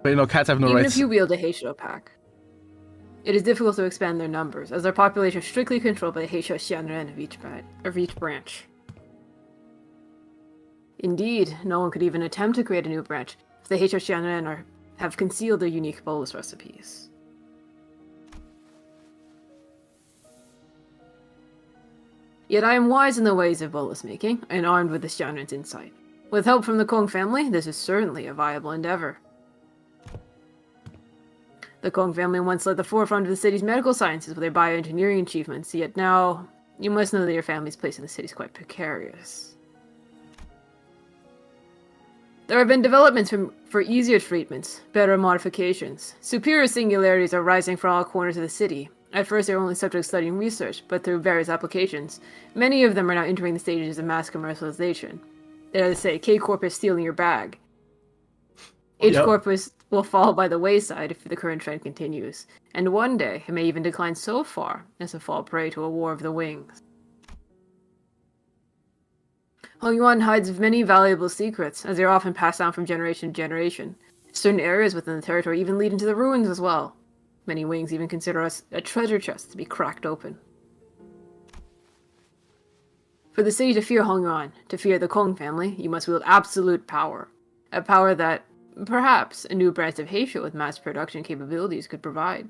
Speaker 2: But, you know, cats have no
Speaker 11: Even
Speaker 2: rights.
Speaker 11: if you wield a Heisho pack. It is difficult to expand their numbers, as their population is strictly controlled by the Heisho Xianren of each branch. Indeed, no one could even attempt to create a new branch if the Heisho Xianren have concealed their unique bolus recipes. Yet I am wise in the ways of bolus making, and armed with the Xianren's insight. With help from the Kong family, this is certainly a viable endeavor. The Kong family once led the forefront of the city's medical sciences with their bioengineering achievements, yet now, you must know that your family's place in the city is quite precarious. There have been developments for easier treatments, better modifications. Superior singularities are rising from all corners of the city. At first they were only subject to studying research, but through various applications, many of them are now entering the stages of mass commercialization. That is to say, K-Corp is stealing your bag. H-Corp will fall by the wayside if the current trend continues, and one day it may even decline so far as to fall prey to a war of the wings. Hongyuan hides many valuable secrets, as they are often passed down from generation to generation. Certain areas within the territory even lead into the ruins as well. Many wings even consider us a treasure chest to be cracked open. For the city to fear Hongyuan, to fear the Kong family, you must wield absolute power. A power that, perhaps, a new branch of Heisho with mass production capabilities could provide.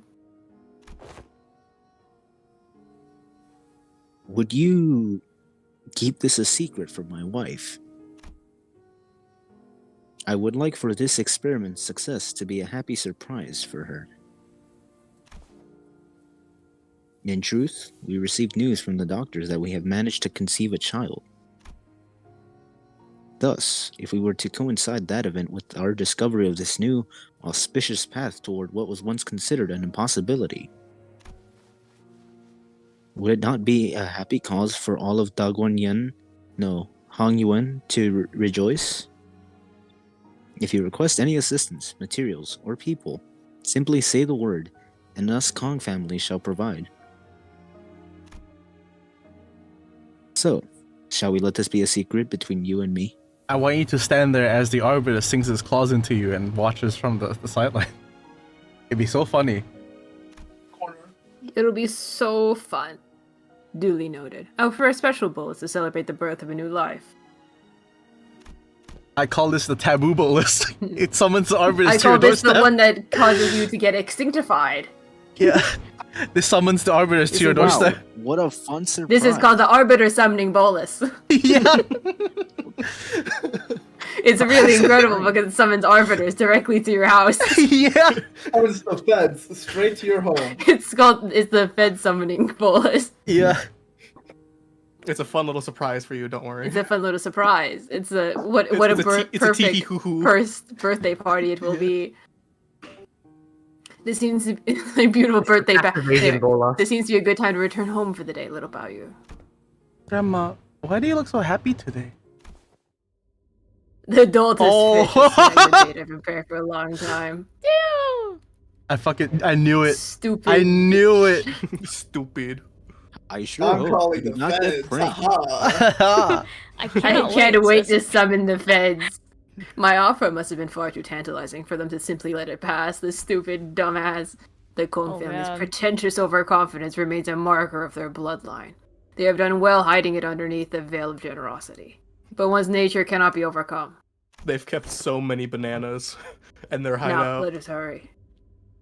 Speaker 8: Would you keep this a secret from my wife. I would like for this experiment's success to be a happy surprise for her. In truth, we received news from the doctors that we have managed to conceive a child. Thus, if we were to coincide that event with our discovery of this new, auspicious path toward what was once considered an impossibility, would it not be a happy cause for all of DaGuanYuan, no, Hongyuan, to rejoice? If you request any assistance, materials, or people, simply say the word, and us Kong family shall provide. So, shall we let this be a secret between you and me?
Speaker 2: I want you to stand there as the Arbiter sinks his claws into you and watches from the sideline. It'd be so funny.
Speaker 11: It'll be so fun. Duly noted. Oh, for a special bolus to celebrate the birth of a new life.
Speaker 2: I call this the taboo bolus. It summons the Arbiters
Speaker 11: I
Speaker 2: to your
Speaker 11: call this
Speaker 2: doorstep.
Speaker 11: the one that causes you to get extinctified.
Speaker 2: Yeah. This summons the Arbiters to your
Speaker 8: Wow,
Speaker 2: doorstep.
Speaker 8: what a fun surprise.
Speaker 11: This is called the Arbiter Summoning Bolus.
Speaker 2: Yeah.
Speaker 11: It's really incredible because it summons Arbiters directly to your house.
Speaker 2: Yeah.
Speaker 9: Oh, it's the feds, straight to your home.
Speaker 11: It's the Fed Summoning Bolus.
Speaker 2: Yeah.
Speaker 1: It's a fun little surprise for you. Don't worry.
Speaker 11: It's a fun little surprise. It's a
Speaker 1: it's a
Speaker 11: perfect
Speaker 1: tee-hee-hoo-hoo.
Speaker 11: first birthday party it will be. This seems to be a beautiful birthday
Speaker 6: Activation bola.
Speaker 11: This seems to be a good time to return home for the day, little Baoyu.
Speaker 2: Grandma, why do you look so happy today?
Speaker 11: The adultest
Speaker 2: Oh.
Speaker 11: fish is the date I've prepared for a long time.
Speaker 2: I knew it.
Speaker 11: Stupid.
Speaker 2: I knew it.
Speaker 1: Stupid.
Speaker 8: I sure
Speaker 9: I'm
Speaker 8: hope
Speaker 9: calling
Speaker 8: you
Speaker 9: the
Speaker 8: do not get
Speaker 9: feds.
Speaker 8: pranked.
Speaker 9: Haha.
Speaker 5: I
Speaker 11: I
Speaker 5: cannot
Speaker 11: can't wait to
Speaker 5: Sissy.
Speaker 11: summon the feds. My offer must have been far too tantalizing for them to simply let it pass. The stupid dumbass. The Kong
Speaker 5: Oh,
Speaker 11: family's
Speaker 5: man.
Speaker 11: pretentious overconfidence remains a marker of their bloodline. They have done well hiding it underneath the veil of generosity. But one's nature cannot be overcome.
Speaker 1: They've kept so many bananas in their
Speaker 11: Now,
Speaker 1: hideout.
Speaker 11: let us hurry.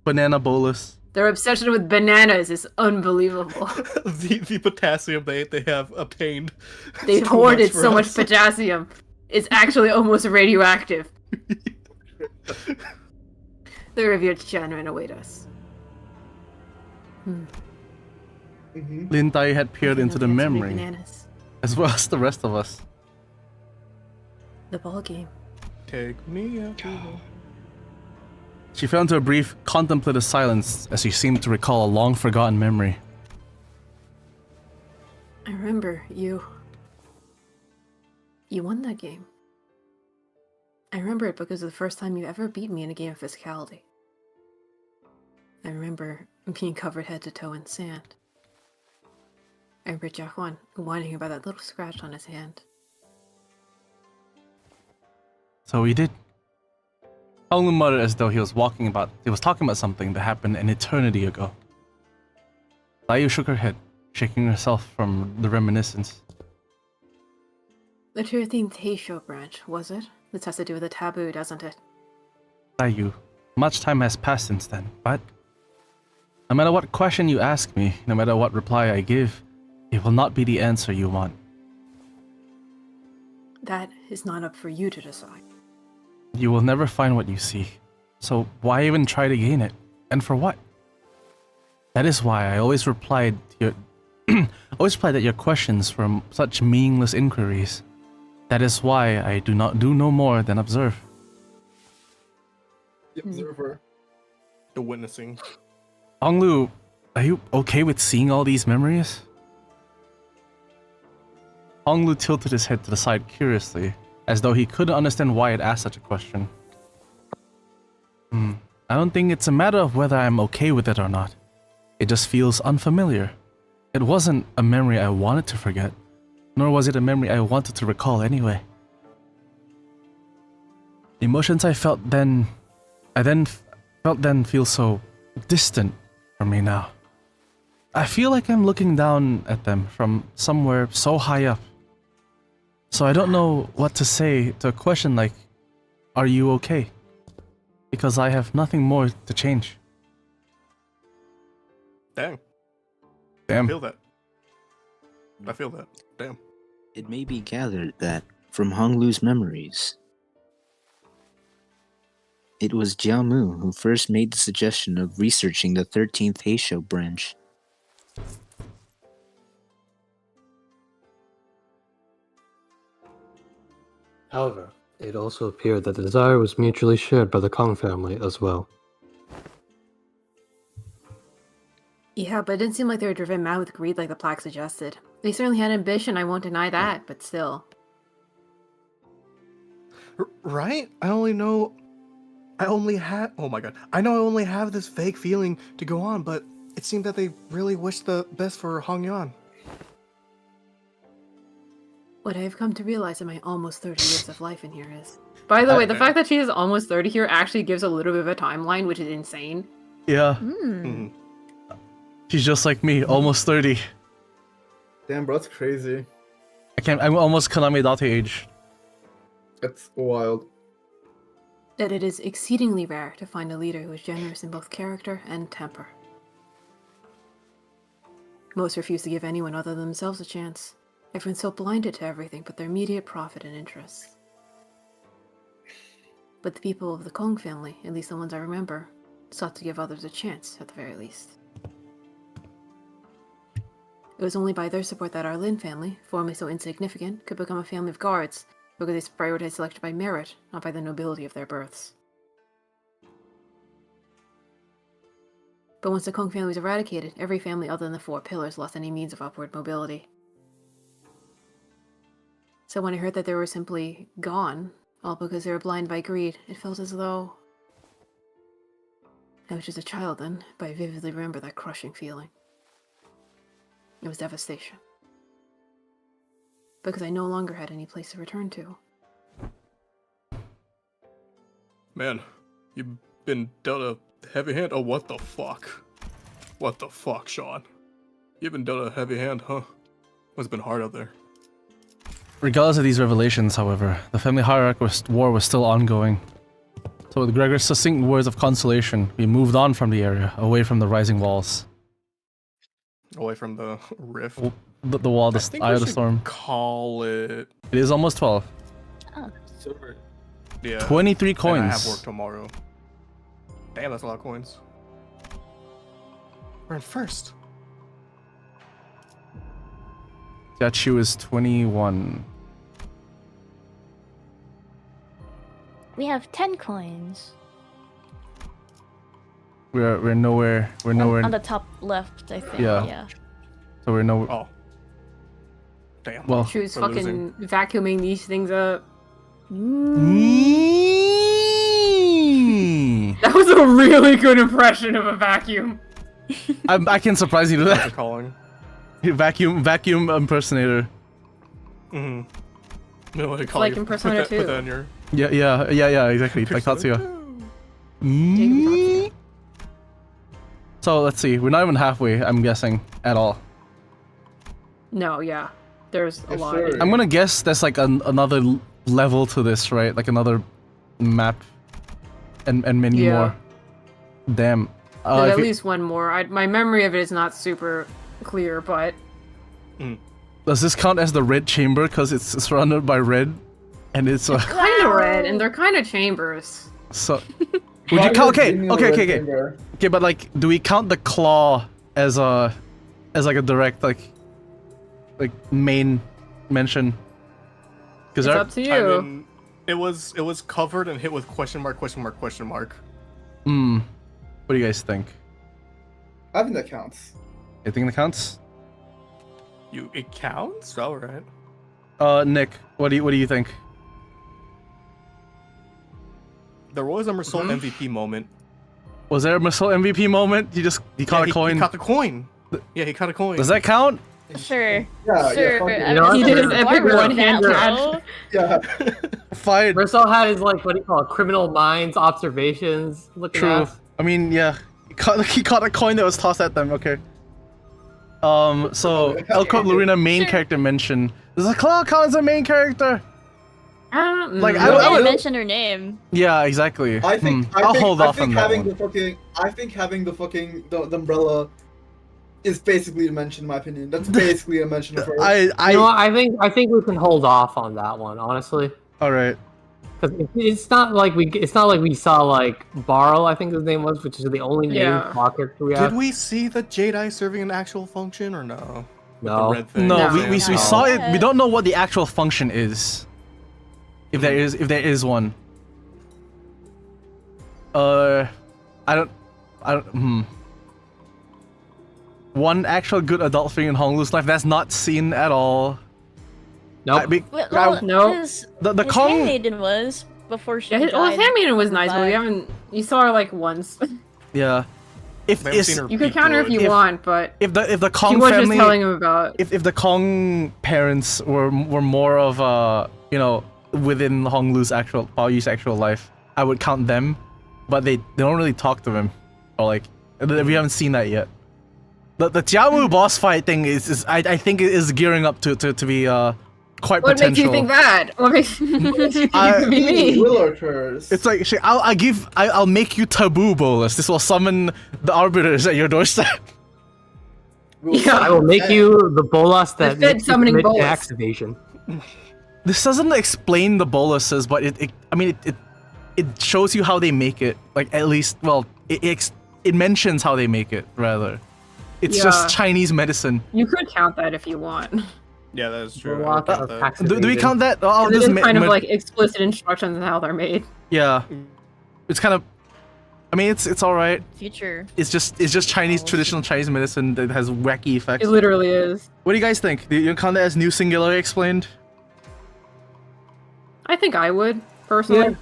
Speaker 2: Banana bolus.
Speaker 11: Their obsession with bananas is unbelievable.
Speaker 1: the potassium they have obtained.
Speaker 11: They've
Speaker 1: is too
Speaker 11: hoarded
Speaker 1: for
Speaker 11: so much
Speaker 1: us.
Speaker 11: potassium. It's actually almost radioactive. The revered Chanren await us.
Speaker 2: Lin Tai had peered into the memory,
Speaker 11: Bananas.
Speaker 2: as well as the rest of us.
Speaker 11: The ball game.
Speaker 1: Take me out.
Speaker 2: She fell into a brief, contemplative silence as she seemed to recall a long-forgotten memory.
Speaker 11: I remember you won that game. I remember it because it was the first time you ever beat me in a game of physicality. I remember being covered head to toe in sand. I remember DaGuanYuan whining about that little scratch on his hand.
Speaker 2: So we did. Honglu muttered as though he was talking about something that happened an eternity ago. Layu shook her head, shaking herself from the reminiscence.
Speaker 11: The 13th Heisho branch, was it? This has to do with a taboo, doesn't it?
Speaker 2: Layu, much time has passed since then, but no matter what question you ask me, no matter what reply I give, it will not be the answer you want.
Speaker 11: That is not up for you to decide.
Speaker 2: You will never find what you seek, so why even try to gain it? And for what? That is why I always replied that your questions were such meaningless inquiries. That is why I do no more than observe.
Speaker 9: The observer.
Speaker 1: The witnessing.
Speaker 2: Honglu, are you okay with seeing all these memories? Honglu tilted his head to the side curiously, as though he couldn't understand why it asked such a question. I don't think it's a matter of whether I'm okay with it or not. It just feels unfamiliar. It wasn't a memory I wanted to forget, nor was it a memory I wanted to recall anyway. The emotions I felt then feel so distant from me now. I feel like I'm looking down at them from somewhere so high up. So I don't know what to say to a question like, are you okay? Because I have nothing more to change.
Speaker 1: Dang. I
Speaker 2: Damn.
Speaker 1: feel that. I feel that. Damn.
Speaker 8: It may be gathered that, from Honglu's memories, it was Jiamu who first made the suggestion of researching the 13th Heisho branch.
Speaker 6: However, it also appeared that the desire was mutually shared by the Kong family as well.
Speaker 11: Yeah, but it didn't seem like they were driven mad with greed like the plaque suggested. They certainly had ambition, I won't deny that, but still.
Speaker 1: Right? I know I only have this vague feeling to go on, but it seemed that they really wished the best for Hongyuan.
Speaker 11: What I have come to realize in my almost 30 years of life in here is... By the way, the fact that she is almost 30 here actually gives a little bit of a timeline, which is insane.
Speaker 2: Yeah.
Speaker 1: Mhm.
Speaker 2: She's just like me, almost 30.
Speaker 9: Damn, bro, that's crazy.
Speaker 2: I'm almost Konami Date age.
Speaker 9: That's wild.
Speaker 11: That it is exceedingly rare to find a leader who is generous in both character and temper. Most refuse to give anyone other than themselves a chance. Everyone's so blinded to everything but their immediate profit and interests. But the people of the Kong family, at least the ones I remember, sought to give others a chance, at the very least. It was only by their support that our Lin family, formerly so insignificant, could become a family of guards, because they prioritized selection by merit, not by the nobility of their births. But once the Kong family was eradicated, every family other than the Four Pillars lost any means of upward mobility. So when I heard that they were simply gone, all because they were blind by greed, it felt as though... I was just a child then, but I vividly remember that crushing feeling. It was devastation. Because I no longer had any place to return to.
Speaker 1: Man, you've been dealt a heavy hand. Oh, what the fuck? What the fuck, Sean? You've been dealt a heavy hand, huh? Must have been hard out there.
Speaker 2: Regardless of these revelations, however, the family hierarchy war was still ongoing. So with Gregor's succinct words of consolation, we moved on from the area, away from the rising walls.
Speaker 1: Away from the rift.
Speaker 2: The wall, the eye of the storm.
Speaker 1: Call it.
Speaker 2: It is almost 12.
Speaker 5: Oh.
Speaker 1: Yeah.
Speaker 2: 23
Speaker 1: And
Speaker 2: coins.
Speaker 1: I have work tomorrow. Damn, that's a lot of coins. We're in first.
Speaker 2: Statue is 21.
Speaker 5: We have 10 coins.
Speaker 2: We're nowhere. We're nowhere.
Speaker 5: On the top left, I think.
Speaker 2: Yeah.
Speaker 5: Yeah.
Speaker 2: So we're nowhere.
Speaker 1: Oh. Damn.
Speaker 2: Well,
Speaker 11: She was
Speaker 1: we're
Speaker 11: fucking
Speaker 1: losing.
Speaker 11: vacuuming these things up. That was a really good impression of a vacuum.
Speaker 2: I can surprise you to
Speaker 1: That's
Speaker 2: that.
Speaker 1: calling.
Speaker 2: Vacuum impersonator.
Speaker 1: Mm-hmm. No, what do you call
Speaker 11: like
Speaker 1: you?
Speaker 11: in Persona
Speaker 1: Put that
Speaker 11: 2.
Speaker 1: in your...
Speaker 2: Yeah, exactly. Like Tatsuya. So let's see. We're not even halfway, I'm guessing, at all.
Speaker 11: No, yeah. There's a
Speaker 9: Yes,
Speaker 11: lot.
Speaker 9: sir.
Speaker 2: I'm gonna guess there's like another level to this, right? Like another map and many
Speaker 11: Yeah.
Speaker 2: more. Damn.
Speaker 11: There's
Speaker 2: if
Speaker 11: at
Speaker 2: you-
Speaker 11: least one more. My memory of it is not super clear, but
Speaker 2: Does this count as the red chamber because it's surrounded by red, and it's
Speaker 11: kind of red, and they're kind of chambers.
Speaker 2: so. Would you count? Okay. Okay, but like, do we count the claw as like a direct like main mention? Because
Speaker 11: It's up to you.
Speaker 1: I mean, it was covered and hit with question mark.
Speaker 2: What do you guys think?
Speaker 9: I think that counts.
Speaker 2: You think that counts?
Speaker 1: It counts? All right.
Speaker 2: Nick, what do you think?
Speaker 1: There was a Mersault MVP moment.
Speaker 2: Was there a Mersault MVP moment? He caught a coin.
Speaker 1: He caught the coin. Yeah, he caught a coin.
Speaker 2: Does that count?
Speaker 5: Sure.
Speaker 9: Yeah,
Speaker 5: Sure.
Speaker 9: fuck it.
Speaker 5: I mean,
Speaker 11: He did his
Speaker 5: it's
Speaker 11: epic
Speaker 5: Barbara,
Speaker 11: one-hand
Speaker 5: you
Speaker 11: catch.
Speaker 5: know?
Speaker 9: Yeah.
Speaker 2: Fine.
Speaker 7: Mersault had his, like, what do you call it? Criminal minds observations looking
Speaker 2: True.
Speaker 7: at.
Speaker 2: I mean, yeah. He caught a coin that was tossed at them. Okay. So Elcop Lorena main character mention. Does the claw count as a main character? Like,
Speaker 5: I
Speaker 2: I
Speaker 5: didn't
Speaker 2: don't-
Speaker 5: mention her name.
Speaker 2: Yeah, exactly.
Speaker 9: I think
Speaker 2: I'll hold off on that
Speaker 9: having
Speaker 2: one.
Speaker 9: the fucking the umbrella is basically a mention, in my opinion. That's basically a mention of her.
Speaker 7: You know what, I think we can hold off on that one, honestly.
Speaker 2: All right.
Speaker 7: Because it's not like we saw like Borrow, I think his name was, which is the only named claw character we have.
Speaker 1: Did we see the Jedi serving an actual function or no? With
Speaker 7: No.
Speaker 1: the red thing?
Speaker 2: No,
Speaker 4: No.
Speaker 2: we saw it. We don't know what the actual function is. If there is one. I don't. One actual good adult thing in Honglu's life that's not seen at all.
Speaker 7: Nope.
Speaker 11: No.
Speaker 2: The
Speaker 5: his
Speaker 2: Kong.
Speaker 5: handmaiden was before she
Speaker 11: Yeah, his
Speaker 5: died.
Speaker 11: handmaiden was nice, but we
Speaker 5: Bye.
Speaker 11: haven't. You saw her like once.
Speaker 2: Yeah. If
Speaker 1: I haven't
Speaker 2: it's,
Speaker 1: seen her
Speaker 11: You could
Speaker 1: be
Speaker 11: counter if
Speaker 1: good.
Speaker 11: you want, but
Speaker 2: if the Kong
Speaker 11: she was
Speaker 2: family,
Speaker 11: just telling him about.
Speaker 2: if the Kong parents were more of within Honglu's Yu's actual life, I would count them, but they don't really talk to him, or like we haven't seen that yet. The Jiawu boss fight thing is I think it is gearing up to be quite
Speaker 11: What
Speaker 2: potential.
Speaker 11: makes you think that? What makes you think
Speaker 2: I-
Speaker 11: it could be me?
Speaker 9: Will occurs.
Speaker 2: It's like I'll make you taboo bolus. This will summon the arbiters at your doorstep.
Speaker 11: Yeah.
Speaker 7: I will make you the bolas that
Speaker 11: The Fed
Speaker 7: makes you
Speaker 11: summoning
Speaker 7: commit
Speaker 11: bolas.
Speaker 7: tax evasion.
Speaker 2: This doesn't explain the boluses, but it shows you how they make it. Like at least, well, it mentions how they make it rather. It's
Speaker 11: Yeah.
Speaker 2: just Chinese medicine.
Speaker 11: You could count that if you want.
Speaker 1: Yeah, that is true.
Speaker 7: Lot
Speaker 1: I would
Speaker 7: of
Speaker 1: count
Speaker 7: tax
Speaker 1: that.
Speaker 2: Do we
Speaker 7: evasion.
Speaker 2: count that? Oh,
Speaker 11: It
Speaker 2: this
Speaker 11: is
Speaker 2: ma-
Speaker 11: kind of
Speaker 2: ma-
Speaker 11: like explicit instructions on how they're made.
Speaker 2: yeah. It's kind of. I mean, it's all right.
Speaker 5: Future.
Speaker 2: It's just Chinese traditional Chinese medicine that has wacky effects.
Speaker 11: It literally is.
Speaker 2: What do you guys think? Do you count that as new singular explained?
Speaker 11: I think I would personally.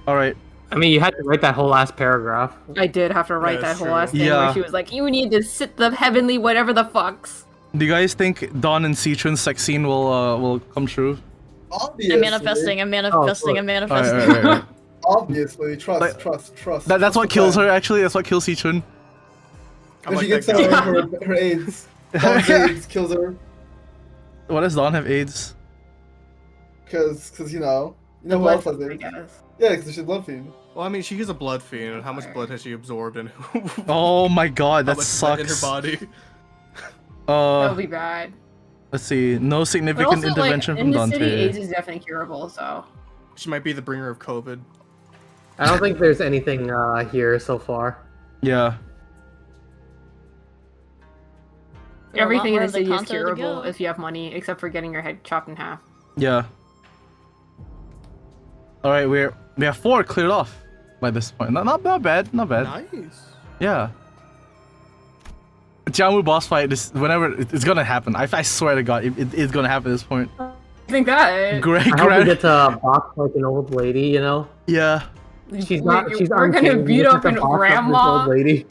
Speaker 2: All right.
Speaker 7: I mean, you had to write that whole last paragraph.
Speaker 11: I did have to write
Speaker 1: That's
Speaker 11: that whole
Speaker 1: true.
Speaker 11: last thing
Speaker 2: Yeah.
Speaker 11: where she was like, "You need to sit the heavenly whatever the fucks."
Speaker 2: Do you guys think Dawn and Citrun's sex scene will come true?
Speaker 9: Obviously.
Speaker 5: I'm manifesting. I'm manifesting. I'm manifesting.
Speaker 2: Alright.
Speaker 9: Obviously. Trust,
Speaker 2: Like,
Speaker 9: trust.
Speaker 2: That's what kills her. Actually, that's what kills Citrun.
Speaker 1: I'm
Speaker 9: When she
Speaker 1: like
Speaker 9: gets
Speaker 1: that
Speaker 9: out
Speaker 1: guy.
Speaker 9: of her AIDS. Dawn's AIDS kills her.
Speaker 2: What does Dawn have AIDS?
Speaker 9: Because you know who
Speaker 11: Blood
Speaker 9: else has
Speaker 11: feed, I
Speaker 9: AIDS?
Speaker 11: guess.
Speaker 9: Yeah, because she's blood feed.
Speaker 1: Well, I mean, she is a blood fiend. How much blood has she absorbed and
Speaker 2: Oh my god,
Speaker 1: how
Speaker 2: that
Speaker 1: much blood in her
Speaker 2: sucks.
Speaker 1: body?
Speaker 11: That would be bad.
Speaker 2: Let's see. No
Speaker 11: But
Speaker 2: significant
Speaker 11: also,
Speaker 2: intervention
Speaker 11: like,
Speaker 2: from
Speaker 11: in the city,
Speaker 2: Dante.
Speaker 11: AIDS is definitely curable. So
Speaker 1: She might be the bringer of COVID.
Speaker 7: I don't think there's anything here so far.
Speaker 2: Yeah.
Speaker 5: Got a lot
Speaker 11: everything in
Speaker 5: more
Speaker 11: the
Speaker 5: of the
Speaker 11: city is
Speaker 5: Canto to
Speaker 11: curable
Speaker 5: go.
Speaker 11: if you have money, except for getting your head chopped in half.
Speaker 2: Yeah. All right, we have 4 cleared off by this point. Not bad. Not bad.
Speaker 1: Nice.
Speaker 2: Yeah. Jiamu boss fight is whenever it's gonna happen. I swear to God, it's gonna happen at this point.
Speaker 11: I think that.
Speaker 2: Greg,
Speaker 7: I hope we get to box like an old lady, you know?
Speaker 2: Yeah.
Speaker 7: She's not. She's
Speaker 11: We're gonna
Speaker 7: untamed,
Speaker 11: beat
Speaker 7: we just
Speaker 11: up
Speaker 7: have
Speaker 11: an
Speaker 7: to box this
Speaker 11: grandma.
Speaker 7: old lady.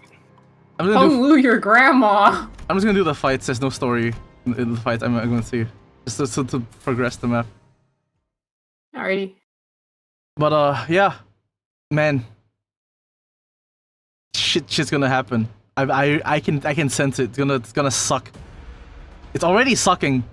Speaker 2: I'm gonna do.
Speaker 11: Hong your grandma.
Speaker 2: I'm just gonna do the fights. There's no story in the fights. I'm gonna see just to progress the map.
Speaker 11: Alrighty.
Speaker 2: But yeah, man, shit's gonna happen. I can sense it. It's gonna suck. It's already sucking.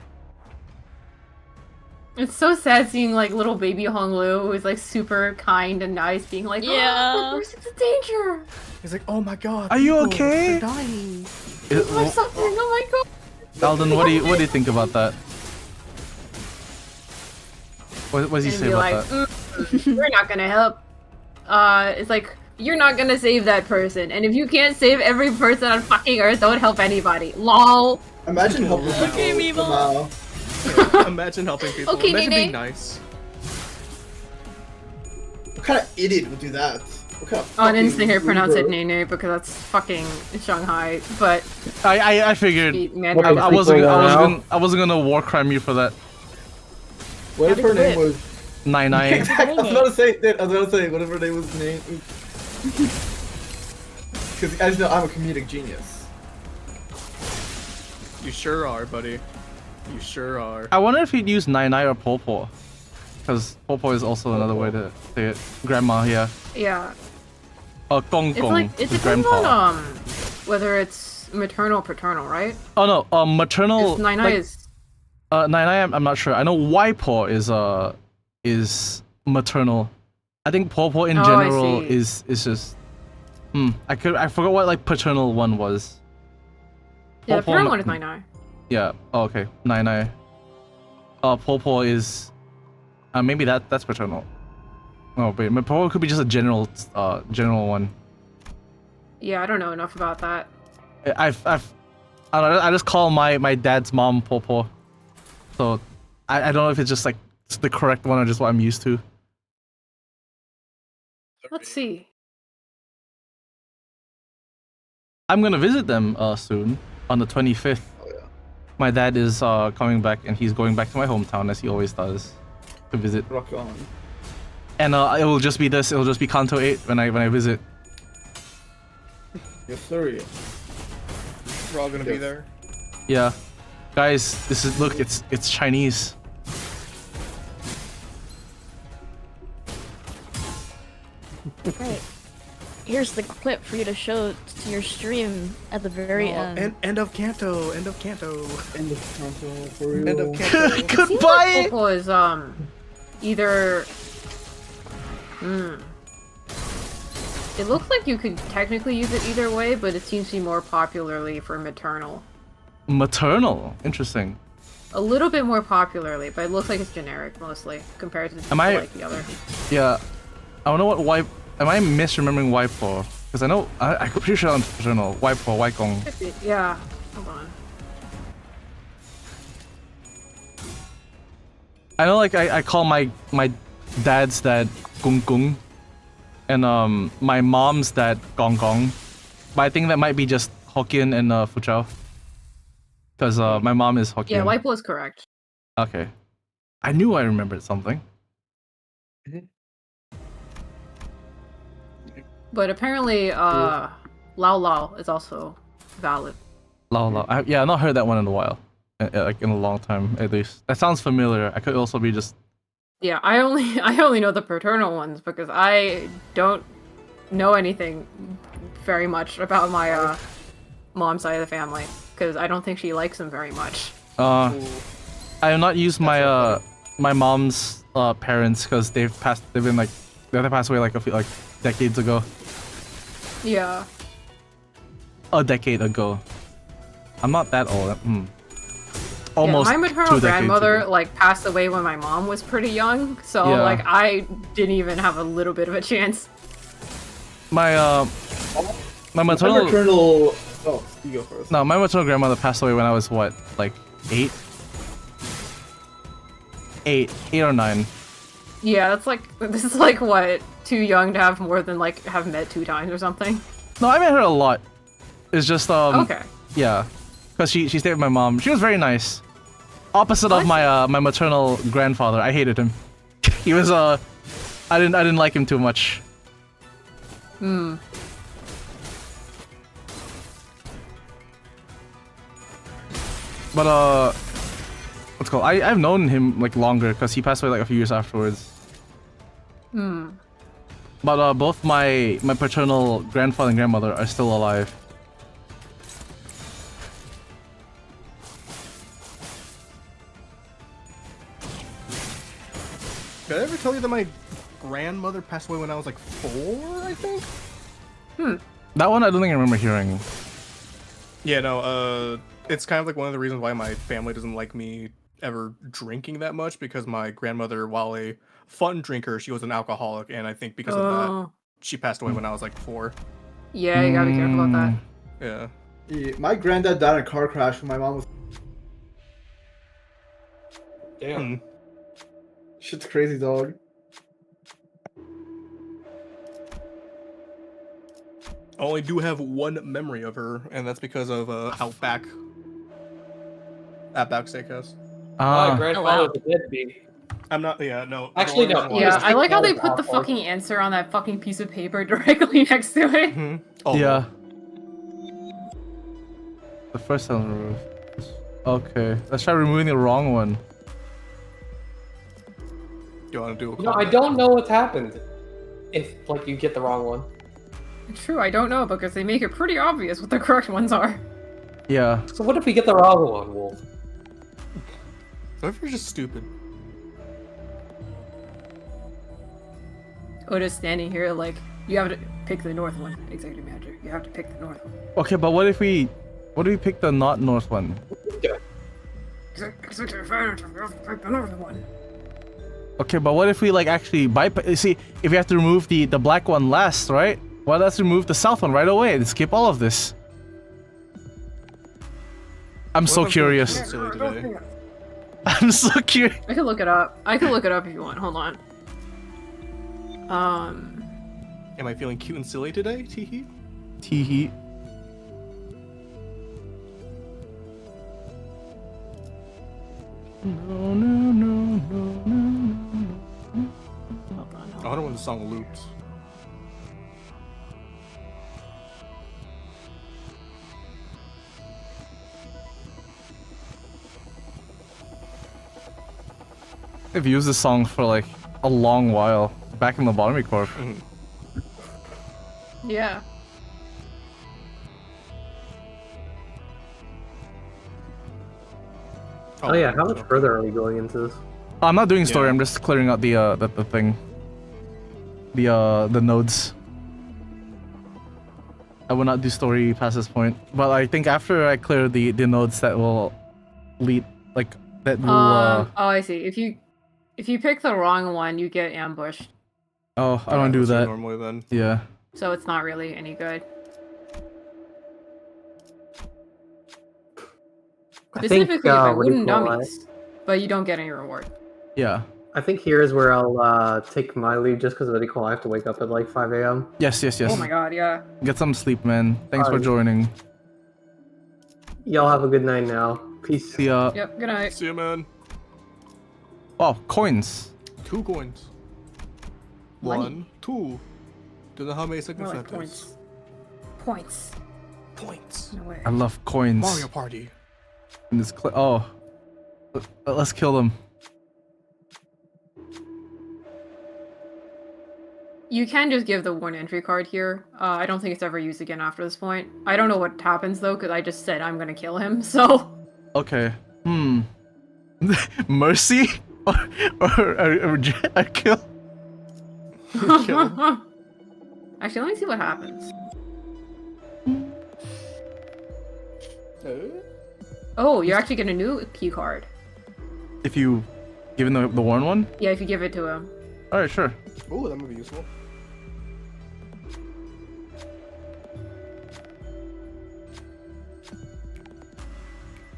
Speaker 11: It's so sad seeing like little baby Hong Lu, who is like super kind and nice, being like,
Speaker 5: Yeah.
Speaker 11: "Oh, we're in danger.
Speaker 1: He's like, oh my god.
Speaker 2: Are you
Speaker 1: people,
Speaker 2: okay?
Speaker 1: they're dying.
Speaker 11: We're suffering. Oh my god."
Speaker 2: Alden, what do you think about that? What does he
Speaker 11: And
Speaker 2: say
Speaker 11: be
Speaker 2: about
Speaker 11: like,
Speaker 2: that?
Speaker 11: We're not gonna help. It's like you're not gonna save that person, and if you can't save every person on fucking Earth, don't help anybody. Lol.
Speaker 9: Imagine helping people
Speaker 5: Okay, Meeble.
Speaker 9: somehow.
Speaker 1: Imagine helping people.
Speaker 11: Okay,
Speaker 1: Imagine being
Speaker 11: Nene.
Speaker 1: nice.
Speaker 9: What kind of idiot would do that? What kind of
Speaker 11: On
Speaker 9: fucking
Speaker 11: instinct, I pronounce it
Speaker 9: loser?
Speaker 11: Nene because that's fucking Shanghai. But
Speaker 2: I figured.
Speaker 11: man,
Speaker 2: I wasn't gonna war crime you for that.
Speaker 9: What if her name was?
Speaker 2: 9-9.
Speaker 9: Exactly. I was about to say that. I was about to say what if her name was name. Because as you know, I'm a comedic genius.
Speaker 1: You sure are, buddy. You sure are.
Speaker 2: I wonder if he'd use 9-9 or Popo. Because Popo is also another way to say it. Grandma, yeah.
Speaker 11: yeah,
Speaker 2: Gong
Speaker 11: it's
Speaker 2: Gong.
Speaker 11: like it
Speaker 2: is
Speaker 11: depends
Speaker 2: grandpa.
Speaker 11: on whether it's maternal or paternal, right?
Speaker 2: Oh no, maternal.
Speaker 11: Nine
Speaker 2: like,
Speaker 11: is
Speaker 2: 9-9, I'm not sure. I know Waipo is maternal. I think Popo in
Speaker 11: Oh, I
Speaker 2: general
Speaker 11: see.
Speaker 2: is just. I forgot what like paternal one was.
Speaker 11: Yeah, the
Speaker 2: Popo-
Speaker 11: parent one is 9-9.
Speaker 2: Yeah. Oh, okay. 9-9. Popo is. Maybe that's paternal. Oh, wait. Popo could be just a general one.
Speaker 11: Yeah, I don't know enough about that.
Speaker 2: I don't know, I just call my dad's mom Popo. So I don't know if it's just like it's the correct one or just what I'm used to.
Speaker 11: Let's see.
Speaker 2: I'm gonna visit them soon on the 25th. My dad is coming back and he's going back to my hometown as he always does to visit.
Speaker 9: Rock on.
Speaker 2: And it will just be this. It will just be Canto 8 when I visit.
Speaker 9: Yes, sir.
Speaker 1: We're all gonna be there.
Speaker 2: Yeah, guys, this is look. It's Chinese.
Speaker 5: Right. Here's the clip for you to show to your stream at the very end.
Speaker 1: End of Canto. End of Canto.
Speaker 9: End of Canto, for real.
Speaker 1: End of Canto.
Speaker 2: Goodbye.
Speaker 11: Popo is either. It looks like you could technically use it either way, but it seems to be more popularly for maternal.
Speaker 2: Maternal. Interesting.
Speaker 11: A little bit more popularly, but it looks like it's generic mostly compared to like the other.
Speaker 2: Yeah. I don't know what wipe. Am I misremembering Waipo? Because I know I'm pretty sure I'm paternal. Waipo, Waikong.
Speaker 11: Yeah. Hold on.
Speaker 2: I know, like I call my dad's dad Kung Kung, and my mom's dad Gong Gong, but I think that might be just Hokkien and Fuchao, because my mom is Hokkien.
Speaker 11: Yeah, Waipo is correct.
Speaker 2: Okay, I knew I remembered something.
Speaker 11: But apparently, Lao Lao is also valid.
Speaker 2: Lao Lao. Yeah, I've not heard that one in a while, like in a long time at least. That sounds familiar. I could also be just.
Speaker 11: Yeah, I only know the paternal ones because I don't know anything very much about my mom's side of the family because I don't think she likes them very much.
Speaker 2: I have not used my my mom's parents because they've passed. They've been like they passed away like a few decades ago.
Speaker 11: Yeah.
Speaker 2: A decade ago. I'm not that old. Almost.
Speaker 11: Yeah, my maternal
Speaker 2: 2 decades
Speaker 11: grandmother
Speaker 2: ago.
Speaker 11: like passed away when my mom was pretty young, so
Speaker 2: Yeah.
Speaker 11: like I didn't even have a little bit of a chance.
Speaker 2: My
Speaker 9: My
Speaker 2: maternal.
Speaker 9: maternal. Oh, you go first.
Speaker 2: No, my maternal grandmother passed away when I was what, like 8? 8 or 9.
Speaker 11: Yeah, this is like what, too young to have more than like have met 2 times or something.
Speaker 2: No, I met her a lot. It's just
Speaker 11: Okay.
Speaker 2: Yeah, because she stayed with my mom. She was very nice. Opposite of my my maternal grandfather. I hated him. He was I didn't like him too much. But what's it called? I've known him like longer because he passed away like a few years afterwards. But both my paternal grandfather and grandmother are still alive.
Speaker 1: Did I ever tell you that my grandmother passed away when I was like 4, I think?
Speaker 2: That one I don't think I remember hearing.
Speaker 1: Yeah, no, it's kind of like one of the reasons why my family doesn't like me ever drinking that much, because my grandmother, while a fun drinker, she was an alcoholic, and I think because of that, she passed away when I was like 4.
Speaker 11: Yeah, you gotta be careful about that.
Speaker 1: Yeah.
Speaker 9: Yeah, my granddad died in a car crash when my mom was.
Speaker 7: Damn.
Speaker 9: Shit's crazy, dog.
Speaker 1: I only do have one memory of her, and that's because of Outback Steakhouse.
Speaker 7: My
Speaker 2: Ah,
Speaker 7: grandfather was a deadbeat.
Speaker 1: I'm not. Yeah, no.
Speaker 7: Actually, no.
Speaker 1: Orange one.
Speaker 11: Yeah, I like how they
Speaker 7: Take
Speaker 11: put the
Speaker 7: that one.
Speaker 11: fucking answer on that fucking piece of paper directly next to it.
Speaker 1: Mhm. Oh,
Speaker 2: yeah. The first one removed. Okay, let's try removing the wrong one.
Speaker 1: Do you want to do a
Speaker 7: You know, I don't know what's happened. If like you get the wrong one.
Speaker 11: True, I don't know because they make it pretty obvious what the correct ones are.
Speaker 2: Yeah.
Speaker 7: So what if we get the wrong one, Wolf?
Speaker 1: What if you're just stupid?
Speaker 11: Oda's standing here like, you have to pick the north one, Executive Manager. You have to pick the north one.
Speaker 2: Okay, but what if we What do we pick the not north one? Okay, but what if we like actually bypass? See, if we have to remove the black one last, right? Why let's remove the south one right away and skip all of this? I'm so curious. I'm so curious.
Speaker 11: I can look it up. I can look it up if you want. Hold on.
Speaker 1: Am I feeling cute and silly today? Teehee.
Speaker 2: Teehee. No, no, no, no, no.
Speaker 1: I wonder when the song loops.
Speaker 2: I've used this song for like a long while back in the Botany Corp.
Speaker 11: Yeah.
Speaker 6: Oh yeah, how much further are we going into this?
Speaker 2: I'm not doing story. I'm just clearing out the thing. The nodes. I will not do story past this point, but I think after I clear the nodes that will lead like that will.
Speaker 11: Oh, I see. If you pick the wrong one, you get ambushed.
Speaker 2: Oh, I don't do that.
Speaker 1: Normally then.
Speaker 2: Yeah.
Speaker 11: So it's not really any good. Specifically, by wooden dummies, but you don't get any reward.
Speaker 2: Yeah.
Speaker 6: I think here is where I'll take my leave just because of the I have to wake up at like 5 a.m.
Speaker 2: Yes.
Speaker 11: Oh my god, yeah.
Speaker 2: Get some sleep, man. Thanks for joining.
Speaker 6: Y'all have a good night now. Peace.
Speaker 2: See ya.
Speaker 11: Yep, good night.
Speaker 1: See ya, man.
Speaker 2: Oh, coins.
Speaker 1: 2 coins.
Speaker 11: Money.
Speaker 1: 1, 2. Do you know how many seconds
Speaker 11: More like
Speaker 1: that is?
Speaker 11: Points.
Speaker 1: Points.
Speaker 11: No way.
Speaker 2: I love coins.
Speaker 1: Mario Party.
Speaker 2: In this oh. Let's kill them.
Speaker 11: You can just give the one entry card here. I don't think it's ever used again after this point. I don't know what happens though, because I just said I'm gonna kill him, so...
Speaker 2: Okay. Mercy? or a kill?
Speaker 11: Actually, let me see what happens. Oh, you actually get a new key card.
Speaker 2: If you give him the worn one?
Speaker 11: Yeah, if you give it to him.
Speaker 2: Alright, sure.
Speaker 1: Ooh, that might be useful.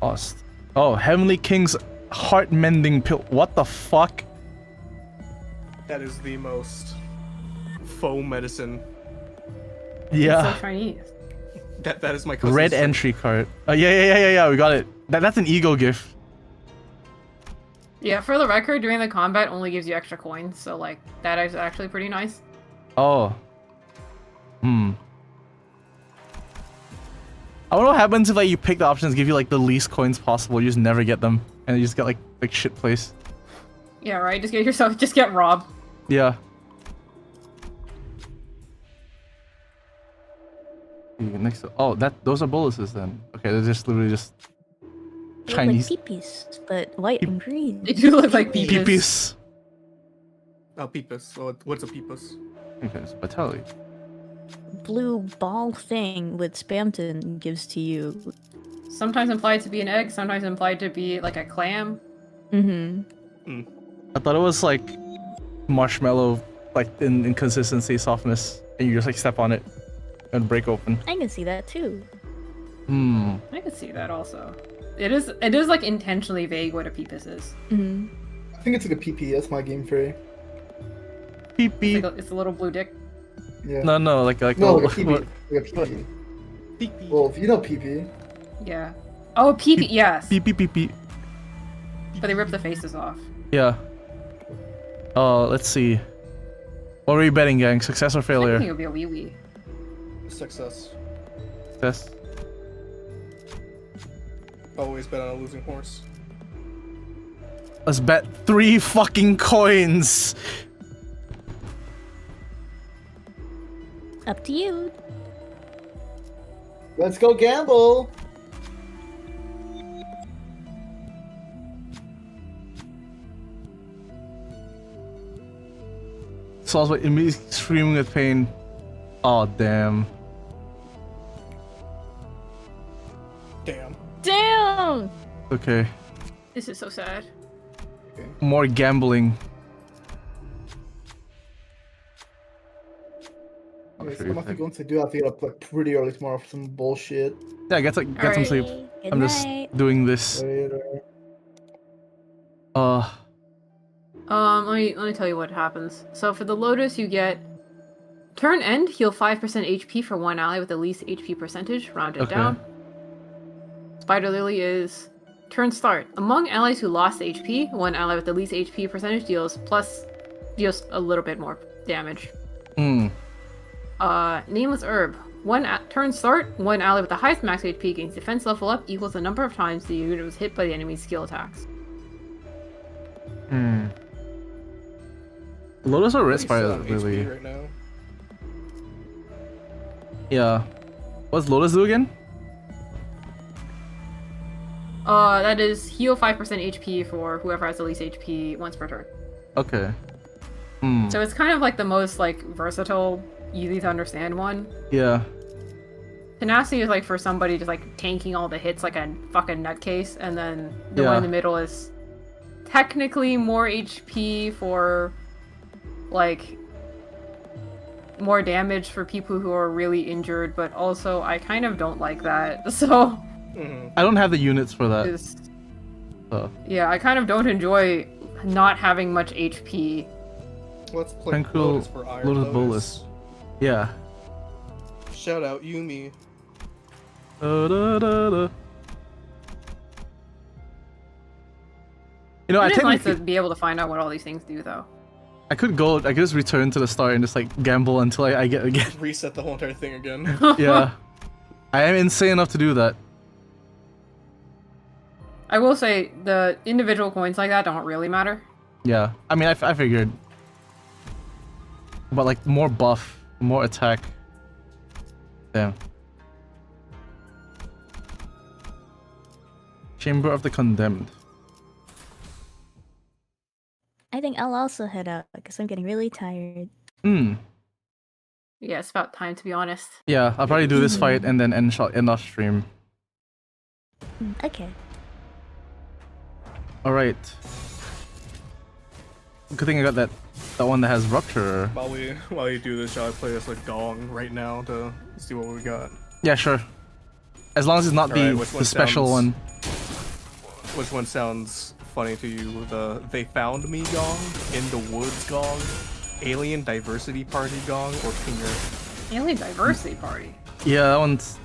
Speaker 2: Lost. Oh, Heavenly King's heart mending pill. What the fuck?
Speaker 1: That is the most faux medicine.
Speaker 2: Yeah.
Speaker 11: It's so Chinese.
Speaker 1: That is my cousin's
Speaker 2: Red
Speaker 1: trick.
Speaker 2: entry card. Yeah, we got it. That's an ego gift.
Speaker 11: Yeah, for the record, doing the combat only gives you extra coins, so like that is actually pretty nice.
Speaker 2: Oh. I wonder what happens if like you pick the options, give you like the least coins possible, you just never get them, and you just get like shit place.
Speaker 11: Yeah, right. Just get robbed.
Speaker 2: Yeah. Next, those are boluses then. Okay, they're just literally just
Speaker 5: They
Speaker 2: Chinese.
Speaker 5: look like peepees, but white and green.
Speaker 11: They do look like peepees.
Speaker 2: Peepees.
Speaker 1: Oh, peepus. So what's a peepus?
Speaker 2: Okay, it's vitality.
Speaker 5: Blue ball thing with Spamton gives to you.
Speaker 11: Sometimes implied to be an egg, sometimes implied to be like a clam.
Speaker 5: Mm-hmm.
Speaker 2: I thought it was like marshmallow, like in consistency, softness, and you just like step on it and break open.
Speaker 5: I can see that too.
Speaker 11: I could see that also. It is like intentionally vague what a peepus is.
Speaker 5: Mm-hmm.
Speaker 9: I think it's like a PP. That's my game theory.
Speaker 2: PP.
Speaker 11: It's a little blue dick.
Speaker 9: Yeah.
Speaker 2: No, like
Speaker 9: No,
Speaker 2: a
Speaker 9: like a PP. Like a PP.
Speaker 1: PP.
Speaker 9: Well, you know PP.
Speaker 11: Yeah. Oh, peepee. Yes.
Speaker 2: PP.
Speaker 11: But they rip the faces off.
Speaker 2: Yeah. Let's see. What are we betting, gang? Success or
Speaker 11: I
Speaker 2: failure?
Speaker 11: think it'll be a wee wee.
Speaker 1: Success.
Speaker 2: Success.
Speaker 1: Always bet on a losing horse.
Speaker 2: Let's bet 3 fucking coins.
Speaker 5: Up to you.
Speaker 9: Let's go gamble.
Speaker 2: Saul's like immediately screaming with pain. Oh damn. Okay.
Speaker 11: This is so sad.
Speaker 2: More gambling.
Speaker 9: Okay, so I'm actually going to do that. I think up like pretty early tomorrow for some bullshit.
Speaker 2: Yeah, get some
Speaker 11: Alright.
Speaker 2: sleep.
Speaker 5: Good
Speaker 2: I'm just
Speaker 5: night.
Speaker 2: doing this.
Speaker 9: Later.
Speaker 11: Let me tell you what happens. So for the Lotus, you get turn end, heal 5% HP for one ally with the least HP percentage, rounded
Speaker 2: Okay.
Speaker 11: down. Spider Lily is turn start. Among allies who lost HP, one ally with the least HP percentage deals a little bit more damage.
Speaker 2: Hmm.
Speaker 11: Nameless Herb. Turn start, one ally with the highest max HP gains defense level up equals the number of times the unit was hit by the enemy's skill attacks.
Speaker 2: Hmm. Lotus or Red
Speaker 1: Pretty
Speaker 2: Spider
Speaker 1: set on HP
Speaker 2: really?
Speaker 1: right now.
Speaker 2: Yeah. What's Lotus do again?
Speaker 11: That is heal 5% HP for whoever has the least HP once per turn.
Speaker 2: Okay. Hmm.
Speaker 11: So it's kind of like the most like versatile, easy to understand one.
Speaker 2: Yeah.
Speaker 11: Tenacity is like for somebody just like tanking all the hits like a fucking nutcase, and then the one in the middle is technically more HP for like more damage for people who are really injured, but also I kind of don't like that. So
Speaker 2: I don't have the units for that. So.
Speaker 11: Yeah, I kind of don't enjoy not having much HP.
Speaker 1: Let's play
Speaker 2: Tranquil
Speaker 1: Lotus for Iron
Speaker 2: Lotus
Speaker 1: Lotus.
Speaker 2: Bolus. Yeah.
Speaker 1: Shout out Yumi.
Speaker 2: Da, da, da, da. You know, I
Speaker 11: It is nice
Speaker 2: technically
Speaker 11: to be able to find out what all these things do, though.
Speaker 2: I could just return to the start and just like gamble until I get again.
Speaker 1: Reset the whole entire thing again.
Speaker 2: Yeah. I am insane enough to do that.
Speaker 11: I will say the individual coins like that don't really matter.
Speaker 2: Yeah. I mean, I figured. But like more buff, more attack. Damn. Chamber of the Condemned.
Speaker 5: I think I'll also head out because I'm getting really tired.
Speaker 2: Hmm.
Speaker 11: Yeah, it's about time to be honest.
Speaker 2: Yeah, I'll probably do this fight and then end off stream.
Speaker 5: Okay.
Speaker 2: Alright. Good thing I got that one that has rupture.
Speaker 1: While you do this, shall I play us a gong right now to see what we got?
Speaker 2: Yeah, sure. As long as it's not
Speaker 1: Alright,
Speaker 2: the special one.
Speaker 1: Which one sounds funny to you? The They Found Me gong, In the Woods gong, Alien Diversity Party gong, or Pinger?
Speaker 11: Alien Diversity Party.
Speaker 2: Yeah, that one's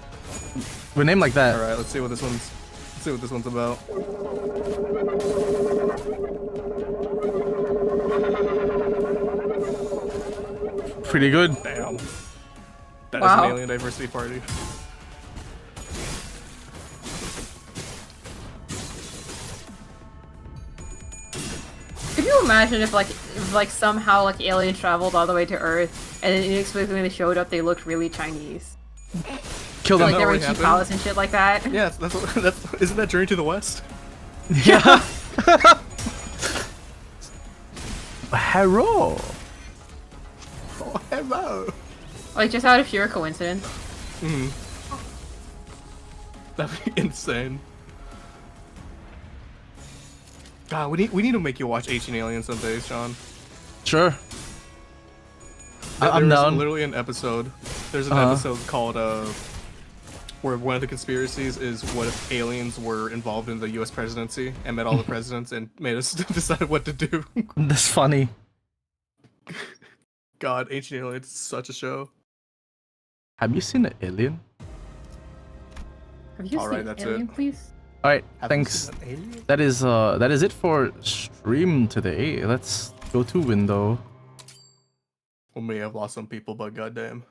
Speaker 2: we're named like that.
Speaker 1: Alright, let's see what this one's about.
Speaker 2: Pretty good.
Speaker 1: Damn. That is
Speaker 11: Wow.
Speaker 1: an Alien Diversity Party.
Speaker 11: Could you imagine if like somehow like aliens traveled all the way to Earth and then inexplicably when they showed up they looked really Chinese?
Speaker 2: Kill them.
Speaker 11: Like they were in
Speaker 1: happened.
Speaker 11: cheap palace and shit like that.
Speaker 1: Yeah, isn't that Journey to the West?
Speaker 2: Yeah. Hello.
Speaker 1: Oh, hello.
Speaker 11: Like just out of sheer coincidence.
Speaker 1: Mm. That'd be insane. God, we need to make you watch Ancient Aliens someday, Sean.
Speaker 2: Sure. I'm
Speaker 1: There's
Speaker 2: down.
Speaker 1: literally an episode. There's an episode called where one of the conspiracies is what if aliens were involved in the U.S. presidency and met all the presidents and made us decide what to do.
Speaker 2: That's funny.
Speaker 1: God, Ancient Aliens is such a show.
Speaker 2: Have you seen an alien?
Speaker 11: Have you
Speaker 1: Alright,
Speaker 11: seen
Speaker 1: that's
Speaker 11: Alien,
Speaker 1: it.
Speaker 11: please?
Speaker 2: Alright,
Speaker 1: Have you
Speaker 2: thanks.
Speaker 1: seen an alien?
Speaker 2: That is it for stream today. Let's go to window.
Speaker 1: We may have lost some people, but goddamn,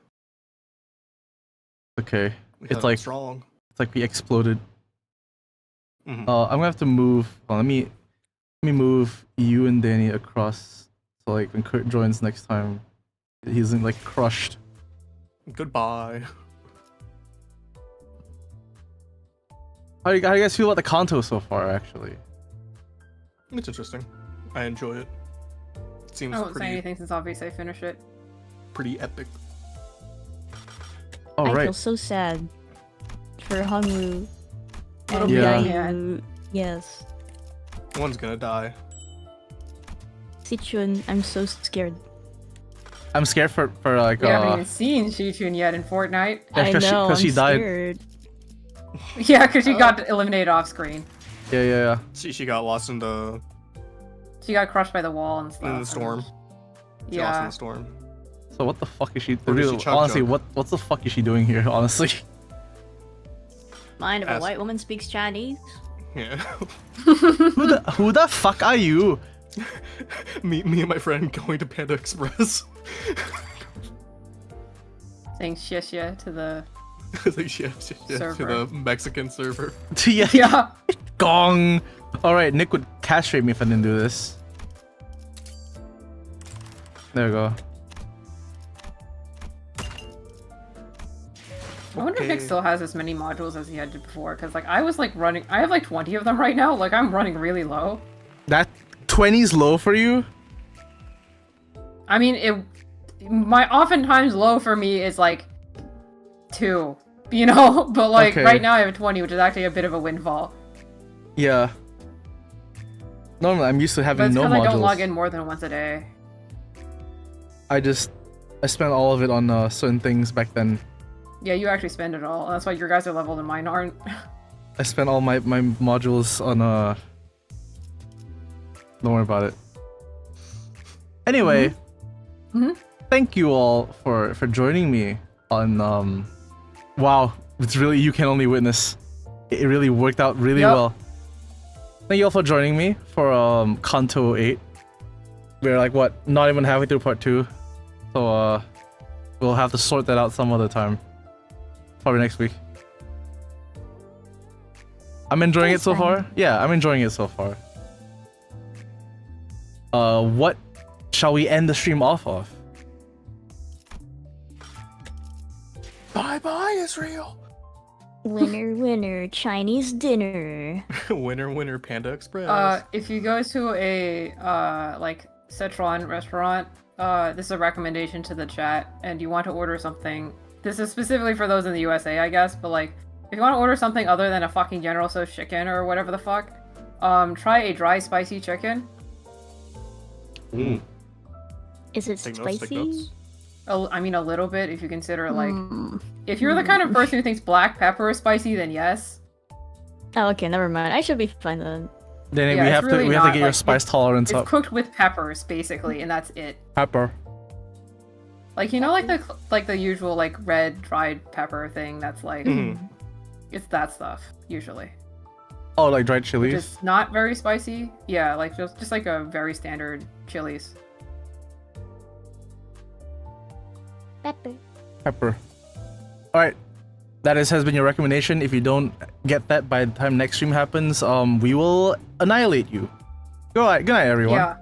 Speaker 2: Okay.
Speaker 1: we
Speaker 2: It's
Speaker 1: held
Speaker 2: like
Speaker 1: strong.
Speaker 2: it's like we exploded.
Speaker 1: Mhm.
Speaker 2: I'm gonna have to move. Let me move you and Danny across so like when Kurt joins next time, he's like crushed.
Speaker 1: Goodbye.
Speaker 2: How do you guys feel about the Canto so far? Actually,
Speaker 1: It's interesting. I enjoy it. Seems
Speaker 11: I won't say
Speaker 1: pretty
Speaker 11: anything since obviously I finished it.
Speaker 1: pretty epic.
Speaker 2: all
Speaker 5: I feel
Speaker 2: right.
Speaker 5: so sad for Hongwoo
Speaker 11: Little
Speaker 5: and
Speaker 2: Yeah.
Speaker 11: yeah.
Speaker 5: Yayu Yes.
Speaker 1: One's gonna die.
Speaker 5: Sichun, I'm so scared.
Speaker 2: I'm scared for like
Speaker 11: We haven't even seen Shichun yet in Fortnite.
Speaker 2: Yeah,
Speaker 5: I
Speaker 2: 'cause
Speaker 5: know,
Speaker 2: she
Speaker 5: I'm
Speaker 2: died.
Speaker 5: scared.
Speaker 11: Yeah, because she got eliminated off screen.
Speaker 2: Yeah.
Speaker 1: She got lost in the
Speaker 11: She got crushed by the wall and stuff.
Speaker 1: in the storm. She lost in
Speaker 11: Yeah.
Speaker 1: the storm.
Speaker 2: So what the fuck is she?
Speaker 1: Or did she
Speaker 2: Really,
Speaker 1: chug
Speaker 2: honestly,
Speaker 1: jug?
Speaker 2: what's the fuck is she doing here? Honestly.
Speaker 5: Mind if a
Speaker 1: Ask-
Speaker 5: white woman speaks Chinese?
Speaker 1: Yeah.
Speaker 2: Who the fuck are you?
Speaker 1: me and my friend going to Panda Express.
Speaker 11: Saying shishya to the.
Speaker 1: Like, yeah, to
Speaker 11: Server.
Speaker 1: the Mexican server.
Speaker 2: Yeah.
Speaker 11: Yeah.
Speaker 2: Gong. All right, Nick would castrate me if I didn't do this. There we go.
Speaker 11: I wonder if Nick
Speaker 1: Okay.
Speaker 11: still has as many modules as he had before, because like I was like running. I have like 20 of them right now. Like I'm running really low.
Speaker 2: That 20's low for you?
Speaker 11: I mean, my oftentimes low for me is like 2, you know. But like
Speaker 2: Okay.
Speaker 11: right now I have 20, which is actually a bit of a windfall.
Speaker 2: Yeah. Normally, I'm used to
Speaker 11: But
Speaker 2: having
Speaker 11: it's
Speaker 2: no
Speaker 11: because
Speaker 2: modules.
Speaker 11: I don't log in more than once a day.
Speaker 2: I spent all of it on certain things back then.
Speaker 11: Yeah, you actually spend it all. That's why your guys are leveled and mine aren't.
Speaker 2: I spent all my modules on Don't worry about it. Anyway, thank you all for joining me on Wow, it's really you can only witness. It really worked out really
Speaker 11: Yep.
Speaker 2: well. Thank you all for joining me for Canto 8. We're like what, not even halfway through part 2. So we'll have to sort that out some other time. Probably next week. I'm enjoying it so far. Yeah, I'm enjoying it so far. What shall we end the stream off of?
Speaker 10: Bye bye, Israel.
Speaker 5: Winner, winner, Chinese dinner.
Speaker 1: winner, Panda Express.
Speaker 11: If you go to a like Sichuan restaurant, this is a recommendation to the chat, and you want to order something. This is specifically for those in the USA, I guess, but like, if you want to order something other than a fucking General Tso's chicken or whatever the fuck, try a dry spicy chicken.
Speaker 5: Is it
Speaker 1: Take notes, take
Speaker 5: spicy?
Speaker 1: notes.
Speaker 11: I mean, a little bit if you consider like, if you're the kind of person who thinks black pepper is spicy, then yes.
Speaker 5: Oh, okay, never mind. I should be fine then.
Speaker 2: Then
Speaker 11: Yeah,
Speaker 2: we
Speaker 11: it's
Speaker 2: have to
Speaker 11: really
Speaker 2: get
Speaker 11: not,
Speaker 2: your
Speaker 11: like,
Speaker 2: spice tolerance
Speaker 11: It's
Speaker 2: up.
Speaker 11: cooked with peppers basically, and that's it.
Speaker 2: Pepper.
Speaker 11: Like, you know, like the usual like red dried pepper thing. That's like, it's that stuff usually.
Speaker 2: Oh, like dried
Speaker 11: Which
Speaker 2: chilies.
Speaker 11: is not very spicy. Yeah, like just like a very standard chilies.
Speaker 5: Pepper.
Speaker 2: Pepper. All right, that has been your recommendation. If you don't get that by the time next stream happens, we will annihilate you. Good night, everyone.
Speaker 11: Yeah.